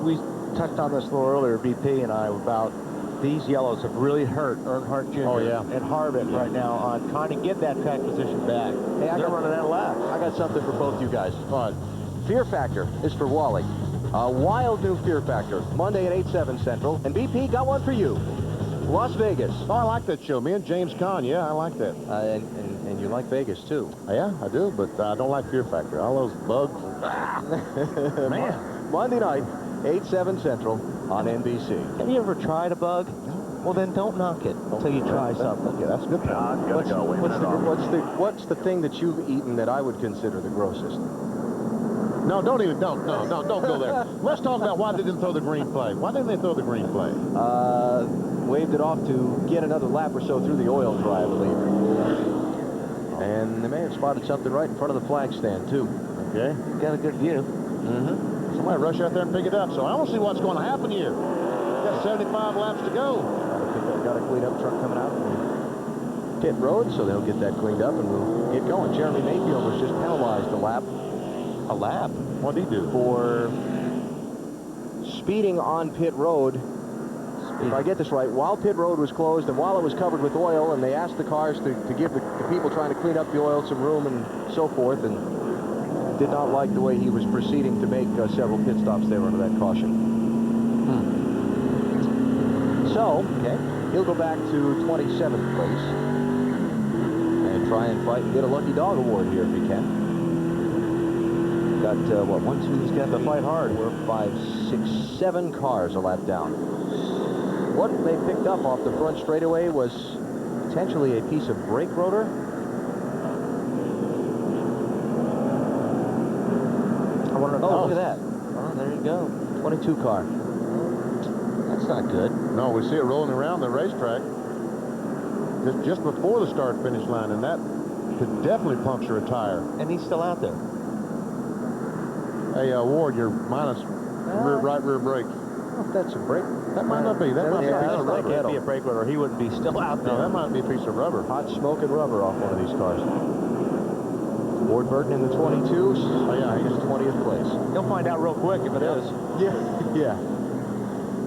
We touched on this a little earlier, BP and I, about these yellows have really hurt Earnhardt Jr. Oh, yeah. and Harvick right now on trying to get that track position back. Hey, They're running out of laps. I got something for both you guys. Fear Factor is for Wally. A wild new Fear Factor, Monday at 8/7 Central. And BP got one for you. Las Vegas. Oh, I like that show. Me and James Caan, yeah, I like that. And you like Vegas, too. Yeah, I do, but I don't like Fear Factor. All those bugs. Man. Monday night, 8/7 Central on NBC. Have you ever tried a bug? No. Well, then don't knock it until you try something. Okay, that's a good point. What's the thing that you've eaten that I would consider the grossest? No, don't go there. Let's talk about why they didn't throw the green flag. Why didn't they throw the green flag? Waved it off to get another lap or so through the oil dry, I believe. And they may have spotted something right in front of the flag stand, too. Okay. Got a good view. Mm-hmm. Somebody rush out there and pick it up. So I don't see what's going to happen here. Got 75 laps to go. I think they've got a cleanup truck coming out from pit road, so they'll get that cleaned up and we'll get going. Jeremy Mayfield was just penalized a lap. A lap? What did he do? For speeding on pit road. If I get this right, while pit road was closed and while it was covered with oil, and they asked the cars to give the people trying to clean up the oil some room and so forth, and did not like the way he was proceeding to make several pit stops there under that caution. So, he'll go back to 27th place and try and fight and get a Lucky Dog Award here if he can. Got, what, 1, 2, he's got to fight hard. 4, 5, 6, 7 cars a lap down. What they picked up off the front straightaway was potentially a piece of brake rotor. I wonder. Oh, look at that. Oh, there you go. 22 car. That's not good. No, we see it rolling around the racetrack just before the start-finish line, and that could definitely puncture a tire. And he's still out there. Hey, Ward, you're minus right rear brake. If that's a brake. That might not be. That might be a piece of rubber. That'd be a brake rotor. He wouldn't be still out there. No, that might be a piece of rubber. Hot smoking rubber off one of these cars. Ward Burton in the 22s. Oh, yeah, he's 20th place. You'll find out real quick if it is. Yeah.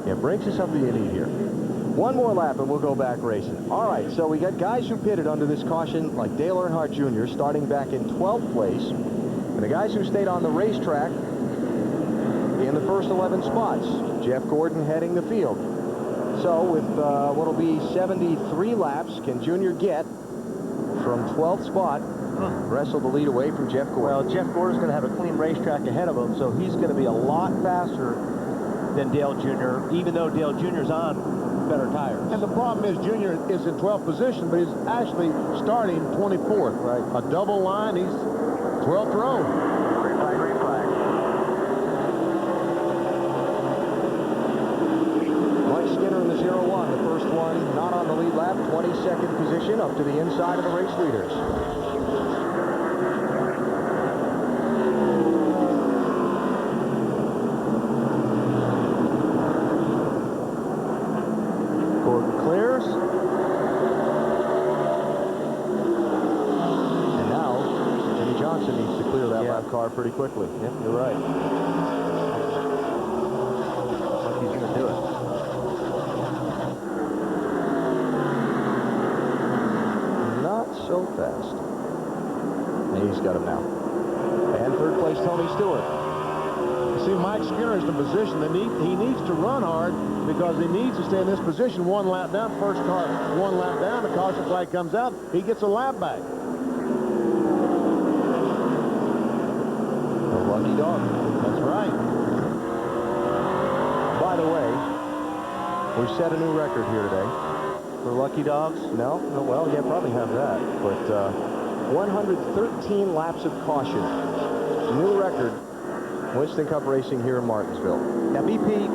Yeah, brakes is something you need here. One more lap and we'll go back racing. All right, so we got guys who pitted under this caution, like Dale Earnhardt Jr., starting back in 12th place. And the guys who stayed on the racetrack in the first 11 spots. Jeff Gordon heading the field. So with what'll be 73 laps, can Junior get from 12th spot, wrestle the lead away from Jeff Gordon? Well, Jeff Gordon's going to have a clean racetrack ahead of him, so he's going to be a lot faster than Dale Jr., even though Dale Jr.'s on better tires. And the problem is Junior is in 12th position, but he's actually starting 24th. Right. A double line, he's 12th row. Green flag. Mike Skinner in the 0-1, the first one not on the lead lap, 22nd position up to the inside of the race leaders. Gordon clears. And now Jimmy Johnson needs to clear that lap car pretty quickly. Yep, you're right. Looks like he's going to do it. Not so fast. And he's got him now. And third place, Tony Stewart. See, Mike Mike Skinner is in a position that he needs to run hard because he needs to stay in this position 1 lap down. First car 1 lap down, the caution flag comes out, he gets a lap back. A lucky dog. That's right. By the way, we've set a new record here today. For lucky dogs? No? Well, yeah, probably have that. But 113 laps of caution. New record. Winston Cup racing here in Martinsville. Now, BP,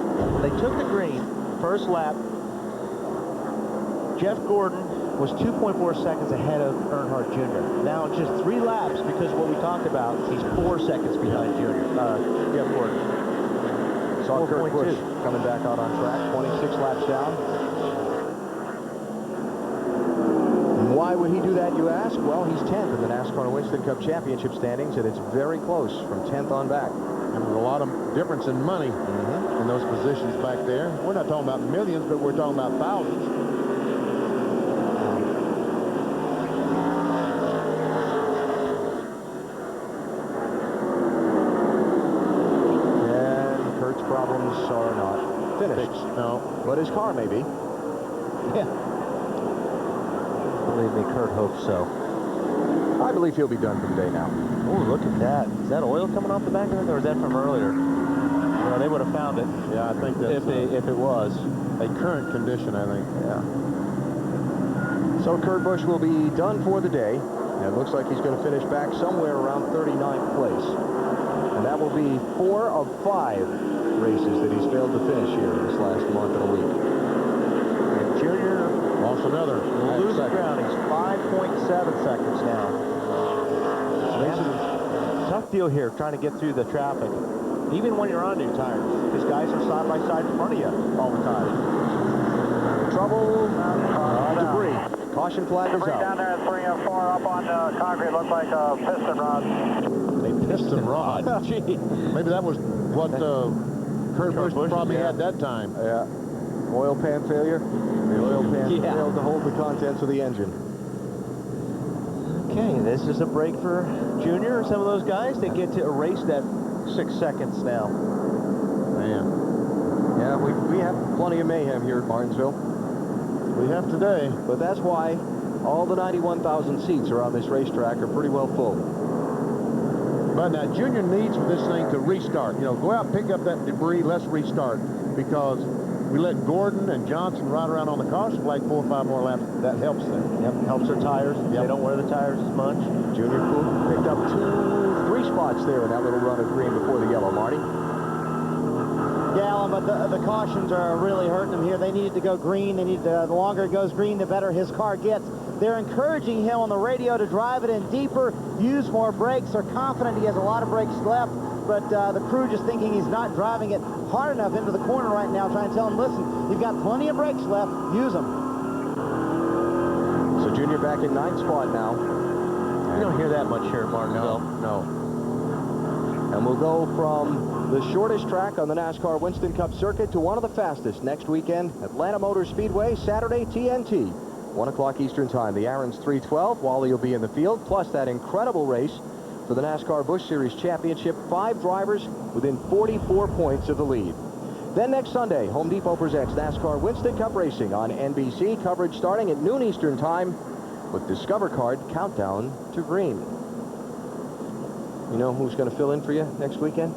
they took the green, first lap. Jeff Gordon was 2.4 seconds ahead of Earnhardt Jr. Now, just 3 laps, because of what we talked about, he's 4 seconds behind Jeff Gordon. Saw Kurt Busch coming back out on track, 26 laps down. Why would he do that, you ask? Well, he's 10th in the NASCAR Winston Cup Championship standings, and it's very close from 10th on back. And there's a lot of difference in money in those positions back there. We're not talking about millions, but we're talking about thousands. And Kurt's problems are not finished. No. But his car may be. Yeah. Believe me, Kurt hopes so. I believe he'll be done for the day now. Oh, look at that. Is that oil coming off the back of it, or is that from earlier? Well, they would have found it. Yeah, I think that's if it was. A current condition, I think. Yeah. So Kurt Busch will be done for the day. And it looks like he's going to finish back somewhere around 39th place. And that will be 4 of 5 races that he's failed to finish here in this last month and a week. And Junior lost another. Losing ground. He's 5.7 seconds now. This is a tough deal here, trying to get through the traffic, even when you're on new tires, because guys are side by side in front of you all the time. Trouble, debris. Caution flag is Debris out. down there at 3 and 4 up on the concrete. Looks like a piston rod. A piston rod. Gee, maybe that was what Kurt Busch probably had that time. Yeah. Oil pan failure. The oil pan failed to hold the contents of the engine. Okay, this is a break for Junior or some of those guys. They get to erase that 6 seconds now. Man. Yeah, we have plenty of mayhem here at Martinsville. We have today. But that's why all the 91,000 seats around this racetrack are pretty well full. But now Junior needs for this thing to restart. You know, go out and pick up that debris. Let's restart, because we let Gordon and Johnson ride around on the caution flag 4 or 5 more laps. That helps them. Yep, helps their tires. Yep. They don't wear the tires as much. Junior picked up 2-3 spots there in that little run of green before the yellow, Marty. Yeah, Alan, but the cautions are really hurting him here. They needed to go green. They need the longer it goes green, the better his car gets. They're encouraging him on the radio to drive it in deeper, use more brakes. They're confident he has a lot of brakes left, but the crew just thinking he's not driving it hard enough into the corner right now, trying to tell him, listen, you've got plenty of brakes left, use them. So Junior back in 9th spot now. You don't hear that much here at Martinsville. No. And we'll go from the shortest track on the NASCAR Winston Cup circuit to one of the fastest next weekend, Atlanta Motor Speedway, Saturday, TNT. 1 o'clock Eastern Time. The Aaron's 312. Wally will be in the field, plus that incredible race for the NASCAR Busch Series Championship. 5 drivers within 44 points of the lead. Then next Sunday, Home Depot presents NASCAR Winston Cup Racing on NBC. Coverage starting at noon Eastern Time with Discover Card Countdown to Green. You know who's going to fill in for you next weekend?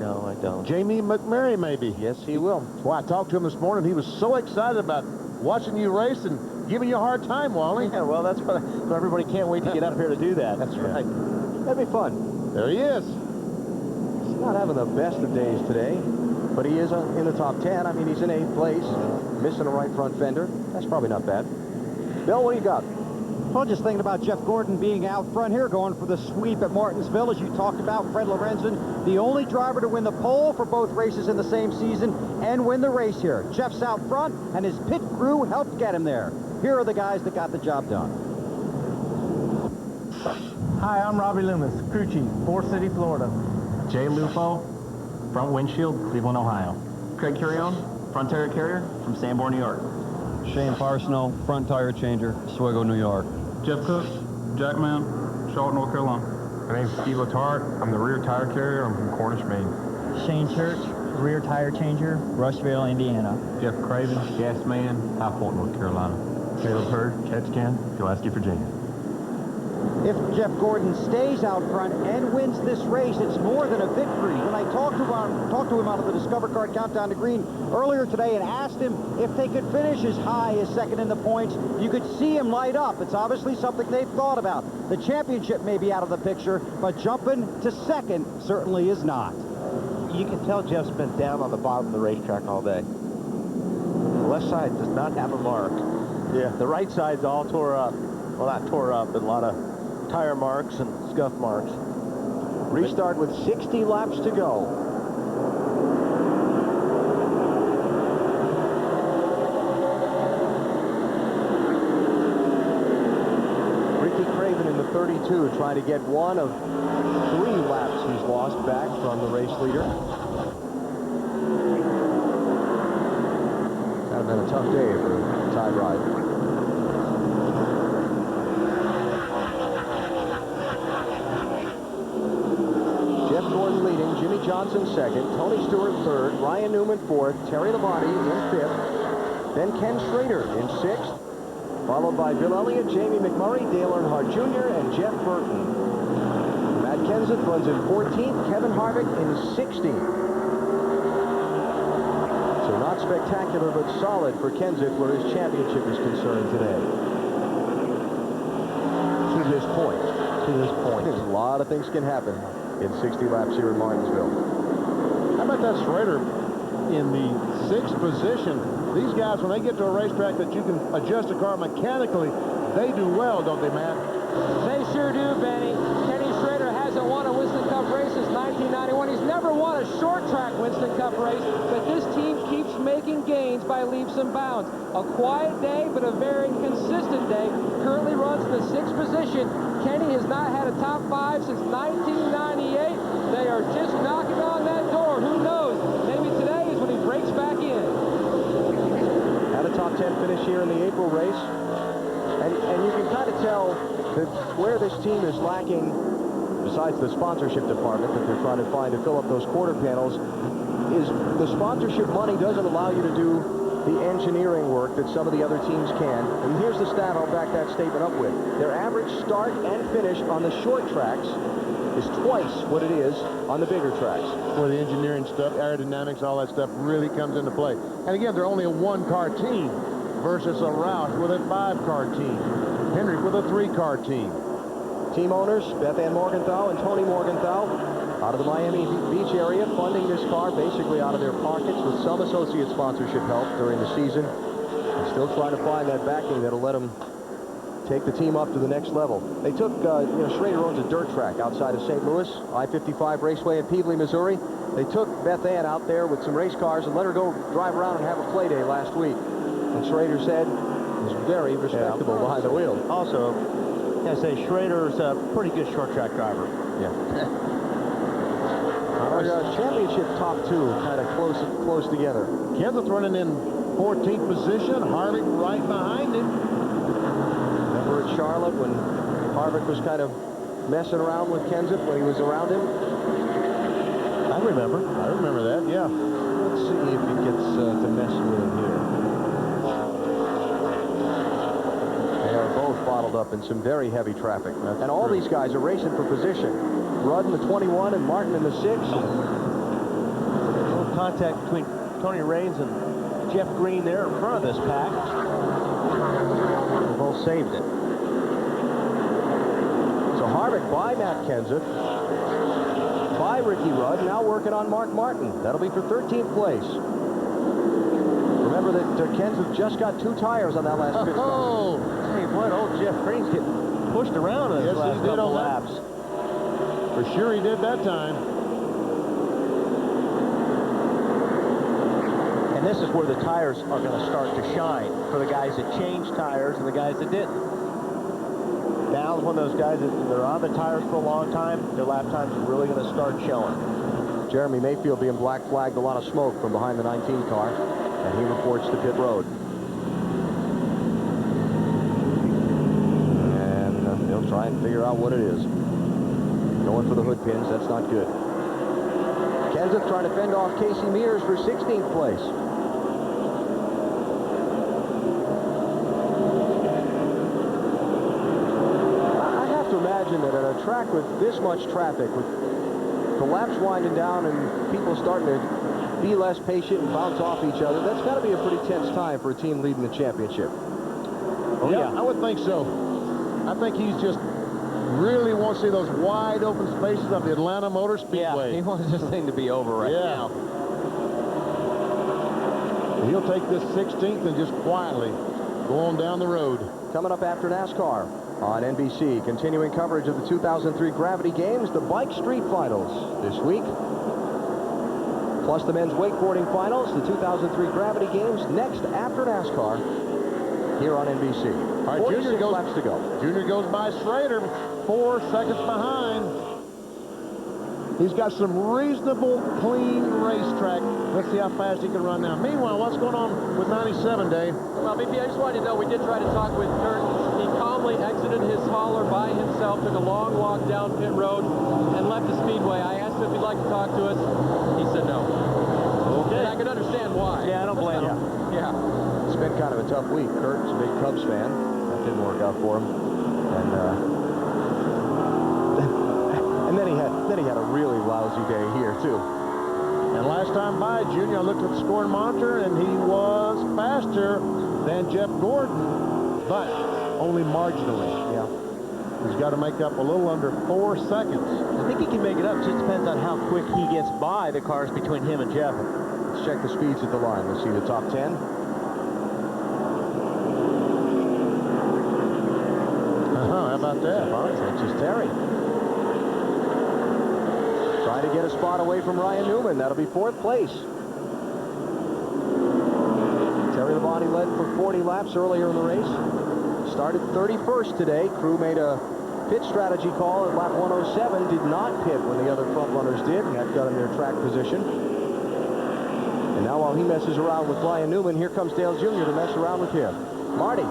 No, I don't. Jamie McMurray, maybe. Yes, he will. Well, I talked to him this morning. He was so excited about watching you race and giving you a hard time, Wally. Yeah, well, that's what everybody can't wait to get up here to do that. That's right. That'd be fun. There he is. He's not having the best of days today, but he is in the top 10. I mean, he's in 8th place, missing a right front fender. That's probably not bad. Bill, what do you got? Well, just thinking about Jeff Gordon being out front here, going for the sweep at Martinsville, as you talked about. Fred Lorenzen, the only driver to win the pole for both races in the same season and win the race here. Jeff's out front, and his pit crew helped get him there. Here are the guys that got the job done. Hi, I'm Robbie Loomis, crew chief, Forest City, Florida. Jay Lupo, front windshield, Cleveland, Ohio. Craig Curione, front tire carrier from Sanborn, New York. Shane Parsnow, front tire changer, Oswego, New York. Jeff Cooks, Jackman, Charlotte, North Carolina. My name's Steve Letarte. I'm the rear tire carrier. I'm from Cornish, Maine. Shane Church, rear tire changer, Rushville, Indiana. Jeff Craven, gas man, High Point, North Carolina. Caleb Hurd, Ketchikan, Pulaski, Virginia. If Jeff Gordon stays out front and wins this race, it's more than a victory. When I talked to him out of the Discover Card Countdown to Green earlier today and asked him if they could finish as high as second in the points, you could see him light up. It's obviously something they've thought about. The championship may be out of the picture, but jumping to second certainly is not. You can tell Jeff's been down on the bottom of the racetrack all day. The left side does not have a mark. Yeah. The right side's all tore up. Well, not tore up, but a lot of tire marks and scuff marks. Restart with 60 laps to go. Ricky Craven in the 32 trying to get one of 3 laps he's lost back from the race leader. Kind of been a tough day for Ty Ride. Jeff Gordon leading, Jimmy Johnson second, Tony Stewart third, Ryan Newman fourth, Terry Labonte in fifth, then Ken Schrader in sixth, followed by Bill Elliott, Jamie McMurray, Dale Earnhardt Jr., and Jeff Burton. Matt Kenseth runs in 14th, Kevin Harvick in 16th. So not spectacular, but solid for Kenseth where his championship is concerned today. To this point. There's a lot of things can happen in 60 laps here in Martinsville. How about that Schrader in the 6th position? These guys, when they get to a racetrack that you can adjust a car mechanically, they do well, don't they, Matt? They sure do, Benny. Kenny Schrader hasn't won a Winston Cup race since 1991. He's never won a short track Winston Cup race, but this team keeps making gains by leaps and bounds. A quiet day, but a very consistent day. Currently runs in the 6th position. Kenny has not had a top 5 since 1998. They are just knocking on that door. Who knows? Maybe today is when he breaks back in. Had a top 10 finish here in the April race. And you can kind of tell that where this team is lacking, besides the sponsorship department that they're trying to find to fill up those quarter panels, is the sponsorship money doesn't allow you to do the engineering work that some of the other teams can. And here's the stat I'll back that statement up with. Their average start and finish on the short tracks is twice what it is on the bigger tracks. Where the engineering stuff, aerodynamics, all that stuff really comes into play. And again, they're only a 1-car team versus a Roush with a 5-car team. Hendrick with a 3-car team. Team owners, Beth Ann Morgenthau and Tony Morgenthau, out of the Miami Beach area, funding this car basically out of their pockets with some associate sponsorship help during the season. And still trying to find that backing that'll let them take the team up to the next level. They took, Schrader owns a dirt track outside of St. Louis, I-55 Raceway in Peebly, Missouri. They took Beth Ann out there with some race cars and let her go drive around and have a play day last week. And Schrader said it was very respectable behind the wheel. Also, I say Schrader's a pretty good short track driver. Yeah. Our championship top 2 kind of close together. Kenseth running in 14th position. Harvick right behind him. Remember at Charlotte when Harvick was kind of messing around with Kenseth when he was around him? I remember that, yeah. Let's see if he gets to messing with him here. They are both bottled up in some very heavy traffic. And all these guys are racing for position. Rudd in the 21 and Martin in the 6. A little contact between Tony Raines and Jeff Green there in front of this pack. They both saved it. So Harvick by Matt Kenseth, by Ricky Rudd, now working on Mark Martin. That'll be for 13th place. Remember that Kenseth just got 2 tires on that last pit stop. Oh, hey, what old Jeff Green's getting pushed around in his last couple laps. For sure he did that time. And this is where the tires are going to start to shine for the guys that changed tires and the guys that didn't. Dow's one of those guys that they're on the tires for a long time. Their lap times are really going to start showing. Jeremy Mayfield being black flagged, a lot of smoke from behind the 19 car, and he reports to pit road. And they'll try and figure out what it is. Going for the hood pins, that's not good. Kenseth trying to fend off Casey Mears for 16th place. I have to imagine that at a track with this much traffic, with the laps winding down and people starting to be less patient and bounce off each other, that's got to be a pretty tense time for a team leading the championship. Oh, yeah, I would think so. I think he's just really wants to see those wide open spaces of the Atlanta Motor Speedway. Yeah, he wants this thing to be over right now. He'll take this 16th and just quietly go on down the road. Coming up after NASCAR on NBC, continuing coverage of the 2003 Gravity Games, the Bike Street Finals this week, plus the men's wakeboarding finals, the 2003 Gravity Games next after NASCAR here on NBC. All right, 46 laps to go. Junior goes by Schrader, 4 seconds behind. He's got some reasonable, clean racetrack. Let's see how fast he can run now. Meanwhile, what's going on with 97, Dave? Well, BP, I just wanted to know, we did try to talk with Kurt. He calmly exited his hauler by himself, took a long walk down pit road, and left the speedway. I asked him if he'd like to talk to us. He said no. Okay. And I can understand why. Yeah, I don't blame him. Yeah. It's been kind of a tough week. Kurt's a big Cubs fan. That didn't work out for him. And then he had a really lousy day here too. And last time by, Junior, I looked at the scoring monitor, and he was faster than Jeff Gordon, but only marginally. Yeah. He's got to make up a little under 4 seconds. I think he can make it up. It just depends on how quick he gets by the cars between him and Jeff. Let's check the speeds at the line. Let's see the top 10. How about that? It's just Terry. Trying to get a spot away from Ryan Newman. That'll be 4th place. Terry Labonte led for 40 laps earlier in the race. Started 31st today. Crew made a pit strategy call at lap 107. Did not pit when the other front runners did. And that got him their track position. And now while he messes around with Ryan Newman, here comes Dale Jr. to mess around with him. Marty.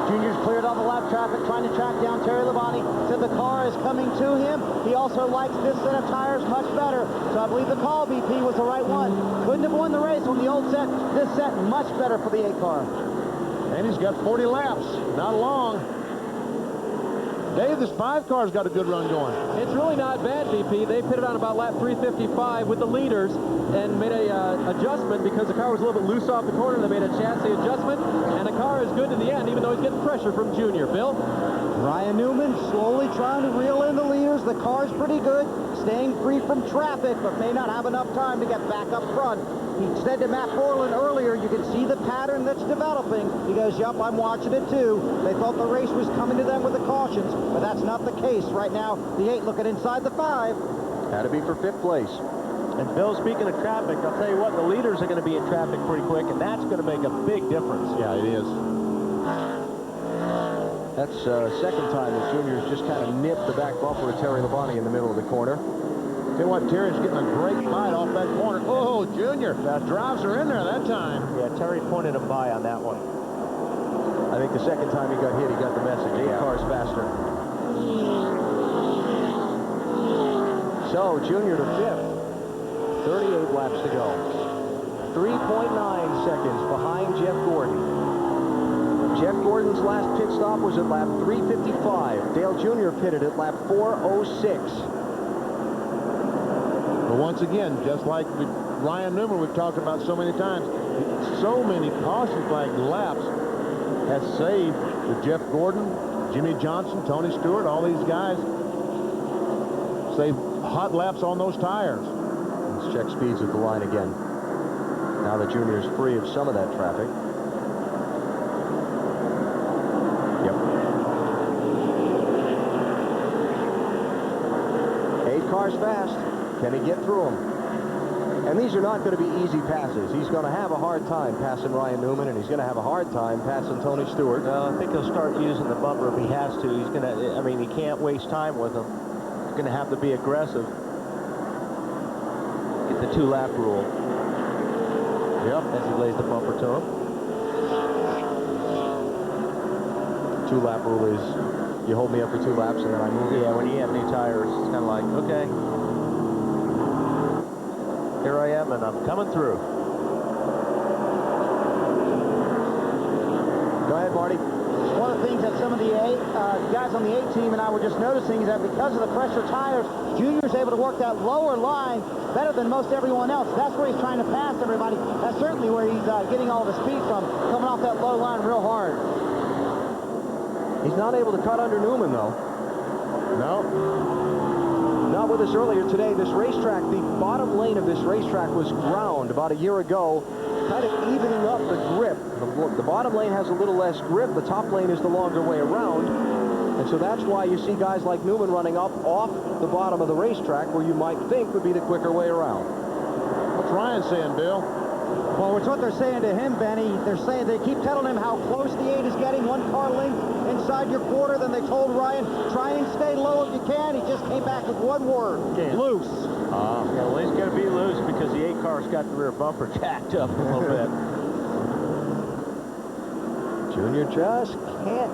Junior's cleared all the lap traffic, trying to track down Terry Labonte. Said the car is coming to him. He also likes this set of tires much better. So I believe the call, BP, was the right one. Couldn't have won the race on the old set. This set much better for the 8 car. And he's got 40 laps. Not long. Dave, this 5 car's got a good run going. It's really not bad, BP. They pitted on about lap 355 with the leaders and made a adjustment because the car was a little bit loose off the corner. They made a chassis adjustment, and the car is good to the end, even though he's getting pressure from Junior. Bill? Ryan Newman slowly trying to reel in the leaders. The car's pretty good, staying free from traffic, but may not have enough time to get back up front. He said to Matt Borland earlier, you can see the pattern that's developing. He goes, yep, I'm watching it too. They thought the race was coming to them with the cautions, but that's not the case. Right now, the 8 looking inside the 5. Had to be for 5th place. And Bill, speaking of traffic, I'll tell you what, the leaders are going to be in traffic pretty quick, and that's going to make a big difference. Yeah, it is. That's second time that Junior's just kind of nipped the back bumper of Terry Labonte in the middle of the corner. Tell you what, Terry's getting a great bite off that corner. Oh, Junior, drives are in there that time. Yeah, Terry pointed him by on that one. I think the second time he got hit, he got the message. 8 cars faster. So, Junior to 5th. 38 laps to go. 3.9 seconds behind Jeff Gordon. Jeff Gordon's last pit stop was at lap 355. Dale Jr. pitted at lap 406. But once again, just like with Ryan Newman, we've talked about so many times, so many caution flag laps has saved with Jeff Gordon, Jimmy Johnson, Tony Stewart, all these guys saved hot laps on those tires. Let's check speeds at the line again. Now that Junior's free of some of that traffic. Yep. 8 cars fast. Can he get through them? And these are not going to be easy passes. He's going to have a hard time passing Ryan Newman, and he's going to have a hard time passing Tony Stewart. I think he'll start using the bumper if he has to. He's going to, I mean, he can't waste time with him. He's going to have to be aggressive. Get the 2-lap rule. Yep, as he lays the bumper to him. 2-lap rule is you hold me up for 2 laps and then I move. Yeah, when you have new tires, it's kind of like, okay. Here I am, and I'm coming through. Go ahead, Marty. One of the things that some of the guys on the A team and I were just noticing is that because of the pressure tires, Junior's able to work that lower line better than most everyone else. That's where he's trying to pass everybody. That's certainly where he's getting all the speed from, coming off that low line real hard. He's not able to cut under Newman, though. No. Not with us earlier today. This racetrack, the bottom lane of this racetrack was ground about a year ago, kind of evening up the grip. The bottom lane has a little less grip. The top lane is the longer way around. And so that's why you see guys like Newman running up off the bottom of the racetrack where you might think would be the quicker way around. What's Ryan saying, Bill? Well, it's what they're saying to him, Benny. They're saying they keep telling him how close the 8 is getting, 1 car length inside your quarter. Then they told Ryan, try and stay low if you can. He just came back with 1 word, loose. Yeah, well, he's going to be loose because the 8 car's got the rear bumper jacked up a little bit. Junior just can't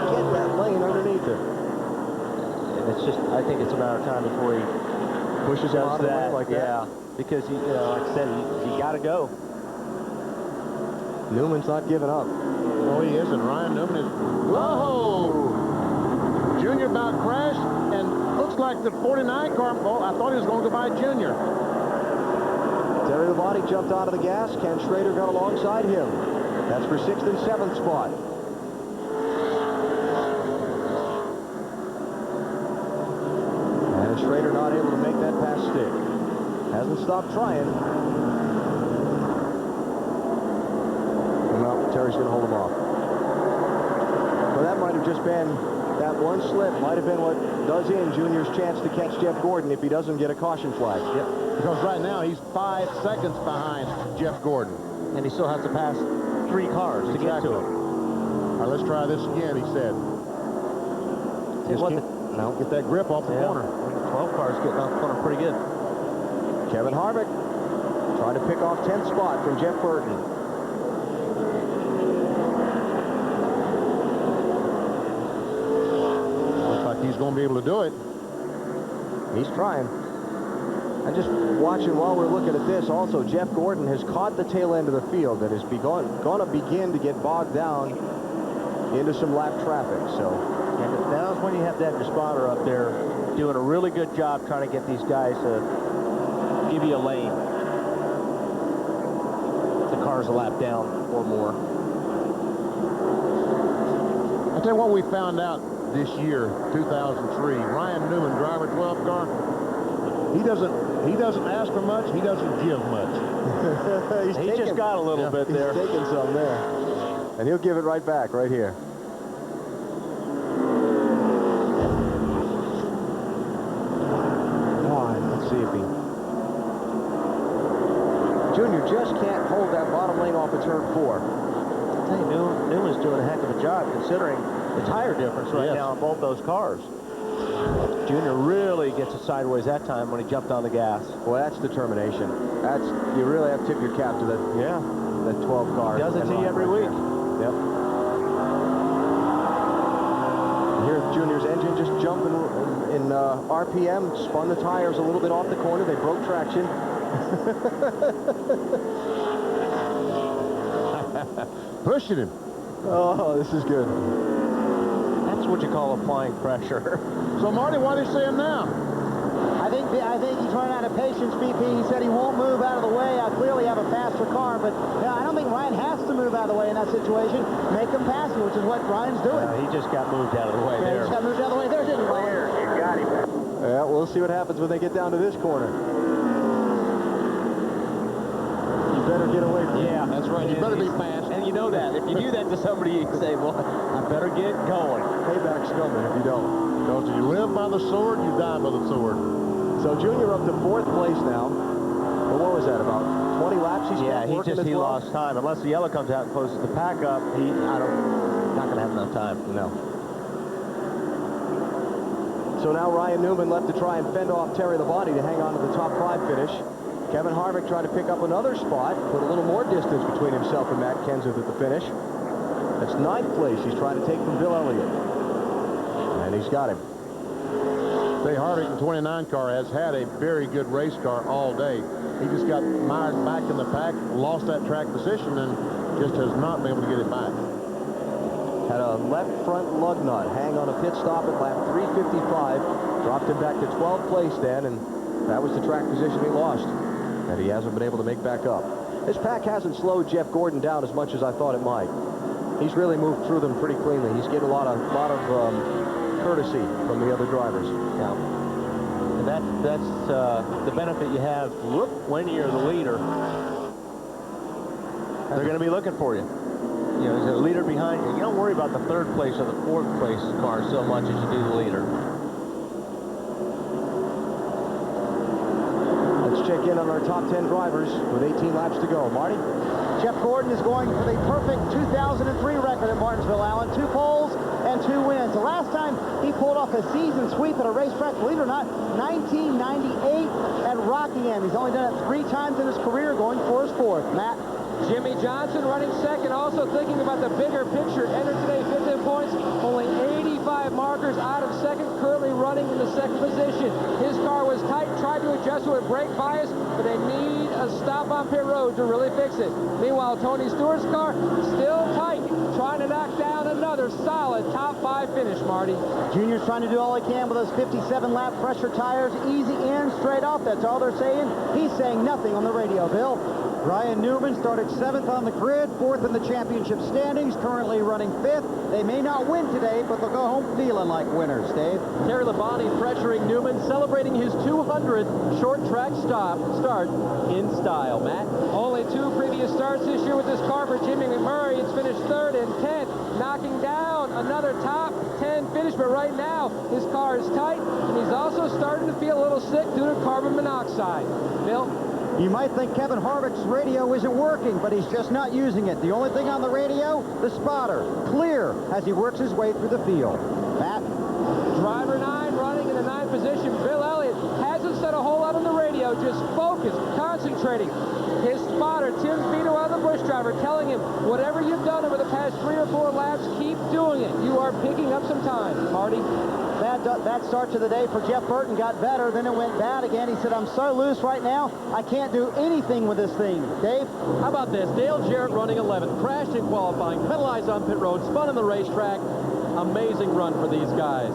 get that lane underneath it. And it's just, I think it's a matter of time before he pushes him out of the way like that. Yeah, because, he, like I said, he got to go. Newman's not giving up. No, he isn't. Ryan Newman is... Whoa! Junior about crashed, and looks like the 49 car... Oh, I thought he was going to go by Junior. Terry Labonte jumped out of the gas. Ken Schrader got alongside him. That's for 6th and 7th spot. And Schrader not able to make that pass stick. Hasn't stopped trying. No, Terry's going to hold him off. Well, that might have just been, that one slip might have been what does in Junior's chance to catch Jeff Gordon if he doesn't get a caution flag. Yep. Because right now he's 5 seconds behind Jeff Gordon. And he still has to pass 3 cars to get to him. All right, let's try this again, he said. Just no, get that grip off the corner. 12 cars getting off the corner pretty good. Kevin Harvick trying to pick off 10th spot from Jeff Burton. Looks like he's going to be able to do it. He's trying. And just watching while we're looking at this, also, Jeff Gordon has caught the tail end of the field that is going to begin to get bogged down into some lap traffic. So, and now's when you have to have your spotter up there doing a really good job trying to get these guys to give you a lane. The car's a lap down or more. I tell you what we found out this year, 2003. Ryan Newman, driver 12 car. He doesn't ask for much. He doesn't give much. He just got a little bit there. He's taking some there. And he'll give it right back right here. Let's see if he... Junior just can't hold that bottom lane off of turn 4. I tell you, Newman's doing a heck of a job considering the tire difference right now on both those cars. Junior really gets it sideways that time when he jumped on the gas. Well, that's determination. You really have to tip your cap to that. Yeah, that 12 car. He does it to you every week. Yep. Here's Junior's engine just jumping in RPM. Spun the tires a little bit off the corner. They broke traction. Pushing him. Oh, this is good. That's what you call applying pressure. So, Marty, what are you saying now? I think he's running out of patience, BP. He said he won't move out of the way. I clearly have a faster car, but I don't think Ryan has to move out of the way in that situation. Make him pass you, which is what Ryan's doing. He just got moved out of the way there. He just got moved out of the way there, didn't he? You got him. Yeah, we'll see what happens when they get down to this corner. You better get away from Yeah, that's right. You better be fast. And you know that. If you do that to somebody, you can say, well, I better get going. Payback's coming if you don't. Because you live by the sword, you die by the sword. So Junior up to 4th place now. Well, what was that, about 20 laps he spent working as well? Lost time. Unless the yellow comes out and closes the pack up, not going to have enough time. No. So now Ryan Newman left to try and fend off Terry Labonte to hang on to the top 5 finish. Kevin Harvick trying to pick up another spot, put a little more distance between himself and Matt Kenseth at the finish. That's 9th place he's trying to take from Bill Elliott. And he's got him. The Harvick 29 car has had a very good race car all day. He just got mired back in the pack, lost that track position, and just has not been able to get it back. Had a left front lug nut hang on a pit stop at lap 355. Dropped him back to 12th place then, and that was the track position he lost that he hasn't been able to make back up. This pack hasn't slowed Jeff Gordon down as much as I thought it might. He's really moved through them pretty cleanly. He's getting a lot of courtesy from the other drivers. Yeah. And that's the benefit you have when you're the leader. They're going to be looking for you. You know, there's a leader behind you. You don't worry about the third place or the fourth place car so much as you do the leader. Let's check in on our top 10 drivers with 18 laps to go. Marty? Jeff Gordon is going for the perfect 2003 record at Martinsville, Allen. 2 poles and 2 wins. The last time he pulled off a season sweep at a racetrack, believe it or not, 1998 at Rockingham. He's only done it 3 times in his career, going for his 4th. Matt? Jimmy Johnson running second, also thinking about the bigger picture. Entered today 15 points, only 85 markers out of second, currently running in the second position. His car was tight, tried to adjust with brake bias, but they need a stop on pit road to really fix it. Meanwhile, Tony Stewart's car still tight, trying to knock down another solid top 5 finish, Marty. Junior's trying to do all he can with those 57-lap pressure tires. Easy in, straight off, that's all they're saying. He's saying nothing on the radio, Bill. Ryan Newman started 7th on the grid, 4th in the championship standings, currently running 5th. They may not win today, but they'll go home feeling like winners, Dave. Terry Labonte pressuring Newman, celebrating his 200th short track start in style. Matt? Only 2 previous starts this year with this car for Jimmy McMurray. It's finished 3rd and 10th, knocking down another top 10 finish, but right now his car is tight, and he's also starting to feel a little sick due to carbon monoxide. Bill? You might think Kevin Harvick's radio isn't working, but he's just not using it. The only thing on the radio, the spotter, clear as he works his way through the field. Matt? Driver 9 running in the 9th position. Bill Elliott hasn't said a whole lot on the radio, just focused, concentrating. His spotter, Tim Vito, out of the Busch driver, telling him, whatever you've done over the past 3 or 4 laps, keep doing it. You are picking up some time. Marty? Bad start to the day for Jeff Burton. Got better, then it went bad again. He said, I'm so loose right now, I can't do anything with this thing. Dave? How about this? Dale Jarrett running 11th, crashed in qualifying, penalized on pit road, spun on the racetrack. Amazing run for these guys.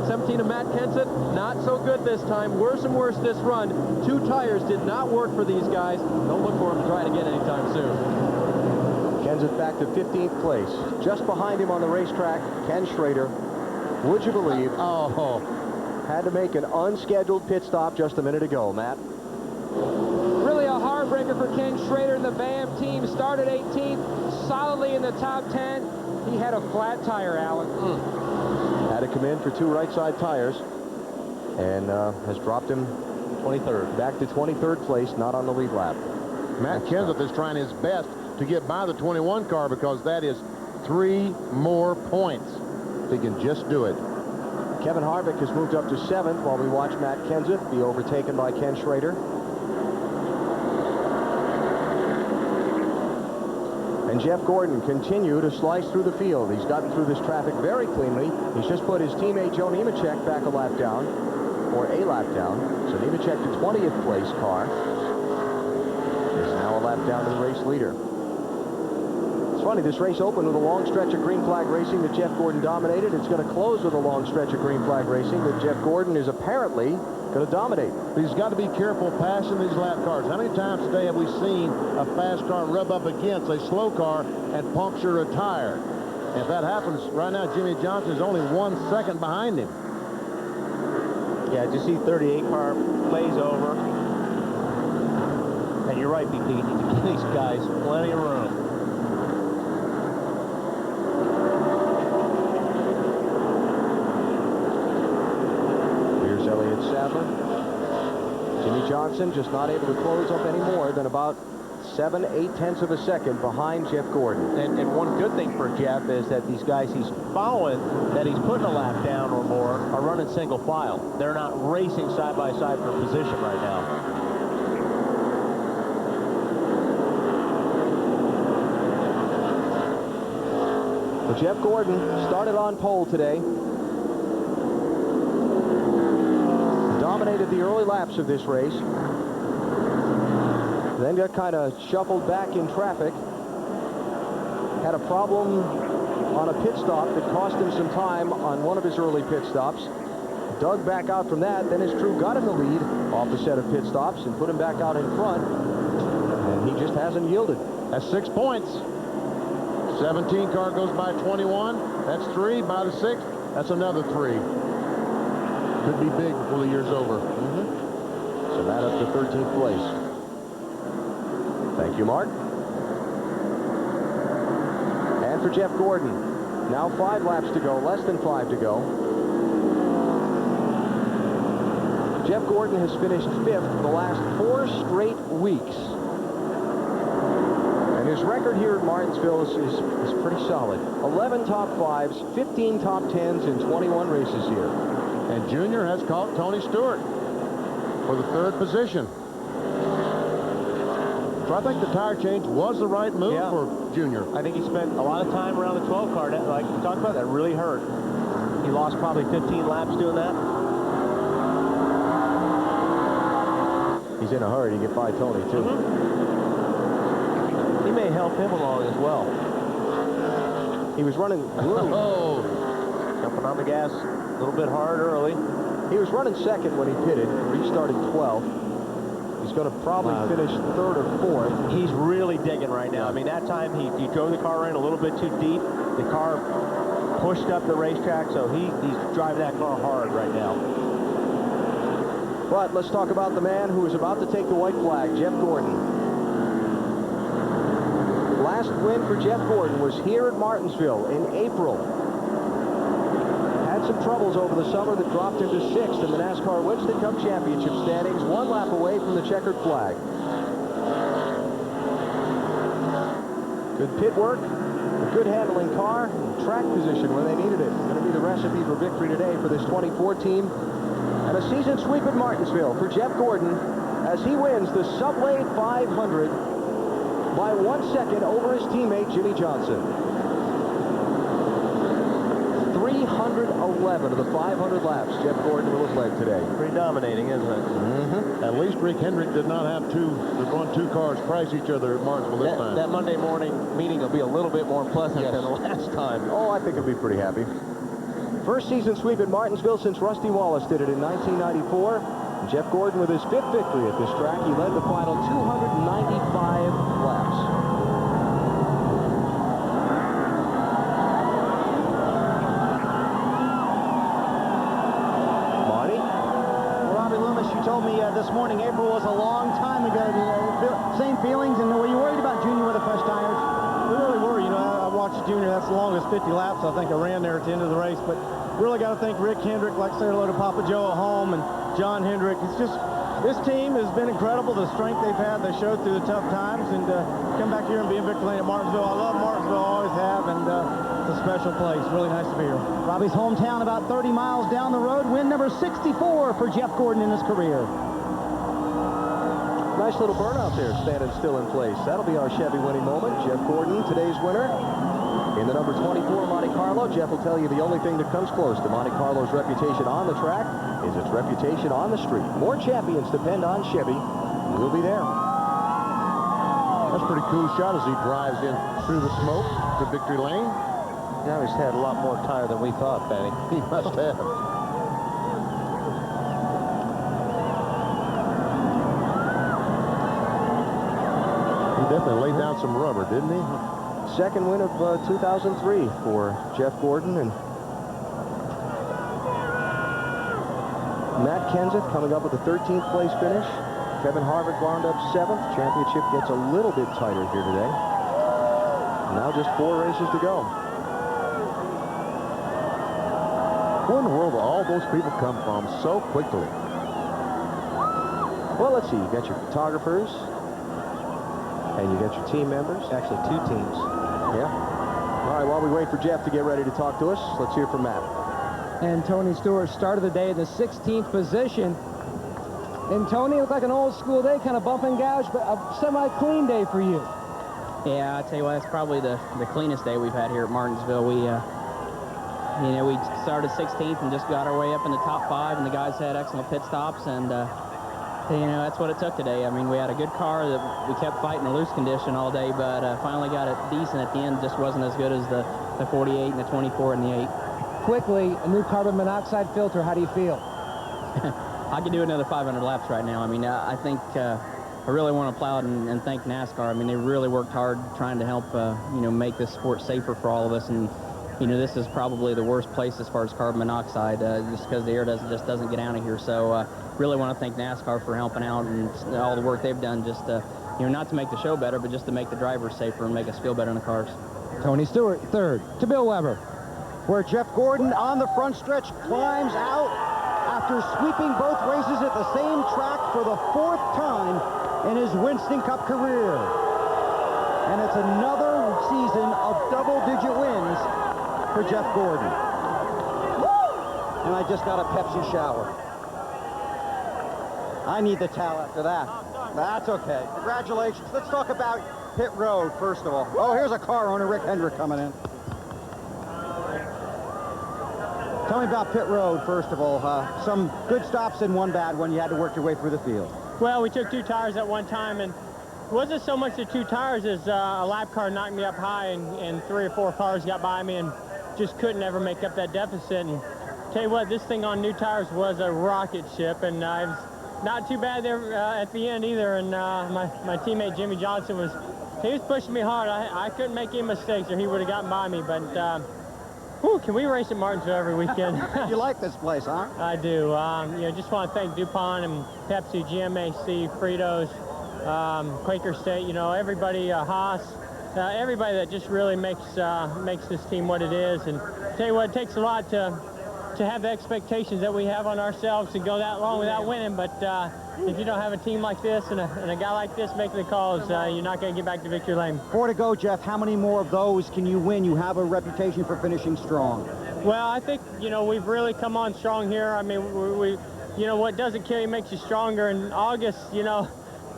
17 of Matt Kenseth, not so good this time. Worse and worse this run. 2 tires did not work for these guys. Don't look for them to try it again anytime soon. Kenseth back to 15th place. Just behind him on the racetrack, Ken Schrader. Would you believe? Had to make an unscheduled pit stop just a minute ago, Matt. Really a heartbreaker for Ken Schrader and the VAM team. Started 18th, solidly in the top 10. He had a flat tire, Alan. Had to come in for 2 right side tires, and has dropped him 23rd. Back to 23rd place, not on the lead lap. Matt Kenseth is trying his best to get by the 21 car because that is 3 more points. He can just do it. Kevin Harvick has moved up to 7th while we watch Matt Kenseth be overtaken by Ken Schrader. And Jeff Gordon continue to slice through the field. He's gotten through this traffic very cleanly. He's just put his teammate Joe Nemechek back a lap down, or a lap down. So Nemechek, the 20th place car, is now a lap down to the race leader. It's funny, this race opened with a long stretch of green flag racing that Jeff Gordon dominated. It's going to close with a long stretch of green flag racing that Jeff Gordon is apparently going to dominate. He's got to be careful passing these lap cars. How many times today have we seen a fast car rub up against a slow car and puncture a tire? And if that happens, right now Jimmy Johnson is only 1 second behind him. Yeah, just see 38 car plays over. And you're right, BP. You need to give these guys plenty of room. Elliott Sadler. Jimmy Johnson just not able to close up any more than about 7/8 of a second behind Jeff Gordon. And one good thing for Jeff is that these guys he's following, that he's putting a lap down or more, are running single file. They're not racing side by side for position right now. Well, Jeff Gordon started on pole today. dominated the early laps of this race. Then got kind of shuffled back in traffic. Had a problem on a pit stop that cost him some time on one of his early pit stops. Dug back out from that. Then his crew got in the lead off the set of pit stops and put him back out in front. And he just hasn't yielded. That's 6 points. 17 car goes by 21. That's 3. By the 6th, that's another 3. Could be big before the year's over. So that up to 13th place. Thank you, Mark. And for Jeff Gordon, now 5 laps to go, less than 5 to go. Jeff Gordon has finished 5th the last 4 straight weeks. And his record here at Martinsville is pretty solid. 11 top 5s, 15 top 10s in 21 races here. And Junior has caught Tony Stewart for the 3rd position. So I think the tire change was the right move for Junior. I think he spent a lot of time around the 12 car. Like we talked about, that really hurt. He lost probably 15 laps doing that. He's in a hurry to get by Tony, too. He may help him along as well. He was running blue. Jumping on the gas a little bit hard early. He was running 2nd when he pitted, restarted 12th. He's going to probably finish 3rd or 4th. He's really digging right now. I mean, that time he drove the car in a little bit too deep. The car pushed up the racetrack, so he's driving that car hard right now. But let's talk about the man who is about to take the white flag, Jeff Gordon. Last win for Jeff Gordon was here at Martinsville in April. Had some troubles over the summer that dropped him to 6th in the NASCAR Winston Cup Championship standings, 1 lap away from the checkered flag. Good pit work, a good handling car, and track position when they needed it. Going to be the recipe for victory today for this 24 team. And a season sweep at Martinsville for Jeff Gordon as he wins the Sublade 500 by 1 second over his teammate Jimmy Johnson. 311 of the 500 laps Jeff Gordon will have led today. Pretty dominating, isn't it? At least Rick Hendrick did not have to run 2 cars crash each other at Martinsville this time. That Monday morning meeting will be a little bit more pleasant than the last time. Oh, I think he'll be pretty happy. First season sweep at Martinsville since Rusty Wallace did it in 1994. And Jeff Gordon with his 5th victory at this track. He led the final 295 laps. Marty? Well, Robbie Loomis, you told me this morning April was a long time ago. Same feelings, and were you worried about Junior with the fresh tires? We really were. You know, I watched Junior. That's the longest 50 laps I think I ran there at the end of the race. But really got to thank Rick Hendrick, like say hello to Papa Joe at home, and John Hendrick. It's just, this team has been incredible. The strength they've had, they showed through the tough times, and come back here and be in Victory Lane at Martinsville. I love Martinsville, always have, and it's a special place. Really nice to be here. Robbie's hometown, about 30 miles down the road. Win number 64 for Jeff Gordon in his career. Nice little burnout there, standing still in place. That'll be our Chevy winning moment. Jeff Gordon, today's winner. In the number 24 Monte Carlo, Jeff will tell you the only thing that comes close to Monte Carlo's reputation on the track is its reputation on the street. More champions depend on Chevy. We'll be there. That's a pretty cool shot as he drives in through the smoke to Victory Lane. Yeah, he's had a lot more tire than we thought, Benny. He must have. He definitely laid down some rubber, didn't he? Second win of 2003 for Jeff Gordon, and Matt Kenseth coming up with a 13th place finish. Kevin Harvick wound up 7th. Championship gets a little bit tighter here today. Now just 4 races to go. Where in the world do all those people come from so quickly? Well, let's see. You got your photographers, and you got your team members. Actually, 2 teams. Yeah. All right, while we wait for Jeff to get ready to talk to us, let's hear from Matt. And Tony Stewart started the day in the 16th position. And Tony, looked like an old school day, kind of bump and gouge, but a semi-clean day for you. Yeah, I tell you what, that's probably the cleanest day we've had here at Martinsville. We You know, we started 16th and just got our way up in the top 5, and the guys had excellent pit stops, and you know, that's what it took today. I mean, we had a good car that we kept fighting a loose condition all day, but finally got it decent at the end. Just wasn't as good as the 48 and the 24 and the 8. Quickly, a new carbon monoxide filter. How do you feel? I could do another 500 laps right now. I mean, I think I really want to plow it and thank NASCAR. I mean, they really worked hard trying to help, you know, make this sport safer for all of us. And, you know, this is probably the worst place as far as carbon monoxide, just because the air just doesn't get out of here. So really want to thank NASCAR for helping out and all the work they've done, just you know, not to make the show better, but just to make the drivers safer and make us feel better in the cars. Tony Stewart, third, to Bill Weber. Where Jeff Gordon on the front stretch climbs out after sweeping both races at the same track for the 4th time in his Winston Cup career. And it's another season of double-digit wins for Jeff Gordon. And I just got a Pepsi shower. I need the towel after that. That's okay. Congratulations. Let's talk about pit road, first of all. Oh, here's a car owner, Rick Hendrick, coming in. Tell me about pit road, first of all. Some good stops and one bad one. You had to work your way through the field. Well, we took 2 tires at one time, and it wasn't so much the 2 tires as a lap car knocked me up high, and 3 or 4 cars got by me and just couldn't ever make up that deficit. And tell you what, this thing on new tires was a rocket ship, and it was not too bad there at the end either. And my teammate Jimmy Johnson he was pushing me hard. I couldn't make any mistakes, or he would have gotten by me. But whew, can we race at Martinsville every weekend? You like this place, huh? I do. You know, just want to thank DuPont and Pepsi, GMAC, Fritos, Quaker State. You know, everybody, Haas, everybody that just really makes this team what it is. And tell you what, it takes a lot to have the expectations that we have on ourselves to go that long without winning. But if you don't have a team like this and a guy like this making the calls, you're not going to get back to victory lane. 4 to go, Jeff. How many more of those can you win? You have a reputation for finishing strong. Well, I think, you know, we've really come on strong here. I mean, we you know, what doesn't kill you makes you stronger. And August, you know,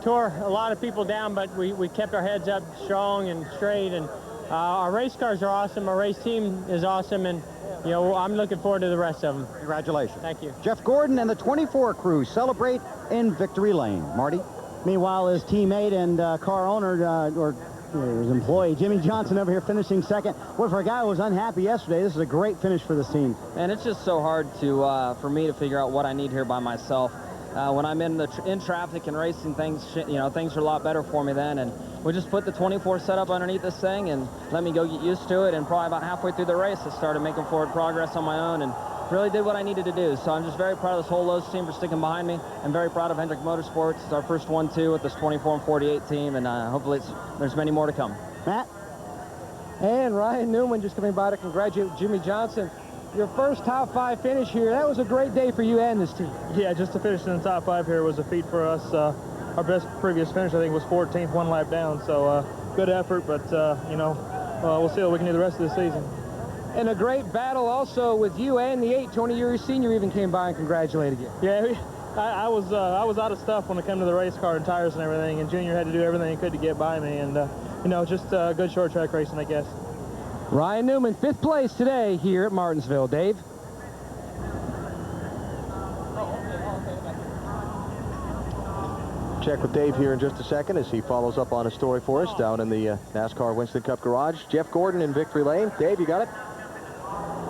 tore a lot of people down, but we kept our heads up strong and straight. And our race cars are awesome. Our race team is awesome. And, you know, I'm looking forward to the rest of them. Congratulations. Thank you. Jeff Gordon and the 24 crew celebrate in victory lane. Marty? Meanwhile, his teammate and car owner, or his employee, Jimmy Johnson over here finishing second. Well, for a guy who was unhappy yesterday, this is a great finish for this team. And it's just so hard to for me to figure out what I need here by myself. When I'm in traffic and racing, things are a lot better for me then. And we just put the 24 setup underneath this thing and let me go get used to it. And probably about halfway through the race, I started making forward progress on my own and really did what I needed to do. So I'm just very proud of this whole Lowe's team for sticking behind me. I'm very proud of Hendrick Motorsports. It's our first 1-2 with this 24 and 48 team, and hopefully there's many more to come. Matt? And Ryan Newman just coming by to congratulate Jimmy Johnson. Your first top 5 finish here. That was a great day for you and this team. Yeah, just to finish in the top 5 here was a feat for us. Our best previous finish, I think, was 14th, 1 lap down. So good effort, but, you know, we'll see what we can do the rest of the season. And a great battle also with you and the 8. Tony Eury Sr. even came by and congratulated you. Yeah, I was out of stuff when it came to the race car and tires and everything, and Junior had to do everything he could to get by me. And, you know, just good short track racing, I guess. Ryan Newman, 5th place today here at Martinsville. Dave? Check with Dave here in just a second as he follows up on a story for us down in the NASCAR Winston Cup garage. Jeff Gordon in victory lane. Dave, you got it?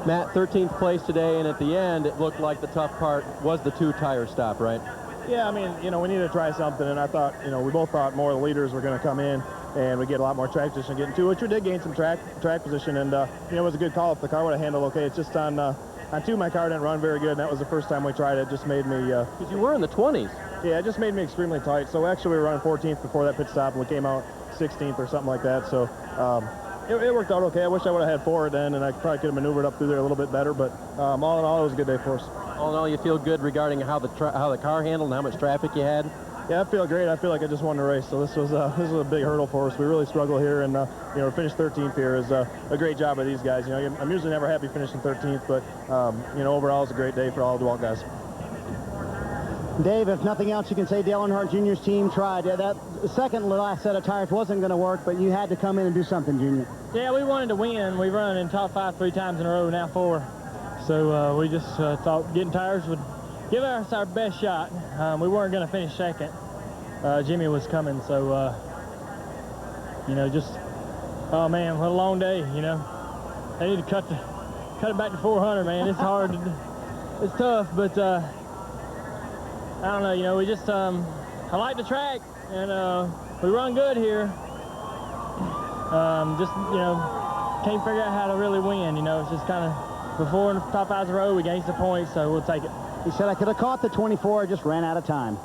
Matt, 13th place today, and at the end, it looked like the tough part was the 2-tire stop, right? Yeah, I mean, you know, we needed to try something, and I thought, you know, we both thought more of the leaders were going to come in, and we get a lot more track position getting to, which we did gain some track position, and, you know, it was a good call if the car would have handled okay. It's just on 2, my car didn't run very good, and that was the first time we tried it. It just made me... Because you were in the 20s. Yeah, it just made me extremely tight. So actually we were running 14th before that pit stop, and we came out 16th or something like that. So it worked out okay. I wish I would have had forward then, and I probably could have maneuvered up through there a little bit better, but all in all, it was a good day for us. All in all, you feel good regarding how the car handled and how much traffic you had? Yeah, I feel great. I feel like I just won the race. So this was a big hurdle for us. We really struggle here, and you know, finish 13th here is a great job by these guys. You know, I'm usually never happy finishing 13th, but you know, overall it's a great day for all the DeWalt guys. Dave, if nothing else, you can say Dale Earnhardt Jr.'s team tried. That second last set of tires wasn't going to work, but you had to come in and do something, Junior. Yeah, we wanted to win. We run in top 5 3 times in a row, now 4. So we just thought getting tires would give us our best shot. We weren't going to finish second. Jimmy was coming, so, you know, just, oh man, what a long day, you know. They need to cut it back to 400, man. It's hard, it's tough, but I don't know, you know, we just, I like the track, and we run good here. Just, you know, can't figure out how to really win, you know. It's just kind of, before in the top 5 of the road, we gained some points, so we'll take it. He said, I could have caught the 24, I just ran out of time.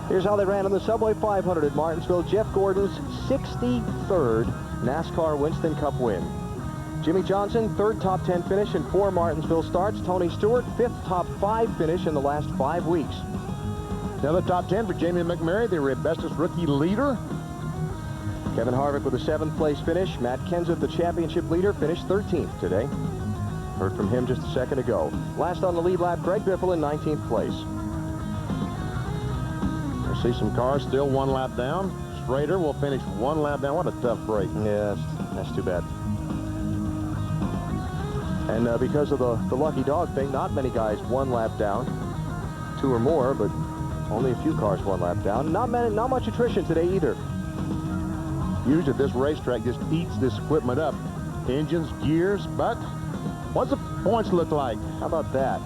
Here's how they ran on the Subway 500 at Martinsville. Jeff Gordon's 63rd NASCAR Winston Cup win. Jimmy Johnson, 3rd top 10 finish in 4 Martinsville starts. Tony Stewart, 5th top 5 finish in the last 5 weeks. Another top 10 for Jamie McMurray, the bestest rookie leader. Kevin Harvick with a 7th place finish. Matt Kenseth, the championship leader, finished 13th today. Heard from him just a second ago. Last on the lead lap, Greg Biffle in 19th place. I see some cars still 1 lap down. Schrader will finish 1 lap down. What a tough break. Yeah, that's too bad. And because of the lucky dog thing, not many guys 1 lap down. 2 or more, but only a few cars 1 lap down. Not much attrition today either. Usually this racetrack just eats this equipment up. Engines, gears, but what's the points look like? How about that?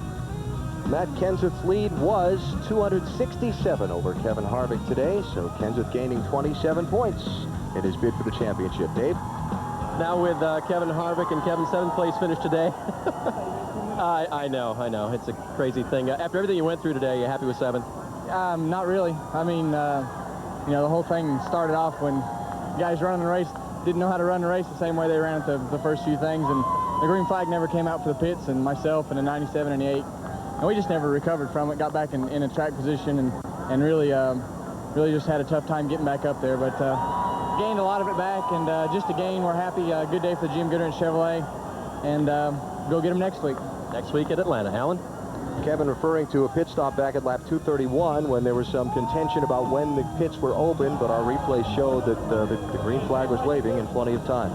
Matt Kenseth's lead was 267 over Kevin Harvick today, so Kenseth gaining 27 points in his bid for the championship. Dave? Now with Kevin Harvick and Kevin's 7th place finish today. I know. It's a crazy thing. After everything you went through today, you happy with 7th? Not really. I mean, you know, the whole thing started off when guys running the race didn't know how to run the race the same way they ran at the first few things, and the green flag never came out for the pits, and myself and a 97 and the 8. And we just never recovered from it, got back in a track position, and really just had a tough time getting back up there. But gained a lot of it back, and just a gain. We're happy. Good day for the Jim Goodwrench Chevrolet, and go get them next week. Next week at Atlanta. Alan? Kevin referring to a pit stop back at lap 231 when there was some contention about when the pits were open, but our replay showed that the green flag was waving in plenty of time.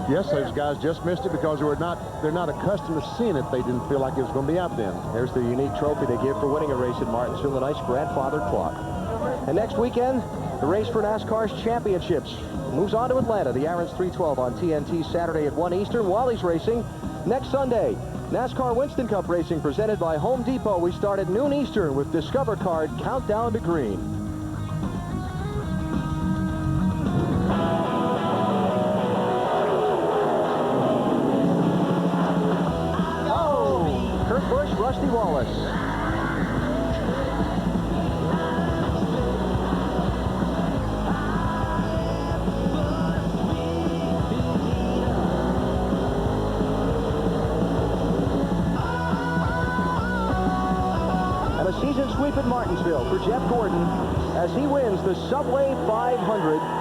Yes, those guys just missed it because they're not accustomed to seeing it. They didn't feel like it was going to be out then. There's the unique trophy they give for winning a race at Martinsville, a nice grandfather clock. And next weekend, the race for NASCAR's championships moves on to Atlanta. The Aaron's 312 on TNT Saturday at 1 Eastern. Wally's racing next Sunday. NASCAR Winston Cup racing presented by Home Depot. We start at noon Eastern with Discover Card Countdown to Green. Rusty Wallace. And a season sweep at Martinsville for Jeff Gordon as he wins the Subway 500